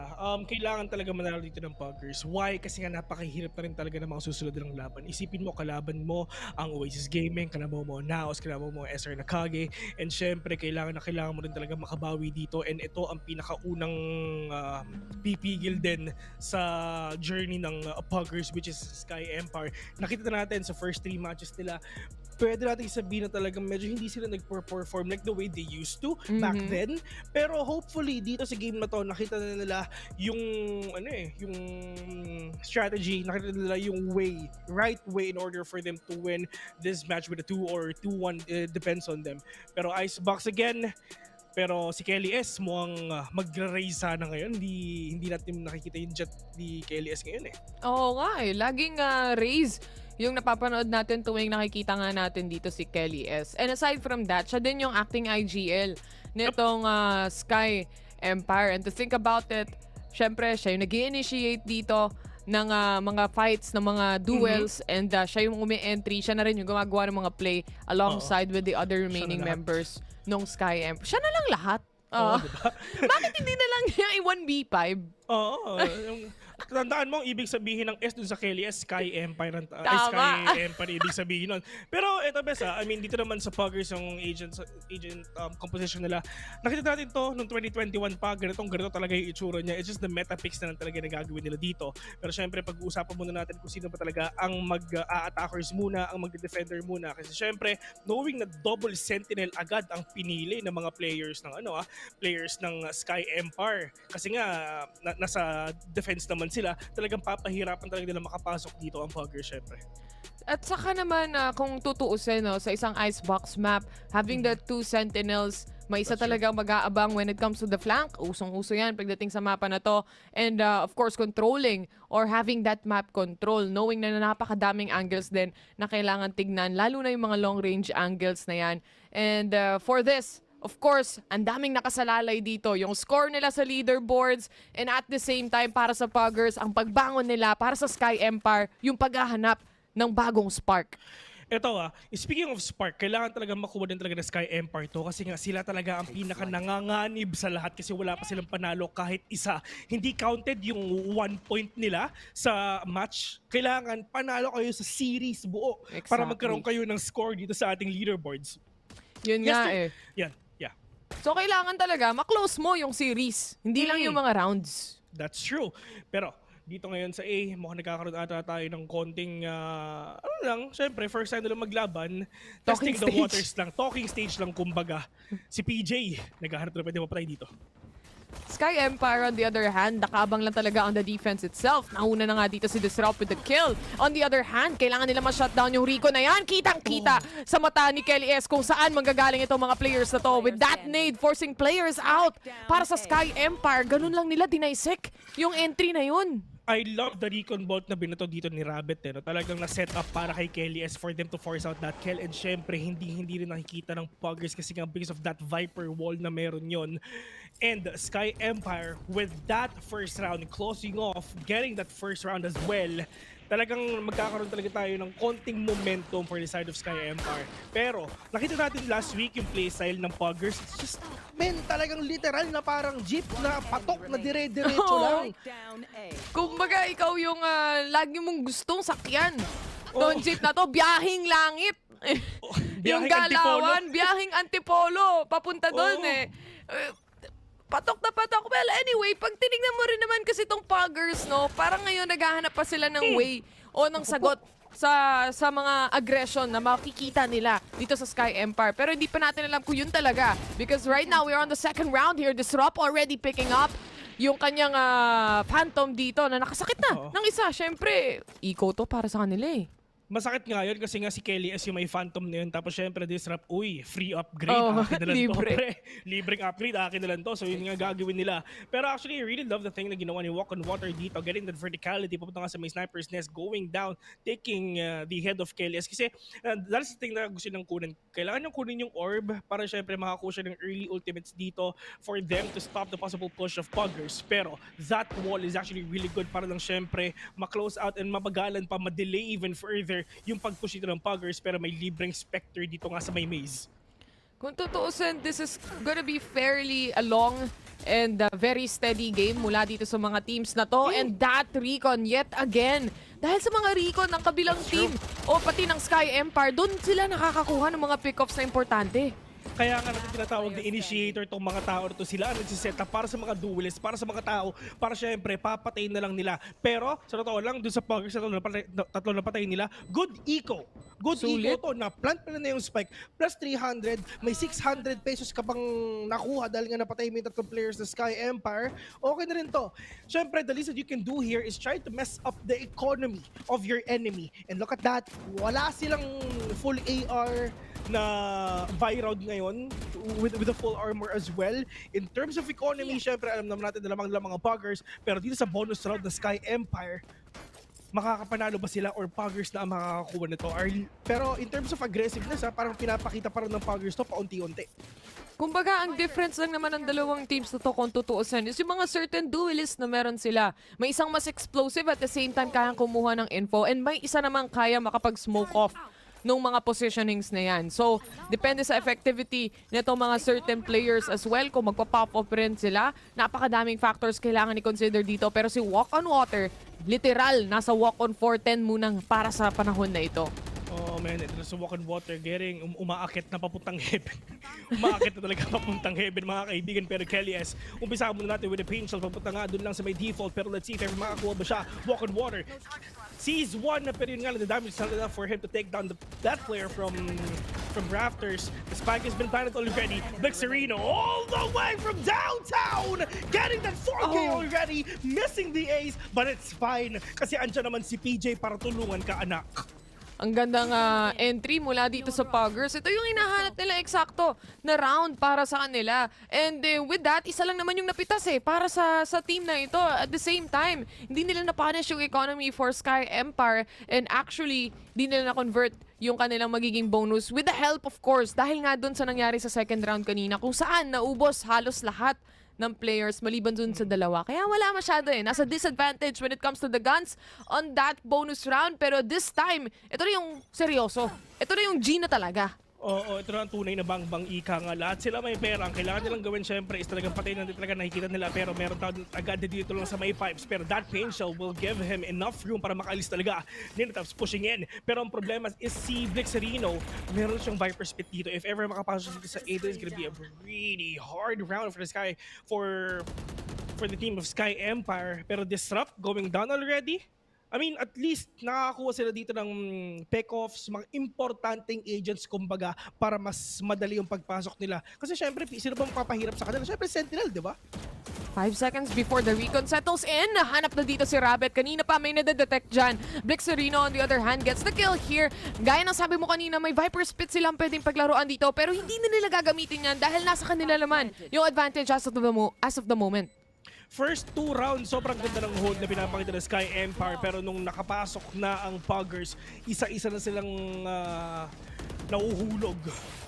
kailangan talaga manalo dito ng Puggers. Why? Kasi nga napakahirap na rin talaga ng mga susunod ng laban. Isipin mo, kalaban mo ang Oasis Gaming, kalaban mo Naos, kalaban mo SR Nakage, and syempre kailangan mo rin talaga makabawi dito, and ito ang pinakaunang pipigil din sa journey ng Puggers, which is Sky Empire. Nakita natin sa first 3 matches nila, pwede natin sabihin na talagang medyo hindi sila nag-perform like the way they used to back then. Pero hopefully dito sa game na to, nakita na nila yung yung strategy, nakita nila yung right way in order for them to win this match with a 2 or 2-1, depends on them. Pero Icebox again, pero si Kelly S mukhang magra-raise sana ngayon. Hindi natin nakikita yung jet ni Kelly S ngayon eh. Oo nga eh, laging raise yung napapanood natin tuwing nakikita nga natin dito si Kelly S. And aside from that, siya din yung acting IGL nitong Sky Empire. And to think about it, syempre, siya yung nag-i-initiate dito ng mga fights, ng mga duels, and siya yung umi-entry. Siya na rin yung gumagawa ng mga play alongside with the other remaining members ng Sky Empire. Siya na lang lahat. Diba? Bakit hindi na lang niya i-1v5? Oo. Tandaan mo, ibig sabihin ng S dun sa Kelly S, Sky Empire. Sky Empire ibig sabihin nun. Pero ito bes I mean, dito naman sa Puggers yung agent composition nila. Nakita natin to noong 2021 pa, ganito talaga yung itsura niya. It's just the meta picks na lang talaga na gagawin nila dito. Pero syempre, pag-uusapan muna natin kung sino ba talaga ang mag-attackers muna, ang mag-defender muna. Kasi syempre, knowing na double sentinel agad ang pinili ng mga players ng players ng Sky Empire. Kasi nga, nasa defense naman sila, talagang papahirapan talaga nila makapasok dito ang Puggers syempre. At saka naman, kung tutuusin sa isang Icebox map, having the 2 sentinels, may isa talagang mag-aabang when it comes to the flank. Usong-uso yan pagdating sa mapa na to. And of course, controlling or having that map control, knowing na napakadaming angles din na kailangan tignan, lalo na yung mga long-range angles na yan. And for this, of course, ang daming nakasalalay dito. Yung score nila sa leaderboards, and at the same time, para sa Puggers, ang pagbangon nila para sa Sky Empire, yung paghahanap ng bagong spark. Ito speaking of spark, kailangan talaga makuha din talaga ng Sky Empire to kasi nga sila talaga ang pinaka nanganganib sa lahat kasi wala pa silang panalo kahit isa. Hindi counted yung 1 point nila sa match. Kailangan panalo kayo sa series buo para magkaroon kayo ng score dito sa ating leaderboards. Yun nga eh. Yan. So, kailangan talaga ma-close mo yung series. Hindi lang yung mga rounds. That's true. Pero, dito ngayon sa A, mukhang nagkakaroon ata tayo ng konting, syempre, first time nila maglaban. Testing the waters lang. Talking stage lang, kumbaga. Si PJ, naghahanap na pwede mapatay dito. Sky Empire, on the other hand, nakabang lang talaga on the defense itself. Nauna na nga dito si Disrupt with the kill. On the other hand, kailangan nila ma-shutdown yung Rico na yan. Kitang-kita sa mata ni Kelly S kung saan manggagaling itong mga players na to. With that nade, forcing players out para sa Sky Empire. Ganun lang nila dinaisik yung entry na yun. I love the recon bolt na binato dito ni Rabbit. Talagang na-set up para kay Kelly S for them to force out that kill. And syempre, hindi rin nakikita ng Puggers kasi nga because of that Viper wall na meron yon. And Sky Empire with that first round closing off, getting that first round as well. talagang magkakaroon talaga tayo ng konting momentum for the side of Sky Empire. Pero nakita natin last week yung playstyle ng Puggers. It's just, men, talagang literal na parang jeep na patok na dire-diretso lang. Kumbaga, ikaw yung lagi mong gustong sakyan. Doon jeep na to, biyahing langit. Yung galawan, biyahing antipolo. Papunta doon patok na patok. Well, anyway, pag tinignan mo rin naman kasi itong Puggers, no, parang ngayon naghahanap pa sila ng way o ng sagot sa mga aggression na makikita nila dito sa Sky Empire. Pero hindi pa natin alam kung yun talaga. Because right now, we're on the second round here. Disrupt already picking up yung kanyang Phantom dito na nakasakit na ng isa. Siyempre, eco to para sa kanila eh. Masakit nga yun kasi nga si Kelly as yung may Phantom na yun. Tapos syempre Disrupt, free upgrade. Akin na lang libre. to, pre. Libreng upgrade, akin na lang to. So yun nga gagawin nila. Pero actually, I really love the thing na ginawa ni Walk on Water dito. Getting that verticality, papunta nga sa may Sniper's Nest, going down, taking the head of Kelly. Kasi that's the thing na gusto nilang kunin. Kailangan niyang kunin yung orb para syempre makakuha siya ng early ultimates dito for them to stop the possible push of Puggers. Pero that wall is actually really good para lang syempre ma-close out and mabagalan pa, ma-delay even further yung pag-push dito ng Puggers, pero may libreng Spectre dito nga sa may maze. Kung tutuusin, this is gonna be fairly a long and very steady game mula dito sa mga teams na to. And that recon yet again. Dahil sa mga recon ng kabilang team o pati ng Sky Empire, doon sila nakakakuha ng mga pick-offs na importante. Kaya nga natin tinatawag na initiator tong mga tao to. Sila ang nagsiset up para sa mga duelists, para sa mga tao, para syempre papatayin na lang nila. Pero sa totoo lang, dun sa Puggers tatlo na patayin nila, good eco. Good eco to, na plant pa na yung spike, plus 300, may 600 pesos ka pang nakuha dahil nga napatay mo yung tatlong players ng Sky Empire. Okay na rin to. Syempre, the least that you can do here is try to mess up the economy of your enemy. And look at that, wala silang full AR na Vyraud ngayon with the full armor as well. In terms of economy, syempre alam naman natin na lamang mga Puggers, pero dito sa bonus round ng Sky Empire, makakapanalo ba sila or Puggers na ang makakakuha nito? Pero in terms of aggressiveness, parang pinapakita pa rin ng Puggers to paunti-unti. Kumbaga, ang difference lang naman ng dalawang teams na to kung tutuusin is yung mga certain duelists na meron sila. May isang mas explosive at the same time kayang kumuha ng info, and may isa namang kaya makapag-smoke off nung mga positionings na yan. So, depende sa effectivity nitong mga certain players as well. Kung magpa-pop up rin sila, napakadaming factors kailangan i-consider dito. Pero si Walk on Water, literal, nasa Walk on 410 munang para sa panahon na ito. Oh man, ito na sa Walk on Water, getting umaakit na papuntang heaven. Umaakit na talaga papuntang heaven, mga kaibigan. Pero Kelly S, umpisa muna natin with the pain shell. Papunta nga doon lang sa may default. Pero let's see if ever makakuha ba siya. Walk on Water sees one na, pero yun nga, the damage is not enough for him to take down that player from rafters. The spike has been planted already. Blixerino all the way from downtown, getting that 4K already, missing the ace, but it's fine kasi andyan naman si PJ para tulungan ka, anak. Ang gandang entry mula dito sa Puggers. Ito yung hinahanap nila eksakto na round para sa kanila. And with that, isa lang naman yung napitas para sa team na ito. At the same time, hindi nila na-punish yung economy for Sky Empire. And actually, hindi nila na-convert yung kanilang magiging bonus with the help, of course, dahil nga dun sa nangyari sa second round kanina kung saan naubos halos lahat ng players maliban dun sa dalawa. Kaya wala masyado nasa disadvantage when it comes to the guns on that bonus round. Pero this time, ito na yung seryoso. Ito na yung G na talaga. Oo, ito na ang tunay na bang ika nga. Lahat sila may pera. Ang kailangan nilang gawin syempre is talagang patay na talaga nakikita nila. Pero meron tawag agad dito lang sa may pipes. Pero that pain shell will give him enough room para makaalis talaga. Ninetap's pushing in. Pero ang problema is si Blixerino, meron siyang Viper Spit dito. If ever makapasok dito sa 8, it's gonna be a really hard round for the Sky, for the team of Sky Empire. Pero Disrupt going down already. I mean, at least nakakakuha sila dito ng pick-offs, mga importanteng agents, kumbaga, para mas madali yung pagpasok nila. Kasi syempre, sino ba magpapahirap sa kanila? Syempre, Sentinel, di ba? 5 seconds before the recon settles in. Nahanap na dito si Rabbit. Kanina pa may nadedetect dyan. Blixerino on the other hand gets the kill here. Gaya ng sabi mo kanina, may Viper Spit silang pwedeng paglaruan dito. Pero hindi na nila gagamitin yan dahil nasa kanila naman yung advantage as of the moment. First 2 rounds, sobrang ganda ng hold na pinapakita ng Sky Empire. Pero nung nakapasok na ang Puggers, isa-isa na silang nauhulog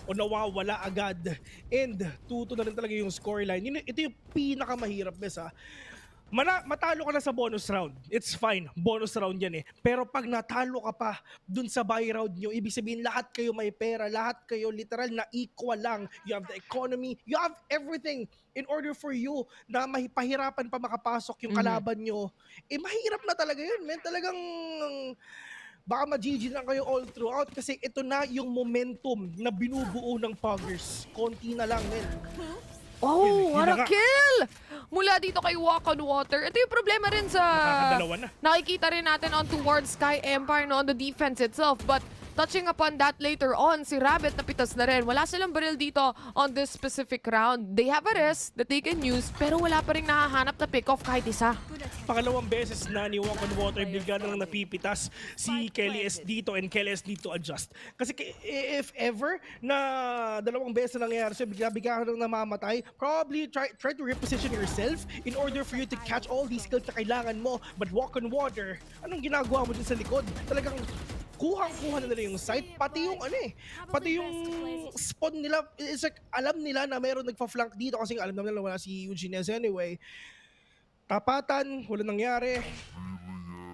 o nawawala agad. And 2-2 na rin talaga yung scoreline. Ito yung pinakamahirap, bes matalo ka na sa bonus round, it's fine. Bonus round yan eh. Pero pag natalo ka pa dun sa buy round nyo, ibig sabihin lahat kayo may pera, lahat kayo literal na equal lang. You have the economy, you have everything in order for you na mahipahirapan pa makapasok yung kalaban nyo. Eh mahirap na talaga yun, man. Talagang baka ma-GG lang kayo all throughout kasi ito na yung momentum na binubuo ng Puggers. Konti na lang, man. Oh, what a na nga. kill! Mula dito kay Walk on Water. Ito yung problema rin sa... Nakakadalawa na. Nakikita rin natin on towards Sky Empire no, on the defense itself. But touching upon that later on, si Rabbit napitas na rin. Wala silang baril dito on this specific round. They have a rest that they can use, pero wala pa rin nahahanap na pick-off kahit isa. Pangalawang beses na ni Walk on Water, bigla na lang napipitas si Kelly S dito and Kelly S need to adjust. Kasi if ever na dalawang beses na nangyayari siya, bigla-bigla ka nang namamatay, probably try to reposition yourself in order for you to catch all these kills na kailangan mo. But Walk on Water, anong ginagawa mo dun sa likod? Talagang kuhang-kuha na nila yung site, pati yung pati yung spawn nila, it's like alam nila na mayroon nagpa-flank dito kasi alam naman nila wala si Eugene anyway. Tapatan, wala nangyari.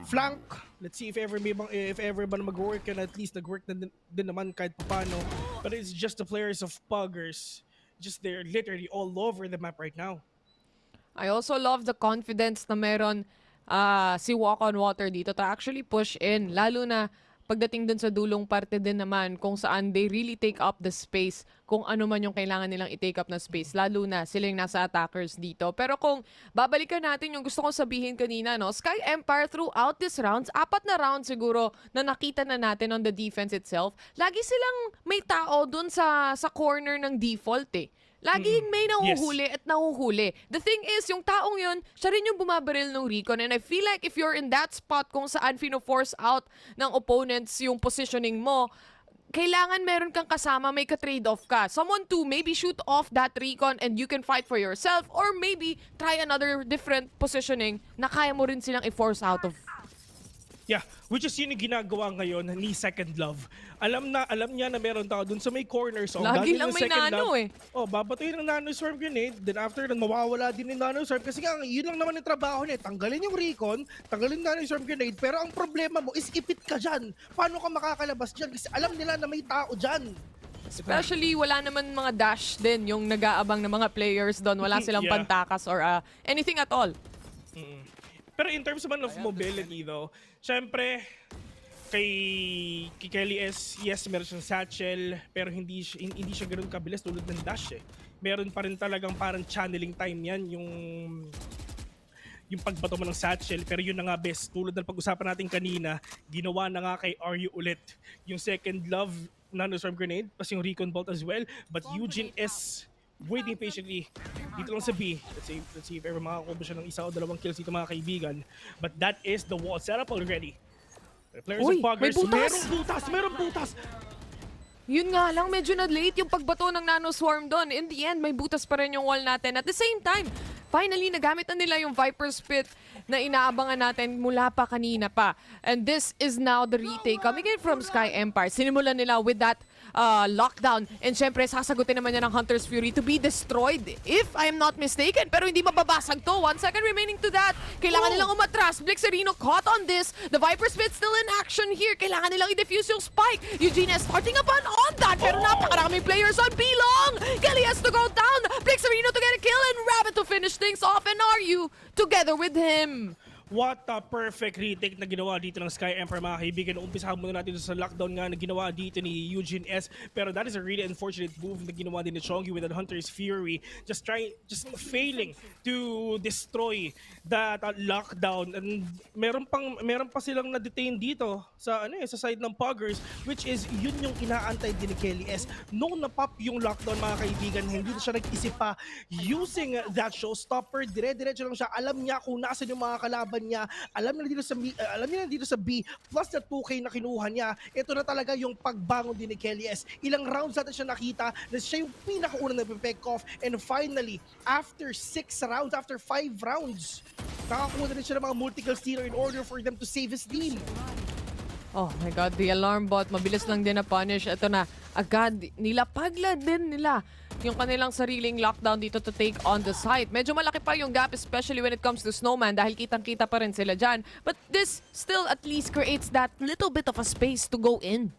Flank, let's see if ever ba na mag-work and at least nag-work na din naman kahit paano. But it's just the players of Puggers. Just they're literally all over the map right now. I also love the confidence na meron si Walk on Water dito to actually push in. Lalo na pagdating dun sa dulong parte din naman kung saan they really take up the space kung ano man yung kailangan nilang i-take up na space. Lalo na sila yung nasa attackers dito. Pero kung babalikan natin yung gusto kong sabihin kanina, no, Sky Empire throughout these rounds, 4 na rounds siguro na nakita na natin on the defense itself, lagi silang may tao dun sa corner ng default eh. Laging may nahuhuli at nahuhuli. The thing is, yung taong yun, siya rin yung bumabaril ng recon. And I feel like if you're in that spot kung saan fino-force out ng opponents yung positioning mo, kailangan meron kang kasama, may ka-trade-off ka. Someone to maybe shoot off that recon and you can fight for yourself, or maybe try another different positioning na kaya mo rin silang i-force out of. Yeah, which is yun yung ginagawa ngayon ni Second Love. Alam niya na meron tao dun sa may corner. So, lagi lang may nano eh. Oh, babatuin ng nano swarm grenade. Then after, mawawala din yung nano swarm. Kasi nga, yun lang naman yung trabaho niya. Tanggalin yung recon, tanggalin nano swarm grenade. Pero ang problema mo is ipit ka dyan. Paano ka makakalabas dyan? Kasi alam nila na may tao dyan. Especially, wala naman mga dash din yung nag-aabang ng mga players doon. Wala silang pantakas or anything at all. Pero in terms naman of mobility though, syempre, kay Kelly S, yes, meron siyang satchel, pero hindi siya ganoon kabilis tulad ng dash eh. Meron pa rin talagang parang channeling time yan, yung pagbato mo ng satchel. Pero yun na nga best, tulad ng pag-usapan natin kanina, ginawa na nga kay RU ulit. Yung Second Love nanoswarm grenade, plus yung recon bolt as well. But Eugene S waiting patiently dito lang sa B. Let's see if ever makakuha siya ng 1 o 2 kills dito mga kaibigan. But that is the wall setup already. The players of Puggers, merong butas! Yun nga lang, medyo na late yung pagbato ng Nano Swarm doon. In the end, may butas pa rin yung wall natin. At the same time, finally, nagamit na nila yung Viper's Pit na inaabangan natin mula pa kanina pa. And this is now the retake coming in from Sky Empire. Sinimulan nila with that lockdown. And syempre, sasagutin naman niya ng Hunter's Fury to be destroyed, if I'm not mistaken. Pero hindi mababasag to. 1 second remaining to that. Kailangan nilang umatras. Blixerino caught on this. The Viper's Pit still in action here. Kailangan nilang i-defuse yung spike. Eugene is starting upon on that. Pero napakaraming players on B-Long. Kelly has to go down. Blixerino to get a kill and Rabbit to finish things off. And are you together with him? What a perfect retake na ginawa dito ng Sky Empire mga kaibigan. Umpisahan muna natin sa lockdown nga na ginawa dito ni Eugene S. Pero that is a really unfortunate move na ginawa din ni Chongi with the Hunter's Fury. Just failing to destroy that lockdown. And meron pa silang na-detain dito sa side ng Puggers, which is yun yung inaantay din ni Kelly S. Nung na-pop yung lockdown mga kaibigan, hindi na siya nag-isip pa using that showstopper. Dire-diretso lang siya. Alam niya kung nasan yung mga kalaban niya, alam niya dito sa B, plus na 2K na kinuha niya. Ito na talaga yung pagbangon din ni Kelly S. Ilang rounds natin siya nakita na siya yung pinakaunang nag-pick off, and finally, after 6 rounds, after 5 rounds, nakakuha na rin siya ng mga multi-kill stealer in order for them to save his team. Oh my God, the alarm bot, mabilis lang din na punish. Ito na, agad, nilapagla din nila yung kanilang sariling lockdown dito to take on the site. Medyo malaki pa yung gap, especially when it comes to Snowman dahil kitang-kita pa rin sila dyan. But this still at least creates that little bit of a space to go in.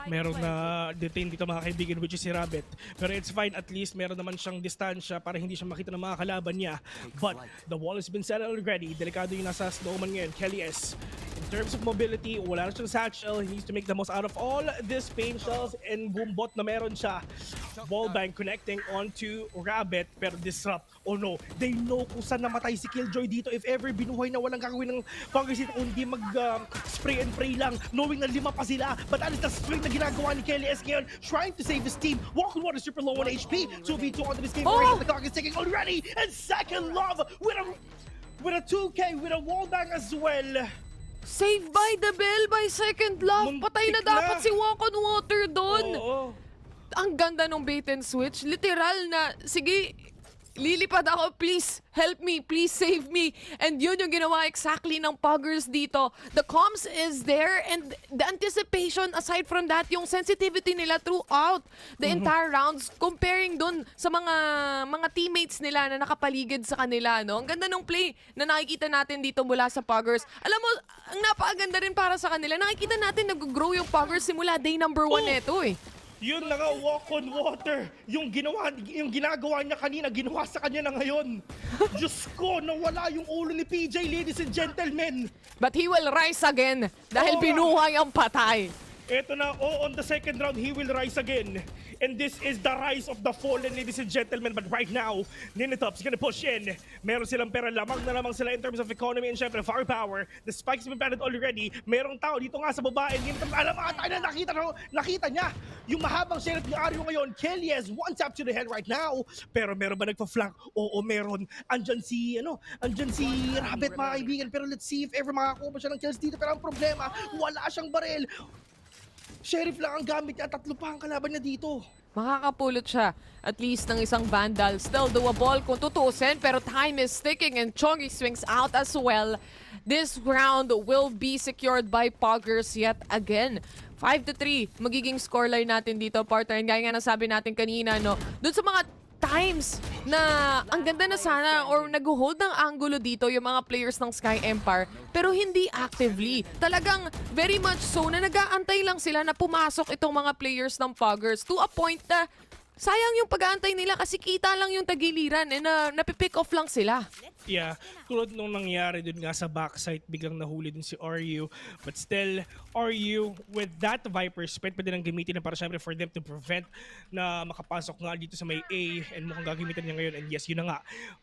Meron na detain dito mga kaibigan, which is si Rabbit. Pero it's fine, at least meron naman siyang distansya para hindi siya makita ng mga kalaban niya. But the wall has been set already. Delikado yung nasa Snowman ngayon, Kelly S. In terms of mobility, wala na siyang satchel. He needs to make the most out of all this pain shells and boombot na meron siya. Wallbang connecting onto Rabbit, pero disrupt. Oh no, they know kung saan namatay si Killjoy dito. If ever binuhay na walang gagawin ng Puggers dito, kundi mag-spray and pray lang, knowing na 5 pa sila. But that is the swing na ginagawa ni Kelly S ngayon, trying to save his team. Walking Water super low on HP. 2v2 onto this game. The clock is ticking already. And Second Love with a 2K, with a wallbang as well. Saved by the bell by Second Love. Patay na dapat si Walk on Water doon. Ang ganda ng bait and switch. Literal na, sige, lilipad ako, please help me, please save me. And yun yung ginawa exactly ng Puggers dito. The comms is there and the anticipation, aside from that, yung sensitivity nila throughout the entire rounds, comparing dun sa mga teammates nila na nakapaligid sa kanila. No? Ang ganda ng play na nakikita natin dito mula sa Puggers. Alam mo, ang napakaganda rin para sa kanila. Nakikita natin nag-grow yung Puggers simula day number 1 neto eh. Yun na nga, Walk on Water. Yung ginagawa niya kanina, ginawa sa kanya na ngayon. Diyos ko, nawala yung ulo ni PJ, ladies and gentlemen. But he will rise again dahil binuhay ang patay. Ito na, on the second round, he will rise again. And this is the rise of the fallen, ladies and gentlemen. But right now, Ninitop's gonna push in. Meron silang pera, lamang na lamang sila in terms of economy and syempre firepower. The spike's been planted already. Merong tao dito nga sa baba. And Ninitop, alam mga tayo na nakita niya. Yung mahabang sheriff ni Ario ngayon, Kelly has one tap to the head right now. Pero meron ba nagpa-flank? Oo, meron. Andyan si Rabbit, mga kaibigan. Pero let's see if ever makakuha pa siya ng kills dito. Pero ang problema, wala siyang baril. Sheriff lang ang gamit niya, 3 pa ang kalaban niya dito. Makakapulot siya at least ng isang Vandal. Still doable kung tutusin, pero time is ticking and Chongi swings out as well. This round will be secured by Puggers yet again. 5-3 magiging scoreline natin dito, partner. And gaya nga nasabi natin kanina, no, dun sa mga times na ang ganda na sana or nag-hold ng angulo dito yung mga players ng Sky Empire pero hindi actively. Talagang very much so na nag-aantay lang sila na pumasok itong mga players ng Puggers to a point na sayang yung pag-aantay nila kasi kita lang yung tagiliran and napipick off lang sila. Yeah, tulad nung nangyari dun nga sa backside, biglang nahuli din si RU. But still, RU with that Viper Spit, pwede nang gamitin na para syempre for them to prevent na makapasok nga dito sa may A and mukhang gagamitin niya ngayon. And yes, yun na nga,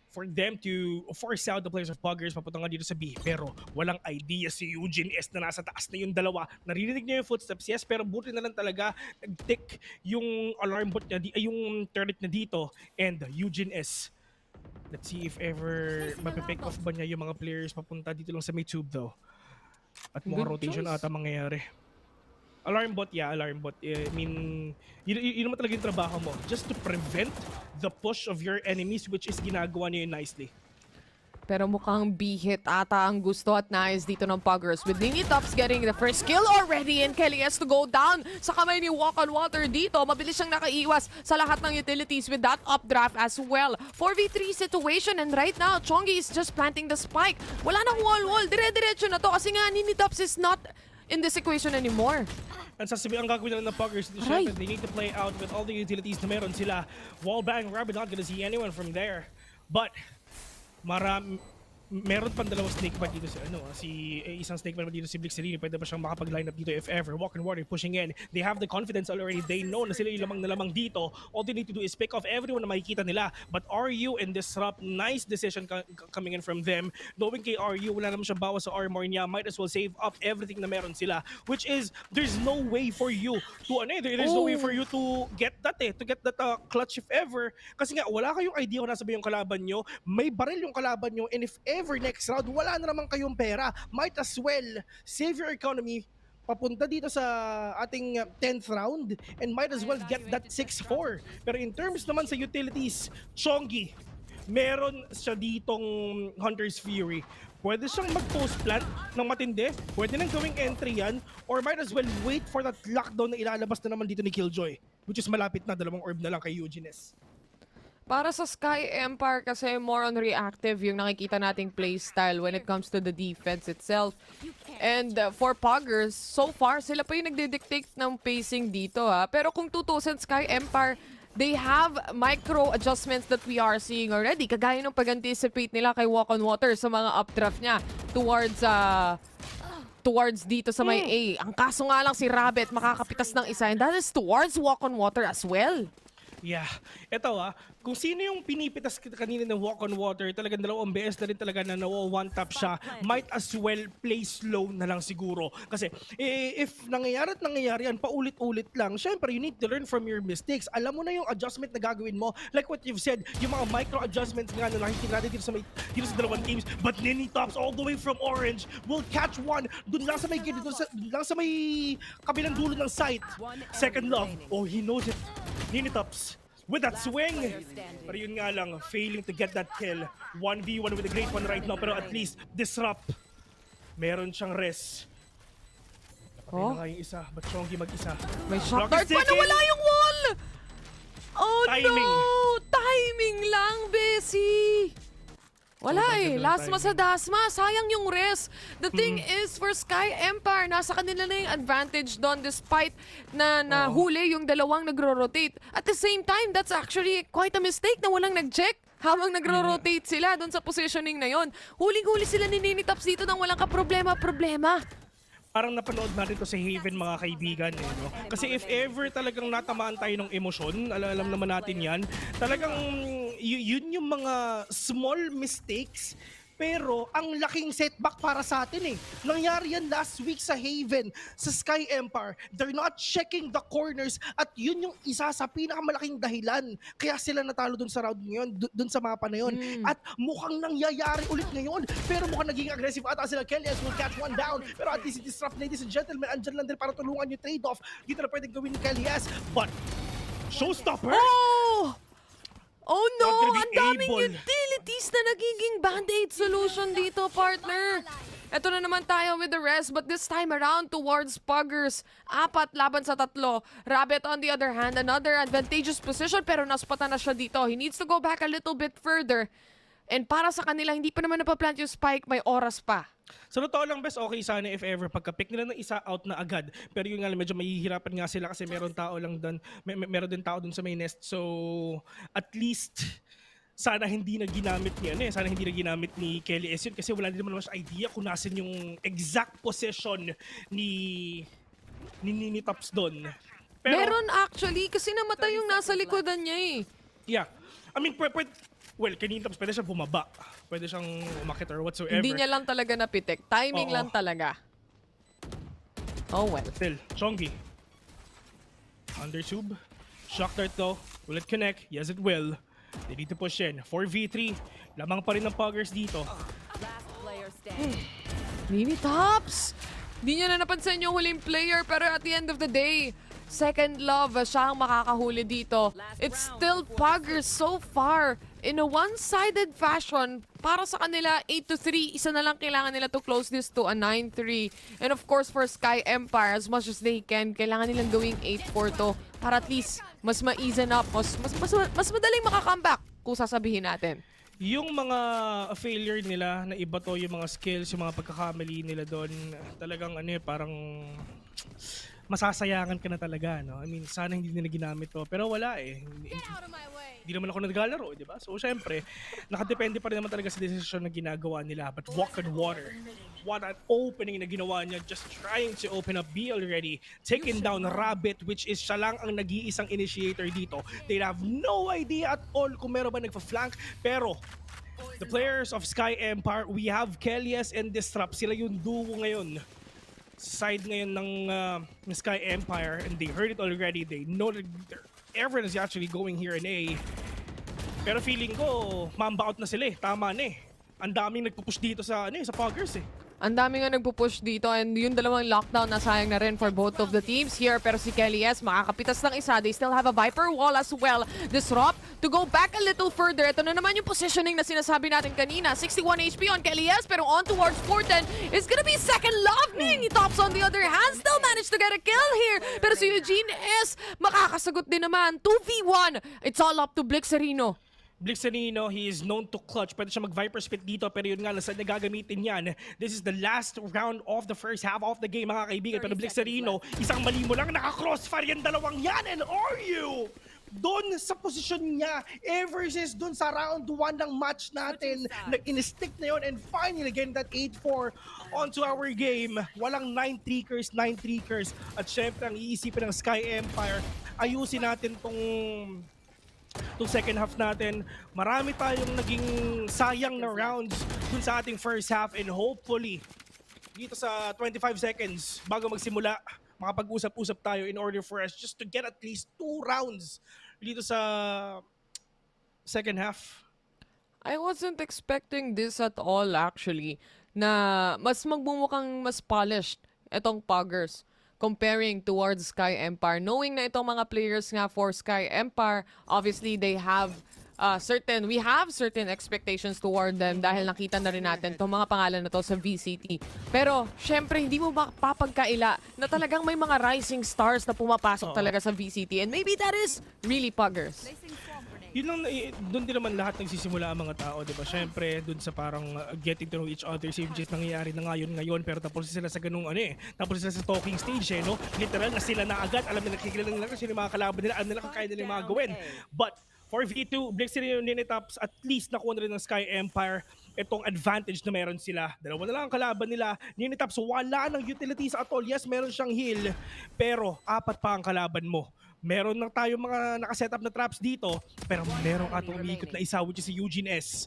for them to force out the players of Puggers, papunta nga dito sa B. Pero walang idea si Eugene S na nasa taas na yung dalawa. Naririnig niya yung footsteps, yes, pero buti na lang talaga nag-tick yung alarm bot niya, yung turret na dito. And Eugene S, let's see if ever mapipick off ba niya yung mga players papunta dito lang sa may tube though. At mga rotation ata mangyayari. Alarm bot, yeah, alarm bot. I mean, yun naman talaga yung trabaho mo. Just to prevent the push of your enemies, which is ginagawa niyo yun nicely. Pero mukhang B-hit ata ang gusto at nais dito ng Puggers with Ninitops getting the first kill already and Kelly has to go down sa kamay ni Walk on Water dito. Mabilis siyang nakaiwas sa lahat ng utilities with that updraft as well. 4v3 situation and right now, Chongi is just planting the spike. Wala nang wall-wall. Dire-diretso na to kasi nga Ninitops is not in this equation anymore. Ang sasabihin ang gagawin nila ng Puggers, syempre, they need to play out with all the utilities na meron sila. Wallbang, Rabbit not gonna see anyone from there. But meron pang dalawang snake bite dito isang snake bite dito si Blixerini. Pwede ba siyang makapag-line up dito if ever. Walk and Water pushing in. They have the confidence already. They know na sila yung lamang na lamang dito. All they need to do is pick off everyone na makikita nila. But RU and Disrupt, nice decision coming in from them. Knowing kay RU, wala naman siya bawas sa armor niya. Might as well save up everything na meron sila. Which is, there's no way for you to, there's no way for you to get that clutch if ever. Kasi nga, wala kayong idea kung nasa ba yung kalaban nyo. May baril yung kalaban nyo. And if ever next round, wala na naman kayong pera. Might as well save your economy papunta dito sa ating 10th round and might as well get that 6-4. Pero in terms naman sa utilities, Chongi, meron siya ditong Hunter's Fury. Pwede siyang mag-post plant ng matindi, pwede nang gawing entry yan, or might as well wait for that lockdown na ilalabas na naman dito ni Killjoy, which is malapit na, 2 orb na lang kay Eugene S. Para sa Sky Empire kasi more on reactive yung nakikita nating playstyle when it comes to the defense itself. And for Puggers, so far, sila pa yung nagdidictate ng pacing dito ha. Pero kung tutusin Sky Empire, they have micro adjustments that we are seeing already. Kagaya ng pag-anticipate nila kay Walk on Water sa mga updraft niya towards dito sa may A. Ang kaso nga lang si Rabbit makakapitas ng isa and that is towards Walk on Water as well. Yeah. Ito kung sino yung pinipitas kanina ng Walk on Water, talagang 2 beses na rin talaga na one-tap siya, might as well play slow na lang siguro. Kasi if nangyayari yan, paulit-ulit lang, syempre you need to learn from your mistakes. Alam mo na yung adjustment na gagawin mo. Like what you've said, yung mga micro adjustments nga na nakikita natin dito sa dalawang teams, but Nini Tops all the way from Orange will catch one. Doon lang sa may kabilang dulo ng site. Second love. Oh, he knows it. Nini Tops with that swing. Pero yun nga lang, failing to get that kill. 1v1 with a great one right now, pero at least disrupt. Meron siyang res. Patay na nga yung isa, ba't Chongi mag-isa? May shock dart pa, nawala yung wall! Oh Timing. no! Timing lang, Bessie! Wala last masadasma, sayang yung res. The thing is, for Sky Empire, nasa kanila na yung advantage doon despite na nahuli yung dalawang nagro-rotate. At the same time, that's actually quite a mistake na walang nag-check habang nagro-rotate sila doon sa positioning na yon. Huling-huli sila ni Nini Tops dito nang walang kaproblema-problema. Parang napanood natin to sa Haven, mga kaibigan. No? Kasi if ever talagang natamaan tayo ng emosyon, alam naman natin yan, talagang yun yung mga small mistakes, pero ang laking setback para sa atin Nangyari yan last week sa Haven, sa Sky Empire. They're not checking the corners at yun yung isa sa pinakamalaking dahilan kaya sila natalo dun sa round ngayon, dun sa mapa na yun. At mukhang nangyayari ulit ngayon, pero mukhang naging aggressive ata sila. Kelly's will catch one down, pero at least disrupt, ladies and gentlemen, andyan lang din para tulungan yung trade-off. Dito na pwedeng gawin ni Kelly's, but showstopper! Oh no! Ang daming utilities na nagiging band-aid solution dito, partner. Ito na naman tayo with the rest, but this time around towards Puggers. 4 laban sa 3. Rabbit on the other hand, another advantageous position, pero naspatan na siya dito. He needs to go back a little bit further. And para sa kanila, hindi pa naman napaplant yung spike, may oras pa. Sa totoo lang, best, okay sana if ever pagka-pick nila ng isa out na agad. Pero yun nga, medyo mahihirapan nga sila kasi meron tao lang doon, meron din tao doon sa may nest. So, at least sana hindi na ginamit ni sana hindi na ginamit ni Kelly S yun kasi wala din naman siya idea kung nasan yung exact position ni Tops doon. Meron actually kasi namatay yung nasa likodan niya Yeah. I mean, well, kanina Tops pwede siya bumaba. Pwede siyang umakit or whatsoever. Hindi niya lang talaga napitek. Timing lang talaga. Oh well. Still, Chongi. Undertube. Shock dart though. Will it connect? Yes, it will. They need to push in. 4v3. Lamang pa rin ng Puggers dito. Nini Tops! Di niya na napansin yung huling player pero at the end of the day, second love siya ang makakahuli dito. It's still Puggers so far in a one-sided fashion. Para sa kanila, 8-3. Isa na lang kailangan nila to close this to a 9-3. And of course, for Sky Empire, as much as they can, kailangan nilang gawing 8-4 to para at least mas ma-easen up, mas madaling makakomeback kung sasabihin natin. Yung mga failure nila na iba to, yung mga skills, yung mga pagkakamali nila doon, talagang parang masasayangan ka na talaga, no? I mean, sana hindi nila ginamit to, pero wala Hindi naman ako naglalaro, di ba? So, syempre, nakadepende pa rin naman talaga sa desisyon na ginagawa nila. But Walk on Water, what an opening na ginawa niya, just trying to open up B already, taking down Rabbit, which is siya lang ang nag-iisang initiator dito. They have no idea at all kung meron ba nagpa-flank, pero the players of Sky Empire, we have Kelly's and Disrupt. Sila yung duo ngayon. Side ngayon ng Sky Empire, and they heard it already. They know that everyone is actually going here in A. Pero feeling ko, mamba out na sila Tama na Ang daming nagpupush dito sa Puggers Ang dami nga nagpupush dito and yung dalawang lockdown na sayang na rin for both of the teams here. Pero si Kelly S makakapitas ng isa. They still have a Viper wall as well. Disrupt to go back a little further. Ito na naman yung positioning na sinasabi natin kanina. 61 HP on Kelly S pero on towards 410 is gonna be second love. Nini Tops on the other hand still managed to get a kill here. Pero si Eugene S makakasagot din naman. 2v1. It's all up to Blixerino. Blixerino, he is known to clutch. Pwede siya mag-Viper Spit dito, pero yun nga, saan niya gagamitin yan. This is the last round of the first half of the game, mga kaibigan. Pero Blixerino, isang mali mo lang, naka-crossfire yan, dalawang yan. And are you doon sa posisyon niya ever since doon sa round 1 ng match natin, in-stick na yun, and finally getting that 8-4 onto our game. Walang 9 trickers. At syempre, ang iisipin ng Sky Empire, ayusin natin tong second half natin. Marami tayong naging sayang na rounds dun sa ating first half, and hopefully dito sa 25 seconds bago magsimula, makapag-usap-usap tayo in order for us just to get at least 2 rounds dito sa second half. I wasn't expecting this at all actually, na mas magmumukhang mas polished itong Puggers comparing towards Sky Empire. Knowing na itong mga players nga for Sky Empire, obviously they have we have certain expectations toward them dahil nakita na rin natin itong mga pangalan na to sa VCT. Pero syempre hindi mo papagkaila na talagang may mga rising stars na pumapasok talaga sa VCT, and maybe that is really Puggers. Yun lang, doon din naman lahat nagsisimula ang mga tao, di ba? Syempre, doon sa parang getting to know each other, same just nangyayari na ngayon, pero tapos sila sa ganung tapos sila sa talking stage, no? Literal na sila na agad, alam nila, nakikilala nila kasi yung mga kalaban nila, alam nila kung kaya nila yung mga gawin. But for V2, Blixerino and Ninitops, at least nakuha na rin ng Sky Empire itong advantage na meron sila. Dalawa na lang ang kalaban nila. Ninitops, wala ng utilities at all. Yes, meron siyang heal, pero 4 pa ang kalaban mo. Meron lang tayo mga nakasetup na traps dito, pero merong atong umiikot na isa, which is si Eugene S.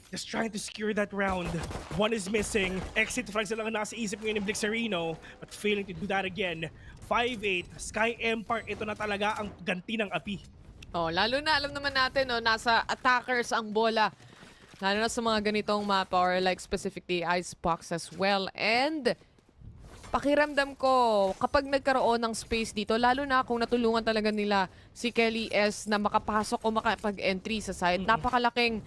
Just trying to secure that round. One is missing. Exit frags na lang nasa isip ngayon ni Blixerino, but failing to do that again. 5-8, Sky Empire, ito na talaga ang ganti ng api. Lalo na alam naman natin, nasa attackers ang bola. Lalo na sa mga ganitong map, or like specifically Icebox as well. And pakiramdam ko, kapag nagkaroon ng space dito, lalo na kung natulungan talaga nila si Kelly S na makapasok o makapag-entry sa side, napakalaking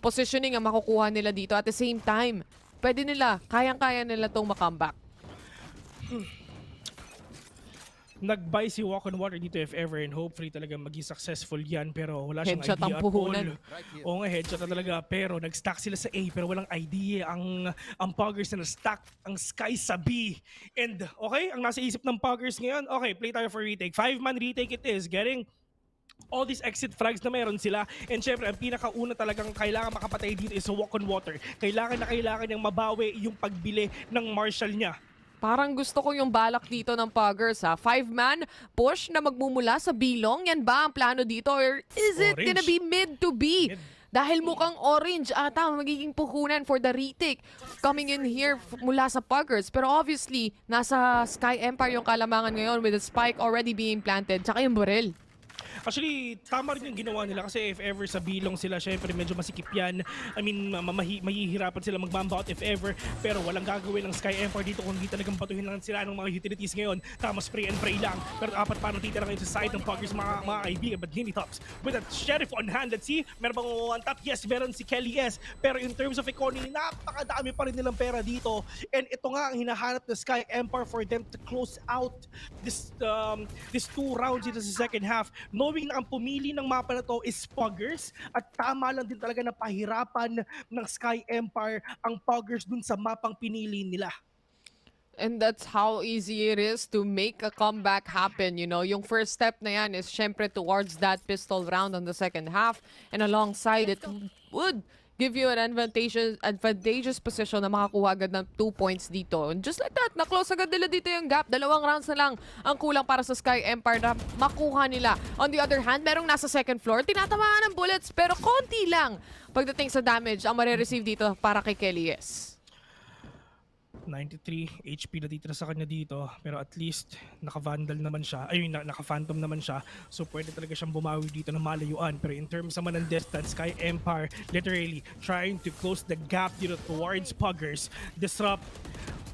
positioning ang makukuha nila dito. At the same time, kayang-kaya nila itong makomeback. Nag-buy si Walk on Water dito if ever, and hopefully talaga maging successful yan, pero wala siyang headshot idea ang puhunan. Oo nga, headshot na talaga, pero nag-stack sila sa A pero walang idea ang Puggers na stack ang Sky sa B. And okay, ang nasa isip ng Puggers ngayon, okay, play tayo for retake. 5-man retake it is, getting all these exit frags na meron sila. And syempre, ang pinakauna talagang kailangan makapatay dito is Walk on Water. Kailangan niyang mabawi yung pagbili ng Marshall niya. Parang gusto ko yung balak dito ng Puggers, 5-man push na magmumula sa bilong. Yan ba ang plano dito? Or is it gonna be mid to B? Dahil mukhang orange ata magiging puhunan for the retake coming in here mula sa Puggers. Pero obviously, nasa Sky Empire yung kalamangan ngayon with the spike already being planted. Tsaka yung barrel. Actually, tama rin yung ginawa nila kasi if ever sa bilong sila, syempre medyo masikip yan. I mean, mahihirapan sila mag-bomb out if ever, pero walang gagawin ng Sky Empire dito kung hindi talagang batuhin lang sila ng mga utilities ngayon. Tama, spray and pray lang. Pero 4 pa nang titira ngayon sa side ng Puggers, mga kaibigan. But Ninitops with that Sheriff on hand. Let's see, meron bang one tap? Yes, meron si Kelly S. Pero in terms of economy, napakadami pa rin nilang pera dito. And ito nga ang hinahanap ng Sky Empire for them to close out this 2 rounds dito sa second half. Knowing na ang pumili ng mapa na to is Puggers, at tama lang din talaga na pahirapan ng Sky Empire ang Puggers dun sa mapang pinili nila. And that's how easy it is to make a comeback happen, you know. Yung first step na yan is syempre towards that pistol round on the second half, and alongside it would give you an advantageous position na makakuha agad ng 2 points dito. And just like that, na-close agad nila dito yung gap. 2 rounds na lang ang kulang para sa Sky Empire na makuha nila. On the other hand, merong nasa second floor, tinatamaan ng bullets, pero konti lang pagdating sa damage ang marireceive dito para kay Kelly S. 93 HP na dito sa kanya dito, pero at least naka-vandal naman siya, naka-phantom naman siya, so pwede talaga siyang bumawi dito ng malayuan. Pero in terms naman ng distance, Sky Empire literally trying to close the gap dito towards Puggers. Disrupt,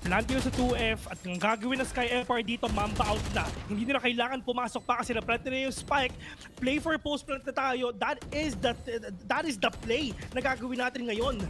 plant yun sa 2F, at ang gagawin ng Sky Empire dito, mamba out na. Hindi nila kailangan pumasok pa kasi na-plant na yung spike. Play for post-plant na tayo. That is the play na gagawin natin ngayon.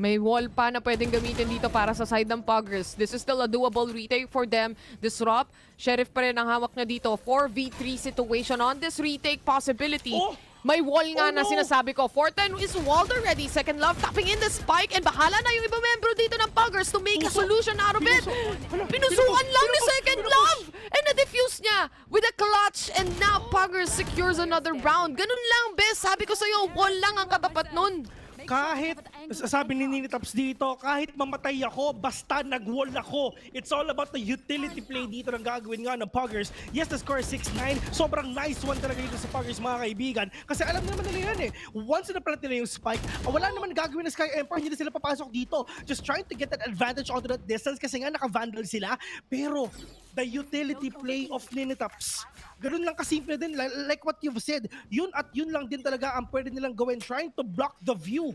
May wall pa na pwedeng gamitin dito para sa side ng Puggers. This is still a doable retake for them. Disrupt, Sheriff pa rin ang hawak na dito. 4v3 situation on this retake possibility. May wall nga na sinasabi ko. 410 is walled already. Second Love tapping in the spike and bahala na yung ibang membro dito ng Puggers to make a solution out of it. Pinusukan lang ni Second Love and na-defuse niya with a clutch and now Puggers secures another round. Ganun lang, bes. Sabi ko sa'yo, wall lang ang katapat nun. Kahit, sabi ni Ninitaps dito, kahit mamatay ako, basta nag-wall ako. It's all about the utility play dito ng gagawin nga ng Puggers. Yes, the score is 6-9. Sobrang nice one talaga dito sa Puggers, mga kaibigan. Kasi alam naman nila yan eh. Once na-plant nila yung spike, wala naman gagawin ng Sky Empire, hindi na sila papasok dito. Just trying to get that advantage onto that distance kasi nga naka-vandal sila. Pero, the utility play of Ninitaps, ganun lang kasimple din, like what you've said. Yun at yun lang din talaga ang pwede nilang gawin, trying to block the view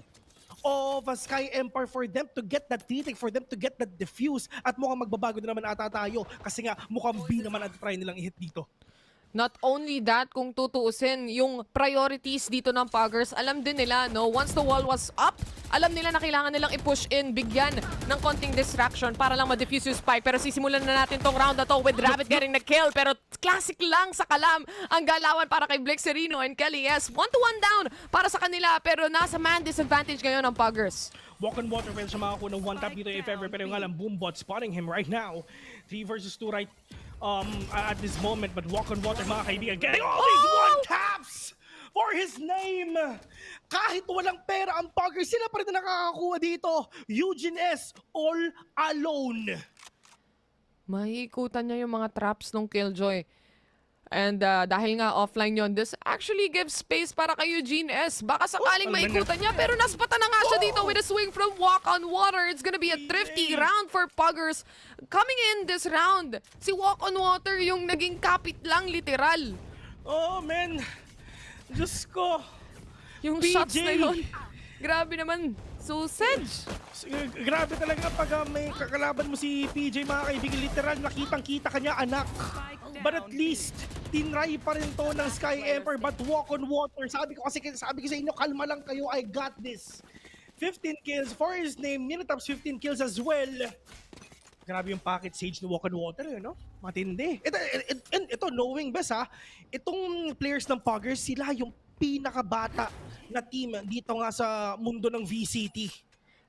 of a Sky Empire for them to get that titik, for them to get that diffuse. At mukhang magbabago na naman ata tayo kasi nga mukhang B naman ang try nilang i-hit dito. Not only that, kung tutuusin, yung priorities dito ng Puggers, alam din nila, no? Once the wall was up, alam nila na kailangan nilang i-push in, bigyan ng konting distraction para lang ma-defuse yung spike. Pero sisimulan na natin tong round na to with Rabbit getting the kill. Pero classic lang sa kalam ang galawan para kay Blixerino and Kelly. Yes, 1-1 down para sa kanila. Pero nasa man disadvantage ngayon ng Puggers. Walk on water well siya makakuha ng one tap dito if ever. Pero yung alam, Boombot spotting him right now. 3 versus 2 right at this moment. But walk on water, mga kaibigan, getting all these one taps for his name. Kahit walang pera ang Puggers, sila pa rin na nakakakuha dito. Eugene S. all alone. Mahikutan niya yung mga traps ng Killjoy. And dahil nga offline yon, this actually gives space para kay Eugene S. Baka sakaling maikutan niya, pero naspatan na nga siya dito with a swing from Walk on Water. It's gonna be a thrifty round for Puggers. Coming in this round, si Walk on Water yung naging kapit lang, literal. Oh, man. Diyos ko. Yung PJ. shots na yun. Grabe naman. Sausage. Grabe talaga pag may kakalaban mo si PJ, mga kaibigan. Literal, nakitang-kita kanya, anak. But at least, tinry pa rin to ng Sky Empire. But Walk on Water, sabi ko sa inyo, kalma lang kayo, I got this. 15 kills for his name. Ninitaps 15 kills as well. Grabe yung packet sage ni Walk on Water, no? Matindi. Ito knowing best ha, itong players ng Puggers, sila yung pinakabata na team dito nga sa mundo ng VCT.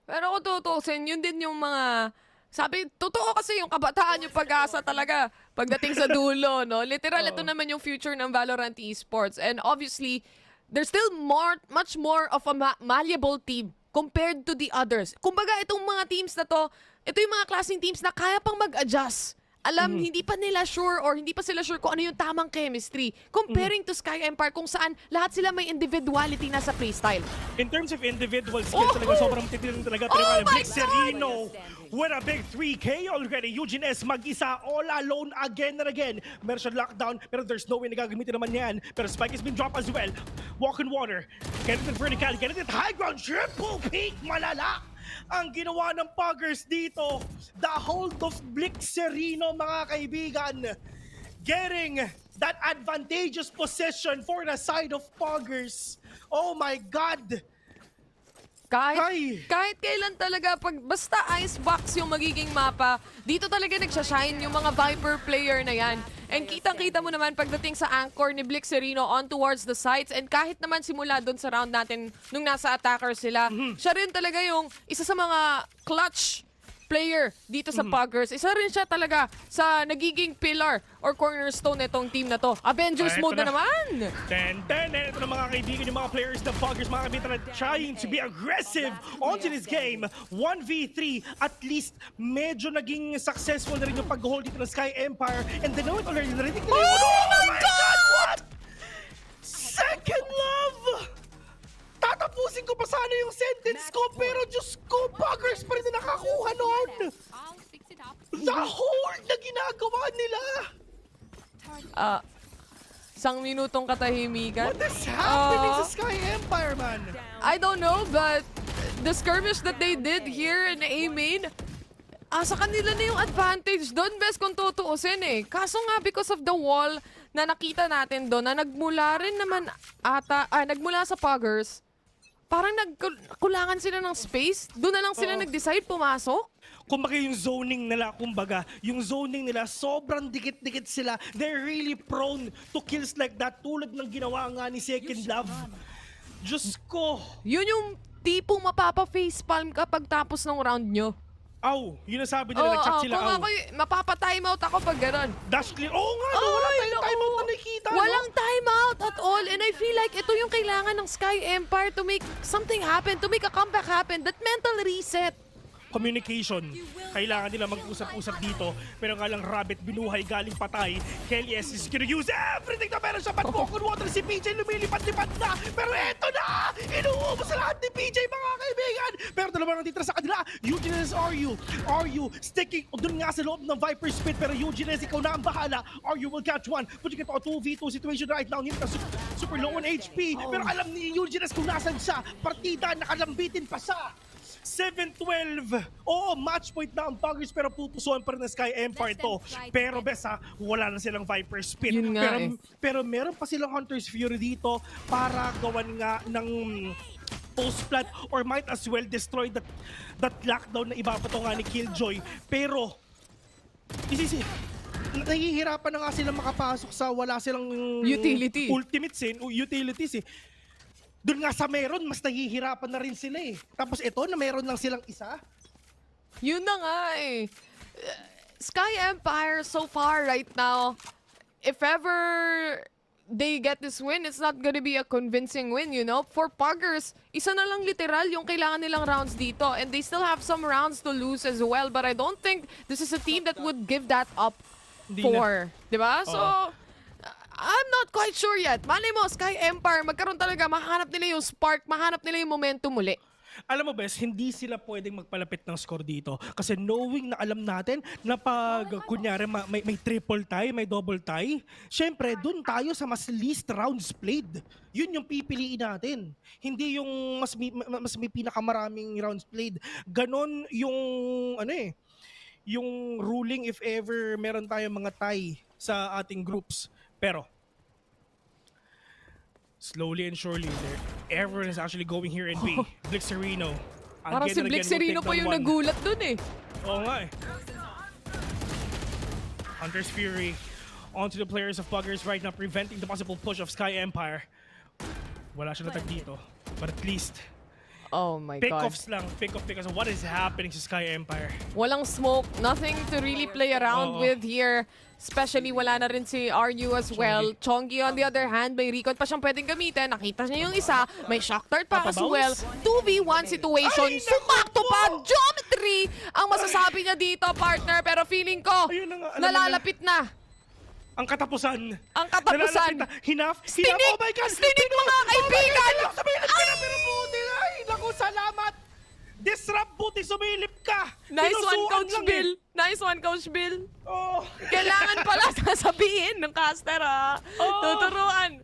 Pero kung tutusin, yun din yung mga... Sabi, totoo kasi yung kabataan, yung pag-asa talaga pagdating sa dulo, no? Literal, ito naman yung future ng Valorant Esports. And obviously, there's still much more of a malleable team compared to the others. Kumbaga, itong mga teams na to, ito yung mga klaseng teams na kaya pang mag-adjust. Alam, hindi pa nila sure or hindi pa sila sure kung ano yung tamang chemistry. Comparing to Sky Empire kung saan lahat sila may individuality na sa playstyle. In terms of individual skills, talaga sobrang titilang talaga. Pero Blixerino with a big 3K already. Eugene S. mag-isa all alone again and again. Meron siya lockdown, pero there's no way na gagamitin naman yan. Pero Spike has been dropped as well. Walk on Water. Get it vertical. Get it high ground. Triple peak. Malala ang ginawa ng Puggers dito. The hold of Blixerino, mga kaibigan. Getting that advantageous possession for the side of Puggers. Oh my God! Kahit kailan talaga, basta icebox yung magiging mapa, dito talaga nagsashine yung mga Viper player na yan. And kitang-kita mo naman pagdating sa anchor ni Blixerino on towards the sides. And kahit naman simula doon sa round natin nung nasa attacker sila, siya rin talaga yung isa sa mga clutch player dito sa Puggers. Isa rin siya talaga sa nagiging pillar or cornerstone nitong team na to. Avengers mode na naman! Ito na mga kaibigan, yung mga players ng Puggers, mga kaibigan na trying to be aggressive onto this game. 1v3, at least medyo naging successful na rin yung pag-hold dito ng Sky Empire. And they know it already. Narinig nila yung Oh my God! What? Second Love! Tatapusin ko pa sana yung sentence ko, pero Diyos ko, Puggers pa rin na nakakuha nun! The hold na ginagawa nila! Isang minutong katahimikan. What is happening sa Sky Empire, man? I don't know, but the skirmish that they did here in A-main, sa kanila na yung advantage doon, best kung tutuusin eh. Kaso nga, because of the wall na nakita natin doon, na nagmula rin naman nagmula sa Puggers, parang nagkulangan sila ng space. Doon na lang sila nag-decide pumasok. Kumbaga yung zoning nila, yung zoning nila, sobrang dikit-dikit sila. They're really prone to kills like that, tulad ng ginawa nga ni Second Love. Diyos ko! Yun yung tipong mapapa-facepalm kapag tapos ng round nyo. Aw, yun ang sabi nila, nag-chat sila, kung ako, mapapa-timeout ako pag gano'n. Dash clear. Oo nga, no, wala tayong timeout na nakikita. Walang timeout at all. And I feel like ito yung kailangan ng Sky Empire to make something happen, to make a comeback happen. That mental reset. Communication. Kailangan nila mag-usap-usap dito. Pero nga lang Rabbit binuhay galing patay. Kelly S is gonna use everything na meron siya. But Walk on Water si PJ lumilipad-lipad na. Pero eto na! Inuubos sa lahat ni PJ, mga kaibigan! Pero dalawa nang titra sa kanila. Eugenes, are you sticking dun nga sa loob ng Viper Spit? Pero Eugenes, ikaw na ang bahala. You will catch one. Putting it to a 2v2 situation right now. Nito super low on HP. Pero alam ni Eugenes kung nasan siya. Partida, nakalambitin pa siya. 7-12. Oo, match point na ang Puggers pero pupusuan pa rin ng Sky Empire to. Pero besa, wala na silang Viper Spit. Pero meron pa silang Hunter's Fury dito para gawan nga ng post-plant or might as well destroy that lockdown na ibabato nga ni Killjoy. Pero, nahihirapan na nga silang makapasok sa wala silang utilities eh. Doon nga sa meron, mas nahihirapan na rin sila eh. Tapos ito, na meron lang silang isa. Yun na nga eh. Sky Empire so far right now, if ever they get this win, it's not gonna be a convincing win, you know? For Puggers, isa na lang literal yung kailangan nilang rounds dito. And they still have some rounds to lose as well. But I don't think this is a team that would give that up for. Diba? So, I'm not quite sure yet. Malay mo, Sky Empire, magkaroon talaga, mahanap nila yung spark, mahanap nila yung momentum muli. Alam mo, Bes, hindi sila pwedeng magpalapit ng score dito. Kasi knowing na alam natin na pag, kunyari, may triple tie, may double tie, syempre, dun tayo sa mas least rounds played. Yun yung pipiliin natin. Hindi yung mas may pinakamaraming rounds played. Ganon yung, yung ruling if ever meron tayong mga tie sa ating groups. Pero, slowly and surely, everyone is actually going here in B. Blixerino. Parang si Blixerino pa yung nagulat dun eh. Oo nga eh. Hunter's Fury onto the players of Puggers right now, preventing the possible push of Sky Empire. Wala siya natag dito. But at least, oh my God. Pick-offs lang. Pick-off because of what is happening sa Sky Empire. Walang smoke. Nothing to really play around with here. Especially wala na rin si RU as well. Chongi on the other hand, may recon pa siyang pwedeng gamitin. Nakita niya yung isa. May shock dart pa as well. 2v1 situation. Sumakto pa! Geometry! Ang masasabi niya dito, partner. Pero feeling ko, nalalapit na. Ang katapusan. Ang katapusan. Hinaf. Stinig! Oh my God! Stinig mga kaibigan! Pero buti na! Naku, salamat! Disrupt, buti sumilip ka! Nice one, Coach Bill. Nice one, Coach Bill. Kailangan pala sasabihin ng caster, ha? Tuturuan.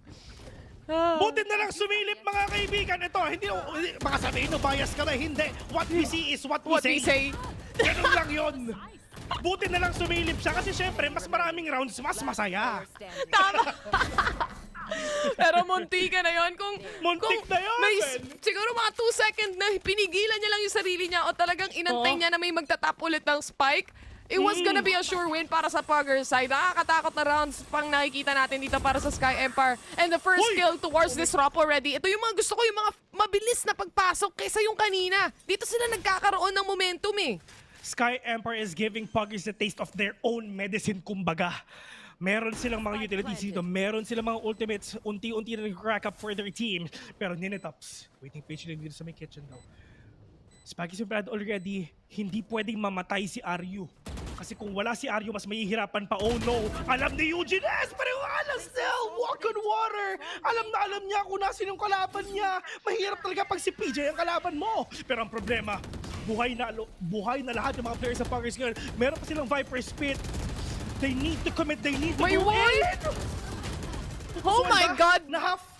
Buti na lang sumilip, mga kaibigan. Ito, hindi, baka sabihin no, bias ka ba? Hindi. What we see is what we say. Ganun lang yun. Buti na lang sumilip siya kasi syempre, mas maraming rounds, mas masaya. Tama. Pero muntik na yun. Muntik na yun, siguro mga 2 seconds na pinigilan niya lang yung sarili niya o talagang inantay niya na may magtatap ulit ng spike. It was gonna be a sure win para sa Puggers side. Nakakatakot na rounds pang nakikita natin dito para sa Sky Empire. And the first kill towards Disrupt already. Ito yung mga gusto ko, yung mga mabilis na pagpasok kaysa yung kanina. Dito sila nagkakaroon ng momentum eh. Sky Empire is giving Puggers the taste of their own medicine, kumbaga. Meron silang mga utilities dito, meron silang mga ultimates, unti-unti na nag-crack up for their team. Pero Ninetops, waiting patiently dito sa may kitchen daw. Spaggy Brad already, hindi pwedeng mamatay si Aryu. Kasi kung wala si Aryu, mas mahihirapan pa. Oh no! Alam ni Eugenes! Pero alam still! Walk on water! Alam niya kung nasin yung kalaban niya. Mahirap talaga pag si PJ ang kalaban mo. Pero ang problema, buhay na lahat ng mga players sa Puggers ngayon. Meron pa silang Viper Spit. They need to commit, they need to May go wall? in! Oh my God! Na-half!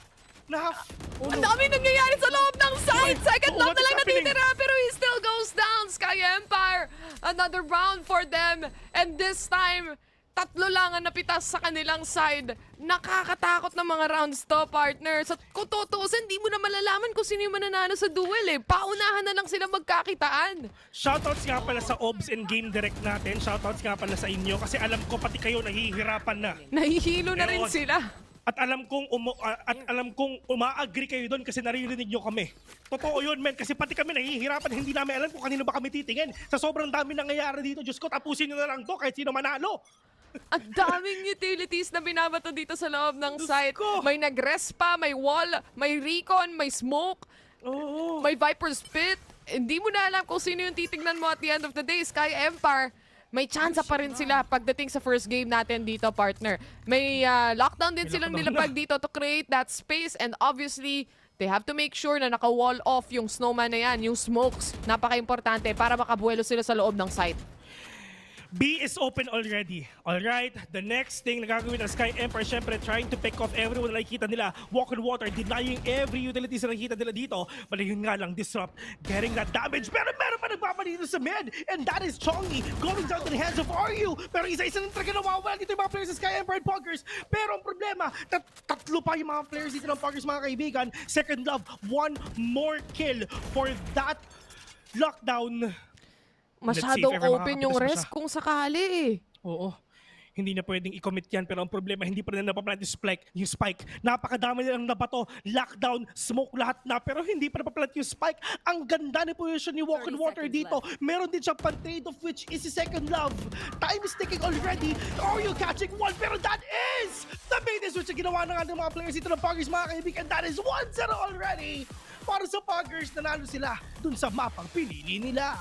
Oh, ang dami nangyayari sa loob ng side! Second love na lang natitira pero he still goes down! Sky Empire! Another round for them! And this time, tatlo lang ang napitas sa kanilang side. Nakakatakot na mga rounds to, partner. Sa kung tutuusin, di mo na malalaman kung sino yung mananalo sa duel eh. Paunahan na lang sila magkakitaan. Shoutouts nga pala sa OBS and Game Direct natin. Shoutouts nga pala sa inyo kasi alam ko pati kayo nahihirapan na. Nahihilo na rin sila. At alam kong uma-agree kayo doon kasi naririnig nyo kami. Totoo yun, men. Kasi pati kami nahihirapan. Hindi namin alam kung kanino ba kami titingin. Sa sobrang dami nangyayari dito, Diyos ko, tapusin nyo na lang to kahit sino manalo. Ang daming utilities na binabato dito sa loob ng site. May nag-rest pa, may wall, may recon, may smoke, may Viper's Pit. Hindi mo na alam kung sino yung titignan mo at the end of the day. Sky Empire, may chance pa rin sila pagdating sa first game natin dito, partner. May lockdown din silang nilapag dito to create that space, and obviously, they have to make sure na naka-wall off yung snowman na yan, yung smokes. Napaka-importante para makabuelo sila sa loob ng site. B is open already. Alright, the next thing na gagawin ng Sky Empire, syempre trying to pick off everyone na nakikita nila. Walk on water, denying every utilities na nakikita nila dito. But yun nga lang, disrupt, getting that damage. Pero meron pa nagpapanito sa mid. And that is Chongi going down to the hands of RU. Pero isa-isa lang talaga nawawala dito yung mga players sa Sky Empire and Puggers. Pero ang problema, tatlo pa yung mga players dito ng Puggers, mga kaibigan. Second love, one more kill for that lockdown. Masyadong open yung rest kung sakali eh. Oo. Hindi na pwedeng i-commit yan, pero ang problema, hindi pa rin napaplant yung spike. Napakadami nilang nabato, lockdown, smoke lahat na, pero hindi pa napaplant yung spike. Ang ganda ni position ni Walk on Water dito. Meron din siyang pan-trade of which is si Second Love. Time is ticking already. Are you catching one? Pero that is the bait switch na ginawa na nga ng mga players dito ng Puggers, mga kaibigan. That is 1-0 already. Para sa Puggers, nanalo sila dun sa mapang pinili nila.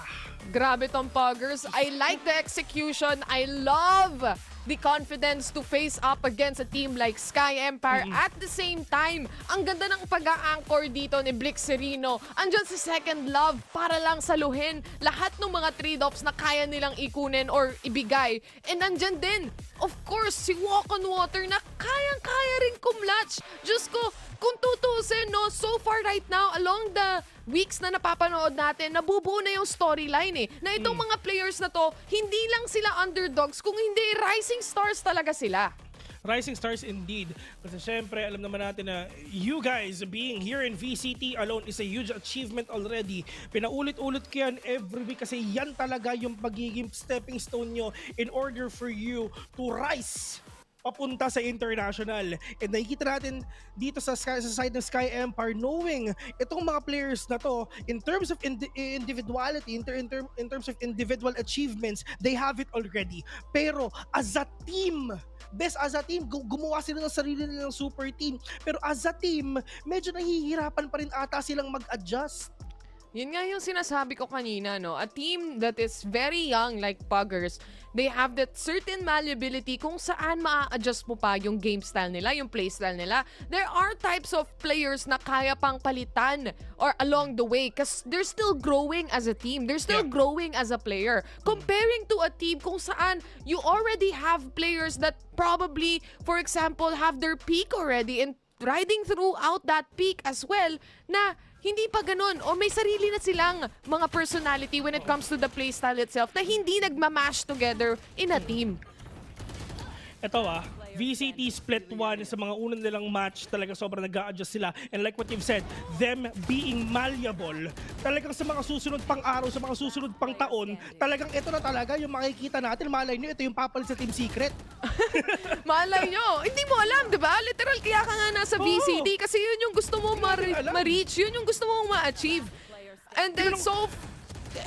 Grabe tong Puggers. I like the execution. I love the confidence to face up against a team like Sky Empire. At the same time, ang ganda ng pag-a-anchor dito ni Blixerino. Andyan si Second Love para lang saluhin lahat ng mga trade-offs na kaya nilang ikunin or ibigay. And andyan din, of course, si Walk on Water na kayang-kaya rin kumlatch. Diyos ko, kung tutusin, no, so far right now, along the weeks na napapanood natin, nabubuo na yung storyline eh. Na itong mga players na to, hindi lang sila underdogs, kung hindi rising stars talaga sila. Rising stars indeed. Kasi syempre, alam naman natin na you guys being here in VCT alone is a huge achievement already. Pinaulit-ulit ko yan every week kasi yan talaga yung pagiging stepping stone nyo in order for you to rise papunta sa international. And nakikita natin dito sa side ng Sky Empire, knowing itong mga players na to, in terms of individuality, in terms of individual achievements, they have it already. Pero as a team, as a team, gumawa sila ng sarili nilang super team. Pero as a team, medyo nahihirapan pa rin ata silang mag-adjust. Yun nga yung sinasabi ko kanina, no? A team that is very young like Puggers, they have that certain malleability kung saan maa-adjust mo pa yung game style nila, yung play style nila. There are types of players na kaya pang palitan or along the way because they're still growing as a team. They're still growing as a player. Comparing to a team kung saan you already have players that probably, for example, have their peak already and riding throughout that peak as well na hindi pa ganun o may sarili na silang mga personality when it comes to the playstyle itself na hindi nagmamash together in a team. Ito VCT split 1 sa mga unang nilang match, talaga sobrang nag-a-adjust sila. And like what you've said, them being malleable, talagang sa mga susunod pang araw, sa mga susunod pang taon, talagang ito na talaga yung makikita natin. Malay nyo, ito yung papalit sa Team Secret. Malay nyo, hindi mo alam, di ba? Literal, kaya ka nga nasa VCT kasi yun yung gusto mo ma-reach, yun yung gusto mo ma-achieve. And then so,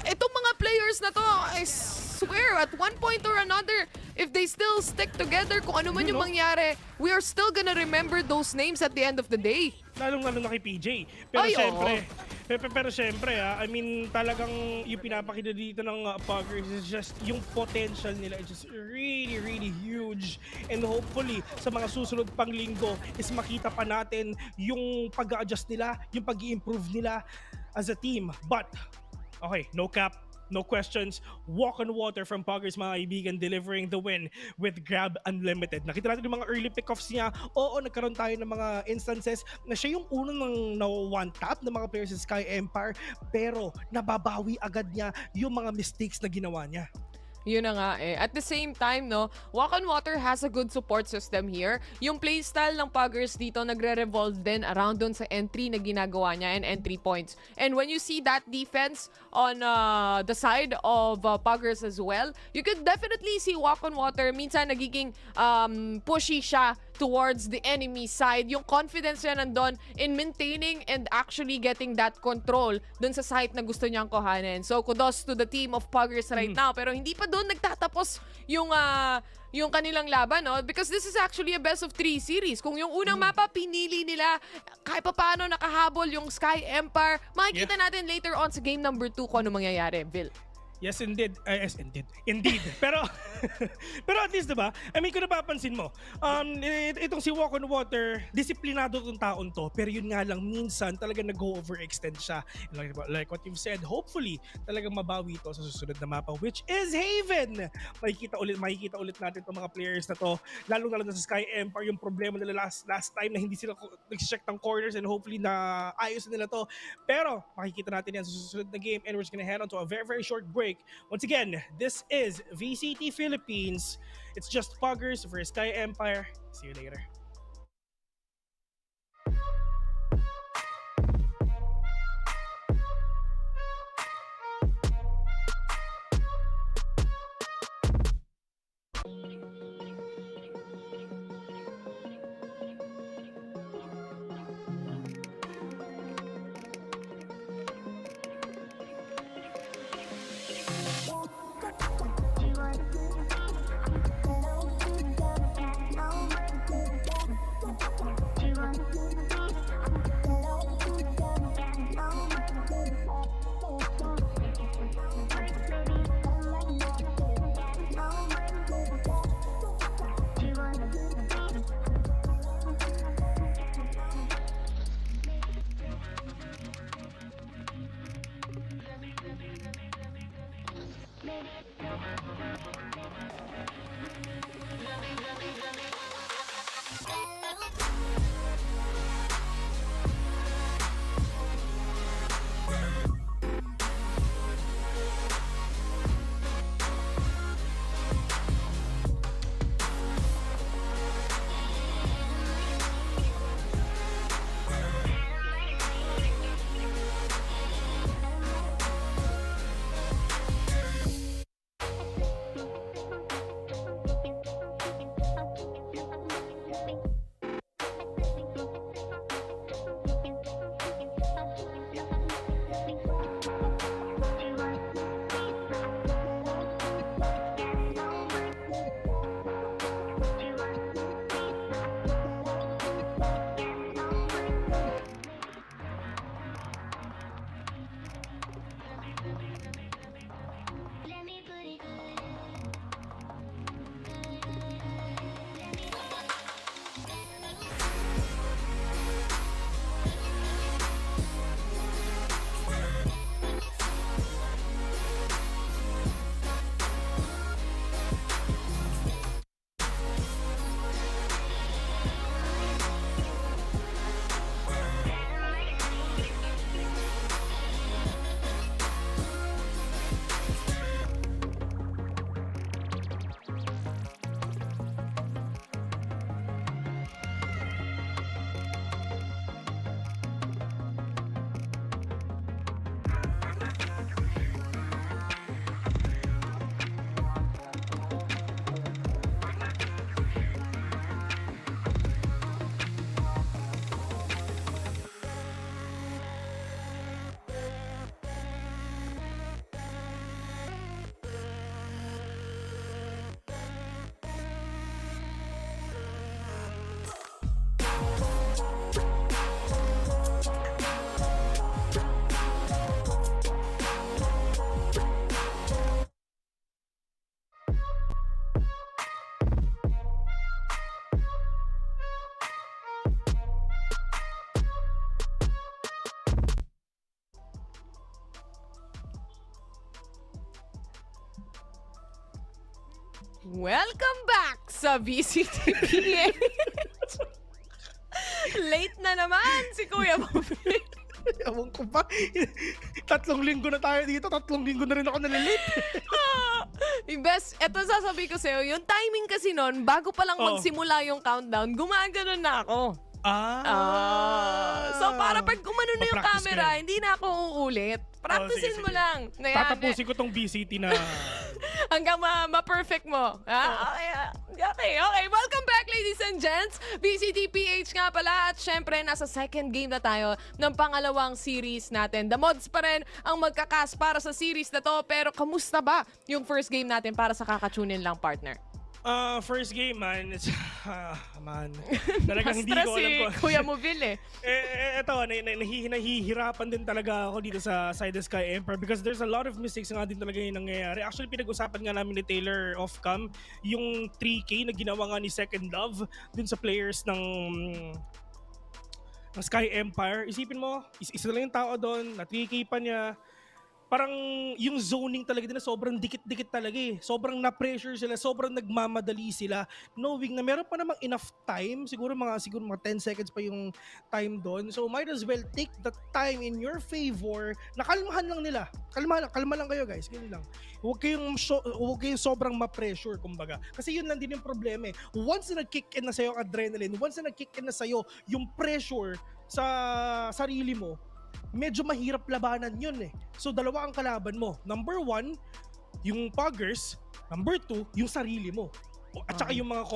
itong mga players na to, I swear, at one point or another, if they still stick together, kung ano man yung mangyari, we are still gonna remember those names at the end of the day. Lalong-lalo na kay PJ. Pero syempre, I mean, talagang yung pinapakita dito ng Puggers is just yung potential nila is just really, really huge. And hopefully, sa mga susunod pang linggo is makita pa natin yung pag-a-adjust nila, yung pag-i-improve nila as a team. But, okay, no cap. No questions, Walk on Water from Puggers, mga kaibigan, delivering the win with Grab Unlimited. Nakita natin yung mga early pickoffs niya. Oo, nagkaroon tayo ng mga instances na siya yung unang na-one-tap ng mga players sa Sky Empire, pero nababawi agad niya yung mga mistakes na ginawa niya. Yun na nga eh. At the same time, no, Walk on Water has a good support system here. Yung playstyle ng Puggers dito nagre-revolve din around dun sa entry na ginagawa niya and entry points. And when you see that defense on the side of Puggers as well, you could definitely see Walk on Water minsan nagiging pushy siya towards the enemy side. Yung confidence niya nandun in maintaining and actually getting that control dun sa site na gusto niyang kuhanin. So kudos to the team of Puggers right now. Pero hindi pa doon nagtatapos yung kanilang laban, no? Because this is actually a best of 3 series. Kung yung unang mapa pinili nila, kahit pa paano nakahabol yung Sky Empire, makikita natin later on sa game number 2 kung ano mangyayari, Bill. Yes, indeed. Yes, indeed. Indeed. Pero at least, diba? I mean, kung napapansin mo, itong si Walk on Water, disiplinado itong taon to, pero yun nga lang, minsan talaga nag-overextend siya. Like what you've said, hopefully, talagang mabawi ito sa susunod na mapa, which is Haven! Makikita ulit natin itong mga players na to, lalo na sa Sky Empire, yung problema nila last time na hindi sila nag-check ng corners and hopefully na ayos nila to. Pero, makikita natin yan sa susunod na game and we're just gonna head on to a very, very short break. Once again, this is VCT Philippines. It's just Puggers for Sky Empire. See you later. Welcome back sa VCTPH. Late na naman si Kuya Bobby. Ewan ko ba? 3 linggo na tayo dito. 3 linggo na rin ako nalilate. Best, eto sasabihin ko sa'yo, yung timing kasi nun, bago pa lang magsimula yung countdown, gumaganon na ako. So para pag umano na yung camera, hindi na ako uulit. Practicein mo lang. Tatapusin ko tong VCT na hanggang ma-perfect mo. Okay. Welcome back, ladies and gents. VCTPH nga pala. At syempre, nasa second game na tayo ng pangalawang series natin. The Mods pa rin ang magkakas para sa series na to. Pero kamusta ba yung first game natin para sa kakatunin lang, partner? First game, man. It's, talagang hindi ko alam ko. Kuya Movil Eto, nahihirapan din talaga ako dito sa side of Sky Empire because there's a lot of mistakes nga din talaga yung nangyayari. Actually, pinag-usapan nga namin ni Taylor off-cam yung 3K na ginawa nga ni Second Love dun sa players ng Sky Empire. Isipin mo, isa lang yung tao doon, na 3K pa niya. Parang yung zoning talaga din na sobrang dikit-dikit talaga eh. Sobrang na-pressure sila, sobrang nagmamadali sila. Knowing na meron pa namang enough time, siguro mga 10 seconds pa yung time doon. So might as well take the time in your favor. Nakalmahan lang nila. Kalma lang kayo guys, ganyan lang. Huwag kayong sobrang ma-pressure kumbaga. Kasi yun lang din yung problema eh. Once na nag-kick in na sa'yo ang adrenaline, once na nag-kick in na sa'yo yung pressure sa sarili mo, medyo mahirap labanan yun eh. So dalawa ang kalaban mo. Number 1, yung Puggers. Number 2, yung sarili mo. At saka yung mga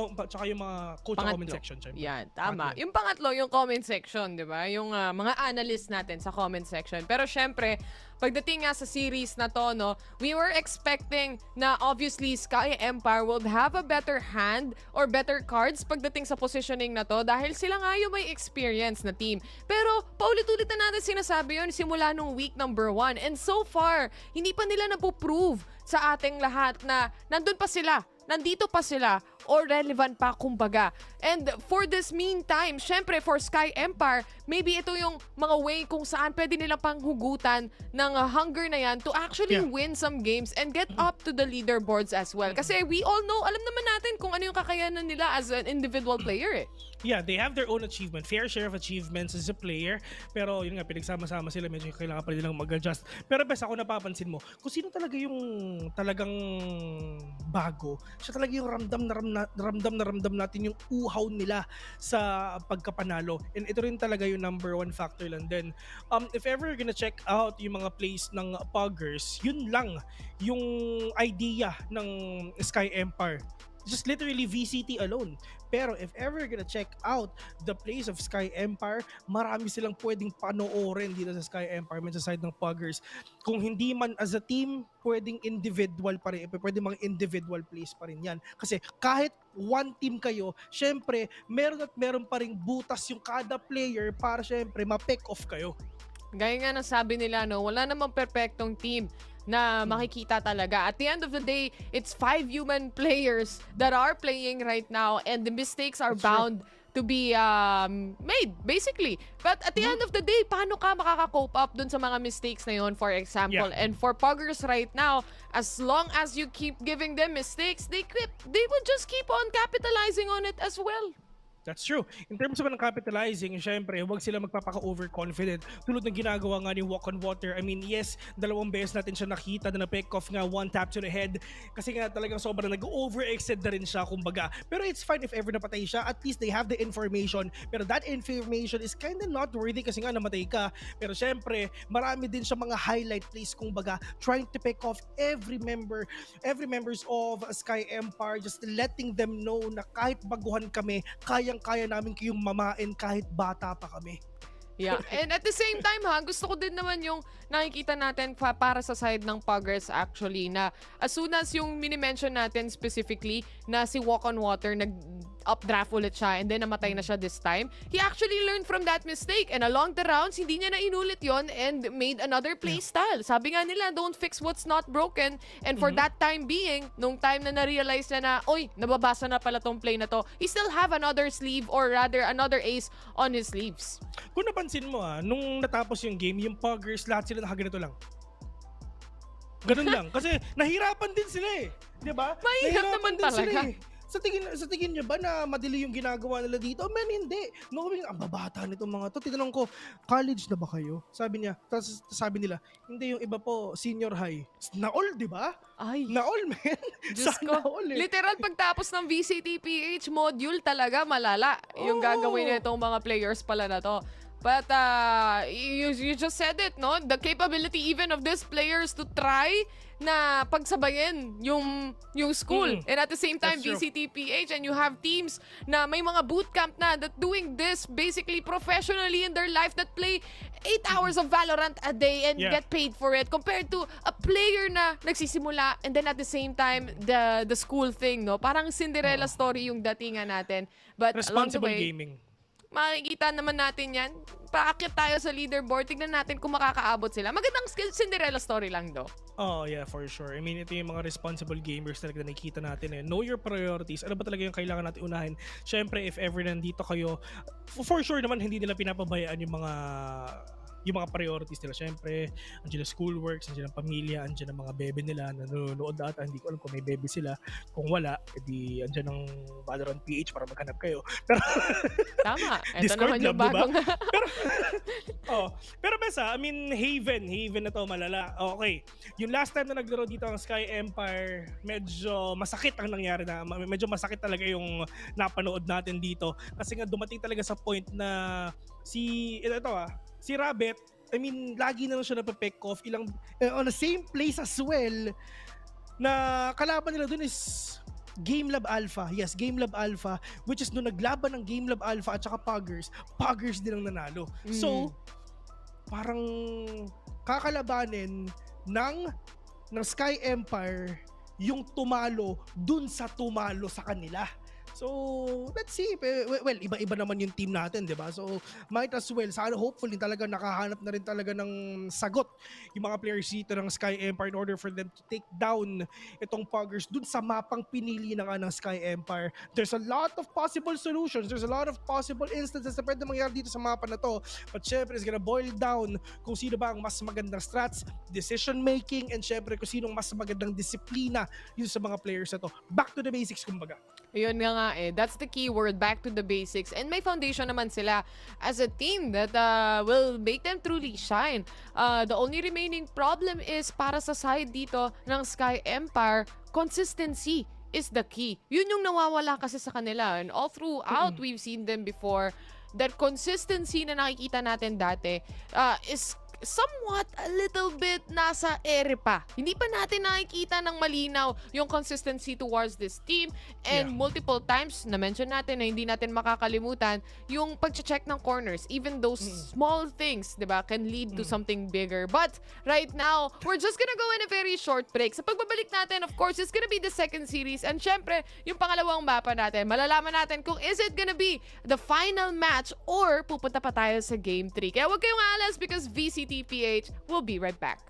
coach comment section. Syempre. Yan, tama. Yung pangatlo, yung comment section, di ba? Yung mga analyst natin sa comment section. Pero syempre, pagdating nga sa series na to, no, we were expecting na obviously Sky Empire would have a better hand or better cards pagdating sa positioning na to dahil sila nga yung may experience na team. Pero paulit-ulit na natin sinasabi yun simula nung week number 1. And so far, hindi pa nila napoprove sa ating lahat na nandun pa sila. Nandito pa sila or relevant pa kumbaga. And for this meantime, syempre for Sky Empire, maybe ito yung mga way kung saan pwede nilang panghugutan ng hunger na yan to actually win some games and get up to the leaderboards as well. Kasi we all know, alam naman natin kung ano yung kakayanan nila as an individual player eh. Yeah, they have their own achievement, fair share of achievements as a player. Pero yun nga, pinagsama-sama sila, medyo kailangan pa nilang mag-adjust. Pero best ako napapansin mo, kung sino talaga yung talagang bago, siya talaga yung ramdam natin yung uhaw nila sa pagkapanalo. And ito rin talaga yung number 1 factor lang din. If ever you're gonna check out yung mga plays ng Puggers, yun lang yung idea ng Sky Empire. Just literally VCT alone. Pero if ever you're gonna check out the plays of Sky Empire, marami silang pwedeng panoorin dito sa Sky Empire sa side ng Puggers. Kung hindi man as a team, pwedeng individual pa rin. Pwede mga individual plays pa rin yan. Kasi kahit one team kayo, syempre, meron pa rin butas yung kada player para syempre ma-pick off kayo. Gaya nga ng sabi nila, no, wala namang perfectong team na makikita talaga. At the end of the day, it's 5 human players that are playing right now and the mistakes are bound to be made, basically. But at the end of the day, paano ka makaka-cope up dun sa mga mistakes na yun, for example? And for Puggers right now, as long as you keep giving them mistakes, they will just keep on capitalizing on it as well. That's true. In terms of ng capitalizing, syempre, huwag sila magpapaka-overconfident. Tulad ng ginagawa nga ni Walk on Water. I mean, yes, 2 beses natin siya nakita na na-pick off nga 1 tap to the head. Kasi nga talagang sobrang nag-over-extend na rin siya, kumbaga. Pero it's fine if ever napatay siya. At least they have the information. Pero that information is kinda not worthy kasi nga namatay ka. Pero syempre, marami din siya mga highlight plays, kumbaga, trying to pick off every members of Sky Empire, just letting them know na kahit baguhan kami, kaya namin kayong mamain kahit bata pa kami. Yeah, and at the same time gusto ko din naman yung nakikita natin para sa side ng Puggers actually na as soon as yung mini-mention natin specifically na si Walk on Water updraft ulit siya and then namatay na siya this time, he actually learned from that mistake and along the rounds, hindi niya na inulit yon and made another play style. Sabi nga nila, don't fix what's not broken, and for that time being, nung time na na-realize na oy, nababasa na pala tong play na to, he still have another sleeve or rather another ace on his sleeves. Kung napansin mo nung natapos yung game, yung Puggers, lahat sila nakaganito lang. Ganun lang. Kasi nahirapan din sila eh. Diba? Mahirap naman talaga. Sa tingin niyo ba na madali yung ginagawa nila dito? Man, hindi. Knowing ang babata nitong mga to. Tinanong ko, college na ba kayo? Sabi niya, tapos sabi nila, hindi, yung iba po, senior high. Na-all, di ba? Ay. Na-all, man. Diyos ko. Literal, pagtapos ng VCTPH module talaga, malala yung gagawin nitong mga players pala na to. But you just said it, no? The capability even of these players to try na pagsabayin yung school. And at the same time, VCTPH, and you have teams na may mga bootcamp na that doing this basically professionally in their life, that play 8 hours of Valorant a day and get paid for it, compared to a player na nagsisimula and then at the same time the school thing, no? Parang Cinderella story yung datingan natin. But along the Responsible way, gaming. makikita naman natin yan. Paakit tayo sa leaderboard. Tignan natin kung makakaabot sila. Magandang Cinderella story lang do. Oh, yeah, for sure. I mean, ito yung mga responsible gamers talaga na nakikita natin eh. Know your priorities. Ano ba talaga yung kailangan natin unahin? Siyempre, if ever nandito kayo, for sure naman, hindi nila pinapabayaan yung mga priorities nila. Siyempre, andyan ang schoolworks, andyan ang pamilya, andyan ang mga bebe nila na nanonood ata. Hindi ko alam kung may bebe sila. Kung wala, edi andyan ang VALORANT PH para maghanap kayo. Pero tama. Ito naman yung bagong... pero Besa, I mean, Haven na to, malala. Okay. Yung last time na naglaro dito ang Sky Empire, medyo masakit ang nangyari na. Medyo masakit talaga yung napanood natin dito. Kasi nga dumating talaga sa point na si Rabbit, I mean, lagi na lang siya napapick off. On the same place as well, na kalaban nila dun is Game Lab Alpha. Yes, Game Lab Alpha, which is nung naglaban ng Game Lab Alpha at saka Puggers din ang nanalo. So, parang kakalabanin ng Sky Empire yung tumalo dun sa tumalo sa kanila. So, let's see. Well, iba-iba naman yung team natin, di ba? So, might as well, sana hopefully talaga nakahanap na rin talaga ng sagot yung mga players dito ng Sky Empire in order for them to take down itong Puggers dun sa mapang pinili ng Sky Empire. There's a lot of possible solutions. There's a lot of possible instances na pwede mangyari dito sa mapa na to. But syempre, it's gonna boil down kung sino ba ang mas magandang strats, decision making, and syempre kung sino ang mas magandang disiplina yun sa mga players na to. Back to the basics, kumbaga. Yun nga eh. That's the key word, back to the basics. And may foundation naman sila as a team that will make them truly shine. The only remaining problem is para sa side dito ng Sky Empire, consistency is the key. Yun yung nawawala kasi sa kanila. And all throughout, we've seen them before. That consistency na nakikita natin dati is somewhat a little bit nasa ere pa. Hindi pa natin nakikita ng malinaw yung consistency towards this team, and multiple times na-mention natin na hindi natin makakalimutan yung pag-check ng corners. Even those small things, diba, can lead to something bigger. But right now, we're just gonna go in a very short break. Sa pagbabalik natin, of course, it's gonna be the second series, and syempre, yung pangalawang mapa natin, malalaman natin kung is it gonna be the final match or pupunta pa tayo sa Game 3. Kaya huwag kayong alas because VCTPH will be right back.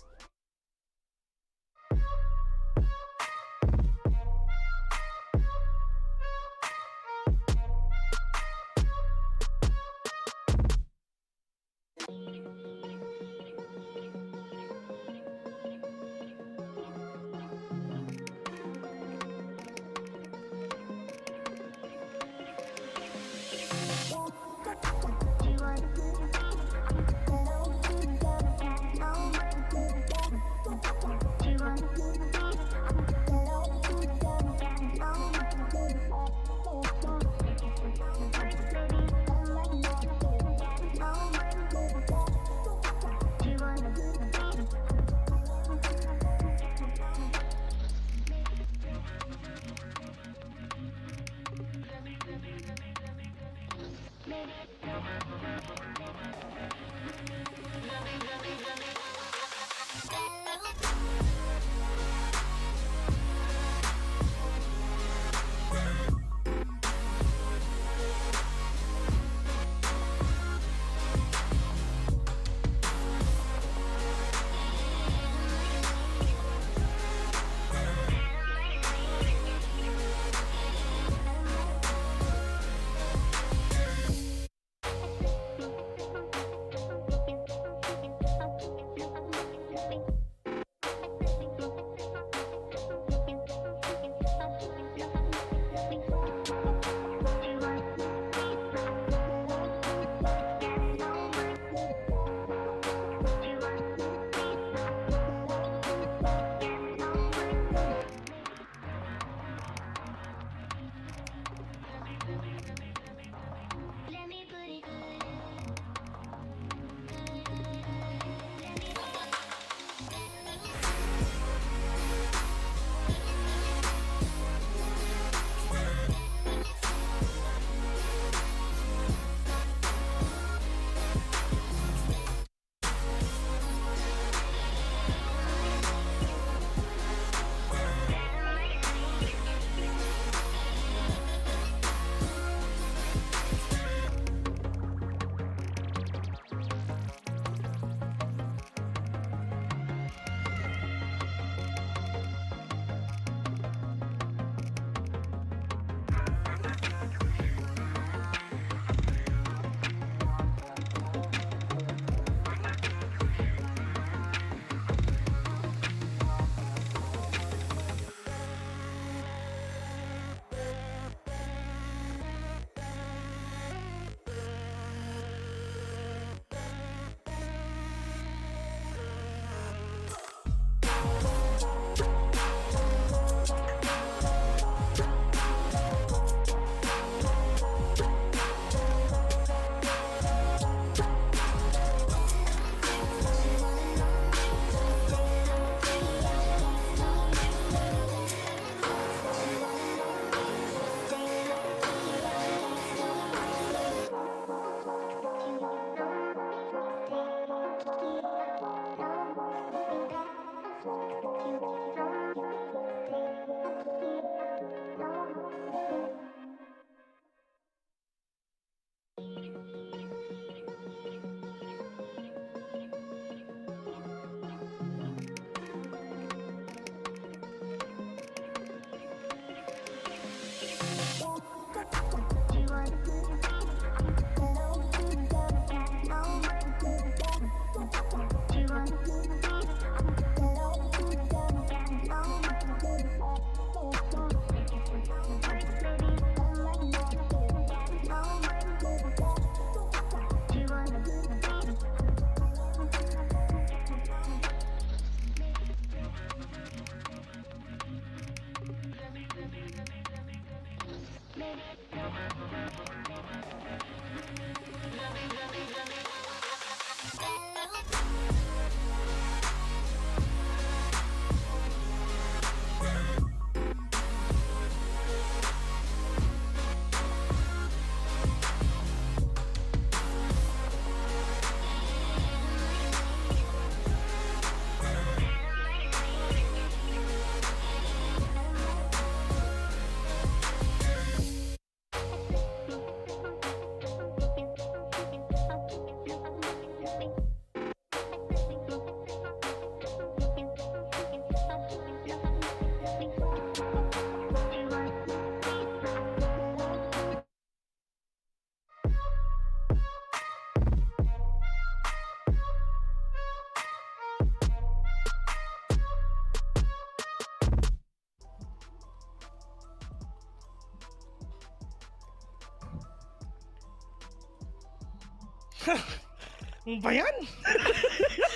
Ba yan?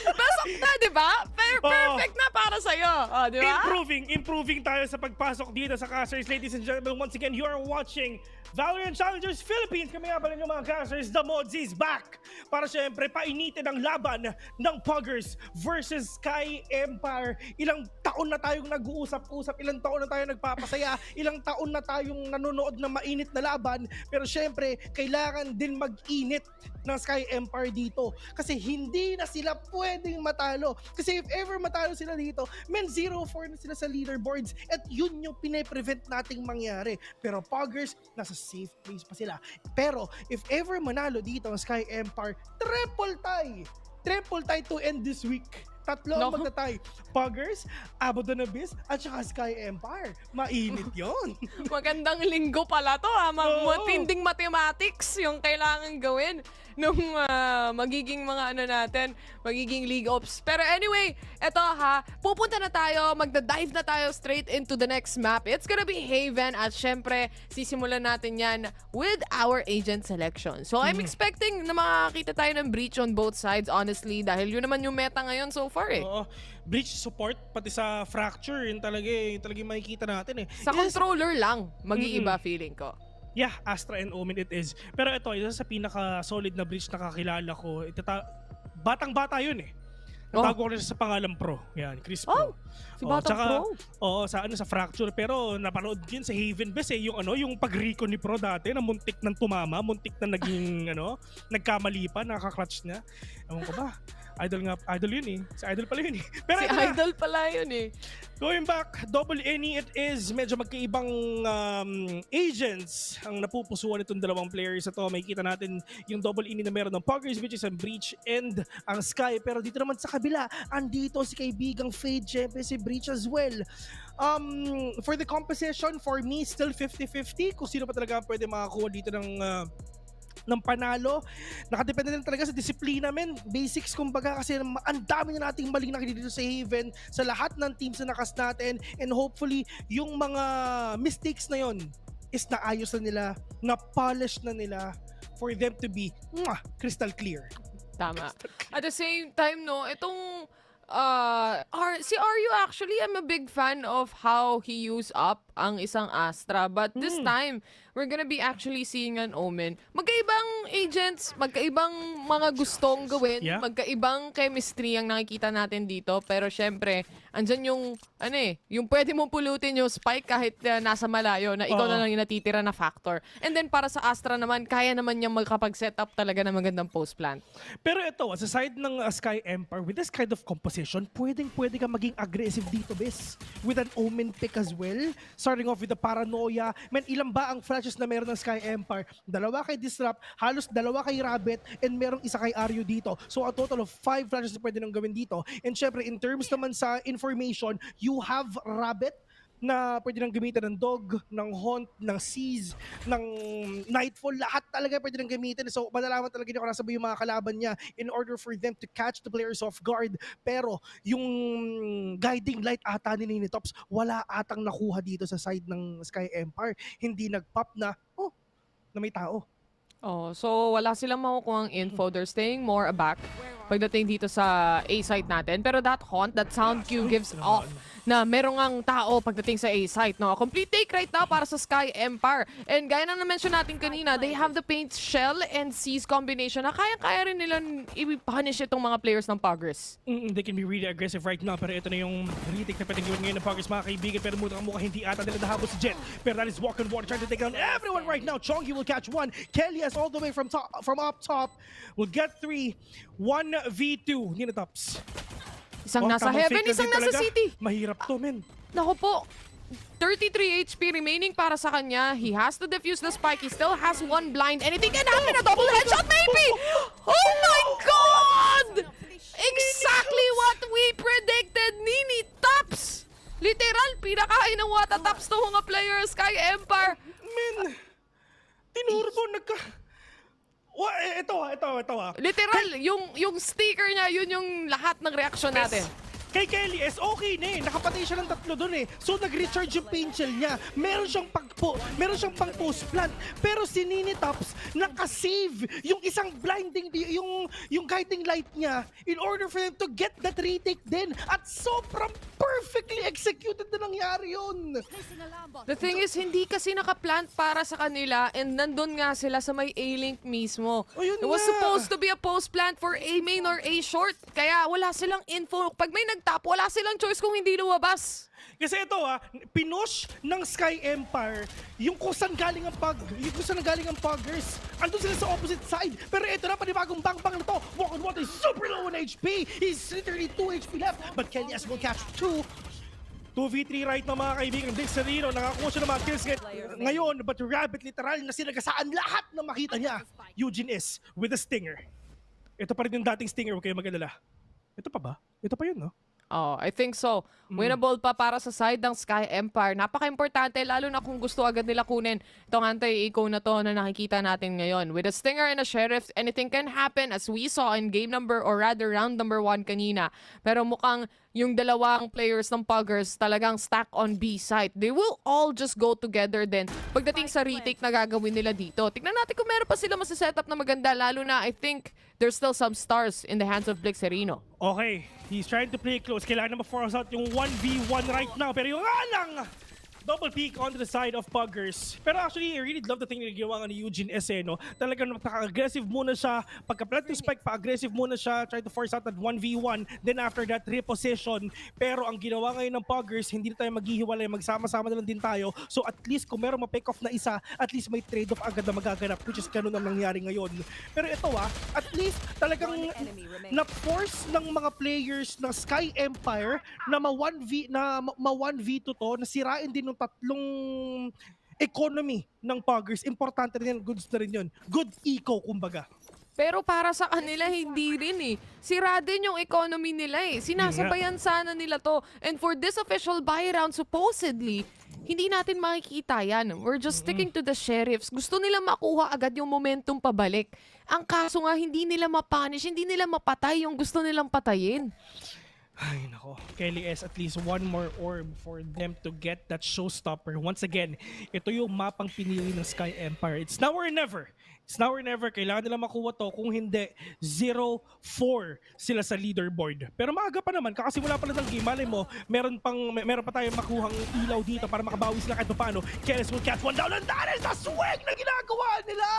Pasok na, di ba? Perfect na para sa'yo. Oh, di ba? Improving tayo sa pagpasok dito sa casters. Ladies and gentlemen, once again, you are watching VALORANT Challengers Philippines. Kami nga pala yung mga casters. The Mods is back para syempre painitin ang laban ng Puggers versus Sky Empire. Ilang taon na tayong nag-uusap-usap, ilang taon na tayong nagpapasaya, ilang taon na tayong nanonood ng mainit na laban. Pero syempre, kailangan din mag-init ng Sky Empire dito. Kasi hindi na sila pwedeng matalo. Kasi if ever matalo sila dito, men 0-4 na sila sa leaderboards at yun yung pine-prevent nating mangyari. Pero Puggers, nasa safe place pa sila. Pero if ever manalo dito ang Sky Empire, triple tie to end this week. Tatlo ang magtatay. Puggers, Abaddon at saka Sky Empire. Mainit yon. Magandang linggo pala to ha. Matinding mathematics yung kailangan gawin nung magiging mga magiging league ops. Pero anyway, eto ha, pupunta na tayo, magda-dive na tayo straight into the next map. It's gonna be Haven at syempre, sisimulan natin yan with our agent selection. So I'm expecting na makakita tayo ng breach on both sides, honestly, dahil yun naman yung meta ngayon so far eh. Oo. Breach support, pati sa fracture, yun talaga yung makikita natin eh. Sa controller lang, mag-iiba feeling ko. Yeah, Astra and Omen it is. Pero ito, isa sa pinaka-solid na breach na kakilala ko, batang-bata yun eh. Natago ko rin sa pangalan Pro. Yan, Chris Pro. Si Batang Pro? Oo, sa Fracture. Pero napanood din sa Haven Best eh, yung pag-recon ni Pro dati na muntik ng tumama, muntik na naging nagkamali pa, nakaka-clutch na. Ewan ko ba? Idol yun eh. Si Idol pala yun eh. Pero si Idol pala yun eh. Going back, double any it is. Medyo magkaibang agents ang napupusuan itong dalawang players. Ito, makikita natin yung double any na meron ng Puggers, which is ang Breach and ang Sky. Pero dito naman sa kabila, andito si kaibigang Fade, syempre si Breach as well. For the composition, for me, still 50-50. Kung sino pa talaga pwede makakuha dito ng panalo. Nakadepende din talaga sa disiplina, men. Basics kumbaga, kasi ang dami na nating maling nakikita dito sa Haven, sa lahat ng teams na nakas natin, and hopefully yung mga mistakes na yon is naayos na nila, na-polish na nila for them to be crystal clear. Tama. At the same time, no, itong si Aryu actually, I'm a big fan of how he used up ang isang Astra. But this time, we're gonna be actually seeing an Omen. Magkaibang agents, magkaibang mga gustong gawin, magkaibang chemistry ang nakikita natin dito. Pero syempre, andyan yung, yung pwede mong pulutin yung spike kahit nasa malayo na ikaw na lang yung natitira na factor. And then para sa Astra naman, kaya naman niyang magkapag-set up talaga ng magandang post plant. Pero ito, sa side ng Sky Empire, with this kind of composition, pwede ka maging aggressive dito, Bis. With an Omen pick as well. Starting off with the Paranoia. Man, ilan ba ang flashes na meron ng Sky Empire? 2 kay Disrupt, halos 2 kay Rabbit, and merong 1 kay Aryo dito. So a total of 5 flashes na pwede nang gawin dito. And syempre, in terms naman sa information, you have Rabbit, na pwede nang gamitin ng Dog, ng Haunt, ng Seize, ng Nightfall, lahat talaga pwede nang gamitin. So malalaman talaga niya kung nasa ba yung mga kalaban niya in order for them to catch the players off guard. Pero yung guiding light ata ni Ninitops, wala atang nakuha dito sa side ng Sky Empire. Hindi nag-pop na may tao. So wala silang makukuha ang info. They're staying more aback pagdating dito sa A site natin. Pero that haunt, that sound cue gives off na merong ang tao pagdating sa A site. No? A complete take right now para sa Sky Empire. And gaya na na-mention natin kanina, they have the paint shell and seize combination na kaya-kaya rin nila i-punish itong mga players ng Puggers. They can be really aggressive right now, pero ito na yung retake na pwedeng gawin ngayon ng Puggers, mga kaibigan. Pero mukha hindi ata nila nahabos si Jet. Pero that is Walk on Water trying to take down everyone right now. Chongi will catch one. Kelly has all the way from up top. Will get 3. 1v2. Ninitops. Isang nasa heaven, isang nasa city. Mahirap to, men. Naku po. 33 HP remaining para sa kanya. He has to defuse the spike. He still has 1 blind. Anything can happen. A double headshot maybe. Oh my God! Exactly what we predicted. Ninitops. Literal, pinakain ng Watatops to mga players. Sky Empire. Men, tinurbo, Ito. Literal, yung sticker niya, yun yung lahat ng reaksyon natin. Kay Kelly S, okay na nakapatay siya ng 3 doon So nag-recharge yung paint shell niya. Meron siyang pang post plant. Pero si Ninitops naka-save yung isang blinding, yung guiding light niya in order for them to get that retake din. At sobrang perfectly executed na nangyari yun. The thing is, hindi kasi naka-plant para sa kanila and nandun nga sila sa may A-link mismo. It was supposed to be a post plant for A main or A short. Kaya wala silang info. Pag may nag-tap, wala silang choice kung hindi lumabas. Kasi ito pinush ng Sky Empire yung kung saan galing ang Puggers. Andun sila sa opposite side. Pero ito na, panibagong bang-bang na to. Walk on Water is super low on HP. He's literally 2 HP left. But Kelly S will catch 2. 2v3 right na mga kaibigan. Serino, nakakuha siya ng mga kills ngayon. But Rabbit literal na sinagasaan lahat na makita niya. Eugene is with a stinger. Ito pa rin yung dating stinger, huwag kayo mag-alala. Ito pa ba? Ito pa yun, no? I think so. Winnable pa para sa side ng Sky Empire. Napaka-importante, lalo na kung gusto agad nila kunin itong anti-eco na to na nakikita natin ngayon. With a Stinger and a Sheriff, anything can happen as we saw in round number 1 kanina. Pero mukhang yung dalawang players ng Puggers talagang stack on B site. They will all just go together then pagdating sa retake na gagawin nila dito. Tignan natin kung meron pa sila masisetup na maganda, lalo na I think there's still some stars in the hands of Blixerino. Okay, he's trying to play close. Kailangan na ma-force out yung 1v1 right now. Pero yung alang double peek onto the side of Puggers. Pero actually, I really love the thing na ginawa ni Eugene S. No? Talagang napaka-aggressive muna siya. Pagka-plant to spike, pa-aggressive muna siya. Try to force out that 1v1. Then after that, reposition. Pero ang ginawa ngayon ng Puggers, hindi na tayo maghihiwalay. Magsama-sama na lang din tayo. So at least kung meron ma-pick off na isa, at least may trade-off agad na magaganap. Which is ganun ang nangyari ngayon. Pero ito at least talagang na-force ng mga players ng Sky Empire na ma-1v2 to, na sirain din ng tatlong economy ng Puggers. Importante rin yan, goods na rin yun. Good eco, kumbaga. Pero para sa kanila, hindi rin Sira din yung economy nila Sinasabayan sana nila to. And for this official buy round, supposedly, hindi natin makikita yan. We're just sticking to the sheriffs. Gusto nila makuha agad yung momentum pabalik. Ang kaso nga, hindi nila mapunish, hindi nila mapatay yung gusto nilang patayin. Ay, nako. Kelly S, at least one more orb for them to get that showstopper. Once again, ito yung mapang pinili ng Sky Empire. It's now or never. It's now or never, kailangan nila makuha to. Kung hindi, 0-4 sila sa leaderboard. Pero maaga pa naman, kakasimula pa lang ng game. Malay mo, meron pa tayong makuhang ilaw dito para makabawi sila kahit paano. Keles will catch one down, and that is the swing na ginagawa nila!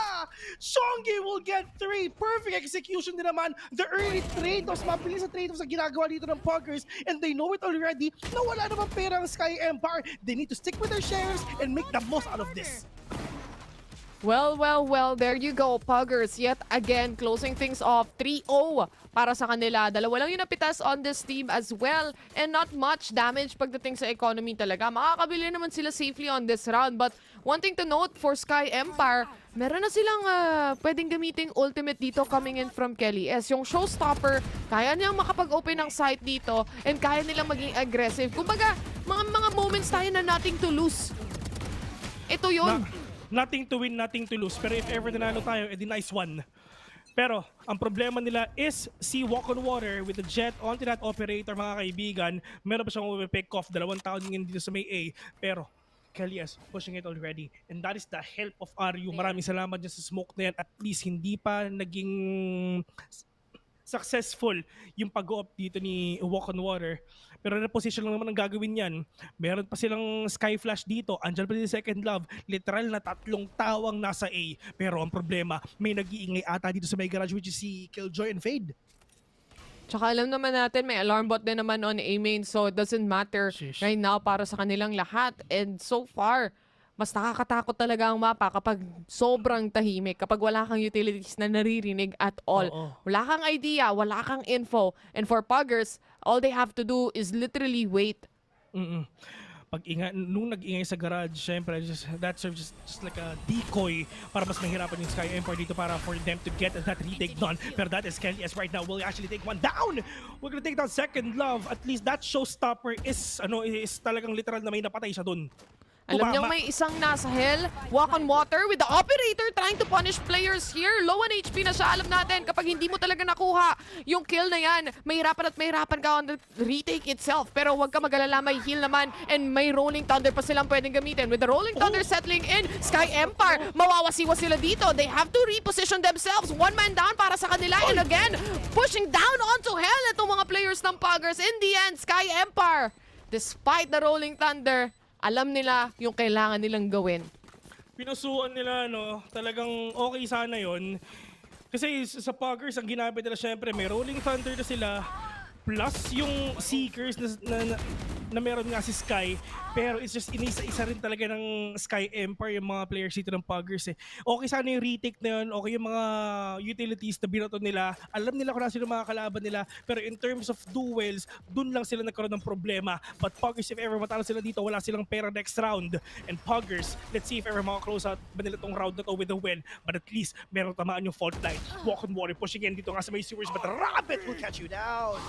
Shongi will get 3. Perfect execution din naman. The early trade-offs, mabilis sa trade-offs ang ginagawa dito ng Puggers, and they know it already na wala namang pera ang Sky Empire. They need to stick with their shares and make the most out of this. Well, there you go, Puggers. Yet again, closing things off. 3-0 para sa kanila. Dalawa lang yung napitas on this team as well. And not much damage pagdating sa economy talaga. Makakabili naman sila safely on this round. But one thing to note for Sky Empire, meron na silang pwedeng gamiting ultimate dito coming in from Kelly. As yung showstopper, kaya nilang makapag-open ng site dito and kaya nilang maging aggressive. Kumbaga, mga moments tayo na nothing to lose. Ito yun. Nothing to win, nothing to lose. Pero if ever nanalo tayo, edi nice one. Pero ang problema nila is si Walk on Water with the Jet onto that operator, mga kaibigan. Meron pa siyang pick off, 2,000 ngayon dito sa may A. Pero Kelly is pushing it already. And that is the help of RU. Maraming salamat dyan sa smoke na yan. At least hindi pa naging successful yung pag-op dito ni Walk on Water. Pero na-position lang naman ang gagawin yan. Meron pa silang Sky Flash dito. Andyan pa din Second Love. Literal na 3 tawang nasa A. Pero ang problema, may nag-iingay ata dito sa may garage, which is si Killjoy and Fade. Tsaka alam naman natin, may alarm bot din naman on A main, so it doesn't matter right now para sa kanilang lahat. And so far, mas nakakatakot talaga ang mapa kapag sobrang tahimik, kapag wala kang utilities na naririnig at all. Wala kang idea, wala kang info. And for Puggers, all they have to do is literally wait. Nung nag-ingay sa garage, syempre, that serves just like a decoy para mas mahirapan yung Sky Empire dito para for them to get that retake done. Pero that is Kelly as right now will actually take one down. We're gonna take down Second Love. At least that showstopper is talagang literal na may napatay siya dun. Alam niyo may isang nasa hell, Walk on Water with the operator trying to punish players here. Low on HP na siya. Alam natin, kapag hindi mo talaga nakuha yung kill na yan, mahirapan ka on the retake itself. Pero huwag ka mag-alala, may heal naman and may Rolling Thunder pa silang pwedeng gamitin. With the Rolling Thunder settling in, Sky Empire, mawawasiwa sila dito. They have to reposition themselves. One man down para sa kanila. And again, pushing down onto hell itong mga players ng Puggers. In the end, Sky Empire, despite the Rolling Thunder, alam nila yung kailangan nilang gawin. Pinusuan nila, talagang okay sana yon. Kasi sa Puggers, ang ginamit nila syempre, may Rolling Thunder na sila, plus yung Seekers na meron nga si Sky. Pero it's just inisa-isa rin talaga ng Sky Empire yung mga players dito ng Puggers eh. Okay sana yung retake na yun, okay yung mga utilities na binoto nila. Alam nila kung na sila mga kalaban nila. Pero in terms of duels, dun lang sila nagkaroon ng problema. But Puggers, if ever matalo sila dito, wala silang pera next round. And Puggers, let's see if ever maka-close out ba nila tong round na to with a win. But at least, meron tamaan yung fault line. Walk on Water pushing in dito nga sa may sewers, but Rabbit will catch you down.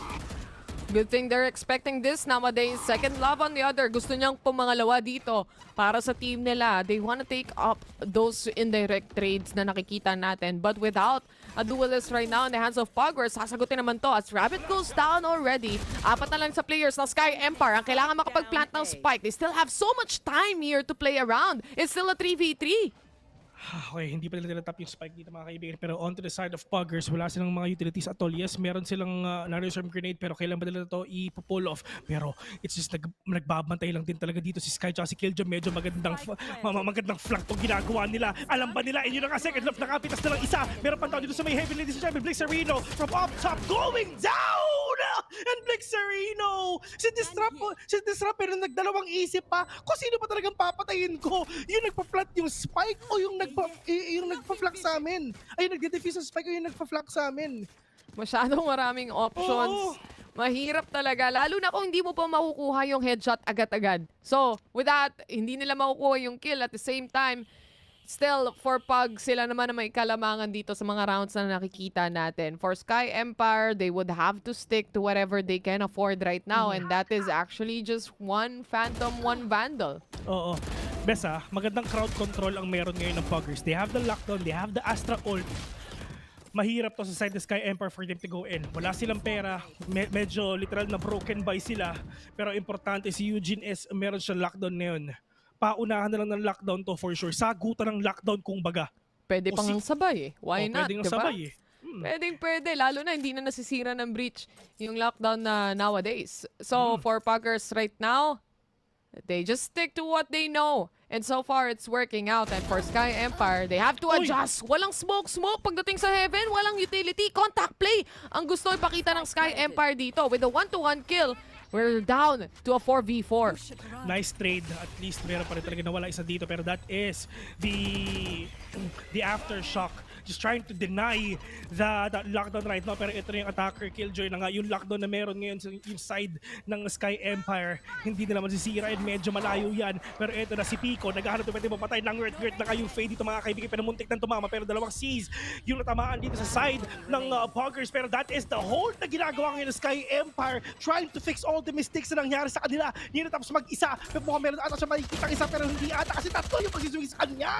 Good thing they're expecting this nowadays. Second Love on the other. Gusto niyang pumangalawa dito para sa team nila. They want to take up those indirect trades na nakikita natin. But without a duelist right now in the hands of Puggers, sasagutin naman to as Rabbit goes down already. 4 na lang sa players ng Sky Empire. Ang kailangan makapag-plant ng spike. They still have so much time here to play around. It's still a 3v3. Okay, hindi pa nila tap yung spike dito mga kaibigan. Pero onto the side of Puggers, wala silang mga utilities at all. Yes, meron silang na-reserve grenade pero kailan ba nila ito i-pull off? Pero it's just nagbabantay lang din talaga dito si Sky at si Killjoy. Medyo magandang flank itong ginagawa nila. Alam ba nila? And yun ang Second Love, nakapitas na lang isa. Meron pa tao dito sa may heavy ladies and gentlemen. Blixerino from up top going down! And Blixerino! Si Disrupt pero nagdalawang isip pa kung sino pa talagang papatayin ko. Yung nagpa-plant yung spike o yung nagpa-flank sa amin. Ay, nagde-defuse sa spike o yung nagpa-flank sa amin. Masyadong maraming options. Mahirap talaga. Lalo na kung hindi mo pa makukuha yung headshot agad-agad. So, with that, hindi nila makukuha yung kill at the same time. Still, for Pug, sila naman na may kalamangan dito sa mga rounds na nakikita natin. For Sky Empire, they would have to stick to whatever they can afford right now. And that is actually just 1 Phantom, 1 Vandal. Oo. Besa, magandang crowd control ang meron ngayon ng Puggers. They have the lockdown, they have the Astra ult. Mahirap to sa side of Sky Empire for them to go in. Wala silang pera. Medyo literal na broken by sila. Pero importante si Eugene S, meron siyang lockdown na yun. Paunahan na lang ng lockdown to for sure. Sagutan ng lockdown kung baga. pwede pang sabay eh. Why not, Pwedeng diba? sabay eh. Pwede. Lalo na hindi na nasisira ng breach yung lockdown na nowadays. So, for Puggers right now, they just stick to what they know. And so far, it's working out. And for Sky Empire, they have to adjust. Walang smoke. Pagdating sa Heaven, walang utility. Contact play ang gusto ipakita ng Sky Empire dito. With a 1-to-1 kill, we're down to a 4v4. Nice trade. At least meron pa rin talaga nawala isa dito. Pero that is the aftershock. Just trying to deny the lockdown right now. Pero ito na yung attacker killjoy na nga. Yung lockdown na meron ngayon sa yung side ng Sky Empire. Hindi nila masisira and medyo malayo yan. Pero ito na si Pico. Naghahanap na pwede mapatay ng Wurt na yung Faye dito mga kaibigan. Pero muntik ng tumama. Pero dalawang C's yung natamaan dito sa side ng Puggers. Pero that is the hold na ginagawa ngayon ng Sky Empire. Trying to fix all the mistakes na nangyari sa kanila. Hindi na tapos mag-isa. Pero mukhang meron ata siya makikita isa. Pero hindi ata kasi tatlo yung magsisugi sa kanya.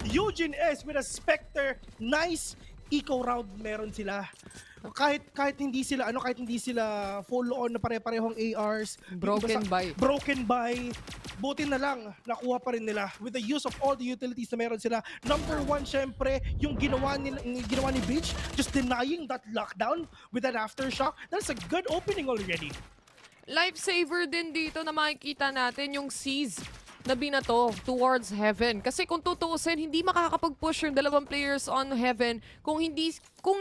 Eugene S with a Spectre. Nice eco round meron sila. Kahit hindi sila full on na pare-parehong ARs, Broken by. Buti na lang nakuha pa rin nila with the use of all the utilities na meron sila. Number 1 syempre yung ginawa ni Beach, just denying that lockdown with an aftershock. That's a good opening already. Lifesaver din dito na makikita natin yung C's na binato towards Heaven. Kasi kung tutuusin, hindi makakapag-push yung dalawang players on Heaven kung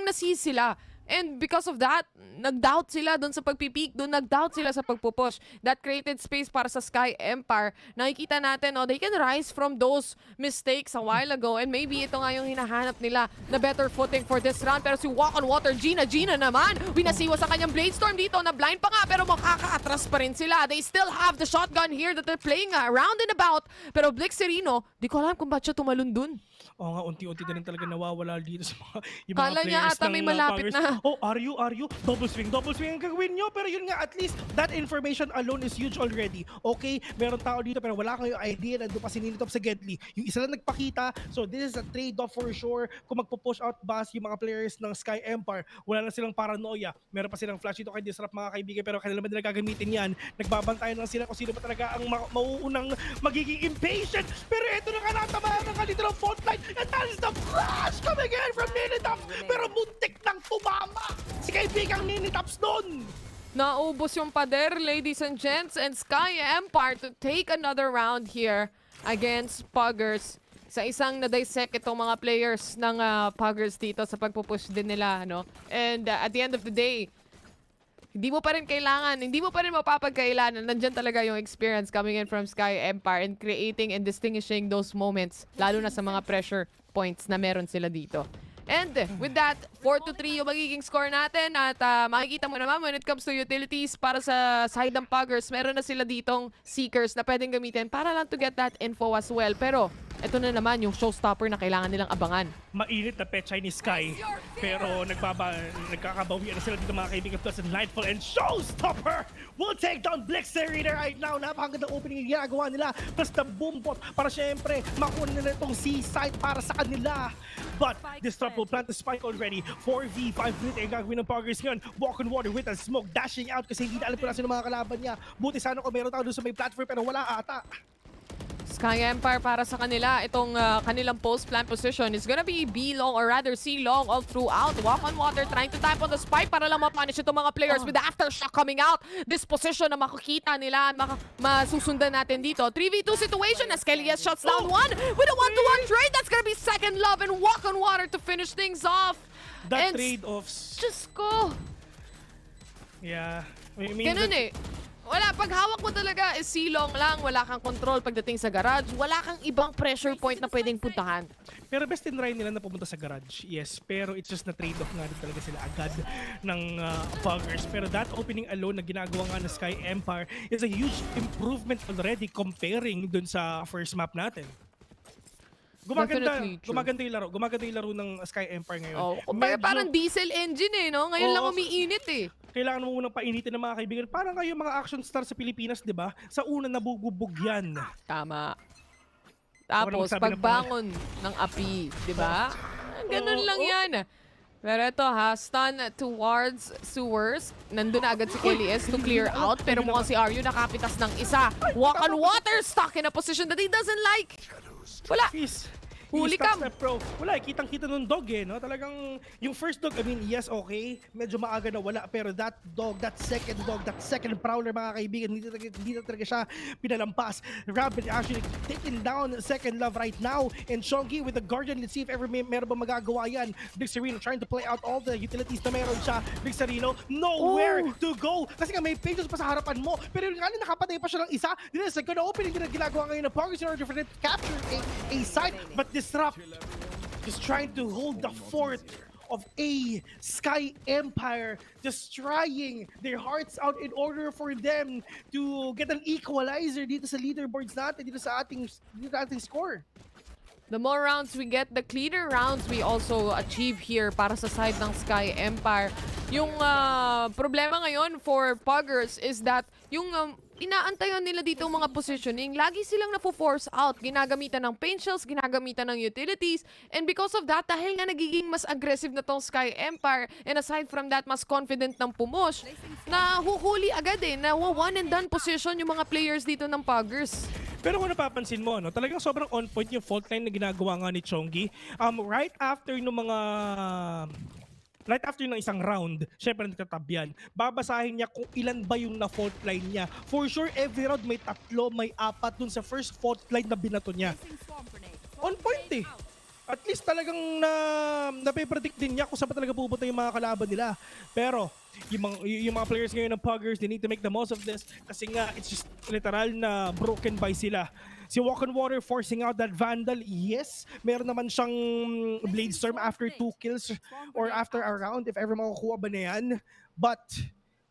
na-seize sila. And because of that, nag-doubt sila doon sa pagpipeak, doon nag-doubt sila sa pagpupush. That created space para sa Sky Empire. Nakikita natin, they can rise from those mistakes a while ago and maybe ito nga yung hinahanap nila na better footing for this round. Pero si Walk on Water, Gina naman, winasiwa sa kanyang Blade Storm dito, na blind pa nga pero makaka-atras pa rin sila. They still have the shotgun here that they're playing around and about. Pero Blixerino, di ko alam kung ba't siya tumalon dun. Oo nga, unti-unti din talaga nawawala dito sa mga Kala niya players ata may malapit na. Oh, are you? Double swing ang gagawin nyo. Pero yun nga, at least that information alone is huge already. Okay, meron tao dito pero wala kayong idea na doon pa sininitop sa Gedli. Yung isa lang nagpakita, so this is a trade-off for sure. Kung magpo-push out bus yung mga players ng Sky Empire, wala na silang paranoia. Meron pa silang flash dito kay Disrupt mga kaibigan, pero kanila ba nila gagamitin yan? Nagbabantayan lang sila kung sino pa talaga ang mauunang magiging impatient. Pero ito na nga natamaan ng dito ng fault line. And that is the flash coming in from Ninitops. Pero muntik nang tumama si kaibigang Ninitops doon. Naubos yung pader, ladies and gents, and Sky Empire to take another round here against Puggers. Sa isang na-dissect itong mga players ng Puggers dito sa pagpupush din nila, no? And at the end of the day, hindi mo pa rin mapapagkailanan. Nandyan talaga yung experience coming in from Sky Empire and creating and distinguishing those moments, lalo na sa mga pressure points na meron sila dito. And with that, 4-3 yung magiging score natin. At makikita mo naman when it comes to utilities para sa side ng Puggers, meron na sila ditong Seekers na pwedeng gamitin para lang to get that info as well. Pero ito na naman yung showstopper na kailangan nilang abangan. Mainit na Pechay ni Sky. Pero nagkakabawian na sila dito mga kaibigan. Plus Nightfall and Showstopper will take down Blixerino right now. Napakagandang opening yung ginagawa nila. Plus the Boombot para syempre makuha nila itong C-side para sa kanila. But Disrupt will plant the spike already. 4v5 minute ang gagawin ng Puggers ngayon. Walk on Water with a smoke dashing out kasi hindi na alam kung nasa ng mga kalaban niya. Buti sana kung meron tao doon sa may platform pero wala ata. Sky Empire para sa kanila, itong kanilang post-plant position is gonna be B-long or rather C-long all throughout. Walk on Water trying to tap on the spike para lang mapunish itong mga players with the aftershock coming out. This position na makikita nila, masusundan natin dito. 3v2 situation as Kelly's shuts down one with a 1-to-1 trade. That's gonna be Second Love and Walk on Water to finish things off. That trade-offs. Diyos ko. Yeah. Ganun eh. Wala, pag hawak mo talaga is silong lang, wala kang control pagdating sa garage, wala kang ibang pressure point na pwedeng puntahan. Pero best in try nila na pumunta sa garage, yes. Pero it's just na trade-off nga rin talaga sila agad ng Puggers. Pero that opening alone na ginagawa nga ng Sky Empire is a huge improvement already comparing dun sa first map natin. Gumaganda yung laro ng Sky Empire ngayon. Parang diesel engine eh, no? Ngayon lang umiinit eh. Kailangan mo unang painitin ng mga kaibigan. Parang kayo mga action star sa Pilipinas, di ba? Sa una nabububog yan. Tama. Tapos pagbangon ng api, di ba? Ganun lang yan. Pero ito ha, stun towards sewers. Nandun na agad si Kelly S to clear out. Pero mukhang si Aryu nakapitas ng isa. Walk on Water, stuck in a position that he doesn't like. Wala. Huli Stop ka. step bro. Wala, kitang-kita nung dog eh, no? Talagang yung first dog, I mean, yes, okay. Medyo maaga na wala, pero that dog, that second prowler, mga kaibigan, hindi na talaga siya pinalampas. Rabbit actually taking down second love right now. And Chongi with the Guardian, let's see if ever meron ba magagawa yan. Blixerino trying to play out all the utilities na meron siya. Blixerino, nowhere to go. Kasi nga may pages pa sa harapan mo. Pero yung kanin, nakapatay pa siya ng isa. This is a good opening na ginagawa ngayon ng Puggers in order for them to capture a side. But Disrupt is trying to hold the fort of a Sky Empire, just trying their hearts out in order for them to get an equalizer dito sa leaderboards natin, dito sa ating score. The more rounds we get, the cleaner rounds we also achieve here para sa side ng Sky Empire. Yung problema ngayon for Puggers is that yung inaantayan nila dito mga positioning, lagi silang napo-force out. Ginagamitan ng paint shells, ginagamitan ng utilities. And because of that, dahil nga nagiging mas aggressive na tong Sky Empire, and aside from that, mas confident ng pumush, na huhuli agad eh, na one and done position yung mga players dito ng Puggers. Pero kung napapansin mo, no, talagang sobrang on point yung fault line na ginagawa nga ni Chongi. Right after ng isang round, syempre nagtatab yan. Babasahin niya kung ilan ba yung na-fault line niya. For sure, every round may 3, may 4 dun sa first fault line na binato niya. On point eh. At least talagang nape-predict din niya kung saan pa talaga pupunta yung mga kalaban nila. Pero yung mga players ngayon ng Puggers, they need to make the most of this kasi nga it's just literal na broken by sila. Si Walk on Water forcing out that Vandal, yes. Meron naman siyang Blade Storm after 2 kills or after a round if ever makukuha ba na yan. But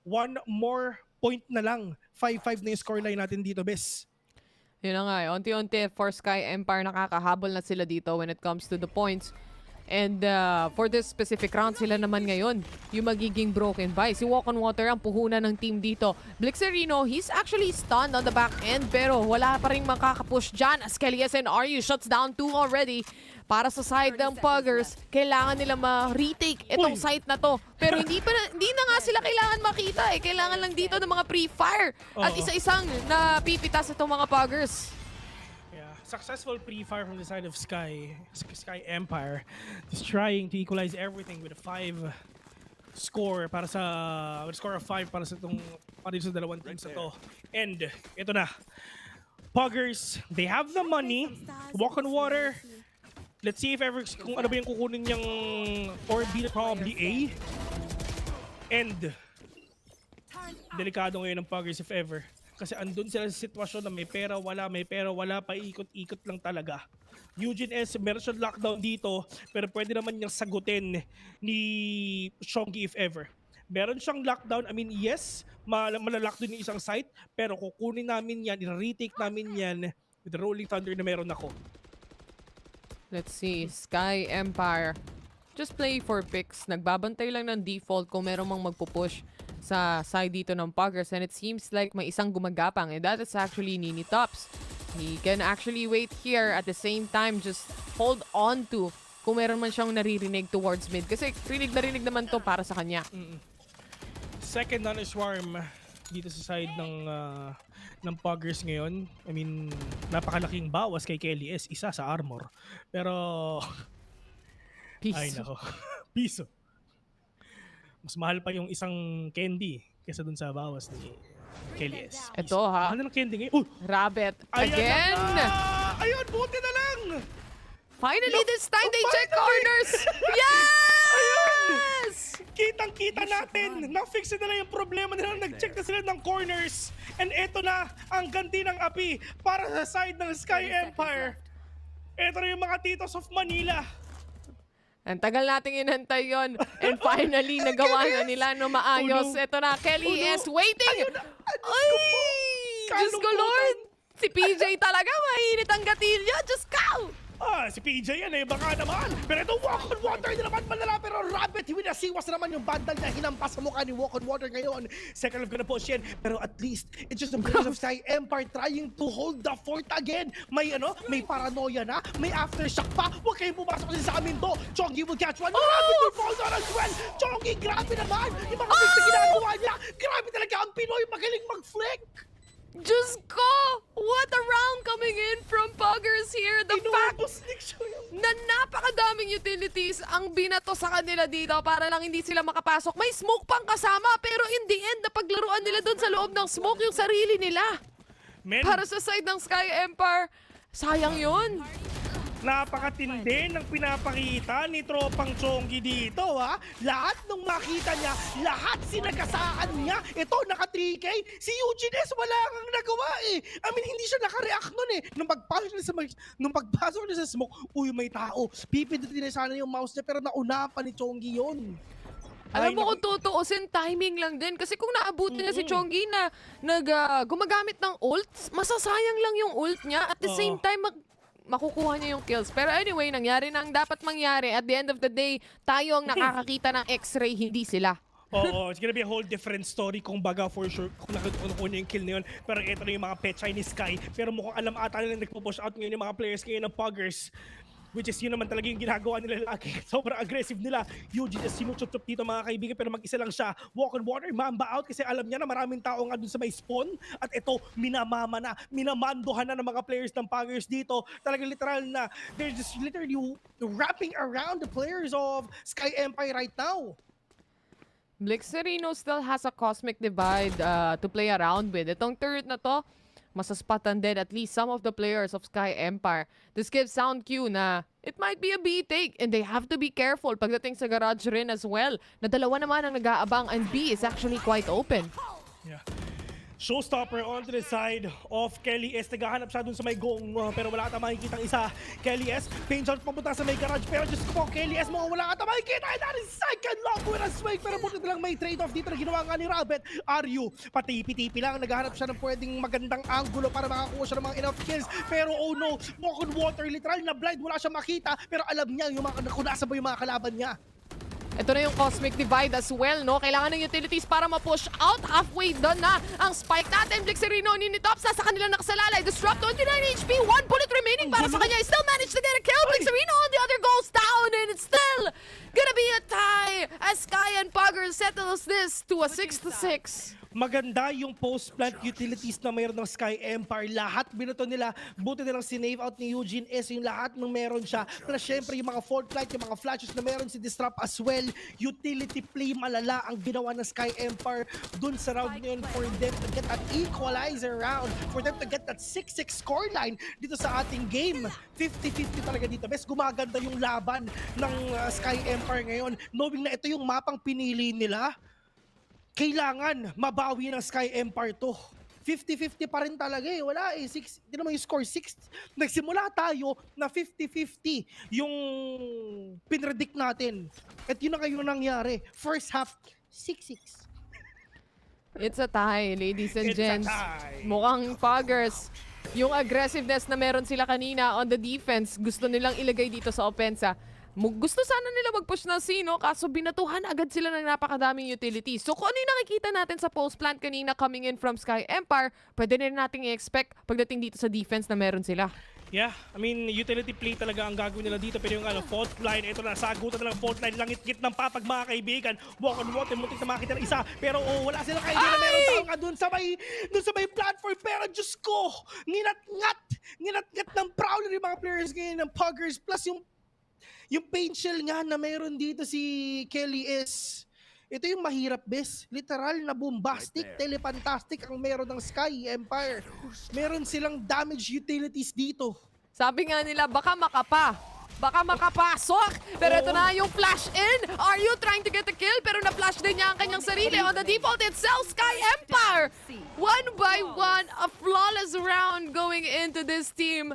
one more point na lang. 5-5 na yung scoreline natin dito, Bes. Yun na nga, unti-unti for Sky Empire nakakahabol na sila dito when it comes to the points. And for this specific round, sila naman ngayon yung magiging broken by. Si Walk on Water ang puhunan ng team dito. Blixerino, he's actually stunned on the back end pero wala pa rin makakapush dyan as Kelly SNRU shuts down 2 already. Para sa side ng Puggers, kailangan nila ma-retake itong site na to. Pero hindi na nga sila kailangan makita eh. Kailangan lang dito ng mga pre-fire at isa-isang napipitas itong mga Puggers. Successful pre-fire from the side of Sky Empire, just trying to equalize everything with a 5 score para sa score of 5 para sa dalawang teams na to. And ito na, Puggers, they have the money. Walk on Water. Let's see if ever kung ano ba yung kukunin niyang or probably A. And delikado ngayon ng Puggers if ever. Kasi andun sila sa sitwasyon na may pera, wala, paikot-ikot lang talaga. Eugene S, meron siyang lockdown dito, pero pwede naman niyang sagutin ni Chongi if ever. Meron siyang lockdown, I mean yes, malalock din yung isang site, pero kukunin namin yan, i-retake namin yan with the Rolling Thunder na meron ako. Let's see, Sky Empire. Just play for picks. Nagbabantay lang ng default kung meron mang magpupush sa side dito ng Puggers, and it seems like may isang gumagapang, and that is actually Nini Tops. He can actually wait here at the same time, just hold on to kung meron man siyang naririnig towards mid kasi rinig na rinig naman to para sa kanya. Second on swarm dito sa side ng Puggers ngayon. I mean, napakalaking bawas kay Kelly S, isa sa armor. Pero piso. Ay nako. Piso. Mas mahal pa yung isang candy kaysa dun sa bawas ni Kelly S. Ito ha. Mahal na ng candy ngayon. Rabbit again! Ayun, buti na lang! Finally, this time they check corners! Yes! Kitang-kita natin! Na-fix na lang yung problema nila. Nag-check na sila ng corners. And eto na ang ganti ng api para sa side ng Sky Empire. Eto na yung mga Titos of Manila. Ang tagal nating inantay yon. And finally, nagawa na nila no maayos. Ito na, Kelly is waiting! Ay! Diyos ko, Lord! Si PJ talaga, mainit ang gatilyo! Diyos ko! Si PJ yan eh, baka naman. Pero ito, Walk on Water na naman malala. Pero Rabbit, winasiwas naman yung bandal na hinampas sa mukha ni Walk on Water ngayon. Second love gonna push in. Pero at least, it's just a bit of Sky Empire trying to hold the fort again. May paranoia na. May aftershock pa. Huwag kayong pumasok kasi sa amin to. Chongi will catch one. Rabbit will fall down as well. Chongi, grabe naman. Yung mga picks na ginagawa niya. Grabe talaga ang Pinoy. Magaling mag-flick. Diyos ko! What a round coming in from Puggers here. The fact na napakadaming utilities ang binato sa kanila dito para lang hindi sila makapasok. May smoke pang kasama pero in the end, napaglaruan nila dun sa loob ng smoke yung sarili nila. Para sa side ng Sky Empire, sayang yun. Napakatindi ng pinapakita ni Tropang Chongi dito, ha? Lahat nung makita niya, lahat sinagasaan niya. Ito, naka-3K. Si Eugene S, wala kang nagawa eh. I mean, hindi siya naka-react nun eh. Nung pagpasok niya sa smoke, uy, may tao. Pipindutin na sana yung mouse niya, pero nauna pa ni Chongi yun. Alam mo kung tutuusin, timing lang din. Kasi kung naabutin na si Chongi na gumagamit ng ult, masasayang lang yung ult niya. At the same time, makukuha niya yung kills. Pero anyway, nangyari na ang dapat mangyari. At the end of the day, tayo ang nakakakita ng X-ray, hindi sila. Oo, it's gonna be a whole different story kung baga for sure kung nakuha niya yung kill na yun. Pero ito na yung mga Pechay ni Sky. Pero mukhang alam ata nila nagpo-push out ngayon yung mga players ngayon ng Puggers. Which is yun naman talaga yung ginagawa nila lagi. Sobrang aggressive nila. Eugene is sinuchup dito mga kaibigan pero mag-isa lang siya. Walk on water, mamba out kasi alam niya na maraming tao nga dun sa may spawn. At ito, minamandohan na ng mga players ng Puggers dito. Talagang literal na they're just literally wrapping around the players of Sky Empire right now. Blixerino still has a cosmic divide to play around with. Itong turret na to, masaspatan din at least some of the players of Sky Empire. This gives sound cue na it might be a B take and they have to be careful pagdating sa garage rin as well. Na dalawa naman ang nag-aabang and B is actually quite open. Yeah. Showstopper onto the side of Kelly S. Naghahanap siya dun sa may gong pero wala ata makikita isa. Kelly S. Pain shot papunta sa may garage pero just ko po Kelly S. Mga wala ata makikita. And that is second long with a swing pero buti lang may trade-off dito na ginawa nga ni Rabbit. Aryu, patipi-tipi lang. Naghahanap siya ng pwedeng magandang angulo para makakuha siya ng mga enough kills. Pero oh no, walk on water. Literal na blind. Wala siya makita pero alam niya yung mga kung nasa ba yung mga kalaban niya. Ito na yung Cosmic Divide as well, no? Kailangan ng utilities para ma-push out. Halfway done na ang spike natin. Blixerino, Ninitops, nasa kanila nakasalalay. Disrupt, 29 HP, 1 bullet remaining para sa kanya. He still managed to get a kill. Blixerino on the other goes down and it's still gonna be a tie as Sky and Puggers settles this to a 6-6. Maganda yung post-plant utilities na mayroon ng Sky Empire. Lahat binato nila. Buti nilang sinave out ni Eugene S. Yung lahat ng meron siya. Plus syempre yung mga fault flight, yung mga flashes na meron si Disrupt as well. Utility play malala ang ginawa ng Sky Empire dun sa round ngayon for them to get that equalizer round. For them to get that 6-6 scoreline dito sa ating game. 50-50 talaga dito. Best gumaganda yung laban ng Sky Empire ngayon. Knowing na ito yung mapang pinili nila. Kailangan mabawi ng Sky Empire to. 50-50 pa rin talaga eh. Wala eh. Hindi naman yung score 6. Nagsimula tayo na 50-50 yung pinredict natin. At yun na kayo nangyari. First half, 6-6. It's a tie, ladies and gents. Mukhang Puggers, yung aggressiveness na meron sila kanina on the defense, gusto nilang ilagay dito sa opensa. Gusto sana nila mag-push na C, no? Kaso binatuhan agad sila ng napakadaming utilities. So kung ano yung nakikita natin sa post-plant kanina coming in from Sky Empire, pwede rin natin i-expect pagdating dito sa defense na meron sila. Yeah, I mean, utility play talaga ang gagawin nila dito. Pero yung fault line, ito na, sagutan na ng fault line. Langit-git ng papag mga kaibigan. Walk on water, muntik na makita ng isa. Pero wala silang idea na meron tao nga dun sa may platform. Pero Diyos ko, nginat-ngat ng Prowler yung mga players ngayon ng Puggers. Plus yung paint shell nga na meron dito si Kelly S. Ito yung mahirap, bes. Literal na bombastic, telefantastic ang meron ng Sky Empire. Meron silang damage utilities dito. Sabi nga nila, baka makapasok. Pero ito na yung flash in. Are you trying to get a kill? Pero na-flash din niya ang kanyang sarili. On the default itself, Sky Empire. 1 by 1, a flawless round going into this team.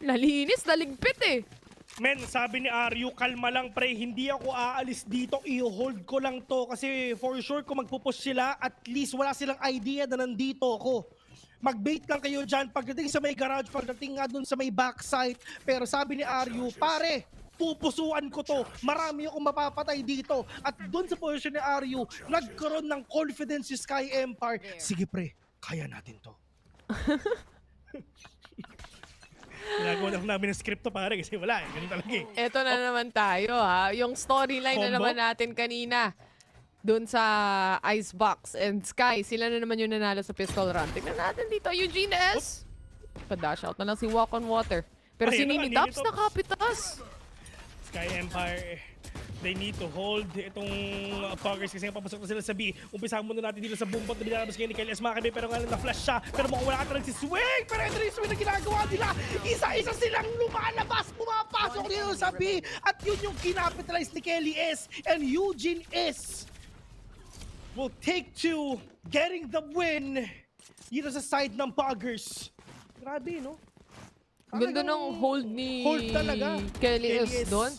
Nalinis, naligpit eh. Men, sabi ni Aryu, kalma lang pre, hindi ako aalis dito, i-hold ko lang to kasi for sure kung magpupush sila, at least wala silang idea na nandito ako. Mag-bait lang kayo dyan pagdating sa may garage, pagdating nga dun sa may backside. Pero sabi ni Aryu, pare, pupusuan ko to, marami akong mapapatay dito. At dun sa position ni Aryu, nagkaroon ng confidence si Sky Empire. Sige pre, kaya natin to. Ginagawa na namin ng script to pare kasi wala eh. Ganun talaga eh. Ito na naman tayo ha. Yung storyline na naman natin kanina. Doon sa Icebox and Sky. Sila na naman yung nanalo sa pistol round. Tignan natin dito. Eugene S. Pa-dash out na lang si Walk on Water. Pero si Ayun na, Nini Tops Nini Tops. nakapitas. Sky Empire, they need to hold itong Puggers kasi nga papasok na sila sa B. Umpisahan muna natin dito sa boompot na binalabas ngayon ni Kelly Esmakebe pero nga lang na-flash siya. Pero mukhang wala ka si Swing! Pero ito yung swing na ginagawa nila. Isa-isa silang lumalabas, pumapasok dito sa B. At yun yung kinapitalize ni Kelly S. And Eugene S. will take to getting the win dito sa side ng Puggers. Grabe, no? Ganda ng hold ni Hold talaga. Kelly S doon.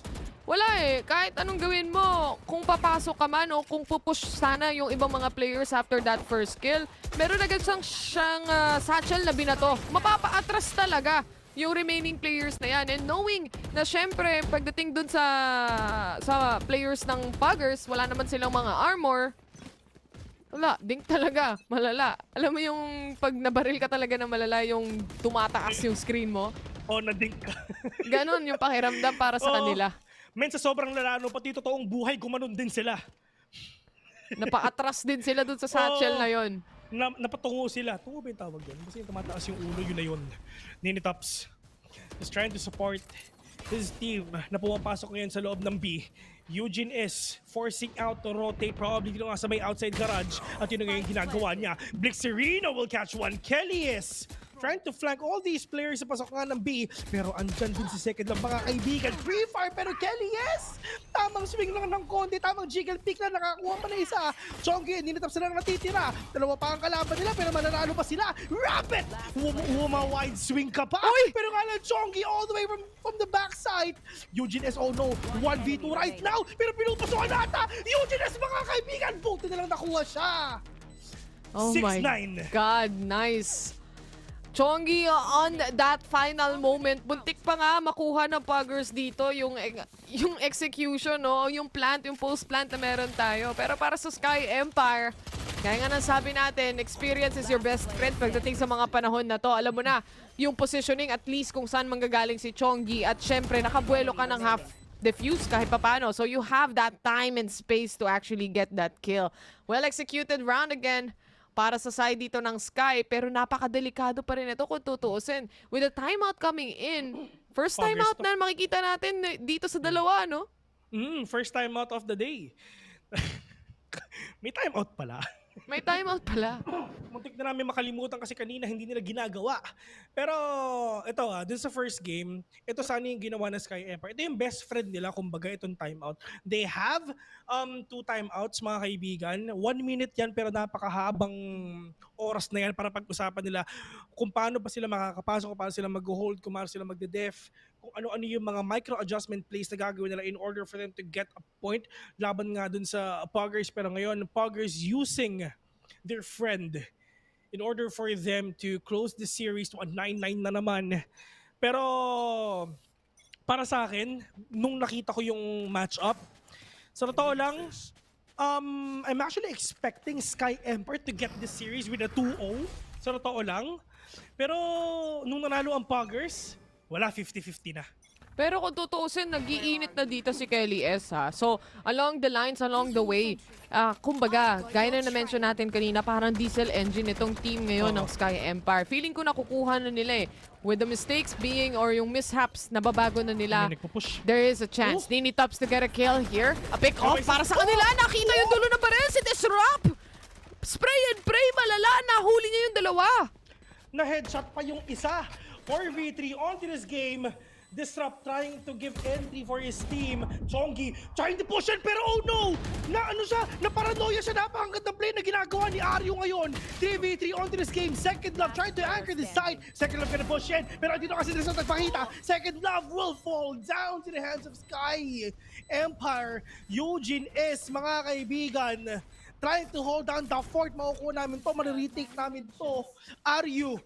Wala eh. Kahit anong gawin mo, kung papasok ka man o kung pupush sana yung ibang mga players after that first kill, meron agad siyang satchel na binato. Mapapa-atras talaga yung remaining players na yan. And knowing na syempre, pagdating dun sa players ng Puggers, wala naman silang mga armor, wala, dink talaga, malala. Alam mo yung pag nabaril ka talaga na malala, yung tumataas yung screen mo? O, na-dink ka. Ganon yung pakiramdam para sa kanila. Men, sa sobrang lalano, pati totoong buhay, gumanon din sila. Napaatras din sila dun sa satchel na yon. Napatungo sila. Tungo ba yung tawag doon? Kasi yung tumataas yung ulo, yun na yun. Nini Tops is trying to support his team na pumapasok ngayon sa loob ng B. Eugene is forcing out to rotate probably dito nga sa may outside garage at yun na ngayon ginagawa niya. Blixerino will catch one. Kelly is trying to flank all these players sa pasok nga ng B pero andyan din si second lang mga kaibigan. Free fire pero Kelly yes! Tamang swing lang ng konti, tamang jiggle pick lang, nakakuha pa na isa. Chongi, ninitap sila lang natitira. Dalawa pa ang kalaban nila pero mananalo pa sila. Rapid! Wide swing ka pa. Pero nga lang Chongi all the way from the backside. Eugene S, oh no, 1v2 right now. Pero pinupasokan nata. Eugene S mga kaibigan, buti na lang nakuha siya. Oh 6-9. my God, nice. Chongi on that final moment, buntik pa nga makuha ng Puggers dito yung execution, no? Yung plant, yung post plant na meron tayo. Pero para sa Sky Empire, kaya nga nasabi natin, experience is your best friend pagdating sa mga panahon na to. Alam mo na, yung positioning at least kung saan manggagaling si Chongi at syempre nakabuelo ka ng half defuse kahit papano. So you have that time and space to actually get that kill. Well executed round again para sa side dito ng Sky, pero napakadelikado pa rin ito kung tutuusin. With the timeout coming in, first timeout na makikita natin dito sa dalawa, no? First timeout of the day. May timeout pala. May timeout pala. Muntik na namin makalimutan kasi kanina hindi nila ginagawa. Pero ito dun sa first game, ito sana yung ginawa ng Sky Empire. Ito yung best friend nila, kumbaga itong timeout. They have 2 timeouts mga kaibigan. 1 minute yan pero napakahabang oras na yan para pag-usapan nila kung paano pa sila makakapasok, kung paano sila mag-hold, kung paano sila magde-def, kung ano-ano yung mga micro-adjustment plays na gagawin nila in order for them to get a point laban nga dun sa Puggers. Pero ngayon, Puggers using their friend in order for them to close the series to a 9-9 na naman. Pero para sa akin, nung nakita ko yung matchup, sa totoo lang, I'm actually expecting Sky Empire to get this series with a 2-0. Sa totoo lang. Pero nung nanalo ang Puggers, wala, 50-50 na. Pero kung tutuusin, nag-iinit na dito si Kelly S, ha? So, along the lines, along the way, kumbaga, gaya na na-mention natin kanina, parang diesel engine itong team ngayon ng Sky Empire. Feeling ko nakukuha na nila eh. With the mistakes being, or yung mishaps, nababago na nila, there is a chance. Nini Tops to get a kill here. A pick off para sa kanila. Nakita yung dulo na baril si Disrupt! Spray and pray, malala. Nahuli niya yung dalawa. Na-headshot pa yung isa. 4v3 onto this game. Disrupt trying to give entry for his team. Chongi trying to push it pero oh no! Na-paranoia siya. Napakagandang play na ginagawa ni Aryo ngayon. 3v3 onto this game. Second Love trying to anchor this side. Second Love gonna push in. Pero dito kasi Disrupt nagpakita. Second Love will fall down to the hands of Sky Empire. Eugene is, mga kaibigan, trying to hold down the fort. Makukuha namin to, mariretake namin to. Aryu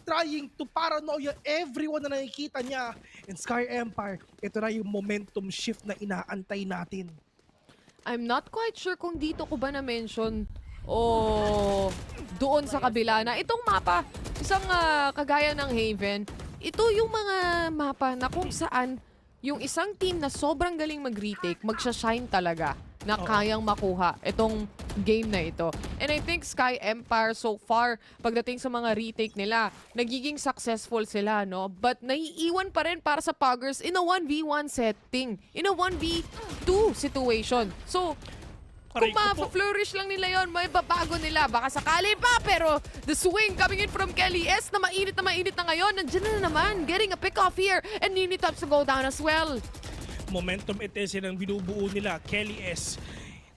trying to paranoia everyone na nakikita niya. And Sky Empire, ito na yung momentum shift na inaantay natin. I'm not quite sure kung dito ko ba na-mention o doon sa kabila na itong mapa, isang kagaya ng Haven, ito yung mga mapa na kung saan yung isang team na sobrang galing mag-retake, magsha-shine talaga na kayang makuha itong game na ito. And I think Sky Empire so far, pagdating sa mga retake nila, nagiging successful sila, no? But naiiwan pa rin para sa Puggers in a 1v1 setting, in a 1v2 situation. So, kung ma-flourish lang nila yon, may babago nila. Baka sakali pa, pero the swing coming in from Kelly S na mainit na ngayon. Nandiyan na naman, getting a pick off here, and Unitops to go down as well. Momentum it is, yun ang binubuo nila. Kelly S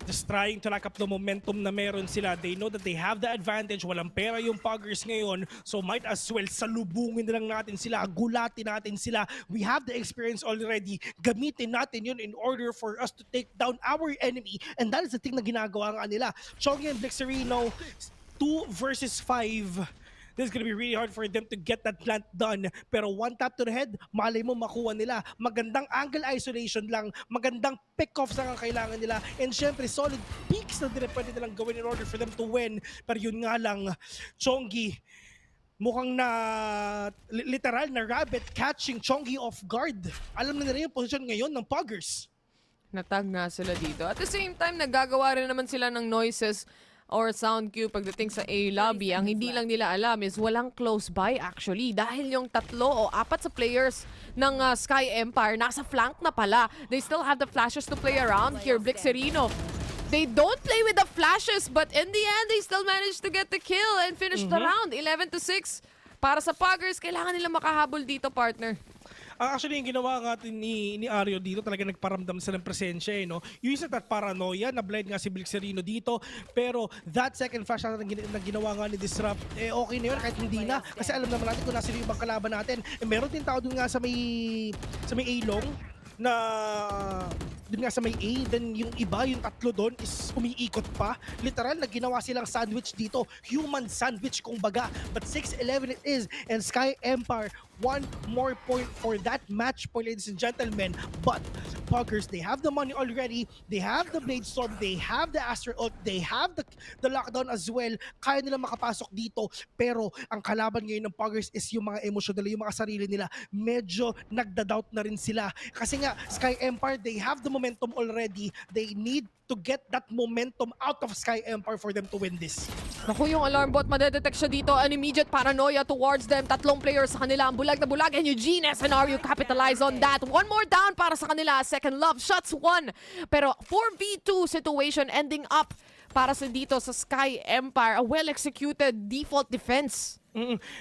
just trying to lack up the momentum na meron sila. They know that they have the advantage. Walang pera yung Puggers ngayon. So might as well salubungin na lang natin sila. Gulatin natin sila. We have the experience already. Gamitin natin yun in order for us to take down our enemy. And that is the thing na ginagawa nga nila. Chongi and Blixerino, 2 versus 5. This is gonna be really hard for them to get that plant done. Pero one tap to the head, malay mo makuha nila. Magandang angle isolation lang, magandang pick-offs lang ang kailangan nila. And syempre, solid peaks na din pwede nilang gawin in order for them to win. Pero yun nga lang, Chongi, mukhang na literal na rabbit catching Chongi off guard. Alam na nila yung position ngayon ng Puggers. Natag nga sila dito. At the same time, nagagawa rin naman sila ng noises or sound cue pagdating sa A lobby. Ang hindi lang nila alam is walang close by actually. Dahil yung 3 o 4 sa players ng Sky Empire nasa flank na pala. They still have the flashes to play around here. Blixerino, they don't play with the flashes, but in the end, they still managed to get the kill and finish the round. 11-6. Para sa Puggers, kailangan nila makahabol dito, partner. Actually, yung ginawa nga ni Ario dito, talaga nagparamdam sa ng presensya. No? Yung isa that paranoia, na-blind nga si Blixerino dito. Pero that second flash na ginawa nga ni Disrupt, okay na yun kahit hindi na. Kasi alam naman natin kung nasa yung ibang kalaban natin. Meron din tao dun nga sa may A-long na dun nga sa may A, then yung iba, yung 3 doon is umiikot pa. Literal na ginawa silang sandwich dito. Human sandwich kung baga. But 6-11 it is, and Sky Empire, 1 more point for that match point, ladies and gentlemen. But Puggers, they have the money already. They have the Blade Storm. They have the Astral Ult. They have the lockdown as well. Kaya nila makapasok dito. Pero ang kalaban ngayon ng Puggers is yung mga emotional, yung mga sarili nila. Medyo nagda-doubt na rin sila. Kasi nga, Sky Empire, they have the momentum already. They need to get that momentum out of Sky Empire for them to win this. Naku, yung alarm bot, madedetect siya dito. An immediate paranoia towards them. 3 players sa kanila. Ang bulag na bulag. And Eugene SNRU capitalize on that. 1 more down para sa kanila. Second love. Shots 1. Pero 4v2 situation ending up para sa dito sa Sky Empire. A well-executed default defense.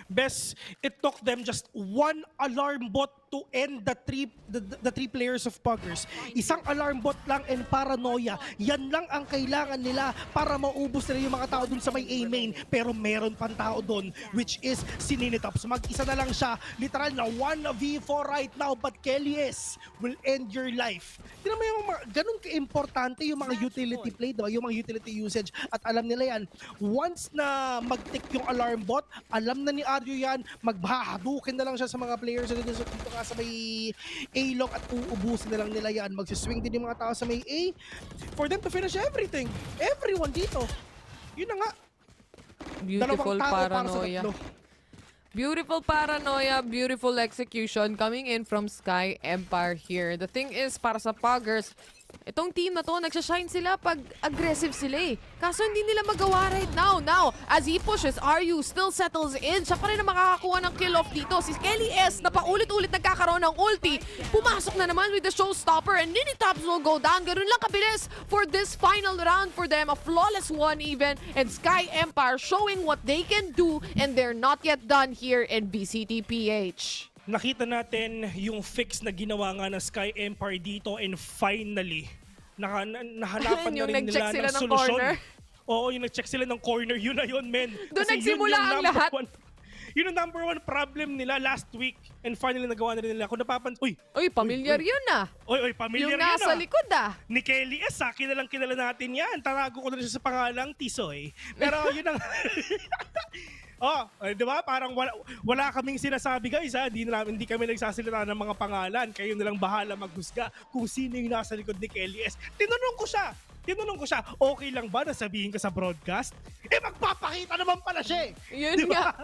Best, it took them just 1 alarm bot to end the 3 players of Puggers. Isang alarm bot lang and paranoia. Yan lang ang kailangan nila para maubos nila yung mga tao dun sa may A main. Pero meron pang tao dun, which is si Ninitops. Mag-isa na lang siya. Literal na 1v4 right now, but Kelly S will end your life. Tignan mo yung ganun ka-importante yung mga utility play, diba? Yung mga utility usage. At alam nila yan, once na mag-tick yung alarm bot, alam na ni Aryo yan, maghahadukin na lang siya sa mga players dito sa may A-long at uubusin na lang nila yan. Magsiswing din yung mga tao sa may A for them to finish everything. Everyone dito. Yun na nga. Beautiful paranoia. Beautiful paranoia, beautiful execution coming in from Sky Empire here. The thing is, para sa Puggers, itong team na to, nagsashine sila pag aggressive sila eh. Kaso hindi nila magawa right now. Now, as he pushes, RU still settles in. Siya pa rin ang makakakuha ng kill off dito. Si Kelly S na paulit-ulit nagkakaroon ng ulti. Pumasok na naman with the showstopper and Ninitops will go down. Ganun lang kabilis for this final round for them. A flawless 1 even. And Sky Empire showing what they can do, and they're not yet done here in VCTPH. Nakita natin yung fix na ginawa nga ng Sky Empire dito, and finally, nahanapan na rin nila ng solusyon. Oo, yung nag-check sila ng corner, yun na yun, men. Doon nagsimula ang lahat. Yun ang number 1 problem nila last week, and finally nagawa na rin nila. Kung napapansin, Uy, pamilyar yun ah. Uy, pamilyar yun ah. Yung nasa likod ah. Ni Kelly S, kilalang kilala natin yan. Tarago ko na rin siya sa pangalang Tisoy. Pero yun ang... di ba? Parang wala kaming sinasabi, guys, ha? Hindi kami nagsasalita ng mga pangalan. Kayo nilang bahala maghusga kung sino yung nasa likod ni Kelly S. Tinanong ko siya tinanong ko siya, okay lang ba na sabihin ko sa broadcast? Magpapakita naman pala siya eh. Yun nga.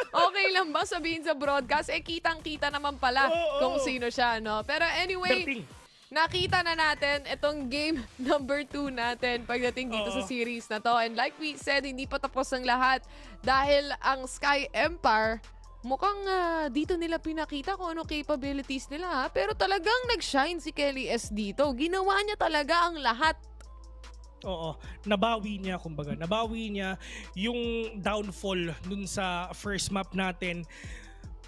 Okay lang ba sabihin sa broadcast? Kitang-kita naman pala kung sino siya, no? Pero anyway, nakita na natin itong game number 2 natin pagdating dito sa series na to. And like we said, hindi pa tapos ang lahat dahil ang Sky Empire mukhang dito nila pinakita kung ano capabilities nila, ha? Pero talagang nag-shine si Kelly S dito. Ginawa niya talaga ang lahat. Oo, nabawi niya, kumbaga. Nabawi niya yung downfall dun sa first map natin.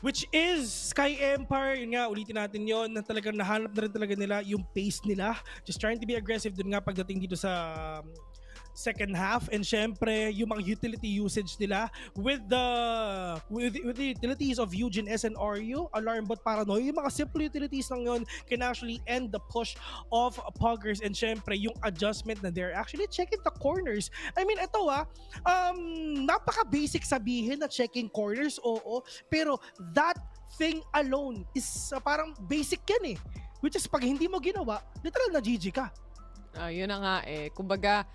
Which is Sky Empire. Yun nga, ulitin natin yon na talagang nahanap na rin talaga nila yung pace nila. Just trying to be aggressive dun nga pagdating dito sa second half. And syempre, yung mga utility usage nila with the utilities of Eugene S and Oreo, Alarm Bot, Paranoia, yung mga simple utilities lang yun can actually end the push of Puggers. And syempre, yung adjustment na they're actually checking the corners. I mean, ito napaka-basic sabihin na checking corners, oo, pero that thing alone is parang basic yan eh. Which is pag hindi mo ginawa, literal na GG ka. Yun na nga eh. Kumbaga,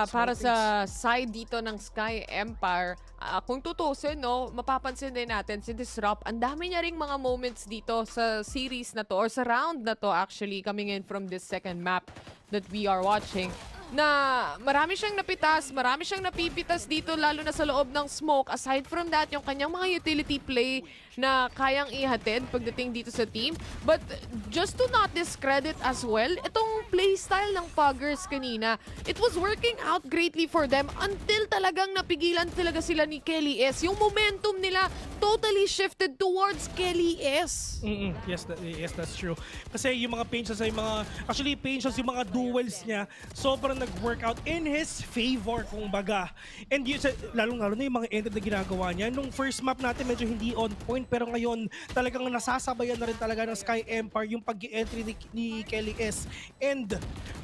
para sa side dito ng Sky Empire, kung tutusin, no, mapapansin din natin si Disrupt, ang dami niya ring mga moments dito sa series na to, or sa round na to actually, coming in from this second map that we are watching, na marami siyang napitas, marami siyang napipitas dito, lalo na sa loob ng smoke. Aside from that, yung kanyang mga utility play na kayang ihatid pagdating dito sa team. But just to not discredit as well, itong playstyle ng Puggers kanina, it was working out greatly for them until talagang napigilan talaga sila ni Kelly S. Yung momentum nila totally shifted towards Kelly S. Yes, that's true. Kasi yung mga pain shots ay yung mga duels niya, sobrang nag-workout in his favor, kung baga. And yun, lalong-lalo na yung mga enter na ginagawa niya. Nung first map natin, medyo hindi on point, pero ngayon, talagang nasasabayan na rin talaga ng Sky Empire yung pag-entry ni Kelly S. And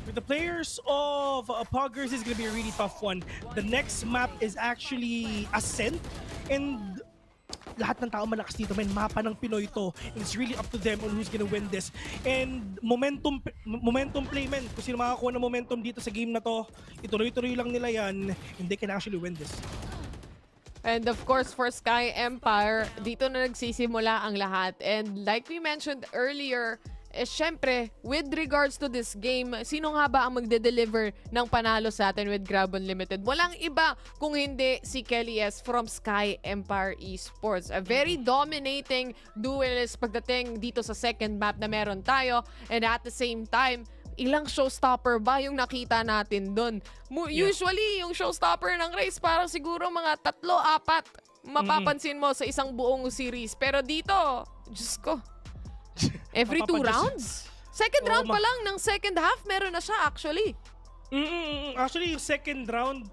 with the players of Puggers, is gonna be a really tough one. The next map is actually Ascent, and lahat ng tao malakas dito, mapa ng Pinoy to. It's really up to them on who's gonna win this. And momentum play, man. Kung sino makakuha ng momentum dito sa game na to, ituloy-tuloy lang nila yan, and they can actually win this. And of course, for Sky Empire, dito na nagsisimula ang lahat. And like we mentioned earlier, syempre, with regards to this game, sino nga ba ang magde-deliver ng panalo sa atin with Grab Unlimited? Walang iba kung hindi si Kelly S from Sky Empire Esports. A very dominating duelist pagdating dito sa second map na meron tayo. And at the same time, ilang showstopper ba yung nakita natin doon? Usually, yung showstopper ng race parang siguro mga 3-4 mapapansin mo sa isang buong series. Pero dito, Diyos ko, every 2 rounds? Second round pa lang ng second half, meron na siya actually. Actually, yung second round,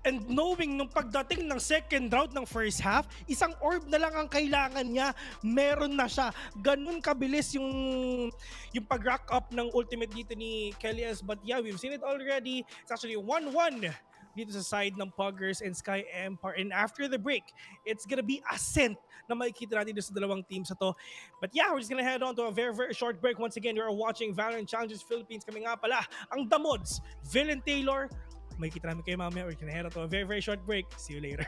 and knowing nung pagdating ng second round ng first half, isang orb na lang ang kailangan niya, meron na siya. Ganun kabilis yung pag-rack up ng ultimate dito ni Kelly S. But yeah, we've seen it already. It's actually 1-1 dito sa side ng Puggers and Sky Empire. And after the break, it's gonna be Ascent na makikita natin dito sa dalawang teams na to. But yeah, we're just gonna head on to a very, very short break. Once again, you're watching VALORANT Challengers Philippines. Kami nga pala, ang The Mods, Vil and Taylor. Makikita namin kayo mamaya. We're gonna head on to a very, very short break. See you later.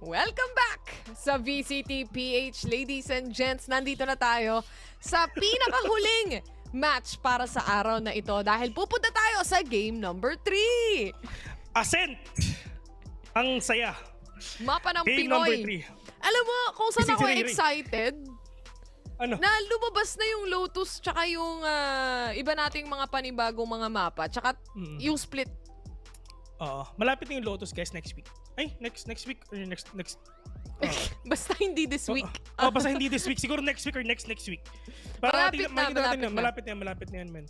Welcome back sa VCTPH, ladies and gents. Nandito na tayo sa pinakahuling match para sa araw na ito dahil pupunta tayo sa game number 3. Ascent! Ang saya. Mapa ng Game number Pinoy. 3. Alam mo kung saan ako Sisiriray. excited? Ano? Na lumabas na yung Lotus tsaka yung iba nating mga panibagong mga mapa tsaka yung split. Oo. Malapit na yung Lotus, guys, next week. Ay, next week or next Basta hindi this week. Basta hindi this week. Siguro next week or next week. Malapit Malapit na. Malapit na yan, man.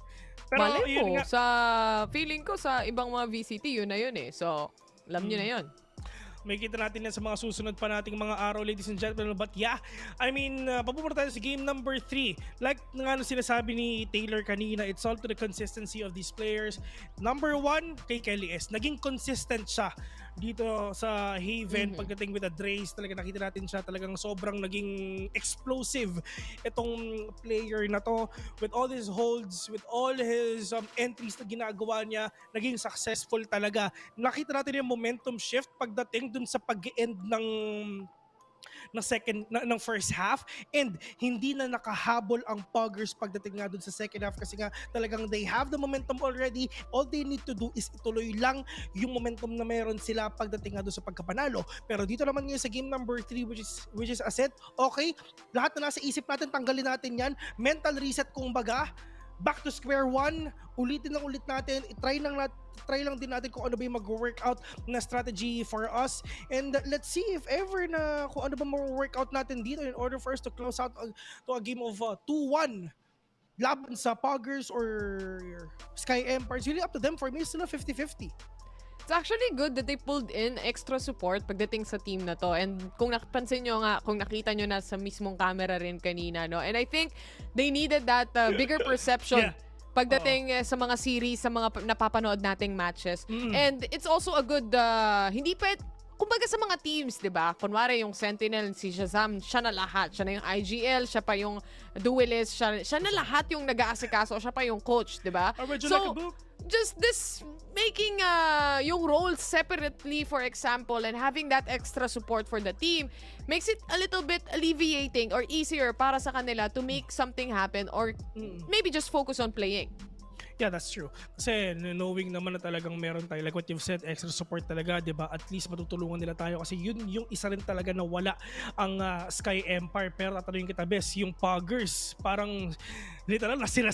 Pero Malay yun mo, nga. sa feeling ko sa ibang mga VCT, yun na yun eh. So, alam nyo na yun. May kita natin yan sa mga susunod pa nating mga araw, ladies and gentlemen. But yeah, I mean, papupunta tayo sa game number 3. Like nga ano sinasabi ni Taylor kanina, it's all to the consistency of these players. Number 1, kay Kelly S. Naging consistent siya dito sa Haven pagdating with the Drace. Talaga nakita natin siya talagang sobrang naging explosive itong player na to. With all his holds, with all his entries na ginagawa niya, naging successful talaga. Nakita natin yung momentum shift pagdating dun sa pag-end ng first half, and hindi na nakahabol ang Puggers pagdating nga dun sa second half kasi nga talagang they have the momentum already. All they need to do is ituloy lang yung momentum na meron sila pagdating nga dun sa pagkapanalo. Pero dito naman ngayon sa game number 3 which is Ascent, okay, lahat na nasa isip natin, tanggalin natin yan, mental reset kumbaga, back to square one, ulitin natin, try lang din natin kung ano ba yung mag-workout na strategy for us, and let's see if ever na kung ano ba mag-workout natin dito in order for us to close out to a game of 2-1 laban sa Puggers or Sky Empire. It's really up to them. For me, it's still a 50-50. It's actually good that they pulled in extra support pagdating sa team na to. And kung napansin nyo nga, kung nakita nyo na sa mismong camera rin kanina, no? And I think they needed that bigger perception pagdating sa mga series, sa mga napapanood nating matches. And it's also a good, hindi kumbaga sa mga teams, di ba? Kunwari yung Sentinel, si Shazam, siya na lahat. Siya na yung IGL, siya pa yung Duelist, siya na lahat yung nag-aasikaso, siya pa yung coach, di ba? So, just this making yung roles separately, for example, and having that extra support for the team makes it a little bit alleviating or easier para sa kanila to make something happen or maybe just focus on playing. Yeah, that's true. Kasi knowing naman na talagang meron tayo, like what you've said, extra support talaga, di ba? At least matutulungan nila tayo kasi yun yung isa rin talaga na wala ang Sky Empire. Pero tatanungin kita, Bes, yung Puggers, parang literal na sila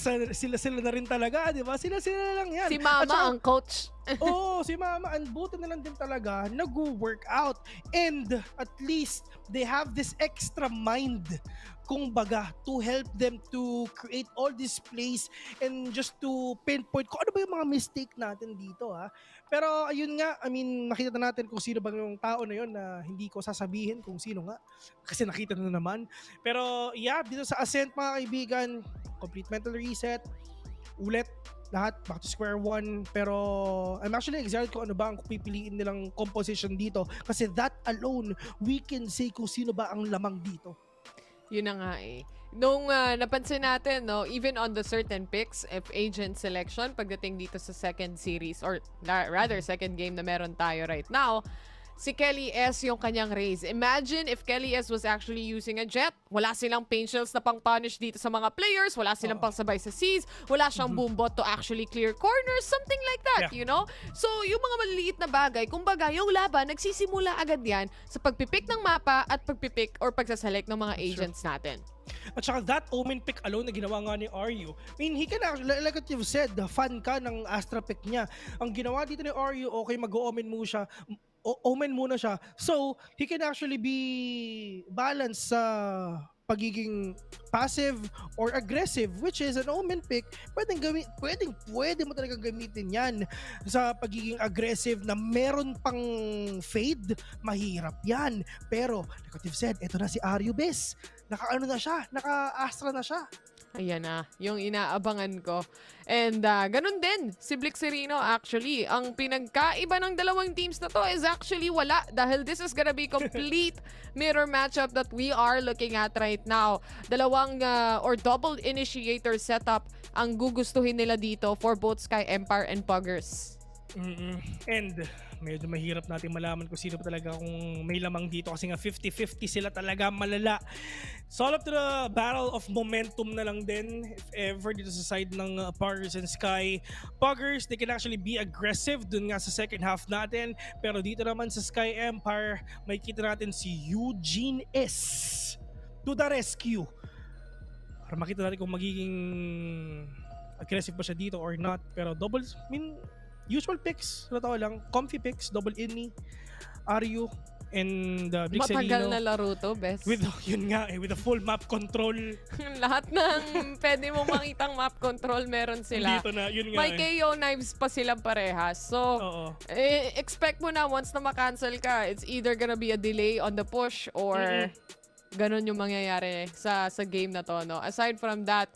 na rin talaga, di ba? Sila lang yan. Si Mama ang coach. Oo, si Mama, and buti na lang din talaga nag-workout. And at least they have this extra mind, kung baga, to help them to create all these plays and just to pinpoint kung ano ba yung mga mistake natin dito, ha. Pero ayun nga, I mean, nakita na natin kung sino ba yung tao na yun na hindi ko sasabihin kung sino nga kasi nakita na naman. Pero yeah, dito sa Ascent, mga kaibigan, complete mental reset, ulit lahat, back to square one. Pero I'm actually excited kung ano ba ang pipiliin nilang composition dito kasi that alone, we can say kung sino ba ang lamang dito. Yun na nga eh. Nung napansin natin, no, even on the certain picks, if agent selection, pagdating dito sa second series, or rather second game na meron tayo right now, si Kelly S yung kanyang raise. Imagine if Kelly S was actually using a jet. Wala silang pain shells na pang-punish dito sa mga players. Wala silang pang-sabay sa Cs. Wala siyang boombot to actually clear corners. Something like that, you know? So, yung mga maliliit na bagay, kumbaga, yung laban, nagsisimula agad yan sa pagpipick ng mapa at pagpipick or pagsaselect ng mga agents natin. At saka that Omen pick alone na ginawa nga ni Ryu. I mean, he can actually, like what you've said, fan ka ng Astra pick niya. Ang ginawa dito ni Ryu, okay, mag-Omen muna siya. So, he can actually be balanced sa pagiging passive or aggressive, which is an Omen pick. Pwede mo talagang gamitin yan sa pagiging aggressive na meron pang fade. Mahirap yan. Pero, like what you've said, eto na si Ryu, Bes. Naka-Astra na siya. Ayan na, yung inaabangan ko. And ganun din, si Blixerino actually. Ang pinagkaiba ng dalawang teams na to is actually wala. Dahil this is gonna be complete mirror matchup that we are looking at right now. Dalawang or double initiator setup ang gugustuhin nila dito for both Sky Empire and Puggers. And medyo mahirap natin malaman kung sino talaga kung may lamang dito kasi nga 50-50 sila talaga malala. So all up to the battle of momentum na lang din if ever dito sa side ng Puggers and Sky. Puggers, they can actually be aggressive dun nga sa second half natin, pero dito naman sa Sky Empire, may kita natin si Eugene S to the rescue. Para makita natin kung magiging aggressive ba siya dito or not. Pero usual picks, totoo lang, comfy picks, double Inni, Aryu, and Big Matagal Serino. na laro to, best. With, yun nga with the full map control. Lahat ng pwede mo makitang map control meron sila. Dito na, yun nga May KO knives pa silang parehas. So, expect mo na once na makancel ka, it's either gonna be a delay on the push or ganun yung mangyayari sa game na to, no? Aside from that,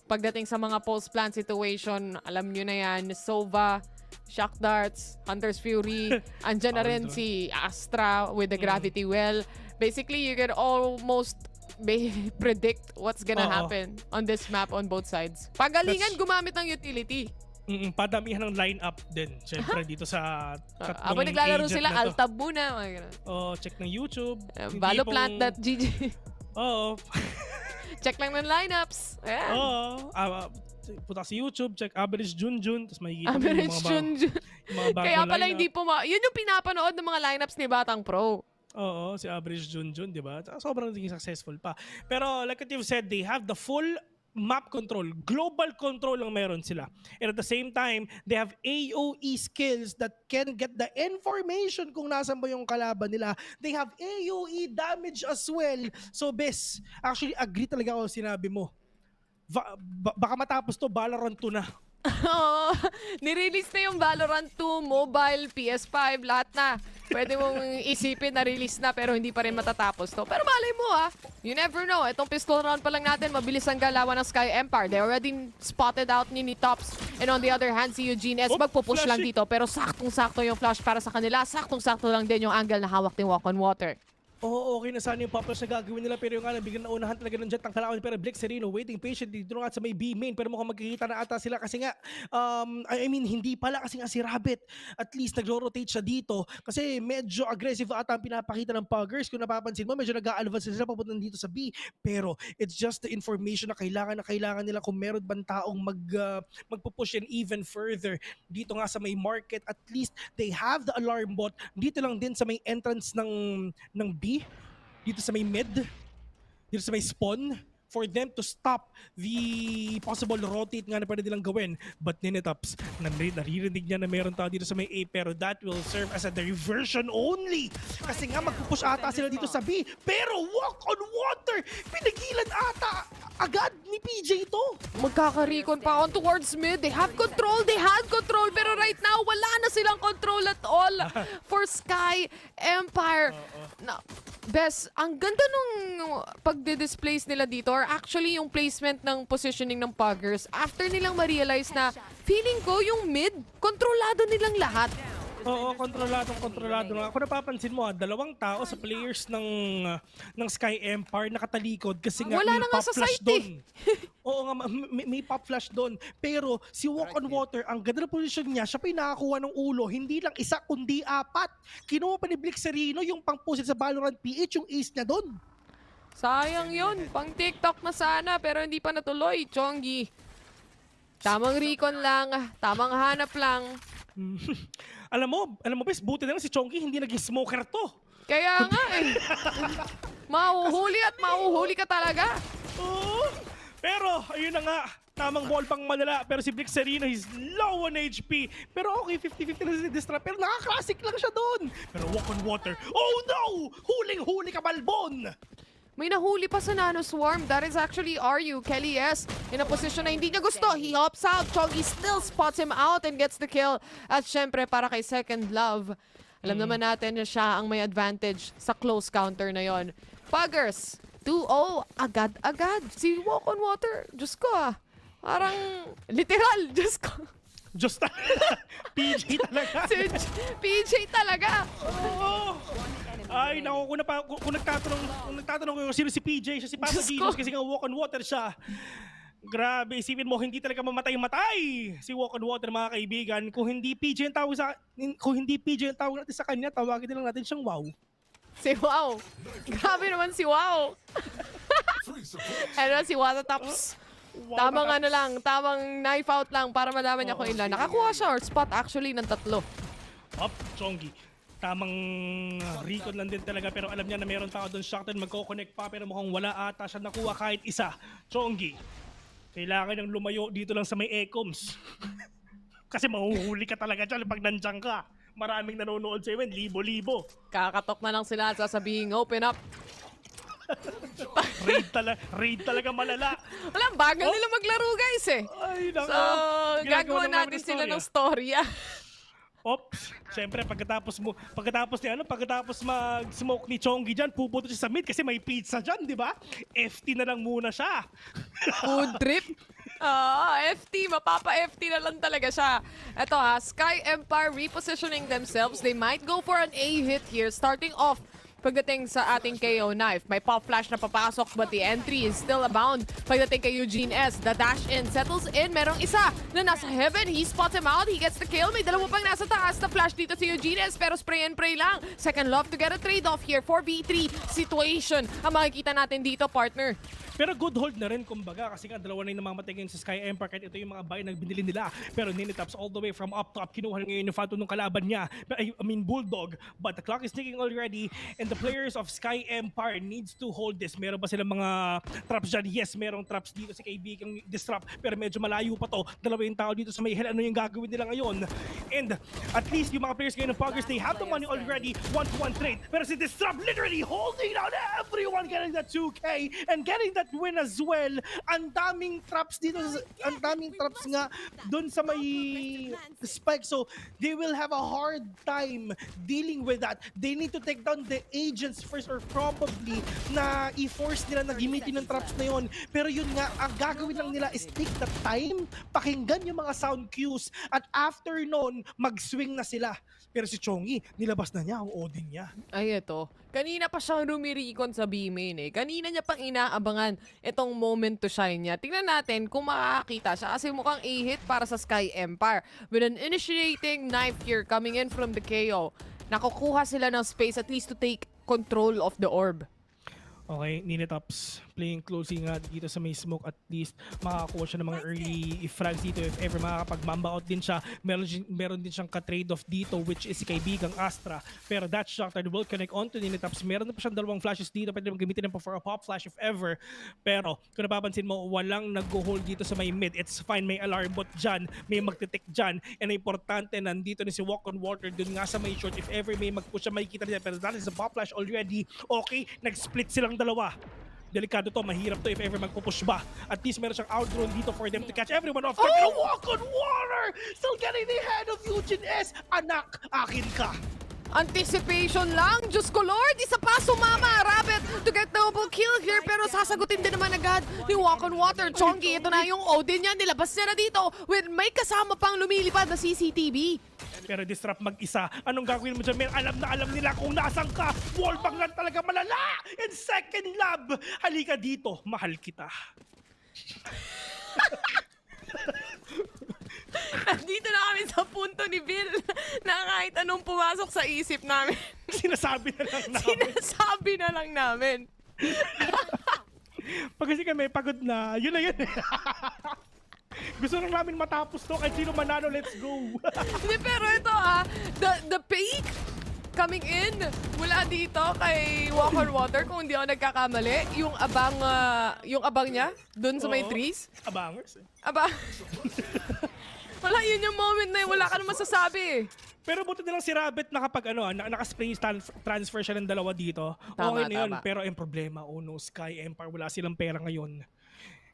pagdating sa mga post-plant situation, alam nyo na yan, Sova, Shock Darts, Hunter's Fury, andyan na rin si Astra with the Gravity Well. Basically, you can almost predict what's gonna happen on this map on both sides. Pagalingan gumamit ng utility. Padamihan ng lineup din. Siyempre dito sa tatlong Habang naglalaro agent sila, na to. altab muna. Check ng YouTube. VALOPlant.gg. Oo. Check lang ng lineups. Ayan. Punta sa YouTube, check Average Junjun, tapos makikita mo Average yung Junjun. mga bagong Kaya pala lineup. hindi yun yung pinapanood ng mga lineups ni Batang Pro. Oo, si Average Junjun, di ba? Sobrang naging successful pa. Pero like what you've said, they have the full map control, global control ang meron sila. And at the same time, they have AOE skills that can get the information kung nasan ba yung kalaban nila. They have AOE damage as well. So bes, actually agree talaga ako sinabi mo. Baka matapos to, VALORANT 2 na. Nirelease na yung VALORANT 2, mobile, PS5, lahat na. Pwede mong isipin na release na pero hindi pa rin matatapos to. Pero malay mo you never know. Itong pistol round pa lang natin, mabilis ang galawan ng Sky Empire. They already spotted out ni Tops. And on the other hand, si Eugene S magpupush lang dito. Pero saktong-sakto yung flash para sa kanila. Saktong-sakto lang din yung angle na hawak ni Walk on Water. Oo, okay na sana yung pop-flash na gagawin nila pero yung biglang naunahan talaga ng jet ng kalaban pero Blix Serino waiting patiently dito nga sa may B main pero mukhang magkikita na ata sila kasi nga hindi pala kasi nga si Rabbit at least nagro-rotate siya dito kasi medyo aggressive ata ang pinapakita ng Puggers. Kung napapansin mo medyo nag-a-advance sila papunta dito sa B pero it's just the information na kailangan nila kung meron bang taong magpupush in even further dito nga sa may market. At least they have the alarm bot dito lang din sa may entrance ng B, dito sa may mid, dito sa may spawn, for them to stop the possible rotate nga na pwede nilang gawin. But Ninetops, naririnig niya na meron tao dito sa may A pero that will serve as a diversion only. Kasi nga magpupush ata sila dito sa B. Pero Walk on Water, pinigilan ata agad ni PJ ito. Magkaka-recon pa on towards mid. They had control, pero right now wala na silang control at all for Sky Empire. Now, Bes, ang ganda nung pagde-displace nila dito or actually yung placement ng positioning ng Puggers after nilang ma-realize na feeling ko yung mid, kontrolado nilang lahat. Oo, kontrolado nga. Kung napapansin mo, dalawang tao sa players ng Sky Empire nakatalikod kasi nga wala may na nga pop sa flash site doon. Oo nga, may pop flash doon. Pero si Walk on Water, ang ganda na position niya, siya pa yung nakakuha ng ulo. Hindi lang isa, kundi 4. Kinuha pa ni Blix Serino yung pang-push sa VALORANT PH, yung ace niya doon. Sayang yun. Pang TikTok na sana pero hindi pa natuloy, Chongi. Tamang recon lang, tamang hanap lang. Alam mo, bes, buti na lang si Chongi hindi naging smoker to. Kaya nga Mahuhuli at mahuhuli ka talaga. Oo. Pero, ayun na nga, tamang ball pang malala. Pero si Blix Serino, he's low on HP. Pero okay, 50-50 na si Distra. Pero nakaka-classic lang siya doon. Pero Walk on Water, oh no! Huling-huli ka, Balbon! May nahuli pa sa Nano Swarm. That is actually Aryu. Kelly S. in a position na hindi niya gusto. He hops out. Chongi still spots him out and gets the kill. At syempre, para kay Second Love, alam naman natin na siya ang may advantage sa close counter na yon. Puggers, 2-0. Agad-agad. Si Walk on Water, Diyos ko parang literal, Diyos ko. Diyos talaga. PJ talaga. PJ talaga. Oh. Ay, naku, kung nagtatanong ko sino si PJ, siya si Papa Jesus kasi nga Walk on Water siya. Grabe, isipin mo, hindi talaga mamatay-matay si Walk on Water, mga kaibigan. Kung hindi PG ang tawag natin sa kanya, tawagin na lang natin siyang Wow. Si Wow. Grabe naman si Wow. Ano si Watatops. Tamang ano lang, tamang knife out lang para malaman niya kung ilan. Nakakuha siya or spot actually ng 3. Up, Chongi. Tamang recon lang din talaga, pero alam niya na meron tao doon. Shockton magko-connect pa, pero mukhang wala ata siya nakuha kahit isa. Chongi, kailangan ng lumayo dito lang sa may Ecoms. Kasi mahuhuli ka talaga dyan pag nandiyan ka. Maraming nanonood sa event, libo-libo. Kakatok na lang sila at sasabihin, open up. raid talaga malala. Walang bagal nila maglaro guys eh. Ay, nako. So, Ginagawa gagawa ng natin sila ng storya. Ops, syempre pagkatapos mag-smoke ni Chongi dyan, pupunta siya sa mid kasi may pizza dyan, di ba? FT na lang muna siya. Food trip? FT, mapapa-FT na lang talaga siya. Ito Sky Empire repositioning themselves. They might go for an A hit here, starting off pagdating sa ating KO knife. May pop flash na papasok but the entry is still abound. Pagdating kay Eugene S, the dash in settles in. Merong isa na nasa heaven. He spots him out. He gets the kill. May dalawa pang nasa taas na flash dito si Eugene S pero spray and pray lang. Second love to get a trade-off here. 4v3 situation ang makikita natin dito, partner. Pero good hold na rin, kumbaga, kasi nga dalawa na yung namamatay ngayon sa Sky Empire kahit ito yung mga buy na binili nila. Pero Ninitaps all the way from up top, kinuha ngayon yung Phantom ng kalaban niya. I mean, Bulldog. But the clock is ticking already and the players of Sky Empire needs to hold this. Meron ba silang mga traps dyan? Yes, merong traps dito sa kaibigang disrupt. Pero medyo malayo pa to. Dalawa yung tao dito sa may hill. Ano yung gagawin nila ngayon? And at least yung mga players ngayon ng Puggers, they have the money already. 1-to-1 trade. Pero si Disrupt literally holding down everyone, getting that 2K and getting that win as well. Ang daming traps dito, ang daming traps nga doon sa may spike. So they will have a hard time dealing with that. They need to take down the agents first or probably na i-force nila na gamitin ng traps na yon. Pero yun nga, ang gagawin lang nila is take the time, pakinggan yung mga sound cues at after nun, mag-swing na sila. Pero si Chongi, nilabas na niya ang Odin niya. Ay, ito. Kanina pa siyang rumirikon sa B-main eh. Kanina niya pang inaabangan itong moment to shine niya. Tingnan natin kung makakita siya kasi mukhang A-hit para sa Sky Empire. With an initiating knife here coming in from the KO. Nakukuha sila ng space at least to take control of the orb. Okay, Ninitaps playing closely nga dito sa may smoke, at least makakakuha siya ng mga early frags dito if ever makakapag-mamba out din siya. Meron din siyang ka-trade-off dito which is si kaibigang Astra. Pero that shotgun will connect onto Ninitaps. Meron na pa siyang dalawang flashes dito. Pwede mo gamitin pa for a pop flash if ever. Pero kung napapansin mo, walang nag-hold dito sa may mid. It's fine, may alarm bot dyan, may magtitik dyan. And importante, nandito na si Walk on Water dun nga sa may short. If ever may mag-push siya, makikita niya. Pero that is a pop flash already. Okay, nag-split silang dalawa. Delikado to, mahirap to if ever magpupush ba. At least meron siyang outdrawn dito for them to catch everyone off guard. Pero Walk on Water still getting the head of Eugene S. Anak, akin ka. Anticipation lang, Diyos ko Lord, isa pa sumama, Rabbit to get double kill here pero sasagutin din naman agad ni Walk on Water. Chongi, ito na yung Odin niya, nilabas niya na dito with may kasama pang lumilipad na CCTV. Pero Disrupt mag-isa, anong gagawin mo dyan, men? Alam na alam nila kung nasan ka. Wallbang lang talaga malala. And second love, halika dito, mahal kita. Nandito na kami sa punto ni Bill na kahit anong pumasok sa isip namin. Sinasabi na lang namin. Sinasabi na lang namin. Pag kasi kami pagod na, yun na yun. Gusto lang namin matapos to, kahit sino manalo, let's go. Hindi, pero ito the peak coming in mula dito kay Walk on Water, kung hindi ako nagkakamali, yung abang niya dun sa may trees. Abangers eh. Wala, yun yung moment na yun. Wala ka naman masasabi. Pero buti na lang si Rabbit naka-spray transfer siya ng dalawa dito. Tama, okay na yun. tama. Pero yung problema, Sky Empire, wala silang pera ngayon.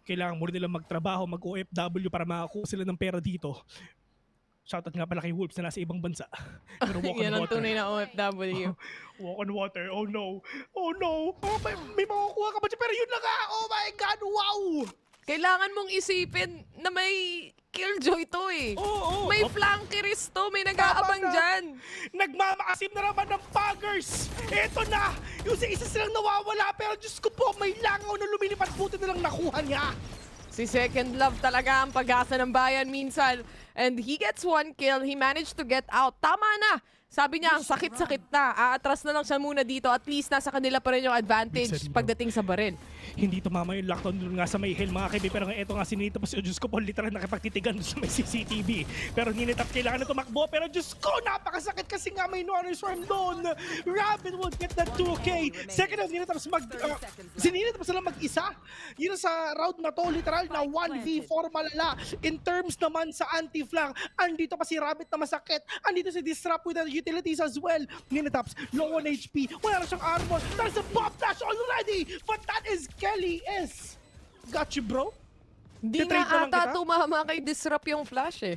Kailangan muna nilang magtrabaho, mag-OFW para makakuha sila ng pera dito. Shoutout nga pala kay Wolves na nasa ibang bansa. Pero Walk on Yan ang Water. tunay na OFW. Walk on Water, oh no. Oh no. Oh, may makukuha ka ba dyan? Pero yun na nga. Oh my God, wow. Kailangan mong isipin na may killjoy to eh. May flankerist to, may nag-aabang dyan. Nagmamakasim na naman ng Puggers. Eto na, yung isa silang nawawala pero Diyos ko po, may langaw na lumilipad, buti na lang nakuha niya. Si Second Love talaga ang pag-asa ng bayan minsan. And he gets 1 kill. He managed to get out. Tama na. Sabi niya, ang sakit-sakit na. Aatras na lang siya muna dito. At least nasa kanila pa rin yung advantage pagdating sa baril. Hindi tumama yung lockdown doon nga sa may hill mga kaibigan. Pero ito nga sinita pa si Diyos ko po literal nakipagtitigan sa may CCTV. Pero ninitap kailangan na tumakbo. Pero Diyos ko napakasakit kasi nga may Honor Swarm doon. Rabbit will get that 2K. Second half ninitap sila mag-isa. Yun sa round na to literal na 1v4 malala. In terms naman sa anti-flank, andito pa si Rabbit na masakit. Andito si Disrupt with the utilities as well. Ninitaps, low on HP. Wala na siyang armor. There's a pop flash already. But that is Kelly S. Got you, bro. Di nga ata tumama kay Disrupt yung flash eh.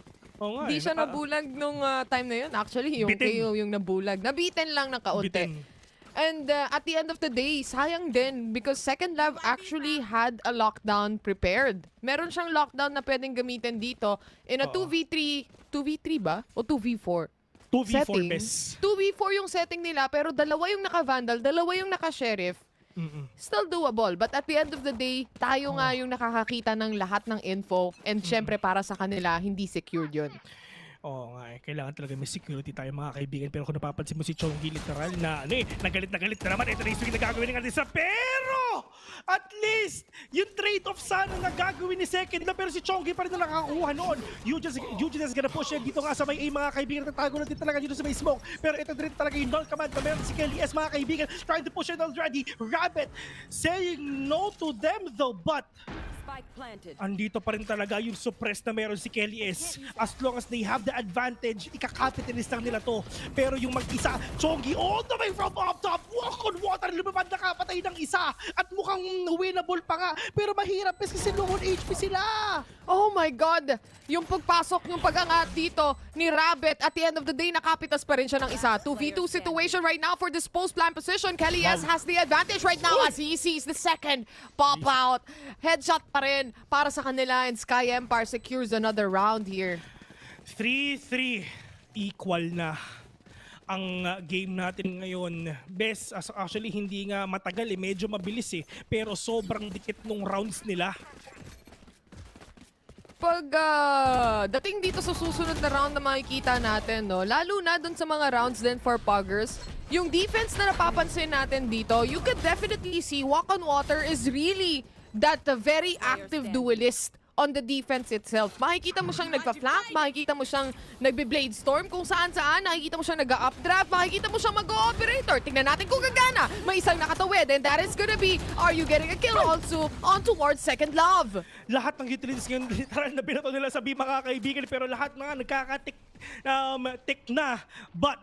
Di siya nabulag nung time na yun. Actually, yung KO yung nabulag. Nabitin lang ng kaunti. And at the end of the day, sayang din because Second Love actually had a lockdown prepared. Meron siyang lockdown na pwedeng gamitin dito in a 2v3. 2v3 ba? O 2v4? 2v4 setting. best. 2v4 yung setting nila pero dalawa yung naka-Vandal, dalawa yung naka-Sheriff. Still doable. But at the end of the day, tayo nga yung nakakakita ng lahat ng info and syempre para sa kanila, hindi secured yun. Oo nga kailangan talaga may security tayo mga kaibigan. Pero kung napapansin mo si Chongi literal na nagalit na naman. Ito na yung swing na gagawin ng Artisa. Pero at least yung trade-off sana na gagawin ni Second Love. Pero si Chongi pa rin na nakakuha noon. Eugene is gonna push yan dito nga sa may A mga kaibigan. Tatago na din talaga dito sa may smoke. Pero ito din talaga yung null command na meron si Kelly S mga kaibigan. Trying to push it already. Rabbit saying no to them though. But andito pa rin talaga yung suppress na meron si Kelly S. As long as they have the advantage, ikakapitalist lang nila to. Pero yung mag-isa, Chongi all the way from up top, walk on water, lumabad na kapatay ng isa. At mukhang winnable pa nga. Pero mahirap kasi low on HP sila. Oh my God! Yung pagpasok, yung pag-angat dito ni Rabbit, at the end of the day, nakapitas pa rin siya ng isa. 2v2 situation right now for this post-plan position. Kelly S has the advantage right now as he sees the second pop out. Headshot pa rin para sa kanila and Sky Empire secures another round here. 3-3. Equal na ang game natin ngayon. Best, actually hindi nga matagal medyo mabilis pero sobrang dikit nung rounds nila. Pag dating dito sa susunod na round na makikita natin, no, lalo na dun sa mga rounds din for Puggers, yung defense na napapansin natin dito, you could definitely see Walk on Water is really that very active duelist on the defense itself. Makikita mo siyang nagpa-flank, makikita mo siyang nagbe-blade storm kung saan-saan, makikita mo siyang nag-updraft, makikita mo siyang mag-operator. Tingnan natin kung gagana. May isang nakatawid and that is gonna be, are you getting a kill also on towards Second Love? Lahat ng utilities ngayon literal na binato nila sa B mga kaibigan pero lahat mga nagkakatik na. But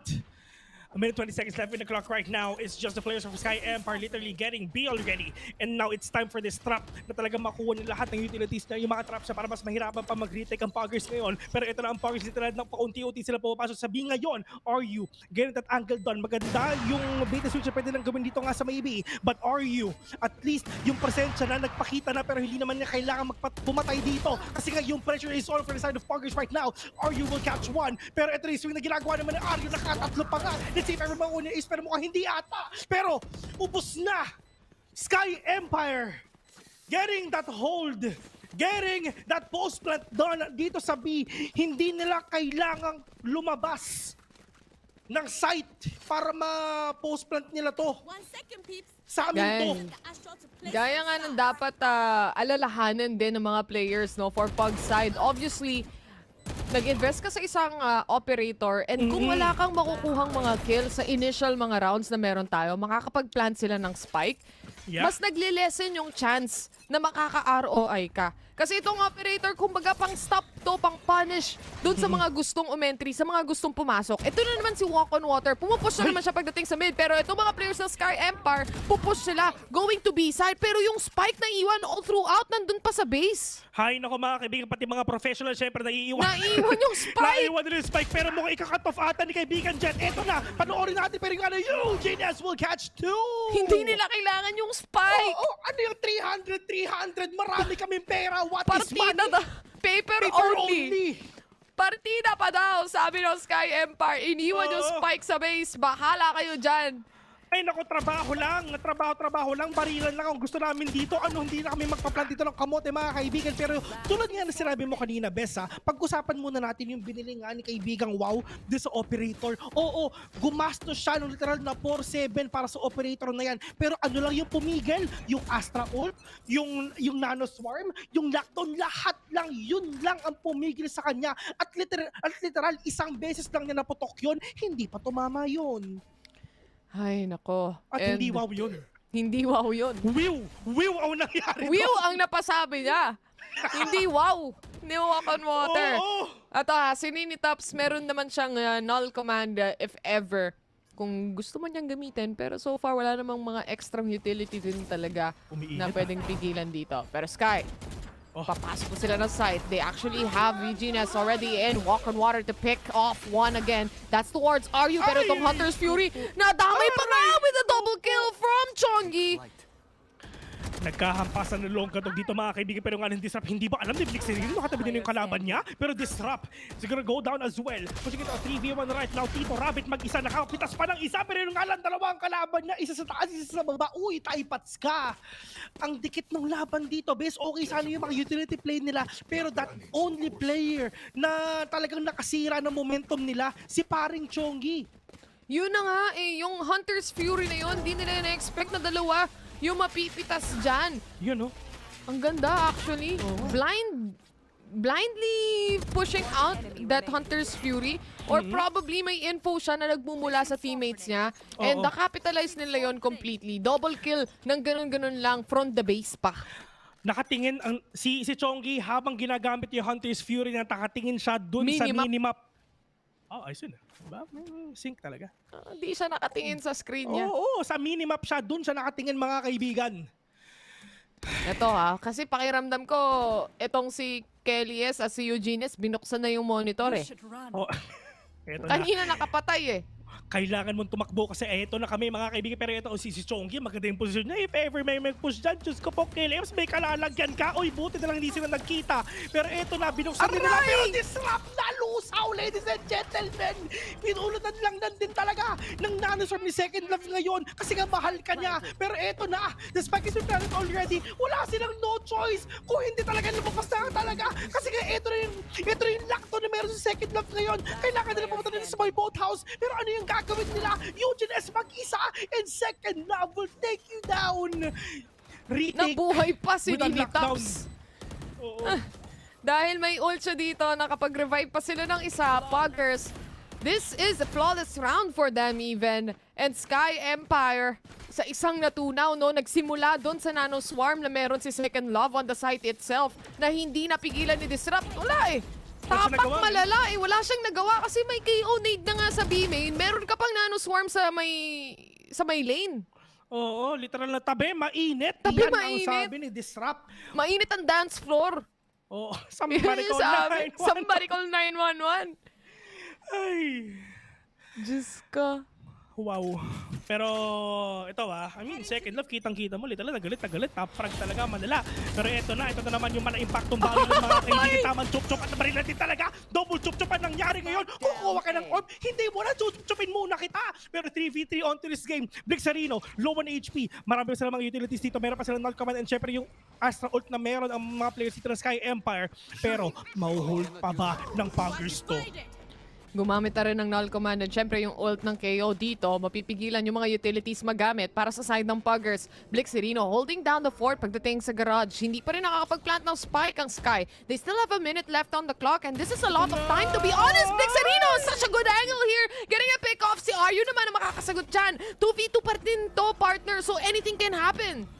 a minute 20 seconds left in the clock right now. It's just the players of Sky Empire literally getting B already. And now it's time for this trap na talaga makuha ng lahat ng utilities na yung mga traps para mas mahirapan pa mag-retake ang Puggers ngayon. Pero ito na ang Puggers literal na paunti-unti sila pumapasok sa B ngayon. Are you getting that angle done? Maganda yung beta switch na pwede lang gawin dito nga sa may B. But are you at least yung presensya na nagpakita na pero hindi naman niya kailangan pumatay dito. Kasi nga yung pressure is all for the side of Puggers right now. Are you will catch one. Pero ito yung swing na ginagawa naman ng Aryu. Nakatatlo pa nga. Let's see if ever mauna is pero mukhang hindi ata. Pero ubos na. Sky Empire getting that hold. Getting that post plant done dito sa B. Hindi nila kailangang lumabas ng site para ma-post plant nila to. Sa amin to. Gaya nga ng dapat alalahanan din ng mga players no for Pug side. Obviously, nag-invest ka sa isang operator and kung wala kang makukuhang mga kill sa initial mga rounds na meron tayo, makakapag-plant sila ng spike, mas nagle-lessen yung chance na makaka-ROI ka. Kasi itong operator, kumbaga pang stop to, pang punish doon sa mga gustong umentry, sa mga gustong pumasok. Ito na naman si Walk on Water. Pumupush na naman siya pagdating sa mid. Pero itong mga players ng Sky Empire, pupush sila going to B-side. Pero yung spike na iwan all throughout, nandun pa sa base. Hay nako mga kaibigan, pati mga professional syempre naiiwan. Naiiwan yung spike! Naiiwan din yung spike pero mukhang ika-cut off ata ni kaibigan Jet. Eto na, panoorin natin pero yung Eugene will catch 2! Hindi nila kailangan yung spike! Ano yung 300? Marami kaming pera. What Partida is money? Paper only. Partida pa daw, sabi ng Sky Empire. Iniwan yung spike sa base. Bahala kayo dyan. Ay nako, trabaho lang, barilan lang ang gusto namin dito. Hindi na kami magpa-plant dito ng kamote mga kaibigan. Pero tulad nga na sinabi mo kanina, Bes, pag-usapan muna natin yung binili nga ni kaibigang Wow doon sa operator. Oo, gumastos siya ng literal na 4-7 para sa operator na yan. Pero ano lang yung pumigil? Yung Astra Ult, yung Nano Swarm, yung Lockdown, lahat lang, yun lang ang pumigil sa kanya. At literal, isang beses lang niya naputok yun, hindi pa tumama yun. Ay, nako. At hindi wow yun. Hindi wow yun. Will ang nangyari Will doon. ang napasabi niya. Hindi wow. Hindi walk on water. At si Nini Tops, meron naman siyang null command if ever. Kung gusto mo niyang gamitin. Pero so far, wala namang mga extra utility din talaga na pwedeng pigilan dito. Pero Sky, papasok po sila ng site. They actually have Eugenius already in. Walk on water to pick off one again. That's towards Aryu. Pero itong Hunter's Fury, nadamay pa nga with a double kill from Chongi. Nagkahampasan ng long katog dito mga kaibigan, pero nga ng Disrupt, hindi ba alam ni Blixerino nakatabi din yung kalaban niya? Pero Disrupt, siguro go down as well. Pushing ito, 3v1 right now, Tito Rabbit mag-isa, nakapitas pa ng isa, pero yung nga lang dalawa ang kalaban niya, isa sa taas, isa sa baba. Uy, taipats ka! Ang dikit ng laban dito, Bes, okay sana yung mga utility play nila, pero that only player na talagang nakasira ng momentum nila, si paring Chongi. Yun na nga yung Hunter's Fury na yun, di nila na-expect na dalawa yung mapipitas dyan. Yun, Ang ganda, actually. Blindly pushing out that Hunter's Fury or probably may info siya na nagmumula sa teammates niya and na-capitalize nila yon completely. Double kill ng ganun-ganun lang from the base pa. Nakatingin si Chongi habang ginagamit yung Hunter's Fury na nakatingin siya dun sa minimap. Ayos yun. Diba? Sync talaga. Hindi siya nakatingin sa screen niya. Oo, sa minimap siya. Dun siya nakatingin mga kaibigan. Ito kasi pakiramdam ko, itong si Kelly's at si Eugenius, binuksan na yung monitor Kanina nakapatay Kailangan mong tumakbo kasi eto na kami mga kaibigan. Pero ito si Chongi, maganda yung posisyon niya. If ever may mag-push dyan, Diyos ko po, Kelems, may kalalagyan ka. Uy, buti na lang hindi sila nagkita. Pero eto na, binuksan din nila. Pero Disrupt na lusaw, ladies and gentlemen. Pinulutan lang din talaga ng Nanoswarm ni Second Love ngayon kasi nga mahal ka niya. Pero eto na, the spike is prepared already. Wala silang no choice kung hindi talaga lumabas na talaga. Kasi nga eto na yung lockdown na meron sa Second Love ngayon. Kailangan nila pumunta din sa my boathouse. Pero ano yung gagawin nila? Eugenius mag-isa and Second Love will take you down. Nabuhay pa si Nini Tops. Dahil may ult siya dito, nakapag-revive pa sila ng isa, Puggers. This is a flawless round for them even. And Sky Empire, sa isang natunaw, nagsimula doon sa Nano Swarm na meron si Second Love on the site itself na hindi napigilan ni Disrupt. Wala tapak malala wala siyang nagawa kasi may KO nade na nga sa B-main. Meron ka pang Nano Swarm sa may lane. Oo, literal na tabi, mainit. Tabi, yan mainit. ang sabi ni Disrupt. Mainit ang dance floor. Oo, somebody call 911. Somebody call 911. Ay. Diyos ka. Wow. Pero ito Second Love, kitang-kita mo, literal, nagalit, top frag talaga, Manila. Pero ito na naman yung mana-impactong balo ng mga kaibigan, tamang chup-chup at nabaril natin talaga. Double chup-chup ang nangyari ngayon. Kukuha ka ng orb, hindi mo na, chup-chupin muna kita. Pero 3v3 onto this game. Blixerino, low on HP. Marami pa silang mga utilities dito. Meron pa silang null command and syempre yung Astra ult na meron ang mga players dito ng Sky Empire. Pero mauhold pa ba ng Puggers to? Gumamit na rin ng null command and syempre yung ult ng KO dito, mapipigilan yung mga utilities magamit para sa side ng Puggers. Blixerino holding down the fort pagdating sa garage. Hindi pa rin nakakapag-plant ng spike ang Sky. They still have a minute left on the clock and this is a lot of time to be honest. Blixerino, such a good angle here. Getting a pick off. Si Aryu naman ang makakasagot dyan. 2v2 pa rin to, partner. So anything can happen.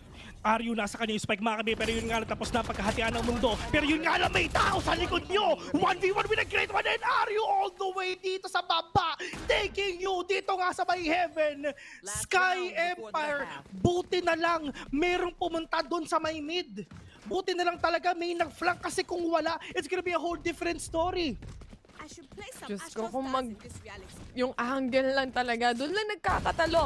Aryu nasa kanya yung spike mga kabi, pero yun nga lang tapos na pagkahatian ng mundo. Pero yun nga lang may tao sa likod nyo. 1v1 with a great one and Aryu all the way dito sa baba. Taking you dito nga sa may heaven. Sky Empire, buti na lang merong pumunta doon sa may mid. Buti na lang talaga may nag-flank kasi kung wala, it's gonna be a whole different story. Diyos ko, kung yung angle lang talaga, doon lang nagkakatalo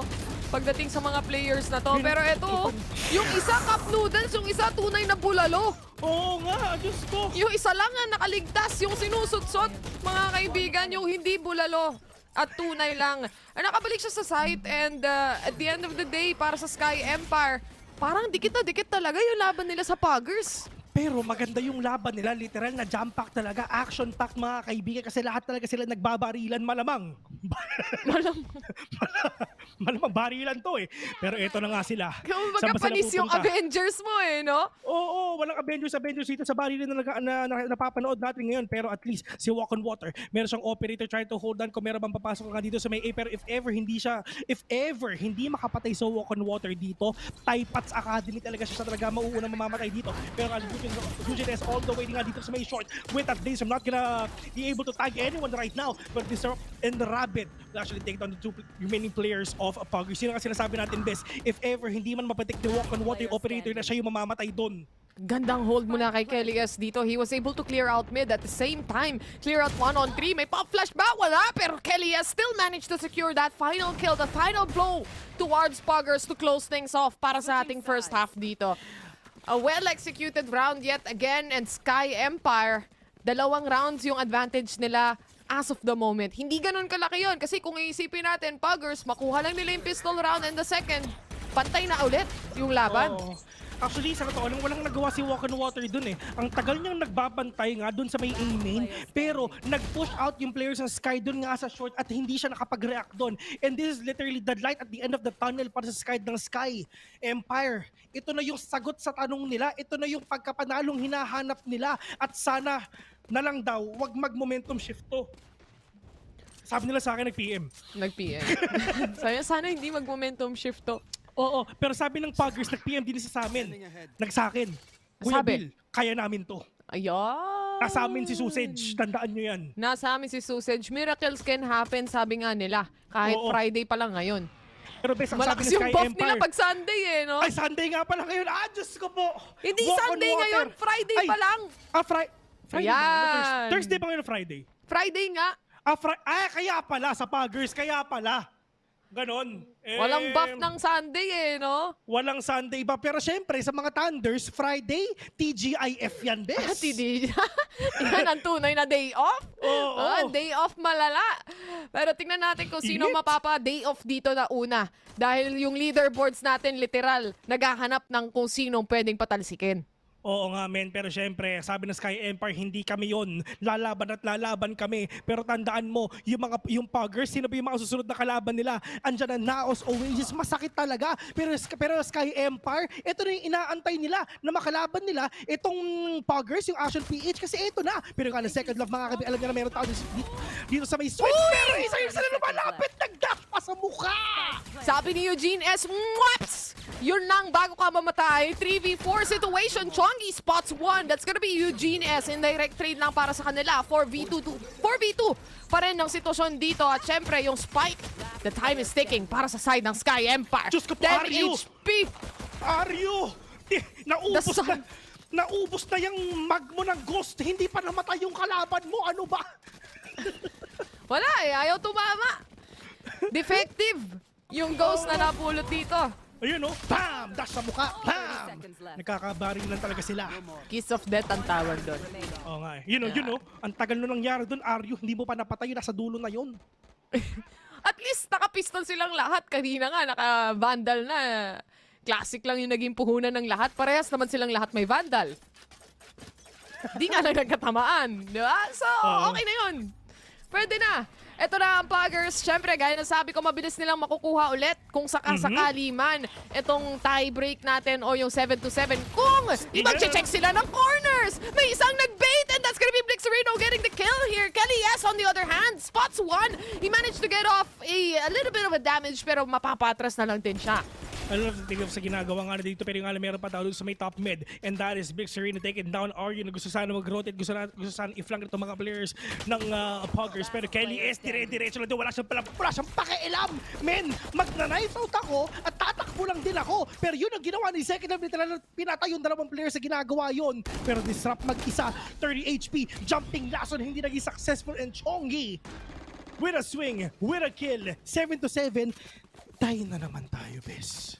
pagdating sa mga players na to. Pero eto, yung isa cup noodles, yung isa tunay na bulalo. Oo nga, Diyos ko. Yung isa lang nga nakaligtas, yung sinusutsot, mga kaibigan, yung hindi bulalo. at tunay lang. Nakabalik siya sa site and at the end of the day, para sa Sky Empire, parang dikit na dikit talaga yung laban nila sa Puggers. Pero maganda yung laban nila, literal na jump pack talaga, action pack mga kaibigan kasi lahat talaga sila nagbabarilan malamang. Malamang barilan to eh. Pero eto na nga sila. Magkapanis yung Avengers mo eh, no? Oo, walang Avengers dito sa barilan na napapanood natin ngayon. Pero at least si Walk on Water, meron siyang operator trying to hold on kung meron bang papasok nga dito sa may A. Pero if ever hindi makapatay sa Walk on Water dito, Taipats Academy talaga siya talaga mauunang mamamatay dito. Pero Gujines all the way nga dito sa may short with that Blaze. I'm not gonna be able to tag anyone right now, but Disrupt and the Rabbit will actually take down the two remaining players of Puggers. Sino nga sinasabi natin, best, if ever hindi man mapatik ni Walk on Water yung operator na siya yung mamamatay doon. Gandang hold muna kay Kelly S dito. He was able to clear out mid at the same time. Clear out 1-on-3. May pop flash ba? Wala. Pero Kelly S still managed to secure that final kill, the final blow towards Puggers to close things off para sa ating first half dito. A well-executed round yet again, and Sky Empire, 2 rounds yung advantage nila as of the moment. Hindi ganun kalaki yun kasi kung iisipin natin, Puggers, makuha lang nila yung pistol round and the second, pantay na ulit yung laban. Actually, sa totoo lang, walang nagawa si Walk on Water dun eh. Ang tagal niyang nagbabantay nga dun sa may A main, pero nag-push out yung players ng Sky dun nga sa short at hindi siya nakapag-react dun. And this is literally the light at the end of the tunnel para sa side ng Sky Empire. Ito na yung sagot sa tanong nila, ito na yung pagkapanalong hinahanap nila at sana na lang daw, wag mag-momentum shift to. Sabi nila sa akin, nag-PM. Nag-PM. Sana hindi mag-momentum shift to. Oo, pero sabi ng Puggers, nag-PM din sa amin. Nagsakin. Kuya Bill, kaya namin to. Ayan. Nasa amin si Sausage, tandaan nyo yan. Nasa amin si Sausage. Miracles can happen, sabi nga nila. Kahit Friday pa lang ngayon. Pero bes, ang malakas sabi ng yung Sky buff Empire, nila pag Sunday eh, no? Ay, Sunday nga pala ngayon. Diyos ko po. Hindi Walk Sunday ngayon, Friday pa lang. Friday Ayan. Thursday pa ngayon, Friday? Friday nga. Kaya pala, sa Puggers, kaya pala. Ganon. Walang buff ng Sunday eh, no? Walang Sunday ba? Pero syempre, sa mga Thunders, Friday, TGIF yan, bes. Yan ang tunay na day off? Oo. Day off malala. Pero tingnan natin kung sino mapapa-day off dito na una. Dahil yung leaderboards natin, literal, naghahanap ng kung sinong pwedeng patalsikin. Oo nga men, pero syempre, sabi ng Sky Empire, hindi kami yon. Lalaban at lalaban kami. Pero tandaan mo, yung Puggers, sino ba yung mga susunod na kalaban nila? Andyan na Naos, OASIS, masakit talaga. Pero Sky Empire, ito na yung inaantay nila na makalaban nila. Itong Puggers, yung Action PH, kasi ito na. Pero nga na second love, mga kabi, alam niya na meron tao dito sa may switch. Pero isa-isa na lumalapit, nag-dash pa sa mukha! Sabi ni Eugene S. Mwaps! Yun lang bago ka mamatay. 3v4 situation. Chongi spots 1. That's gonna be Eugene S. Indirect trade lang para sa kanila. 4v2 pa rin ang sitwasyon dito. At syempre, yung spike. The time is ticking para sa side ng Sky Empire. Diyos ko po, 10 Aryu! HP! Aryu! Naubos na yung mag mo ng ghost. Hindi pa namatay yung kalaban mo. Ano ba? Wala eh. Ayaw tumama. Defective. Yung ghost na napulot dito. Ayun o, bam! Dash sa mukha, bam! Nagkakabaring lang talaga sila. Kiss of death ang tawag doon. Oo nga eh. Yun o, ang tagal na nangyari doon, Aryu, hindi mo pa napatay, nasa dulo na yun. At least naka-pistol silang lahat. Kanina nga, naka-vandal na. Classic lang yung naging puhunan ng lahat. Parehas naman silang lahat may vandal. Di nga lang nagkatamaan. Di ba? So, okay na yun. Pwede na. Ito na ang Puggers. Siyempre, gaya na sabi ko, mabilis nilang makukuha ulit kung sakasakali man itong tie break natin o yung 7-7. Kung i-check sila ng corners. May isang nag-bait and that's gonna be Blixerino getting the kill here. Kelly S on the other hand, spots 1. He managed to get off a little bit of a damage pero mapapatras na lang din siya. I love the thing sa ginagawa nga na dito pero yung alam meron pa tao sa may top mid and that is Big Serena taking down Aryu na gusto sana mag-rotate, gusto sana i-flank itong mga players ng Puggers pero Kelly S dire-diretso lang doon, wala siyang pakialam men, magna-knife out ako at tatakbo lang din ako pero yun ang ginawa ni Second Love, literal pinatay yung dalawang players sa ginagawa yun pero Disrupt mag-isa, 30 HP jumping lason, hindi naging successful and Chongi with a swing, with a kill, 7-7. Tayo na naman tayo, bes.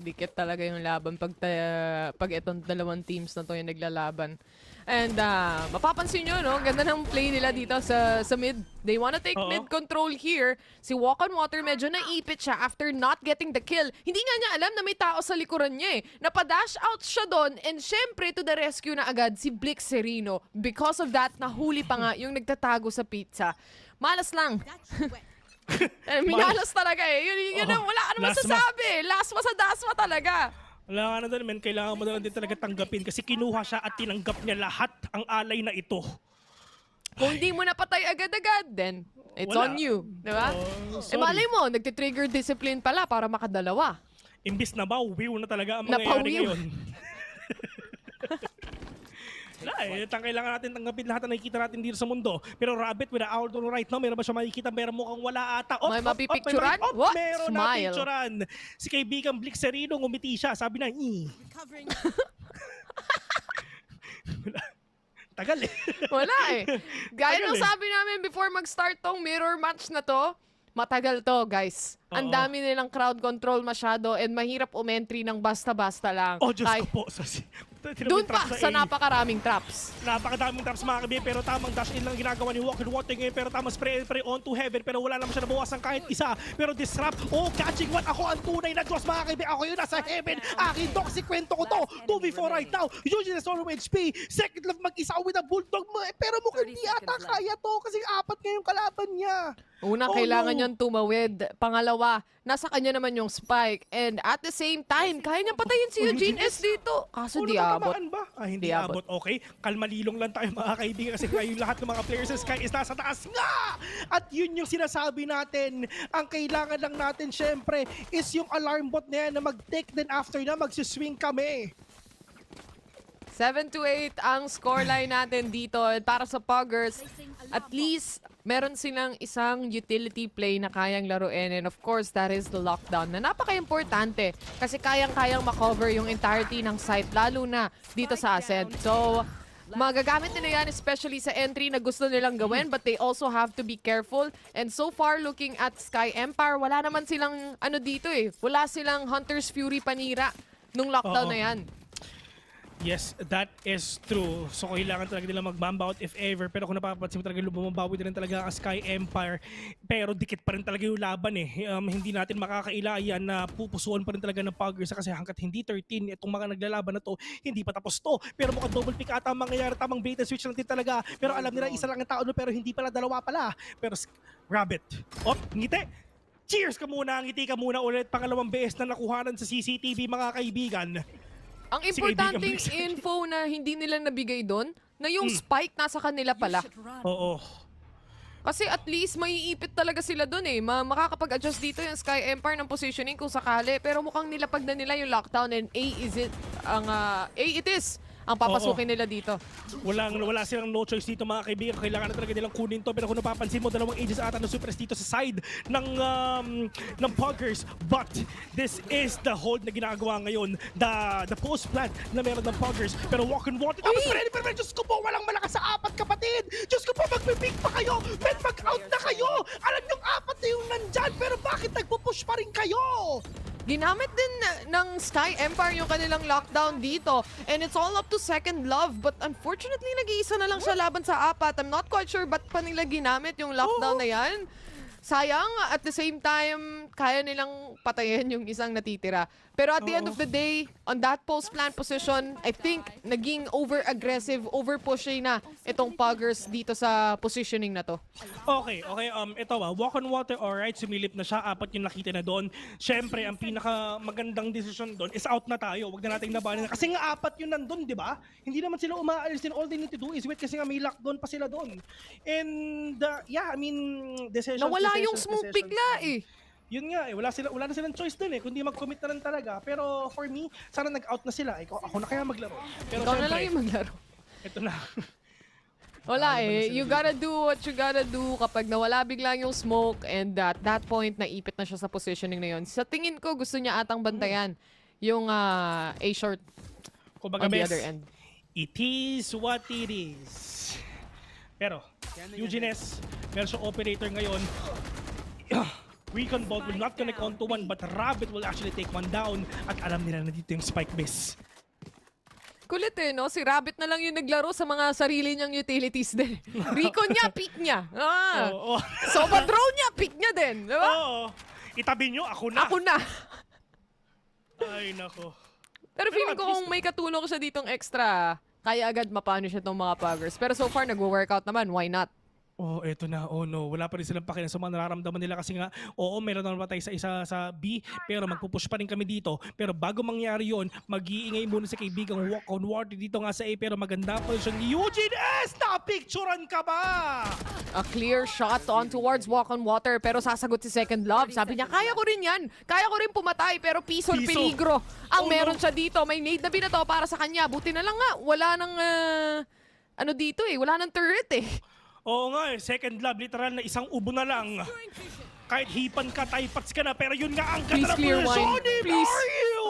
Dikit talaga yung laban pag itong dalawang teams na to yung naglalaban. And mapapansin nyo, no? Ganda ng play nila dito sa mid. They wanna take mid control here. Si Walk on Water medyo naipit siya after not getting the kill. Hindi nga niya alam na may tao sa likuran niya eh. Napadash out siya doon and syempre to the rescue na agad si Blix Serino. Because of that, nahuli pa nga yung nagtatago sa pizza. Malas lang. Minalas talaga eh. Yun wala ka naman masasabi. Lasma sa dasma talaga. Wala ka na doon, men. Kailangan mo na lang din talaga tanggapin kasi kinuha siya at tinanggap niya lahat ang alay na ito. Kung hindi mo napatay agad-agad, then it's on you. Diba? Malay mo, nagtitrigger discipline pala para makadalawa. Imbis na bawiw na talaga ang mangyayari ngayon. Wala eh, kailangan natin tanggapin lahat na nakikita natin dito sa mundo. Pero Rabbit, with the outdoor right now, meron ba siya makikita? Meron mukhang wala ata. May mapipicturan? What? Meron na Smile. picturan. Si kaibigan Blix Serino, ngumiti siya. Sabi na, tagal eh. Wala eh. Gaya ng sabi namin before mag-start tong mirror match na to, matagal to, guys. Ang dami nilang crowd control masyado and mahirap umentry ng basta-basta lang. Oh, Diyos ko po. Doon pa sa napakaraming traps. Napakadaming traps mga kaibigan, pero tamang dash in lang ginagawa ni Walk and Water ngayon, pero tamang spray on to heaven, pero wala naman siya nabawasan kahit isa. Pero disrupt, catching one, ako ang tunay na Diyos mga kaibigan, ako yun nasa heaven, aking toxic kwento ko to, 2v4 right now, usually na solo HP, second love mag-isa with a bulldog, pero mukhang di ata kaya to, kasi apat nga yung kalaban niya. Unang kailangan niyang tumawid, pangalawa, nasa kanya naman yung spike, and at the same time, kaya niyang patayin si Eugene S dito. Kaso di abot. Ba? Hindi abot. Okay, kalmalilong lang tayo mga kaibigan kasi yung lahat ng mga players sa Sky is nasa taas nga! At yun yung sinasabi natin. Ang kailangan lang natin syempre is yung alarm bot na yan na mag-take then after na magsiswing kami. 7-8 ang scoreline natin dito. Para sa Puggers, at least meron silang isang utility play na kayang laruin. And of course, that is the lockdown na napaka-importante kasi kayang-kayang makover yung entirety ng site, lalo na dito sa Ascent. So, magagamit nila yan especially sa entry na gusto nilang gawin, but they also have to be careful. And so far, looking at Sky Empire, wala naman silang dito eh. Wala silang Hunter's Fury panira nung lockdown na yan. Yes, that is true. So kailangan talaga nila mag-bomb out if ever. Pero kung napapansin mo talaga, bumabawi din talaga ang Sky Empire. Pero dikit pa rin talaga yung laban eh. Hindi natin makakailayan na pupusuan pa rin talaga ng Puggers kasi hanggat hindi 13, itong mga naglalaban na to, hindi pa tapos to. Pero mukhang double pick ata ang mangyayari. Tamang bait and switch lang din talaga. Pero alam nila isa lang ang tao pero hindi pala, dalawa pala. Pero Rabbit, ngiti! Cheers ka muna, ngiti ka muna ulit. Pangalawang beses na nakuhanan sa CCTV mga kaibigan. Ang importanteng info na hindi nila nabigay doon, na yung spike nasa kanila pala. Oo. Kasi at least maiipit talaga sila doon eh. Makakapag-adjust dito yung Sky Empire ng positioning kung sakali. Pero mukhang nilapag na nila yung lockdown and it is ang papasukin nila dito. Wala silang no choice dito mga kaibigan. Kailangan na talaga nilang kunin to. Pero kung napapansin mo, dalawang ages ata na supers dito sa side ng Puggers. But this is the hold na ginagawa ngayon. The post plant na meron ng Puggers. Pero Walk and Water. Tapos pero Diyos ko po, walang malakas sa apat kapatid. Diyos ko po, magpipig pa kayo. Men, mag-out na kayo. Alam yung apat na yung nandyan. Pero bakit nagpupush pa rin kayo? Ginamit din ng Sky Empire yung kanilang lockdown dito. And it's all up to second love. But unfortunately, nag-iisa na lang siya laban sa apat. I'm not quite sure ba't pa nila ginamit yung lockdown na yan. Sayang, at the same time, kaya nilang patayin yung isang natitira. Pero at the end of the day, on that post-plant position, I think naging over-aggressive, over-pushy na itong Puggers dito sa positioning na to. Okay. Ito Walk on Water, alright, sumilip na siya, apat yung nakita na doon. Siyempre, ang pinakamagandang desisyon doon is out na tayo. Huwag na nating labanan. Kasi nga apat yun nandun, di ba? Hindi naman sila umaalis din. All they need to do is wait kasi nga may lockdown pa sila doon. And, decisions. Nawala yung smoke bigla eh. Yun nga wala na silang choice dun eh, kundi mag-commit na lang talaga. Pero for me, sana nag-out na sila. Ako na kaya maglaro. Pero Ikaw na lang yung maglaro. Ito na. Wala eh. You gotta do what you gotta do kapag nawala biglang yung smoke and at that point, naipit na siya sa positioning na yun. Sa tingin ko, gusto niya atang bantayan yung A-short on the other end. It is what it is. Pero, Eugene S, meron siyang operator ngayon. Recon Bolt will not connect onto one, but Rabbit will actually take one down. At alam nila na dito yung Spike Miss. Kulit eh, no? Si Rabbit na lang yung naglaro sa mga sarili niyang utilities din. Recon niya, pick niya. Soba drone niya, pick niya din. Diba? Oo. Itabi nyo, ako na. Ako na. Ay, nako. Pero feeling ko kung may katulong siya ditong extra, kaya agad mapano siya tong mga Puggers. Pero so far, nagwo-workout naman. Why not? Oh, eto na. Oh no, wala pa rin silang pakialam sa mga nararamdaman nila kasi nga, oo, meron naman tayo sa isa sa B, pero magpupush pa rin kami dito. Pero bago mangyari yon, mag-iingay muna si kaibigang walk on water dito nga sa A, pero maganda pa siya ni Eugene S! Napicturean ka ba? A clear shot on towards walk on water, pero sasagot si Second Love. Sabi niya, kaya ko rin yan. Kaya ko rin pumatay, pero piso peligro ang meron siya dito. May nade na binato para sa kanya. Buti na lang nga, wala nang, ano dito eh, wala nang turret eh. Oo nga, Second Love, literal na isang ubo na lang. Kahit hipan ka, typats ka na, pero yun nga ang ganda na posisyon ni Mario!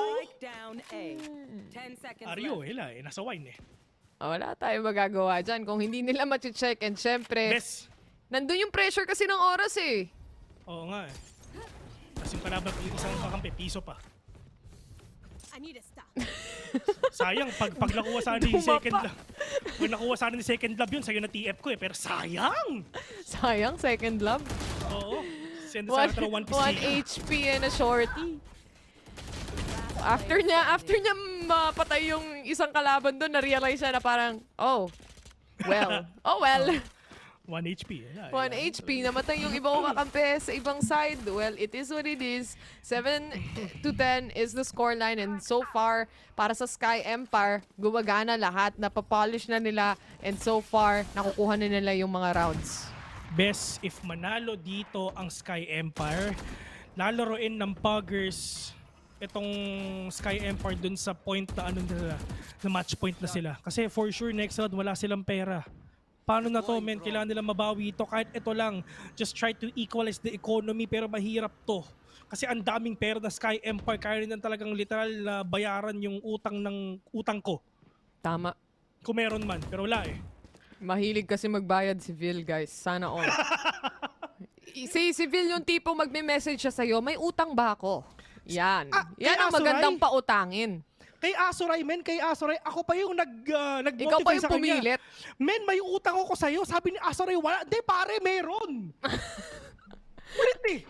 Mario, hila eh, nasa wine eh. Wala tayong magagawa dyan kung hindi nila mati-check and syempre, nandun yung pressure kasi ng oras eh. Oo nga eh. Tapos yung kalaban, yung isang kakampi, piso pa. I need to stop. Sayang, pag nakuha sana ni Second Love. Pag nakuha sana ni Second Love yun, sa'yo na TF ko eh. Pero sayang! Sayang, Second Love? Oo. Send sana ito ng 1 HP and a shorty. After niya mapatay yung isang kalaban doon, na-realize siya na parang, oh well. 1 HP. 1 HP. Namatay yung ibang kakampi sa ibang side. Well, it is what it is. 7-10 is the scoreline. And so far, para sa Sky Empire, gumagana lahat. Napapolish na nila. And so far, nakukuha na nila yung mga rounds. Best, if manalo dito ang Sky Empire, lalaroin ng Puggers itong Sky Empire dun sa point na na match point na sila. Kasi for sure, next round, wala silang pera. Paano na to, men? Kailangan nila mabawi ito. Kahit ito lang, just try to equalize the economy, pero mahirap to. Kasi ang daming pera na Sky Empire, kaya rin talagang literal na bayaran yung utang ko. Tama. Kung meron man, pero wala eh. Mahilig kasi magbayad si Vil, guys. Sana all. si Vil yung tipo magme-message siya sa'yo, may utang ba ako? Yan. Yan ang magandang pautangin. Kay Asuray, men, ako pa yung nag-motivate Ikaw pa yung sa kanya. pumilit. Men, may utang ako sa'yo. Sabi ni Asuray, wala. Hindi, pare, meron. Ulit eh.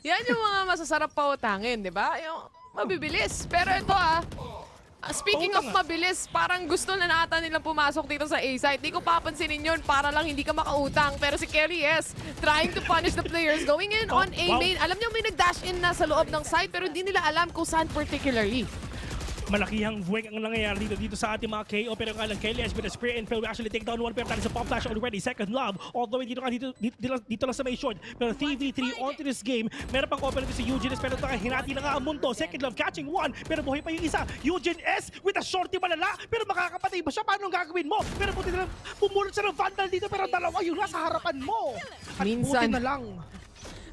Yan yung mga masasarap pa utangin, di ba? Yung mabibilis. Pero ito speaking of mabilis, parang gusto na nata nilang pumasok dito sa A-site. Di ko papansinin yun para lang hindi ka makautang. Pero si Kelly S, trying to punish the players, going in on A main. Alam niyo may nag-dash in na sa loob ng site pero hindi nila alam kung saan particularly. Malakihang buwek ang nangyayari dito sa ating mga KO, pero ang alang Kelly S with a spray and FIL will actually take down one pair. That is a pop flash already. Second Love all the way dito lang sa may short. Pero 3v3 onto this game. Meron pang open dito si Eugene S, pero hinati na nga ang mundo. Second Love catching one, pero buhay pa yung isa. Eugene S with a shorty malala, pero makakapatay ba siya? Paano gagawin mo? Pero buti na lang, pumulot siya ng Vandal dito, pero dalawa yung nasa harapan mo. At minsan, buti na lang.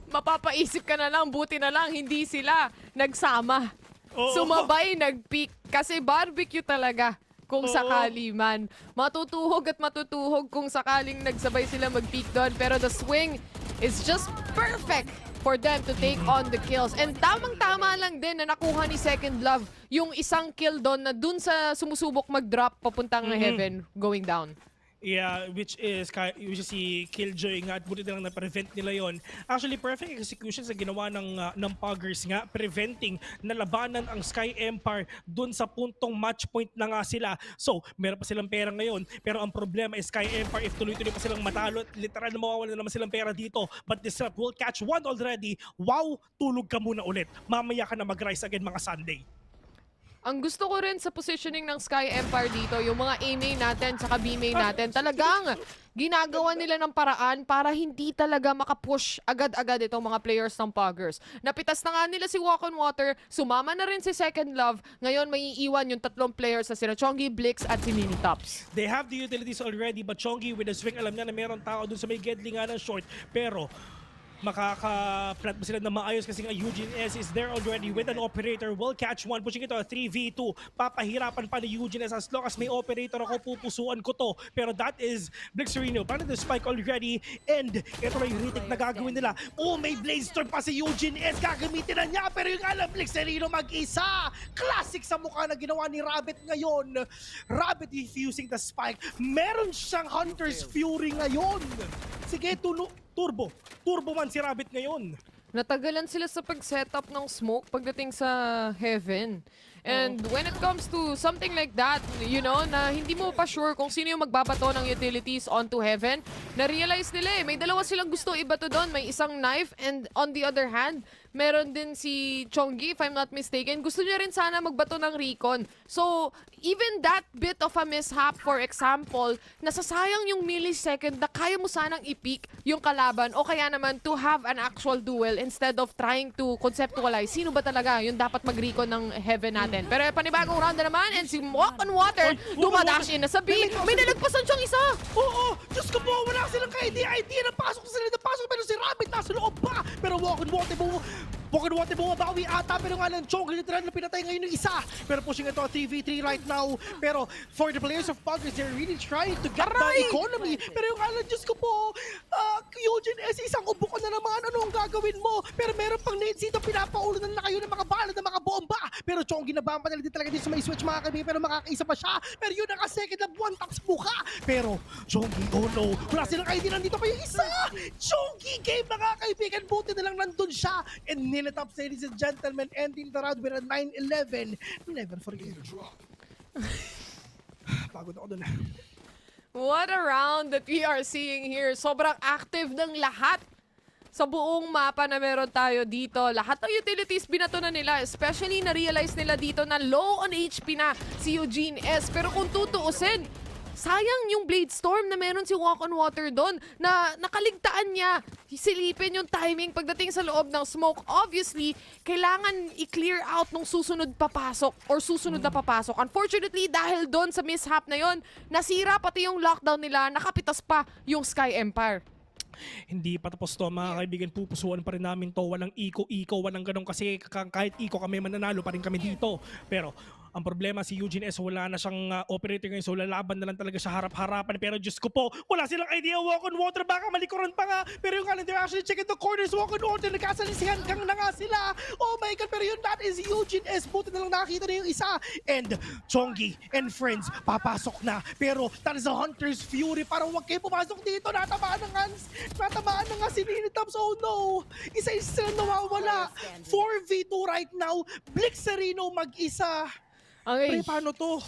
Mapapaisip ka na lang, buti na lang, hindi sila nagsama. Sumabay, nag-peak. Kasi barbecue talaga kung sakali man. Matutuhog at matutuhog kung sakaling nagsabay sila mag-peak doon. Pero the swing is just perfect for them to take on the kills. And tamang-tama lang din na nakuha ni Second Love yung isang kill doon na dun sa sumusubok mag-drop papuntang heaven going down. Yeah, which is si Killjoy nga at buti na lang na-prevent nila yon. Actually, perfect execution sa ginawa ng Puggers nga, preventing na labanan ang Sky Empire dun sa puntong match point na nga sila. So, meron pa silang pera ngayon, pero ang problema is Sky Empire, if tuloy-tuloy pa silang matalo, literal na mawawala na naman silang pera dito. But Disrupt will catch one already. Wow, tulog ka muna ulit. Mamaya ka na mag-rise again mga Sunday. Ang gusto ko rin sa positioning ng Sky Empire dito, yung mga A main natin sa B main natin, talagang ginagawa nila ng paraan para hindi talaga makapush agad-agad itong mga players ng Puggers. Napitas na nga nila si Walk on Water, sumama na rin si Second Love, ngayon may iiwan yung tatlong players sa sila Chongi, Blix at si Minitops. They have the utilities already, but Chongi with a swing, alam niya na meron tao dun sa may Gedli nga ng short, pero makaka-plant ba sila na maayos kasi nga Eugene S is there already with an operator. Will catch one, pushing ito 3v2. Papahirapan pa ni Eugene S as long as may operator ako, pupusuan ko to. Pero that is Blixerino, planted the spike already, and ito na yung retake na gagawin nila. Oh, may Blaze Storm pa si Eugene S, gagamitin na niya, pero yung alam, Blixerino mag-isa. Classic sa mukha na ginawa ni Rabbit ngayon. Rabbit defusing the spike. Meron siyang Hunter's Fury ngayon. Sige, Turbo man si Rabbit ngayon. Natagalan sila sa pag-setup ng smoke pagdating sa Heaven. And when it comes to something like that, you know, na hindi mo pa sure kung sino yung magbabato ng utilities onto Heaven, na-realize nila may dalawa silang gusto ibato doon. May isang knife and on the other hand, meron din si Chonggi, if I'm not mistaken. Gusto niya rin sana magbato ng recon. So, even that bit of a mishap, for example, nasasayang yung millisecond na kaya mo sanang i-peak yung kalaban o kaya naman to have an actual duel instead of trying to conceptualize sino ba talaga yung dapat mag-recon ng Heaven natin. Pero panibagong round na naman and si Walk on Water dumadash in na sa B. May nalagpasan siyang isa. Oo, Diyos ko po, wala silang ka-idea. Napasok sila, pero si Rabbit nasa loob pa. Pero Walk on Water bumabawi ata, pero nga lang Chong literal na pinatay ngayon ng isa. Pero pushing ito 3v3 right now. Pero for the players of Puggers, they're really trying to get the economy. Pero yung nga lang, Diyos ko po, Eugene S, isang ubo ko na naman, ano ang gagawin mo? Pero meron pang nades dito, pinapaulunan na kayo ng mga bala, ng mga bomba. Pero Chong ginabahan pa nila din talaga dito sa may switch mga kaibigan, pero makakaisa pa siya. Pero yun ang second lap, one taps buka. Pero Chonggi, oh no, wala silang idea, nandito pa yung isa. Chonggi game mga kaibigan, buti na lang nandun siya. And Niletops, ladies and gentlemen, ending the round with a 9-11. Never forget. Pagod ako dun. What a round that we are seeing here. Sobrang active ng lahat sa buong mapa na meron tayo dito. Lahat ng utilities binato na nila. Especially na-realize nila dito na low on HP na si Eugene S. Pero kung tutuusin, sayang yung Blade Storm na meron si Walk on Water doon na nakaligtaan niya. Silipin yung timing pagdating sa loob ng smoke. Obviously, kailangan i-clear out nung susunod papasok or susunod na papasok. Unfortunately, dahil doon sa mishap na yon, nasira pati yung lockdown nila, nakapitas pa yung Sky Empire. Hindi pa tapos to mga kaibigan, pupusuan pa rin namin to. Walang iko, walang ganun kasi kahit iko kami mananalo pa rin kami dito. Pero ang problema si Eugene S, wala na siyang operator ngayon, so lalaban na lang talaga siya harap-harapan. Pero Diyos ko po, wala silang idea. Walk on Water, baka malikuran pa nga. Pero yung they're actually checking the corners. Walk on Water, nagkasalisihan gang na nga sila. Oh my God, pero yun, that is Eugene S. Buti na lang nakakita na yung isa. And Chonggi and friends, papasok na. Pero that is a Hunter's Fury. Parang huwag kayo pumasok dito. Natamaan na nga si Niletops. Oh no, isa-isa nawawala. 4v2 right now. Blixerino mag-isa. Okay. Pre, paano to?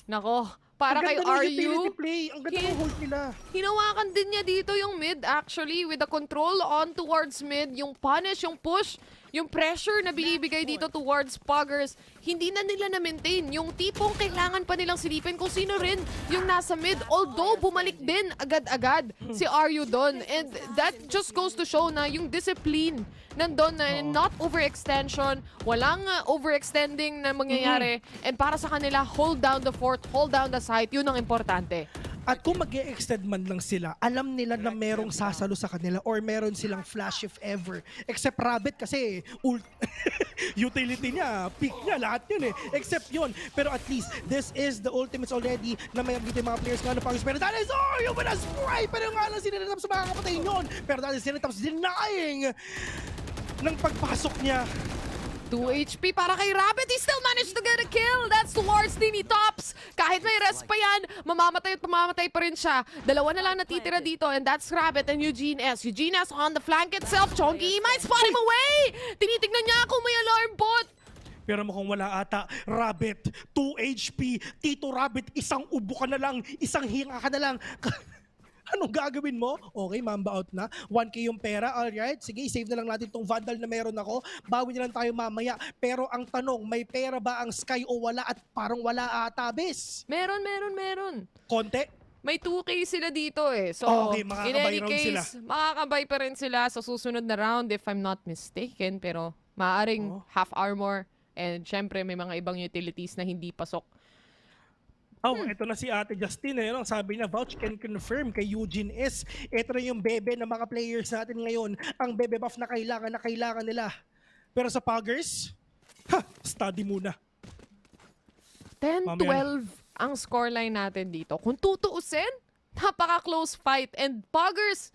Nako, para kay RU, ang ganda ng hold nila. hinawakan din niya dito yung mid actually with the control on towards mid, yung punish, yung push, yung pressure na binibigay dito towards Puggers, hindi na nila na-maintain. Yung tipong kailangan pa nilang silipin kung sino rin yung nasa mid. Although bumalik din agad-agad si RU doon. And that just goes to show na yung discipline nandun na not overextension, walang overextending na mangyayari. And para sa kanila, hold down the fort, hold down the site, yun ang importante. At kung mag-e-extend man lang sila, alam nila na merong sasalo sa kanila or meron silang flash if ever. Except Rabbit kasi utility niya, pick niya, lahat yun eh. Except yun. Pero at least, this is the ultimates already na may dito yung mga players nga na Puggers. Pero that is yung with a spray! Pero nga lang siniletops sa mga kapatay yun. Pero that is siniletops denying ng pagpasok niya. 2 HP para kay Rabbit. He still managed to get a kill. That's towards Niletops. Kahit may rest pa yan, mamamatay at mamamatay pa rin siya. Dalawa na lang natitira dito and that's Rabbit and Eugene S. Eugene S on the flank itself. Chonggi might spot him away. Tinitignan niya kung may alarm bot. Pero mukhang wala ata. Rabbit, 2 HP. Tito Rabbit, isang ubo ka na lang. Isang hinga ka na lang. Anong gagawin mo? Okay, mamba out na. 1K yung pera, alright. Sige, save na lang natin tong Vandal na meron ako. Bawi na lang tayo mamaya. Pero ang tanong, may pera ba ang Sky o wala? At parang wala ata, Bis. Meron. Konti? May 2K sila dito eh. So, okay, in any case, sila. makakabay pa rin sila sa susunod na round if I'm not mistaken. Pero maaaring half armor and syempre may mga ibang utilities na hindi pasok. Oh, ito na si Ate Justine. Ano, sabi niya, vouch can confirm kay Eugene S. Ito na yung bebe ng mga players natin ngayon. Ang bebe buff na kailangan nila. Pero sa Puggers, study muna. 10-12 ang scoreline natin dito. Kung tutuusin, napaka-close fight. And Puggers,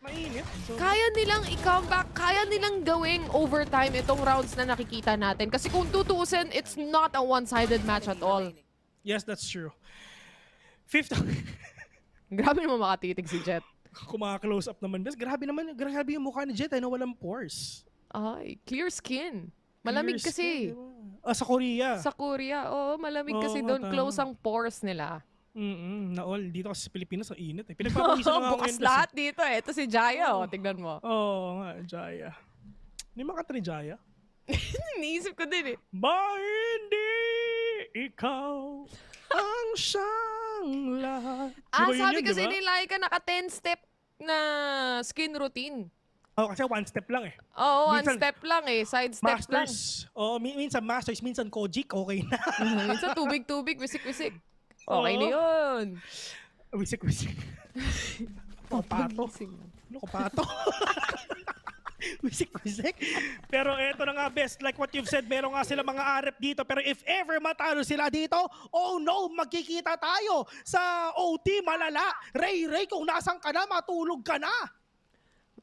kaya nilang i-comeback, kaya nilang gawing overtime itong rounds na nakikita natin. Kasi kung tutuusin, it's not a one-sided match at all. Yes, that's true. Fifth. Grabe naman makatitig si Jet. Kumaka-close up naman. Grabe yung mukha ni Jet ay na walang pores. Ay, clear skin. Malamig Clear kasi. skin, sa Korea. Sa Korea, malamig kasi doon. Close ang pores nila. Naol, dito kasi sa Pilipinas, ang init eh. Pinagpapawisan na nga Bukas lahat dito eh. Ito si Jaya, tignan mo. Oo nga, Jaya. Hindi makanta ni Jaya? Iniisip ko din eh. Ba hindi ikaw ang siyang lahat. Sabi kasi ni Laika, naka 10-step na skin routine. Kasi one step lang eh. Oo, one step lang eh. Side step masters, lang. Minsan masters, minsan kojik, okay na. Minsan tubig-tubig, wisik-wisik. Okay na yun. Wisik-wisik. Pato. Ano ko pato? Wisik-wisik. Pero eto na nga, best, like what you've said, meron nga sila mga arep dito. Pero if ever matalo sila dito, oh no, magkikita tayo sa OT malala. Ray, kung nasan ka na, matulog ka na.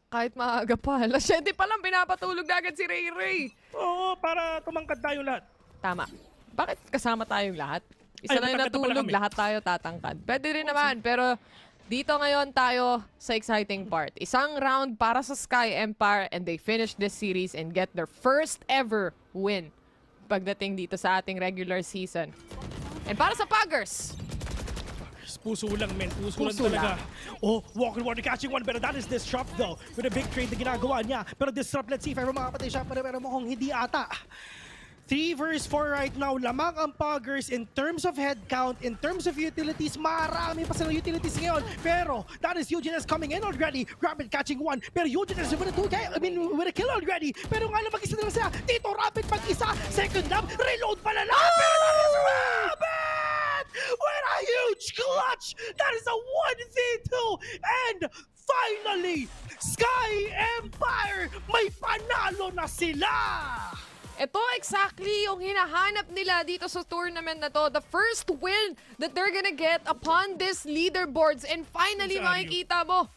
Kahit maaga pa. Alas 7 pa lang, pinapatulog na agad si Ray. Oo, para tumangkad tayo lahat. Tama. Bakit kasama tayong lahat? Isa lang yung natulog, lahat tayo tatangkad. Pwede rin naman, pero dito ngayon tayo sa exciting part. Isang round para sa Sky Empire and they finish this series and get their first ever win pagdating dito sa ating regular season. And para sa Puggers, puso lang, men. Puso lang talaga. Oh, Walker catching one, pero that is Disrupt though. With a big trade na ginagawa niya. Pero Disrupt, let's see if ever makapatay siya. Pero mukhang hindi ata. 3 versus 4 right now. Lamang ang Puggers in terms of head count, in terms of utilities. Marami pa silang utilities ngayon. Pero that is Eugene S coming in already. Rabbit catching one. Pero Eugene S with a kill already. Pero nga lang mag-isa na lang siya. Dito Rabbit mag-isa. Second up. Reload pala lang. Pero that is Rabbit! With a huge clutch. That is a 1v2. And finally, Sky Empire may panalo na sila. ito exactly yung hinahanap nila dito sa tournament na to. The first win that they're gonna get upon this leaderboards. And finally, makikita mo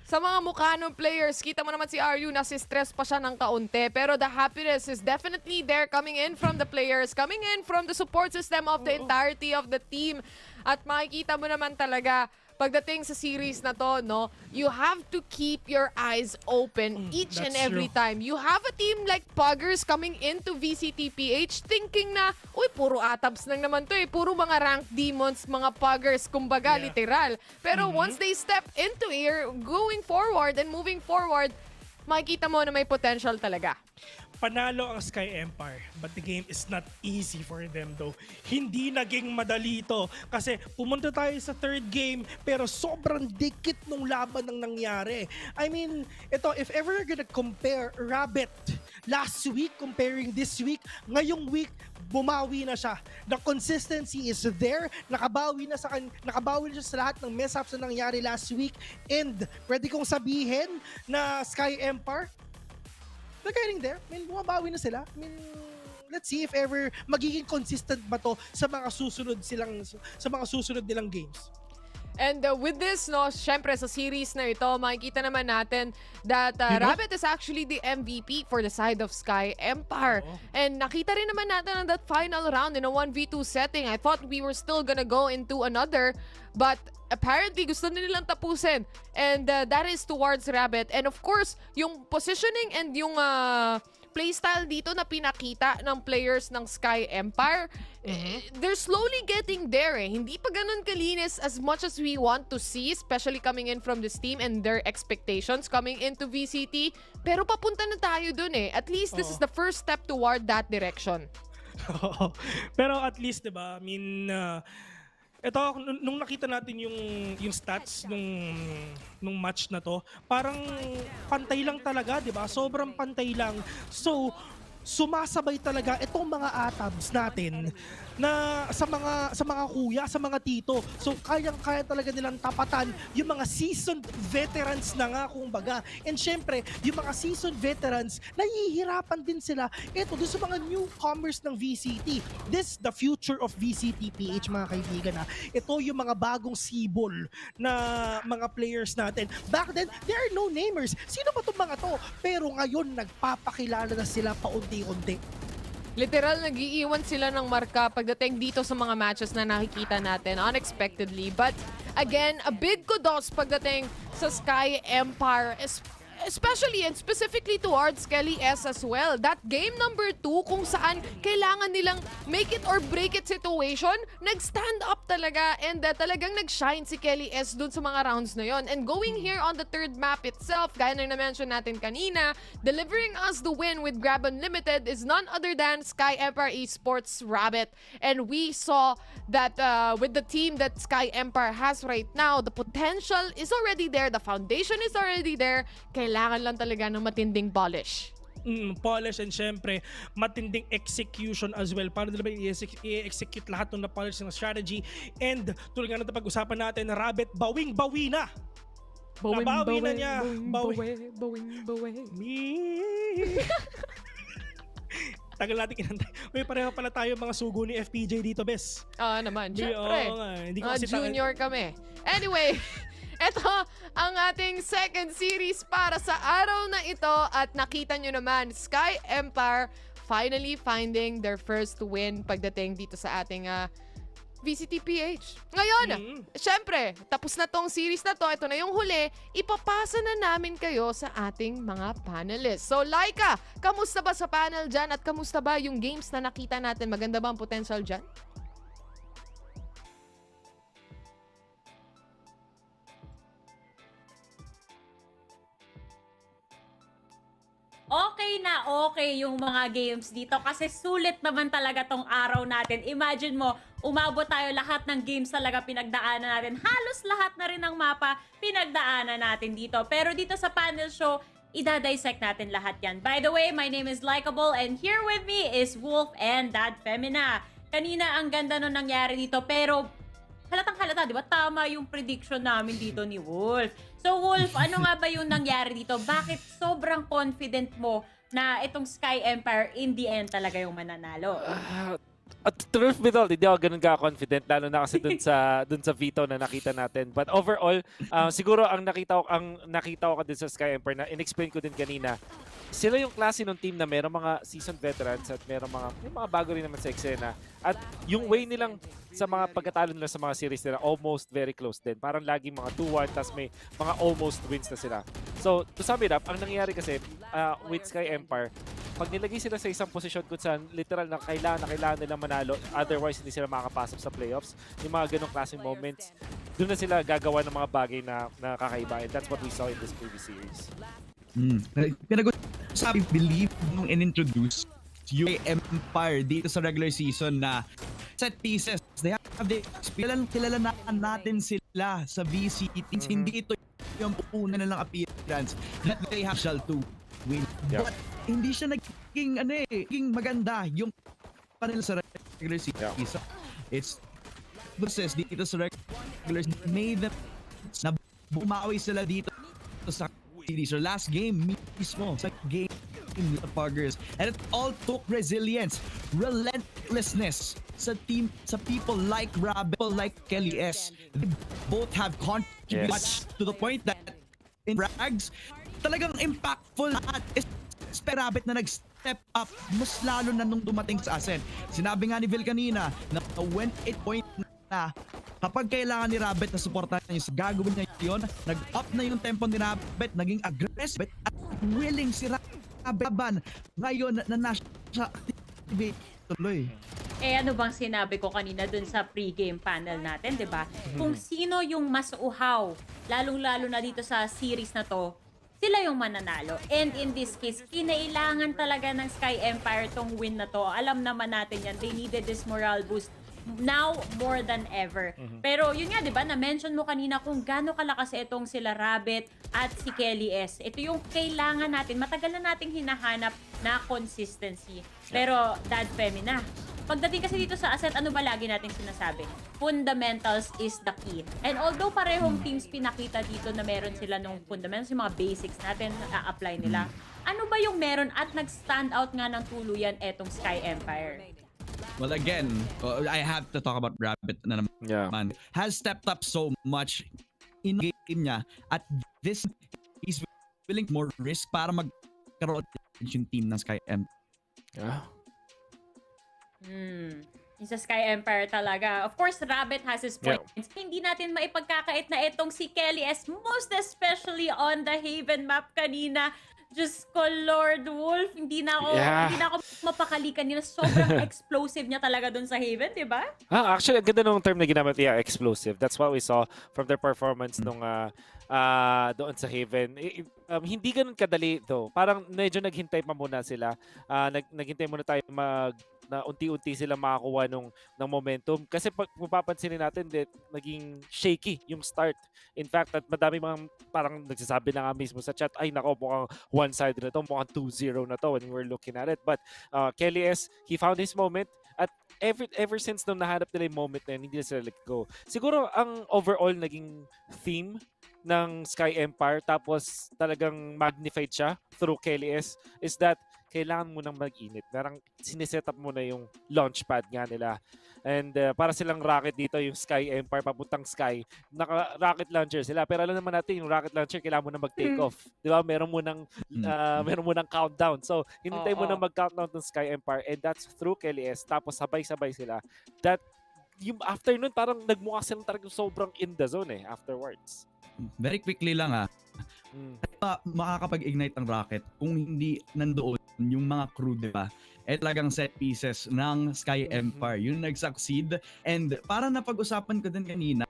sa mga mukha ng players, kita mo naman si Aryu, nasi-stress pa siya ng kaunti. Pero the happiness is definitely there, coming in from the players, coming in from the support system of the entirety of the team. At makikita mo naman talaga, pagdating sa series na to, no, you have to keep your eyes open each and every time. You have a team like Puggers coming into VCTPH thinking na, uy, puro atabs lang naman to eh. Puro mga ranked demons, mga Puggers, kumbaga, literal. Pero once they step into here, going forward and moving forward, makikita mo na may potential talaga. Panalo ang Sky Empire, but the game is not easy for them though. Hindi naging madali ito kasi pumunta tayo sa third game pero sobrang dikit nung laban ng nangyari. I mean, ito, if ever you're gonna compare Rabbit last week comparing this week, ngayong week, bumawi na siya. The consistency is there. Nakabawi na siya sa lahat ng mess-ups na nangyari last week. And pwede kong sabihin na Sky Empire, they're getting there. I mean, bumabawi na sila. I mean, let's see if ever magiging consistent ba to sa mga susunod nilang games. And with this, no, syempre sa series na ito, makikita naman natin that Rabbit is actually the MVP for the side of Sky Empire. And nakita rin naman natin on that final round in a 1v2 setting. I thought we were still gonna go into another, but apparently gusto nilang tapusin. And that is towards Rabbit. And of course, yung positioning and yung playstyle dito na pinakita ng players ng Sky Empire, they're slowly getting there eh. Hindi pa ganun kalinis as much as we want to see, especially coming in from this team and their expectations coming into VCT. Pero papunta na tayo dun eh. At least this is the first step toward that direction. Pero at least, diba, I mean, ito, nung nakita natin yung stats nung match na to, parang pantay lang talaga, di ba? Sobrang pantay lang. So, sumasabay talaga itong mga atabs natin na sa mga kuya, sa mga tito. So kaya talaga nilang tapatan yung mga seasoned veterans na nga kumbaga. And syempre, yung mga seasoned veterans, nahihirapan din sila ito doon sa mga newcomers ng VCT. This the future of VCTPH, mga kaibigan ha. Ito yung mga bagong sibol na mga players natin. Back then, there are no namers. Sino ba itong mga to? Pero ngayon, nagpapakilala na sila paunti-unti. Literal, nag-iiwan sila ng marka pagdating dito sa mga matches na nakikita natin unexpectedly. But again, a big kudos pagdating sa Sky Empire, especially and specifically towards Kelly S as well. That game number 2 kung saan kailangan nilang make it or break it situation, nag-stand up talaga and talagang nag-shine si Kelly S dun sa mga rounds na yon. And going here on the third map itself, gaya na na-mention natin kanina, delivering us the win with Grab Unlimited is none other than Sky Empire Esports Rabbit. And we saw that with the team that Sky Empire has right now, the potential is already there, the foundation is already there. Kailangan lang talaga ng matinding polish. Polish and syempre matinding execution as well. Paano nila ba i-execute lahat ng na-polish ng strategy? And tulad nga na pag-usapan natin, Rabbit, bawing-bawi na. Nabawi na niya. Bawing. Tagal natin kinantay. May pareho pala tayo mga sugo ni FPJ dito, bes. Naman, syempre. Hindi ko kasi junior kami. Anyway, ito ang ating second series para sa araw na ito at nakita nyo naman, Sky Empire finally finding their first win pagdating dito sa ating VCTPH. Ngayon, syempre, tapos na tong series na to, ito na yung huli, ipapasa na namin kayo sa ating mga panelists. So Laika, kamusta ba sa panel dyan at kamusta ba yung games na nakita natin? Maganda ba ang potential dyan? Okay na okay yung mga games dito kasi sulit naman talaga tong araw natin. Imagine mo, umabot tayo lahat ng games talaga pinagdaanan natin. Halos lahat na rin ng mapa pinagdaanan natin dito. Pero dito sa panel show, idadissect natin lahat yan. By the way, my name is Likeable and here with me is Wolf and Dad Femina. Kanina ang ganda nung nangyari dito pero halatang-halata, di ba? Tama yung prediction namin dito ni Wolf. So Wolf, ano nga ba yung nangyari dito? Bakit sobrang confident mo na itong Sky Empire in the end talaga yung mananalo? At truth be told, hindi ako ganun ka-confident lalo na kasi dun sa veto na nakita natin. But overall, siguro ang nakita ko din sa Sky Empire na in-explain ko din kanina, sila yung klase ng team na mayroong mga seasoned veterans at mayroong mga bago rin naman sa eksena. At yung way nilang sa mga pagkatalo nila sa mga series nila, almost very close din. Parang lagi mga 2-1, tas may mga almost wins na sila. So, to sum it up, ang nangyayari kasi with Sky Empire, pag nilagay sila sa isang posisyon kung saan literal na kailangan nila manalo, otherwise hindi sila makakapasok sa playoffs, yung mga ganong klaseng moments, doon na sila gagawa ng mga bagay na kakaiba. And that's what we saw in this previous series. Pinag-usabi, believe nung in-introduce yung Empire dito sa regular season na set pieces. They have the experience. Kilala natin sila sa VCT. Hindi ito yung una nilang appearance that they have shall to win. But hindi siya naging maganda yung panel sa regular season. It's versus dito sa regular season made them na bumawi sila dito sa series or last game mismo sa game with the Puggers, and it all took resilience, relentlessness sa team, sa people like Rabbit, like Kelly S. They both have contributed much to the point that in brags talagang impactful at Rabbit na nag-step up mas lalo na nung dumating sa Asen. Sinabi nga ni Vil kanina na when it point na kapag kailangan ni Rabbit na suportahan niya, gagawin niya yun, nag-up na yung tempo ni Rabbit, naging aggressive at willing si Rabbit ngayon na nasa activate tuloy. Ano bang sinabi ko kanina dun sa pre-game panel natin, 'di ba? Kung sino yung mas uhaw, lalong-lalo na dito sa series na to, sila yung mananalo. And in this case, kinailangan talaga ng Sky Empire tong win na to. Alam naman natin yan, they needed this morale boost now more than ever. Pero yun nga, di ba, na-mention mo kanina kung gaano kalakas itong sila Rabbit at si Kelly S. Ito yung kailangan natin, matagal na nating hinahanap na consistency. Pero Dad Femi na. Pagdating kasi dito sa asset, ano ba lagi nating sinasabi? Fundamentals is the key. And although parehong teams pinakita dito na meron sila nung fundamentals, yung mga basics natin na-apply nila, ano ba yung meron at nag-stand out nga ng tuluyan etong Sky Empire? Well, again, I have to talk about Rabbit na naman. Has stepped up so much in the game niya at this he's willing more risk para magkaroon yung team ng Sky Empire. Yung sa Sky Empire talaga. Of course, Rabbit has his points. Hindi natin maipagkakait na itong si Kelly S, most especially on the Haven map kanina. Diyos ko, Lord Wolf, hindi na ako mapakali kanina. Sobrang explosive niya talaga dun sa Haven, di ba? Actually, ang ganda nung term na ginamit. Yeah, explosive. That's what we saw from their performance nung doon sa Haven. Hindi ganun kadali though. Parang medyo naghintay pa muna sila. Naghintay muna tayo na unti-unti sila makakuha ng momentum. Kasi pag mapapansinin natin, naging shaky yung start. In fact, at madami mga parang nagsasabi na nga mismo sa chat, ay nako, mukhang one-sided na to, mukhang 2-0 na to when we're looking at it. But Kelly S, he found his moment. At ever since nung nahanap nila yung moment na yun, hindi na sila let go. Siguro ang overall naging theme ng Sky Empire, tapos talagang magnified siya through Kelly S, is that kailangan mo nang mag-init. Parang sineset up mo na yung launchpad nga nila. And para silang rocket dito, yung Sky Empire, papuntang Sky, naka-rocket launcher sila. Pero alam naman natin, yung rocket launcher, kailangan mo na mag-take off. Di ba? Meron mo ng countdown. So, hinintay mo na mag-countdown ng Sky Empire, and that's through Kelly S. Tapos sabay-sabay sila. That, yung after nun, parang nagmukha silang talagang sobrang in the zone afterwards. Very quickly lang makakapag-ignite ang rocket kung hindi nandoon yung mga crew, diba? Talagang set pieces ng Sky Empire yung nag-succeed. And parang napag-usapan ko din kanina,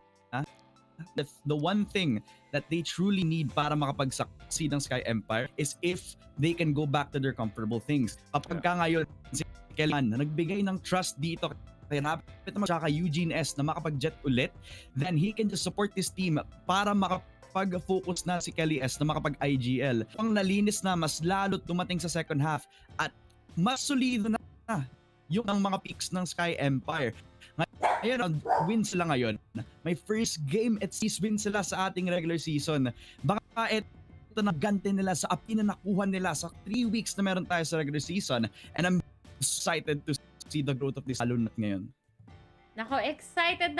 the one thing that they truly need para makapag-succeed ng Sky Empire is if they can go back to their comfortable things. Kapag ka ngayon si Kelman na nagbigay ng trust dito kay Rabbit naman siya kay Eugene S na makapag-jet ulit, then he can just support this team para makapag-focus na si Kelly S na makapag-IGL. Ang nalinis na, mas lalo dumating sa second half at mas solido na yung mga peaks ng Sky Empire. Ngayon, win sila ngayon. May first game at 6 win sila sa ating regular season. Baka ito na gante nila sa api na nakuha nila sa 3 weeks na meron tayo sa regular season. And I'm excited to see the growth of this VALORANT ngayon. Nako, excited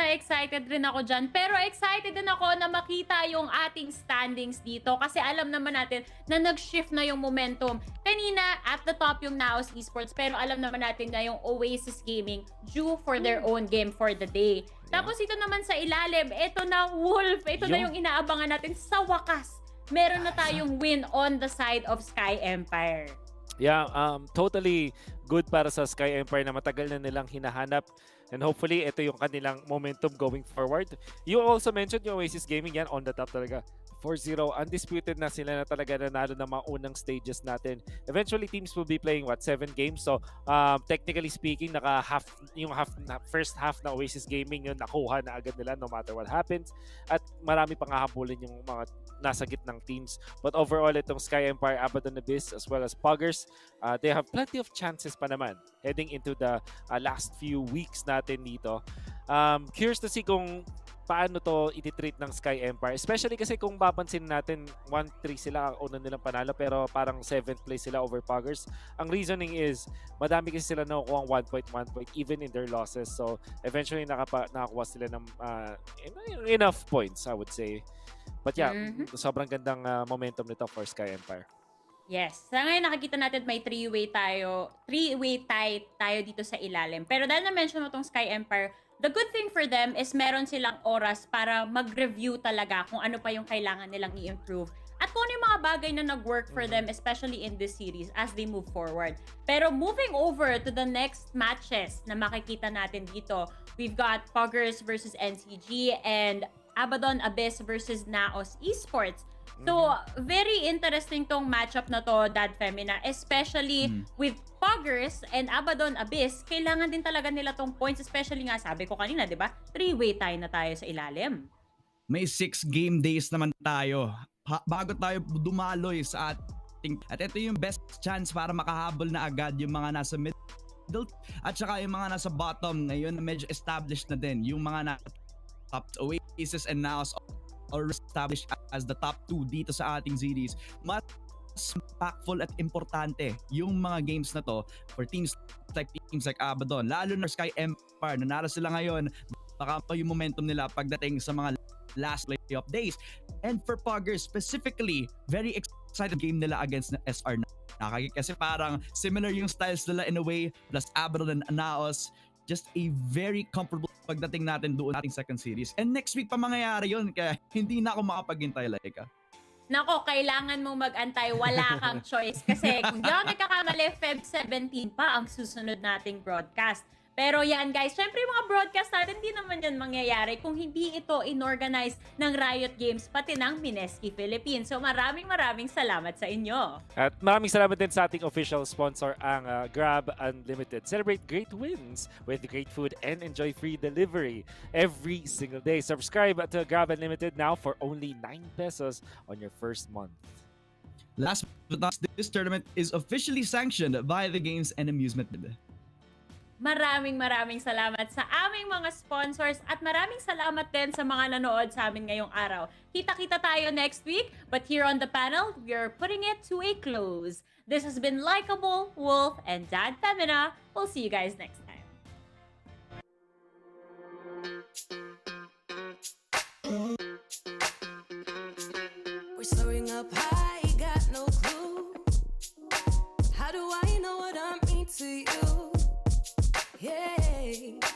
rin ako dyan. Pero excited din ako na makita yung ating standings dito. Kasi alam naman natin na nag-shift na yung momentum. Kanina, at the top yung Naos Esports. Pero alam naman natin na yung OASIS Gaming due for their own game for the day. Tapos ito naman sa ilalim, ito na Wolf. Ito na yung inaabangan natin sa wakas. Meron na tayong win on the side of Sky Empire. Yeah, totally good para sa Sky Empire na matagal na nilang hinahanap. And hopefully, ito yung kanilang momentum going forward. You also mentioned yung Oasis Gaming, yan, on the top talaga. 4-0, undisputed na sila na talaga nanalo ng mga unang stages natin. Eventually, teams will be playing, 7 games? So, technically speaking, first half na Oasis Gaming yun, nakuha na agad nila no matter what happens. At marami pang hahabulin yung mga nasa gitnang teams. But overall, itong Sky Empire, Abaddon Abyss, as well as Puggers, they have plenty of chances pa naman heading into the last few weeks natin dito. Curious to see kung paano to ititreat ng Sky Empire. Especially kasi kung papansin natin, 1-3 sila ang una nilang panalo pero parang 7th place sila over Puggers. Ang reasoning is, madami kasi sila nakukuha ang 1 point even in their losses. So, eventually nakakuha sila ng enough points, I would say. But yeah, sobrang gandang momentum nito for Sky Empire. Yes. Sa ngayon nakikita natin may three-way tie tayo dito sa ilalim. Pero dahil na-mention mo tong Sky Empire, the good thing for them is meron silang oras para mag-review talaga kung ano pa yung kailangan nilang i-improve. At kung ano yung mga bagay na nag-work for them, especially in this series as they move forward. Pero moving over to the next matches na makikita natin dito, we've got Puggers versus NCG and Abaddon Abyss versus Naos Esports. So, very interesting tong matchup na to, Dad Femina, especially with Puggers and Abaddon Abyss. Kailangan din talaga nila tong points, especially nga, sabi ko kanina, di ba? 3-way tie na tayo sa ilalim. May 6 game days naman tayo bago tayo dumaloy sa ating, at ito yung best chance para makahabol na agad yung mga nasa middle at saka yung mga nasa bottom. Ngayon medyo established na din yung mga na top OASIS and NAOS or established as the top 2 dito sa ating series. Mas impactful at importante yung mga games na to for teams like Abaddon, lalo na Sky Empire. Nanalo sila ngayon, baka pa yung momentum nila pagdating sa mga last playoff days. And for Puggers specifically, very excited game nila against SR kasi parang similar yung styles nila in a way, plus Abaddon and NAOS. Just a very comfortable pagdating natin doon ating second series. And next week pa mangyayari yun, kaya hindi na ako makapaghintay, Laika. Nako, kailangan mong mag-antay. Wala kang choice. Kasi kung di ako nagkakamali, Feb 17 pa ang susunod nating broadcast. Pero yan guys, syempre mga broadcast natin, di naman yan mangyayari kung hindi ito inorganize ng Riot Games pati ng Mineski Philippines. So maraming salamat sa inyo. At maraming salamat din sa ating official sponsor, ang Grab Unlimited. Celebrate great wins with great food and enjoy free delivery every single day. Subscribe to Grab Unlimited now for only 9 pesos on your first month. Last but not least, this tournament is officially sanctioned by the Games and Amusement Board. Maraming salamat sa aming mga sponsors at maraming salamat din sa mga nanood sa amin ngayong araw. Kita-kita tayo next week, but here on the panel, we're putting it to a close. This has been Likeable, Wolf, and Dad Femina. We'll see you guys next time. We're soaring up high, got no clue. How do I know what I mean to you? Yeah.